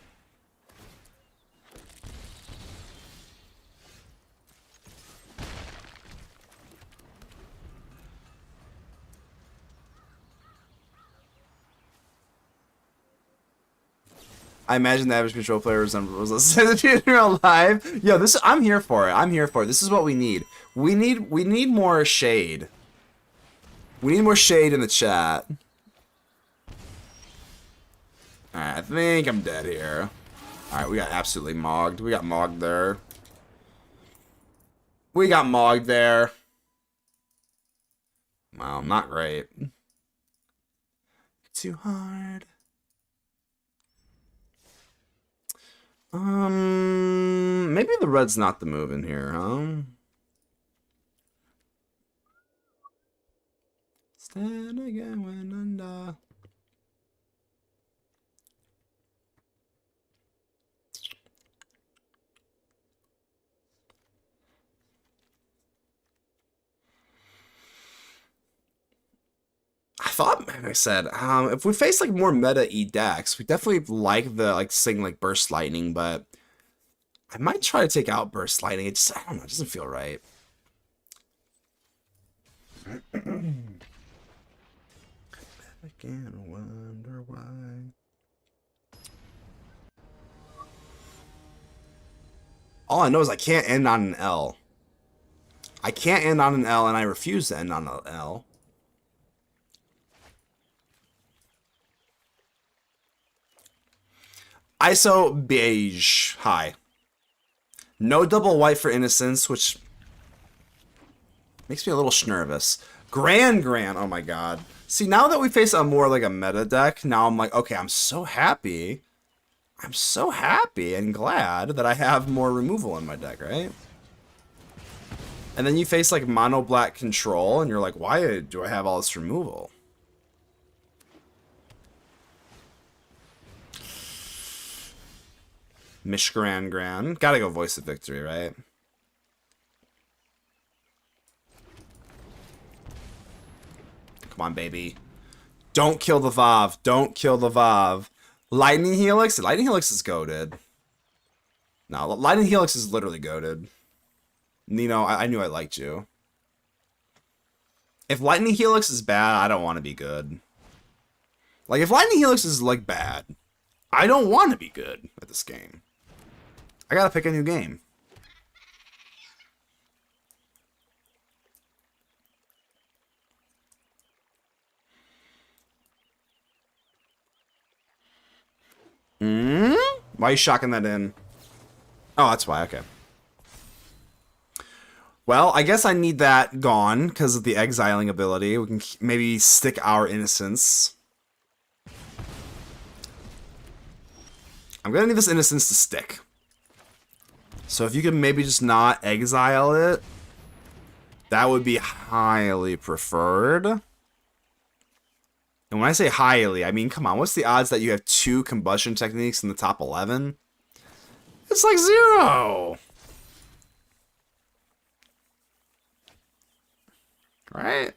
I imagine the average control player resembles a centipede in real life. Yo, this I'm here for it. I'm here for it. This is what we need. We need more shade. We need more shade in the chat. Alright, I think I'm dead here. Alright, we got absolutely mogged. We got mogged there. We got mogged there. Wow, not great. Too hard. Maybe the red's not the move in here, huh? Stand again when under. I thought, like I said, if we face like more meta E decks, we definitely like the saying like burst lightning, but I might try to take out burst lightning. It just, I don't know, it doesn't feel right. I can't wonder why. All I know is I can't end on an L. I can't end on an L, and I refuse to end on an L. ISO beige. Hi. No double white for innocence, which makes me a little nervous. Grand. Oh my god. See, now that we face a more like a meta deck, now I'm like, okay, I'm so happy. I'm so happy and glad that I have more removal in my deck, right? And then you face like mono black control, and you're like, why do I have all this removal? Mishgran. Gotta go Voice of Victory, right? Come on, baby. Don't kill the Vav. Don't kill the Vav. Lightning Helix? Lightning Helix is goated. No, Lightning Helix is literally goated. Nino, I knew I liked you. If Lightning Helix is bad, I don't want to be good. Like, if Lightning Helix is, like, bad, I don't want to be good at this game. I gotta pick a new game. Why are you shocking that in? Oh, that's why, okay. Well, I guess I need that gone because of the exiling ability. We can maybe stick our innocence. I'm gonna need this innocence to stick. So if you could maybe just not exile it, that would be highly preferred. And when I say highly, I mean, come on, what's the odds that you have 2 combustion techniques in the top 11? It's like 0! Right?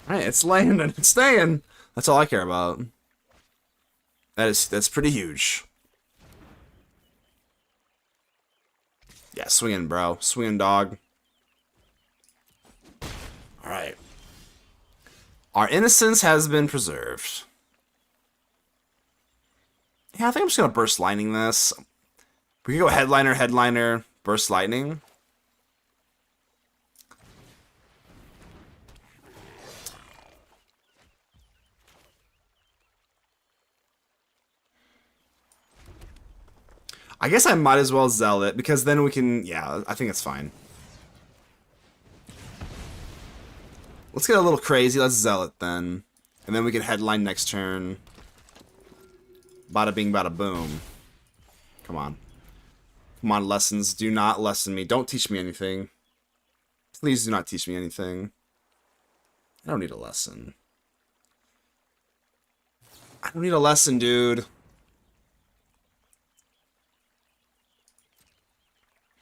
Alright, it's landing, it's staying. That's all I care about. That's pretty huge. Yeah, swinging, bro. Swinging, dog. Alright. Our innocence has been preserved. Yeah, I think I'm just gonna burst lightning this. We can go headliner, burst lightning. I guess I might as well Zealot, because then we can... Yeah, I think it's fine. Let's get a little crazy. Let's Zealot then. And then we can headline next turn. Bada bing, bada boom. Come on. Come on, lessons. Do not lesson me. Don't teach me anything. Please do not teach me anything. I don't need a lesson. I don't need a lesson, dude.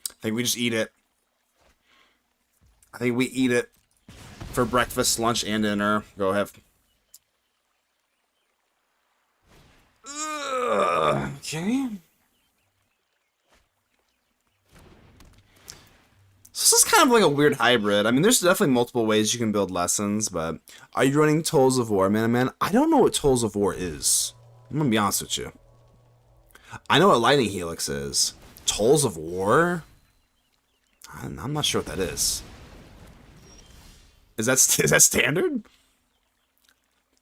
I think we just eat it. I think we eat it for breakfast, lunch, and dinner. Go ahead. Ugh. Okay. So this is kind of like a weird hybrid. I mean, there's definitely multiple ways you can build lessons, but are you running Tolls of War, man? I don't know what Tolls of War is. I'm gonna be honest with you. I know what Lightning Helix is. Tolls of War? I'm not sure what that is. Is that standard?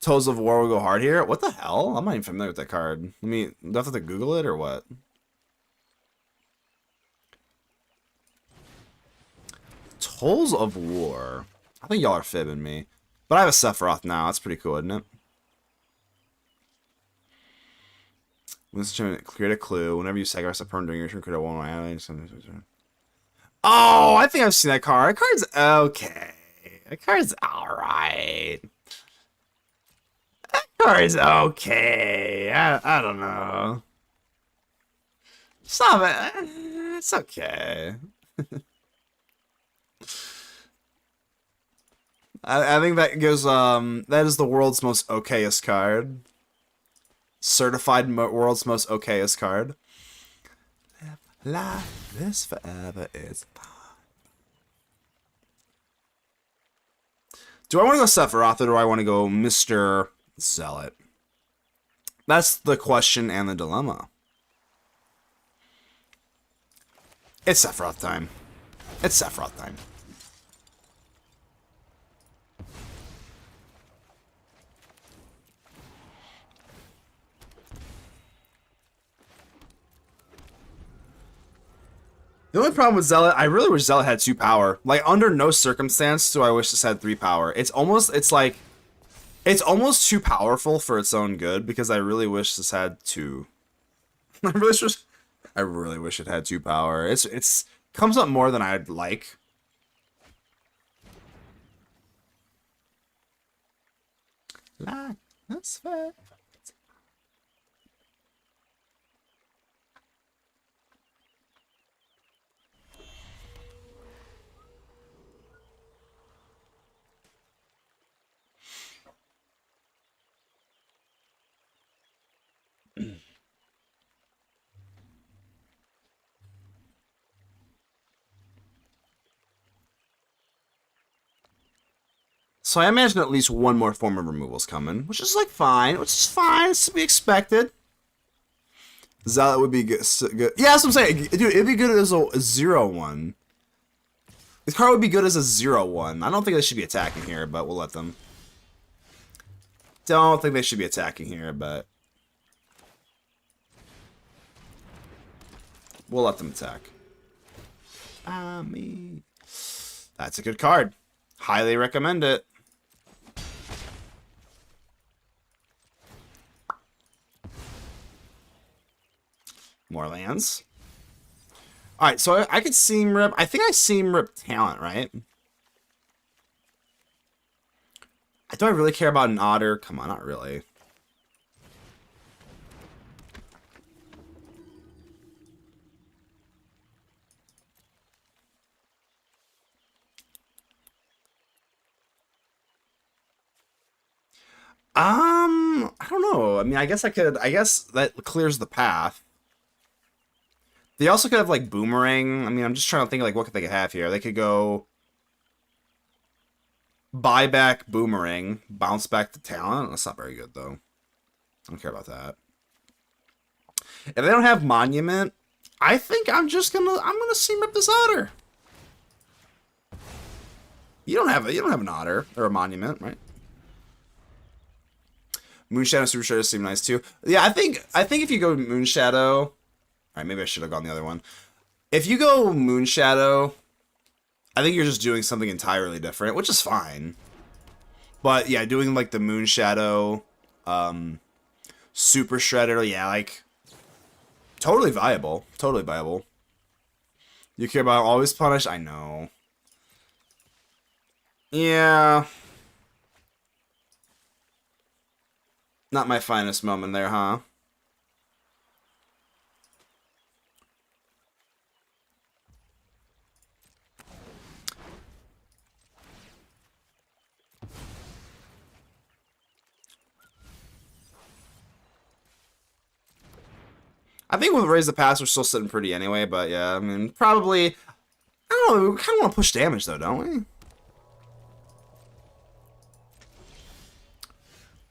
Tolls of War will go hard here? What the hell? I'm not even familiar with that card. Do I have to Google it or what? Tolls of War. I think y'all are fibbing me. But I have a Sephiroth now. That's pretty cool, isn't it? Create a clue. Whenever you sacrifice a perm during your turn, create a one ally. Oh, I think I've seen that card. That card's okay. That card's alright. That card's okay. I don't know. Stop it. It's okay. I think that goes, that is the world's most okayest card. Certified world's most okayest card. Life is forever is fine. Do I want to go Sephiroth or do I want to go Mr. Zealot? That's the question and the dilemma. It's Sephiroth time. It's Sephiroth time. The only problem with Zealot, I really wish Zealot had 2 power. Like, under no circumstance do I wish this had 3 power. It's almost too powerful for its own good, because I really wish this had 2. I really wish it had 2 power. It's comes up more than I'd like. That's fair. So I imagine at least one more form of removal's coming, which is like fine, it's to be expected. Zealot would be good. Yeah, that's what I'm saying. Dude, it'd be good as a 0/1. This card would be good as a 0/1. I don't think they should be attacking here, but we'll let them. Don't think they should be attacking here, but we'll let them attack. That's a good card. Highly recommend it. More lands. Alright, so I could seam rip. I think I seam rip talent, right? Do I really care about an otter? Come on, not really. I don't know. I mean, I guess that clears the path. They also could have, like, Boomerang. I mean, I'm just trying to think, like, what they could have here. They could go buy back Boomerang, bounce back the talent. That's not very good, though. I don't care about that. If they don't have Monument, I think I'm gonna seam up this otter. You don't have an otter or a Monument, right? Moonshadow, Super Shadow seem nice too. Yeah, I think if you go Moonshadow, alright, maybe I should have gone the other one. If you go Moonshadow, I think you're just doing something entirely different, which is fine. But yeah, doing like the Moonshadow, Super Shredder, yeah, like totally viable. Totally viable. You care about Always Punish? I know. Yeah. Not my finest moment there, huh? I think with Raise the Pass, we're still sitting pretty anyway, but yeah, I mean, probably... I don't know, we kind of want to push damage, though, don't we?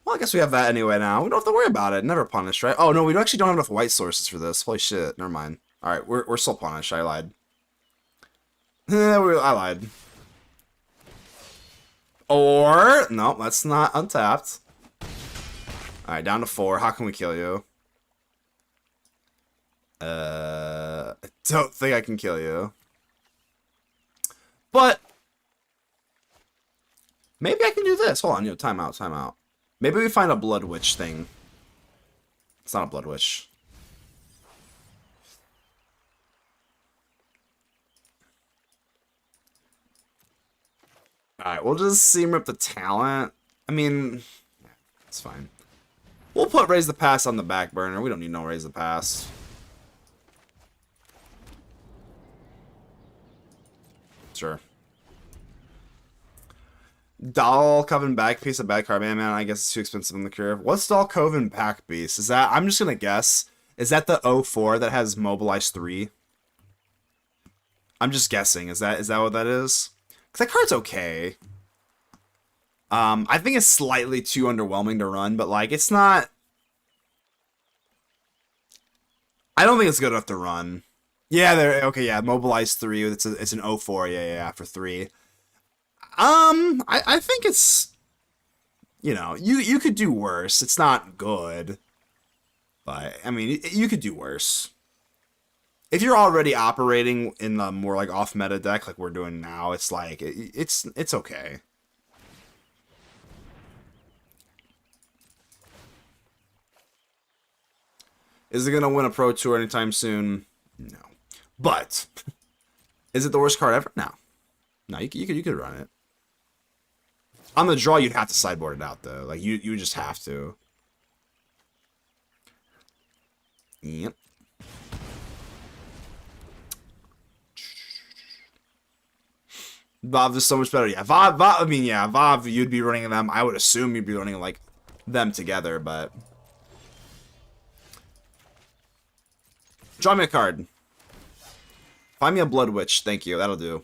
Well, I guess we have that anyway now. We don't have to worry about it. Never punished, right? Oh, no, we actually don't have enough white sources for this. Holy shit, never mind. Alright, we're still punished. I lied. I lied. Or... No, that's not untapped. Alright, down to 4. How can we kill you? I don't think I can kill you. But... maybe I can do this. Hold on, time out, time out. Maybe we find a Blood Witch thing. It's not a Blood Witch. Alright, we'll just seam rip the talent. I mean, yeah, it's fine. We'll put Raise the Pass on the back burner. We don't need no Raise the Pass. Sure. Doll Coven back piece, a bad card, man. I guess it's too expensive in the curve. What's Doll Coven back piece? Is that, I'm just gonna guess, is that the 04 that has Mobilize 3? I'm just guessing. Is that what that is? Because that card's okay. I think it's slightly too underwhelming to run, but like it's not. I don't think it's good enough to run. Yeah, there. Okay, yeah, Mobilize 3. It's an 04. Yeah, for 3. I think it's, you know, you could do worse. It's not good, but I mean, you could do worse. If you're already operating in the more like off meta deck like we're doing now, it's like it's okay. Is it gonna win a Pro Tour anytime soon? No. But is it the worst card ever? No. No, you could run it. On the draw, you'd have to sideboard it out though. Like you just have to. Yep. Vav is so much better. Yeah, Vav, I mean, yeah, Vav, you'd be running them. I would assume you'd be running, like, them together, but... Draw me a card. Find me a Blood Witch. Thank you. That'll do.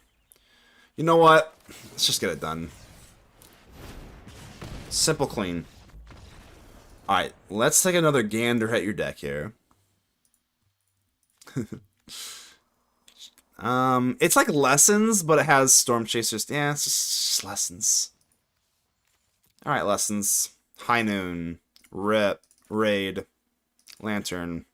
You know what? Let's just get it done. Simple, clean. Alright, let's take another gander at your deck here. It's like Lessons, but it has Storm Chasers. Yeah, it's just Lessons. Alright, Lessons. High Noon. Rip. Raid. Lantern.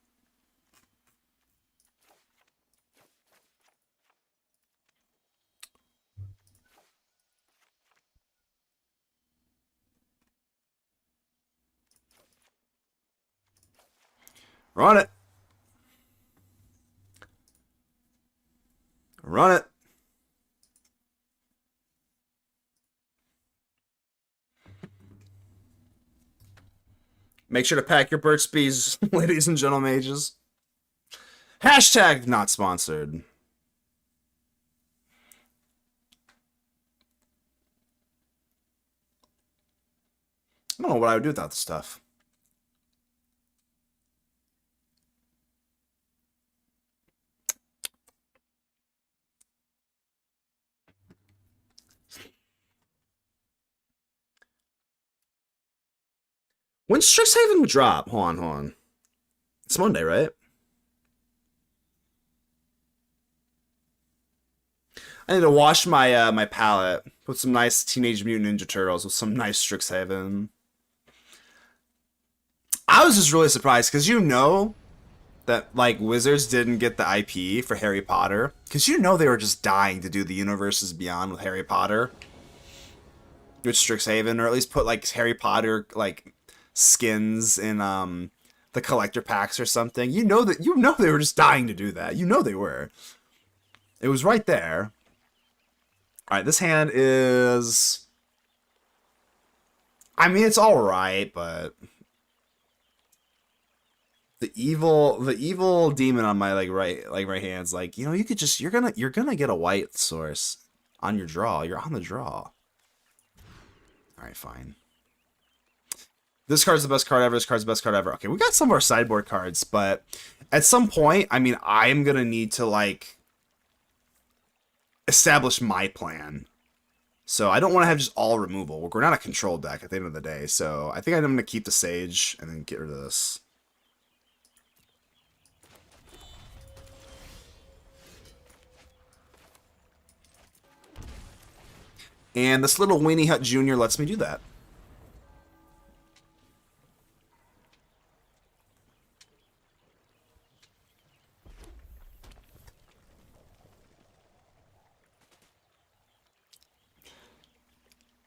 Run it. Run it. Make sure to pack your Burt's Bees, ladies and gentlemen mages. Hashtag not sponsored. I don't know what I would do without this stuff. When's Strixhaven drop? Hold on. It's Monday, right? I need to wash my my palette. Put some nice Teenage Mutant Ninja Turtles with some nice Strixhaven. I was just really surprised because you know that like Wizards didn't get the IP for Harry Potter because you know they were just dying to do the Universes Beyond with Harry Potter, with Strixhaven, or at least put like Harry Potter like skins in the collector packs or something. You know they were just dying to do that. You know they were. It was right there. All right, this hand is, I mean, it's all right, but the evil demon on my right hand's like, you know, you could just you're gonna get a white source on your draw. You're on the draw. All right, fine. This card's the best card ever. This card's the best card ever. Okay, we got some of our sideboard cards, but At some point, I mean, I'm gonna need to, like, establish my plan. So I don't want to have just all removal. We're not a control deck at the end of the day, so I think I'm going to keep the Sage and then get rid of this. And this little Weenie Hut Jr. lets me do that.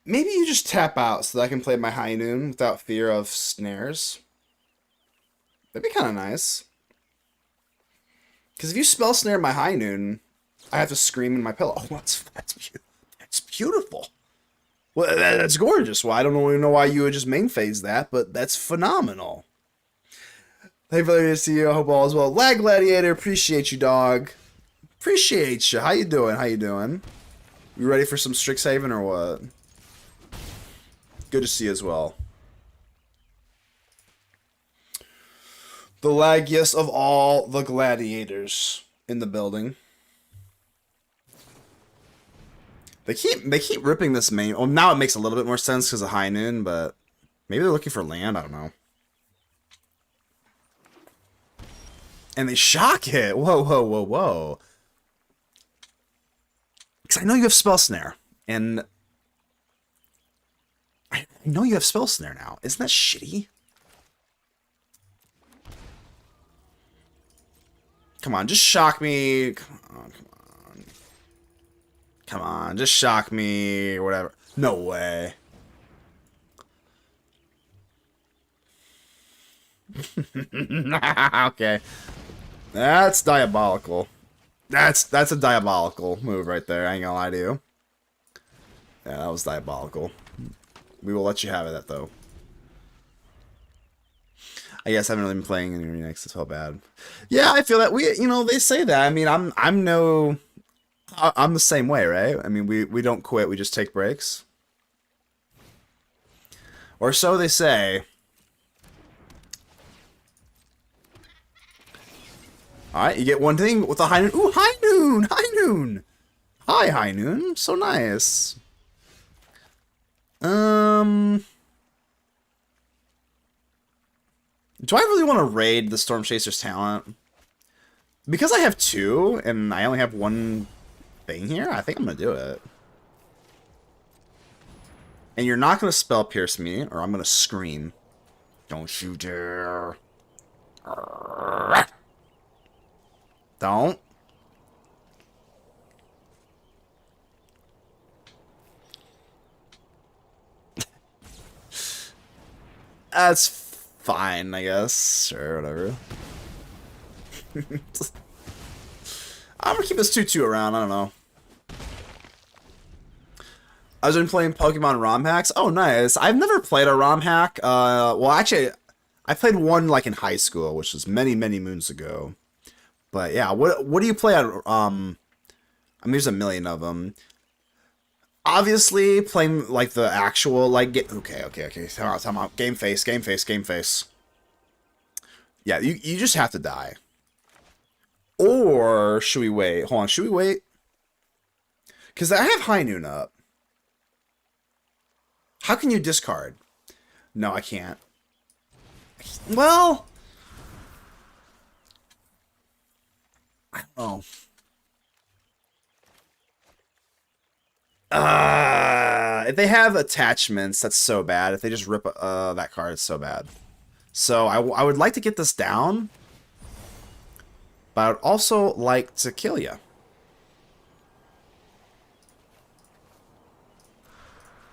Maybe you just tap out so that I can play my High Noon without fear of snares. That'd be kind of nice. Because if you spell snare my High Noon, I have to scream in my pillow. Oh, that's beautiful. Well, that's gorgeous. Well, I don't even know why you would just main phase that, but that's phenomenal. Hey, brother, good to see you. I hope all is well. Lag Gladiator, appreciate you, dog. Appreciate you. How you doing? How you doing? You ready for some Strixhaven or what? Good to see you as well. The laggiest of all the gladiators in the building. They keep ripping this main. Well, now it makes a little bit more sense because of High Noon, but maybe they're looking for land. I don't know. And they shock it. Whoa, whoa, whoa, whoa. Because I know you have Spell Snare, and I know you have Spell Snare now. Isn't that shitty? Come on, just shock me. Come on, come on. Come on, just shock me or whatever. No way. Okay. That's diabolical. That's a diabolical move right there. I ain't gonna lie to you. Yeah, that was diabolical. We will let you have it, though. I guess I haven't really been playing any Remix. It's so bad. Yeah, I feel that they say that. I mean, I'm the same way, right? I mean, we don't quit. We just take breaks. Or so they say. Alright, you get one thing with a High Noon. Ooh, High Noon! High Noon! Hi, High Noon. So nice. Do I really want to raid the Storm Chaser's talent? Because I have two, and I only have one thing here, I think I'm going to do it. And you're not going to spell pierce me, or I'm going to scream. Don't you dare. Don't. That's fine, I guess. Sure, whatever. I'm gonna keep this 2-2 around, I don't know. I've been playing Pokemon ROM hacks. Oh, nice. I've never played a ROM hack. Well, actually, I played one like in high school, which was many, many moons ago. But yeah, what do you play on? I mean, there's a million of them. Obviously, playing like the actual like okay. Time out. Game face. Yeah, you just have to die. Or should we wait? Hold on, should we wait? Because I have High Noon up. How can you discard? No, I can't. Well, I don't know. If they have attachments, that's so bad. If they just rip that card, it's so bad. So I would like to get this down, but I would also like to kill you.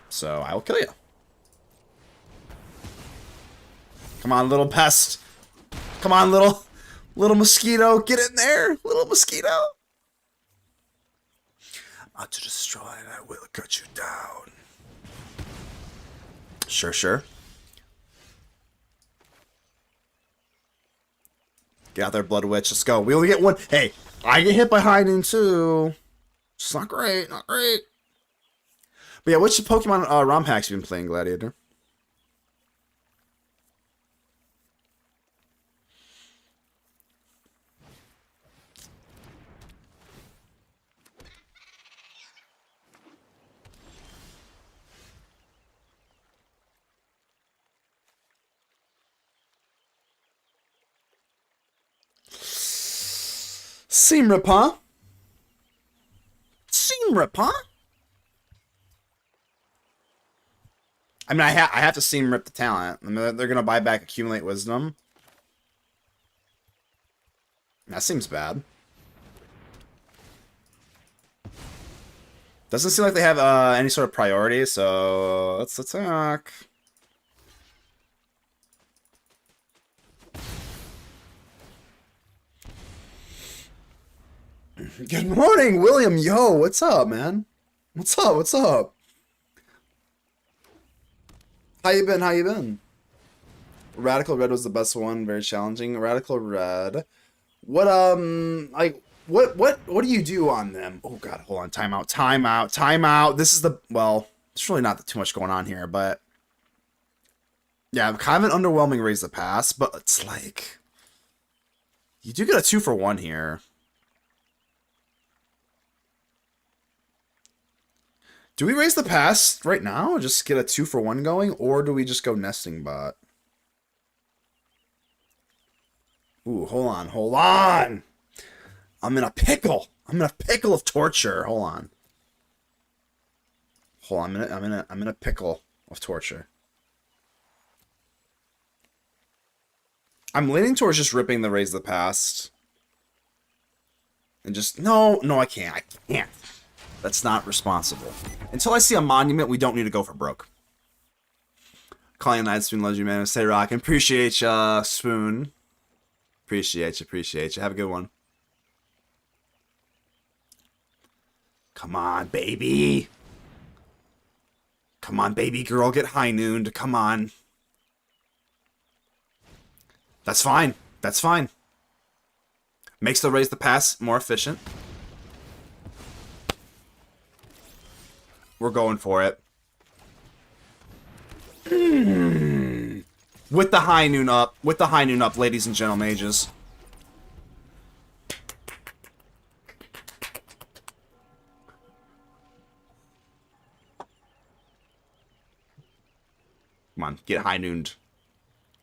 So I will kill you. Come on, little pest. Come on, little mosquito. Get in there, little mosquito. I'm out to destroy and I will cut you down. Sure. Get out there, Blood Witch. Let's go. We only get one. Hey, I get hit by High Noon too. It's not great. Not great. But yeah, which Pokemon ROM hacks you been playing, Gladiator? Seam rip, huh? Seam rip, huh? I mean, I have to seam rip the talent. I mean, they're gonna buy back accumulate wisdom. That seems bad. Doesn't seem like they have any sort of priority, so let's attack. Good morning, William. Yo, what's up, man? What's up? What's up? How you been? How you been? Radical Red was the best one. Very challenging. Radical Red. What like what do you do on them? Oh god, hold on. Timeout. Timeout. Timeout. This is the well. There's really not too much going on here, but yeah, kind of an underwhelming raise the pass, but it's like you do get a 2-for-1 here. Do we raise the pass right now? Just get a 2-for-1 going? Or do we just go nesting bot? Ooh, hold on, hold on! I'm in a pickle! I'm in a pickle of torture. Hold on. Hold on, I'm in a pickle of torture. I'm leaning towards just ripping the raise the past. And just no, I can't. I can't. That's not responsible. Until I see a monument, we don't need to go for broke. Calling Night Spoon loves you, man. Stay rockin'. Appreciate ya, Spoon. Appreciate you. Have a good one. Come on, baby. Come on, baby girl. Get high nooned. Come on. That's fine. That's fine. Makes the raise the pass more efficient. We're going for it. With the high noon up. With the high noon up, ladies and gentle mages. Come on, get high nooned.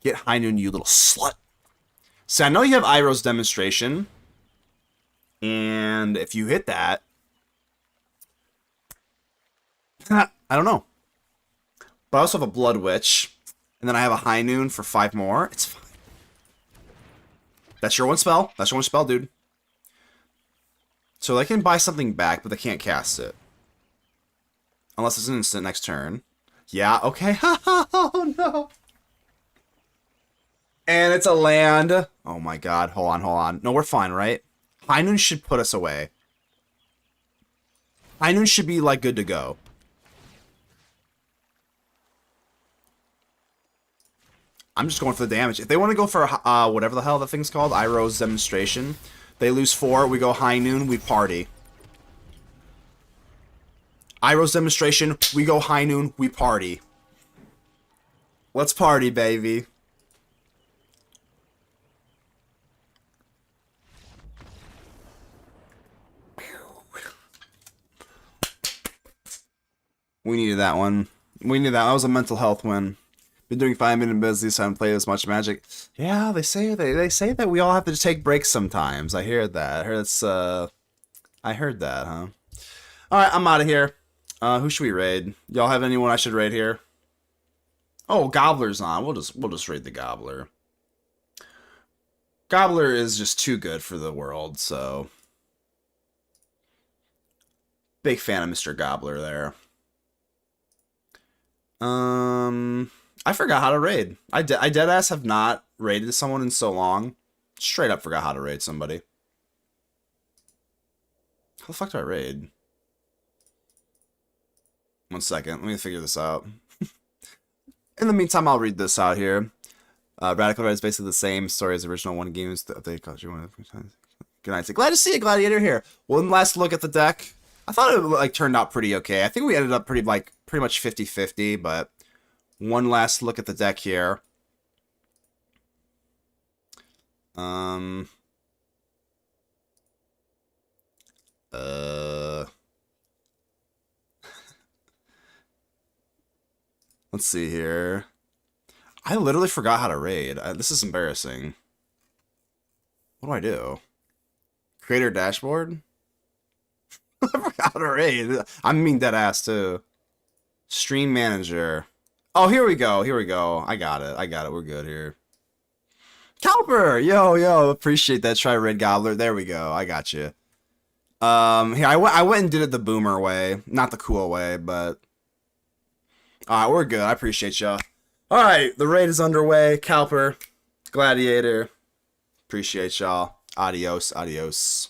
Get high noon, you little slut. So I know you have Iroh's demonstration. And if you hit that, I don't know. But I also have a Blood Witch. And then I have a High Noon for 5 more. It's fine. That's your one spell. That's your one spell, dude. So they can buy something back, but they can't cast it. Unless it's an instant next turn. Yeah, okay. Oh, no. And it's a land. Oh, my God. Hold on, hold on. No, we're fine, right? High Noon should put us away. High Noon should be, like, good to go. I'm just going for the damage. If they want to go for whatever the hell that thing's called, Iroh's demonstration, they lose 4, we go high noon, we party. Iroh's demonstration, we go high noon, we party. Let's party, baby. We needed that one. We needed that. That was a mental health win. Been doing 5 minute business, haven't played as much Magic. Yeah, they say that we all have to take breaks sometimes. I hear that. I heard that, huh? Alright, I'm out of here. Who should we raid? Y'all have anyone I should raid here? Oh, Gobbler's on. We'll just raid the Gobbler. Gobbler is just too good for the world, so big fan of Mr. Gobbler there. I forgot how to raid. I deadass have not raided someone in so long. Straight up forgot how to raid somebody. How the fuck do I raid? 1 second. Let me figure this out. In the meantime, I'll read this out here. Radical Red is basically the same story as the original one game. They called you one of the times. Good night. Glad to see you, Gladiator, here. One last look at the deck. I thought it turned out pretty okay. I think we ended up pretty much 50-50, but one last look at the deck here. Let's see here. I literally forgot how to raid. This is embarrassing. What do I do? Creator dashboard? I forgot already. I mean dead ass too. Stream manager. Oh, here we go. Here we go. I got it. I got it. We're good here. Caliper! Yo, appreciate that. Try Red Gobbler. There we go. I got you. Here, I went and did it the boomer way. Not the cool way, but... Alright, we're good. I appreciate y'all. Alright, the raid is underway. Caliper, Gladiator. Appreciate y'all. Adios, adios.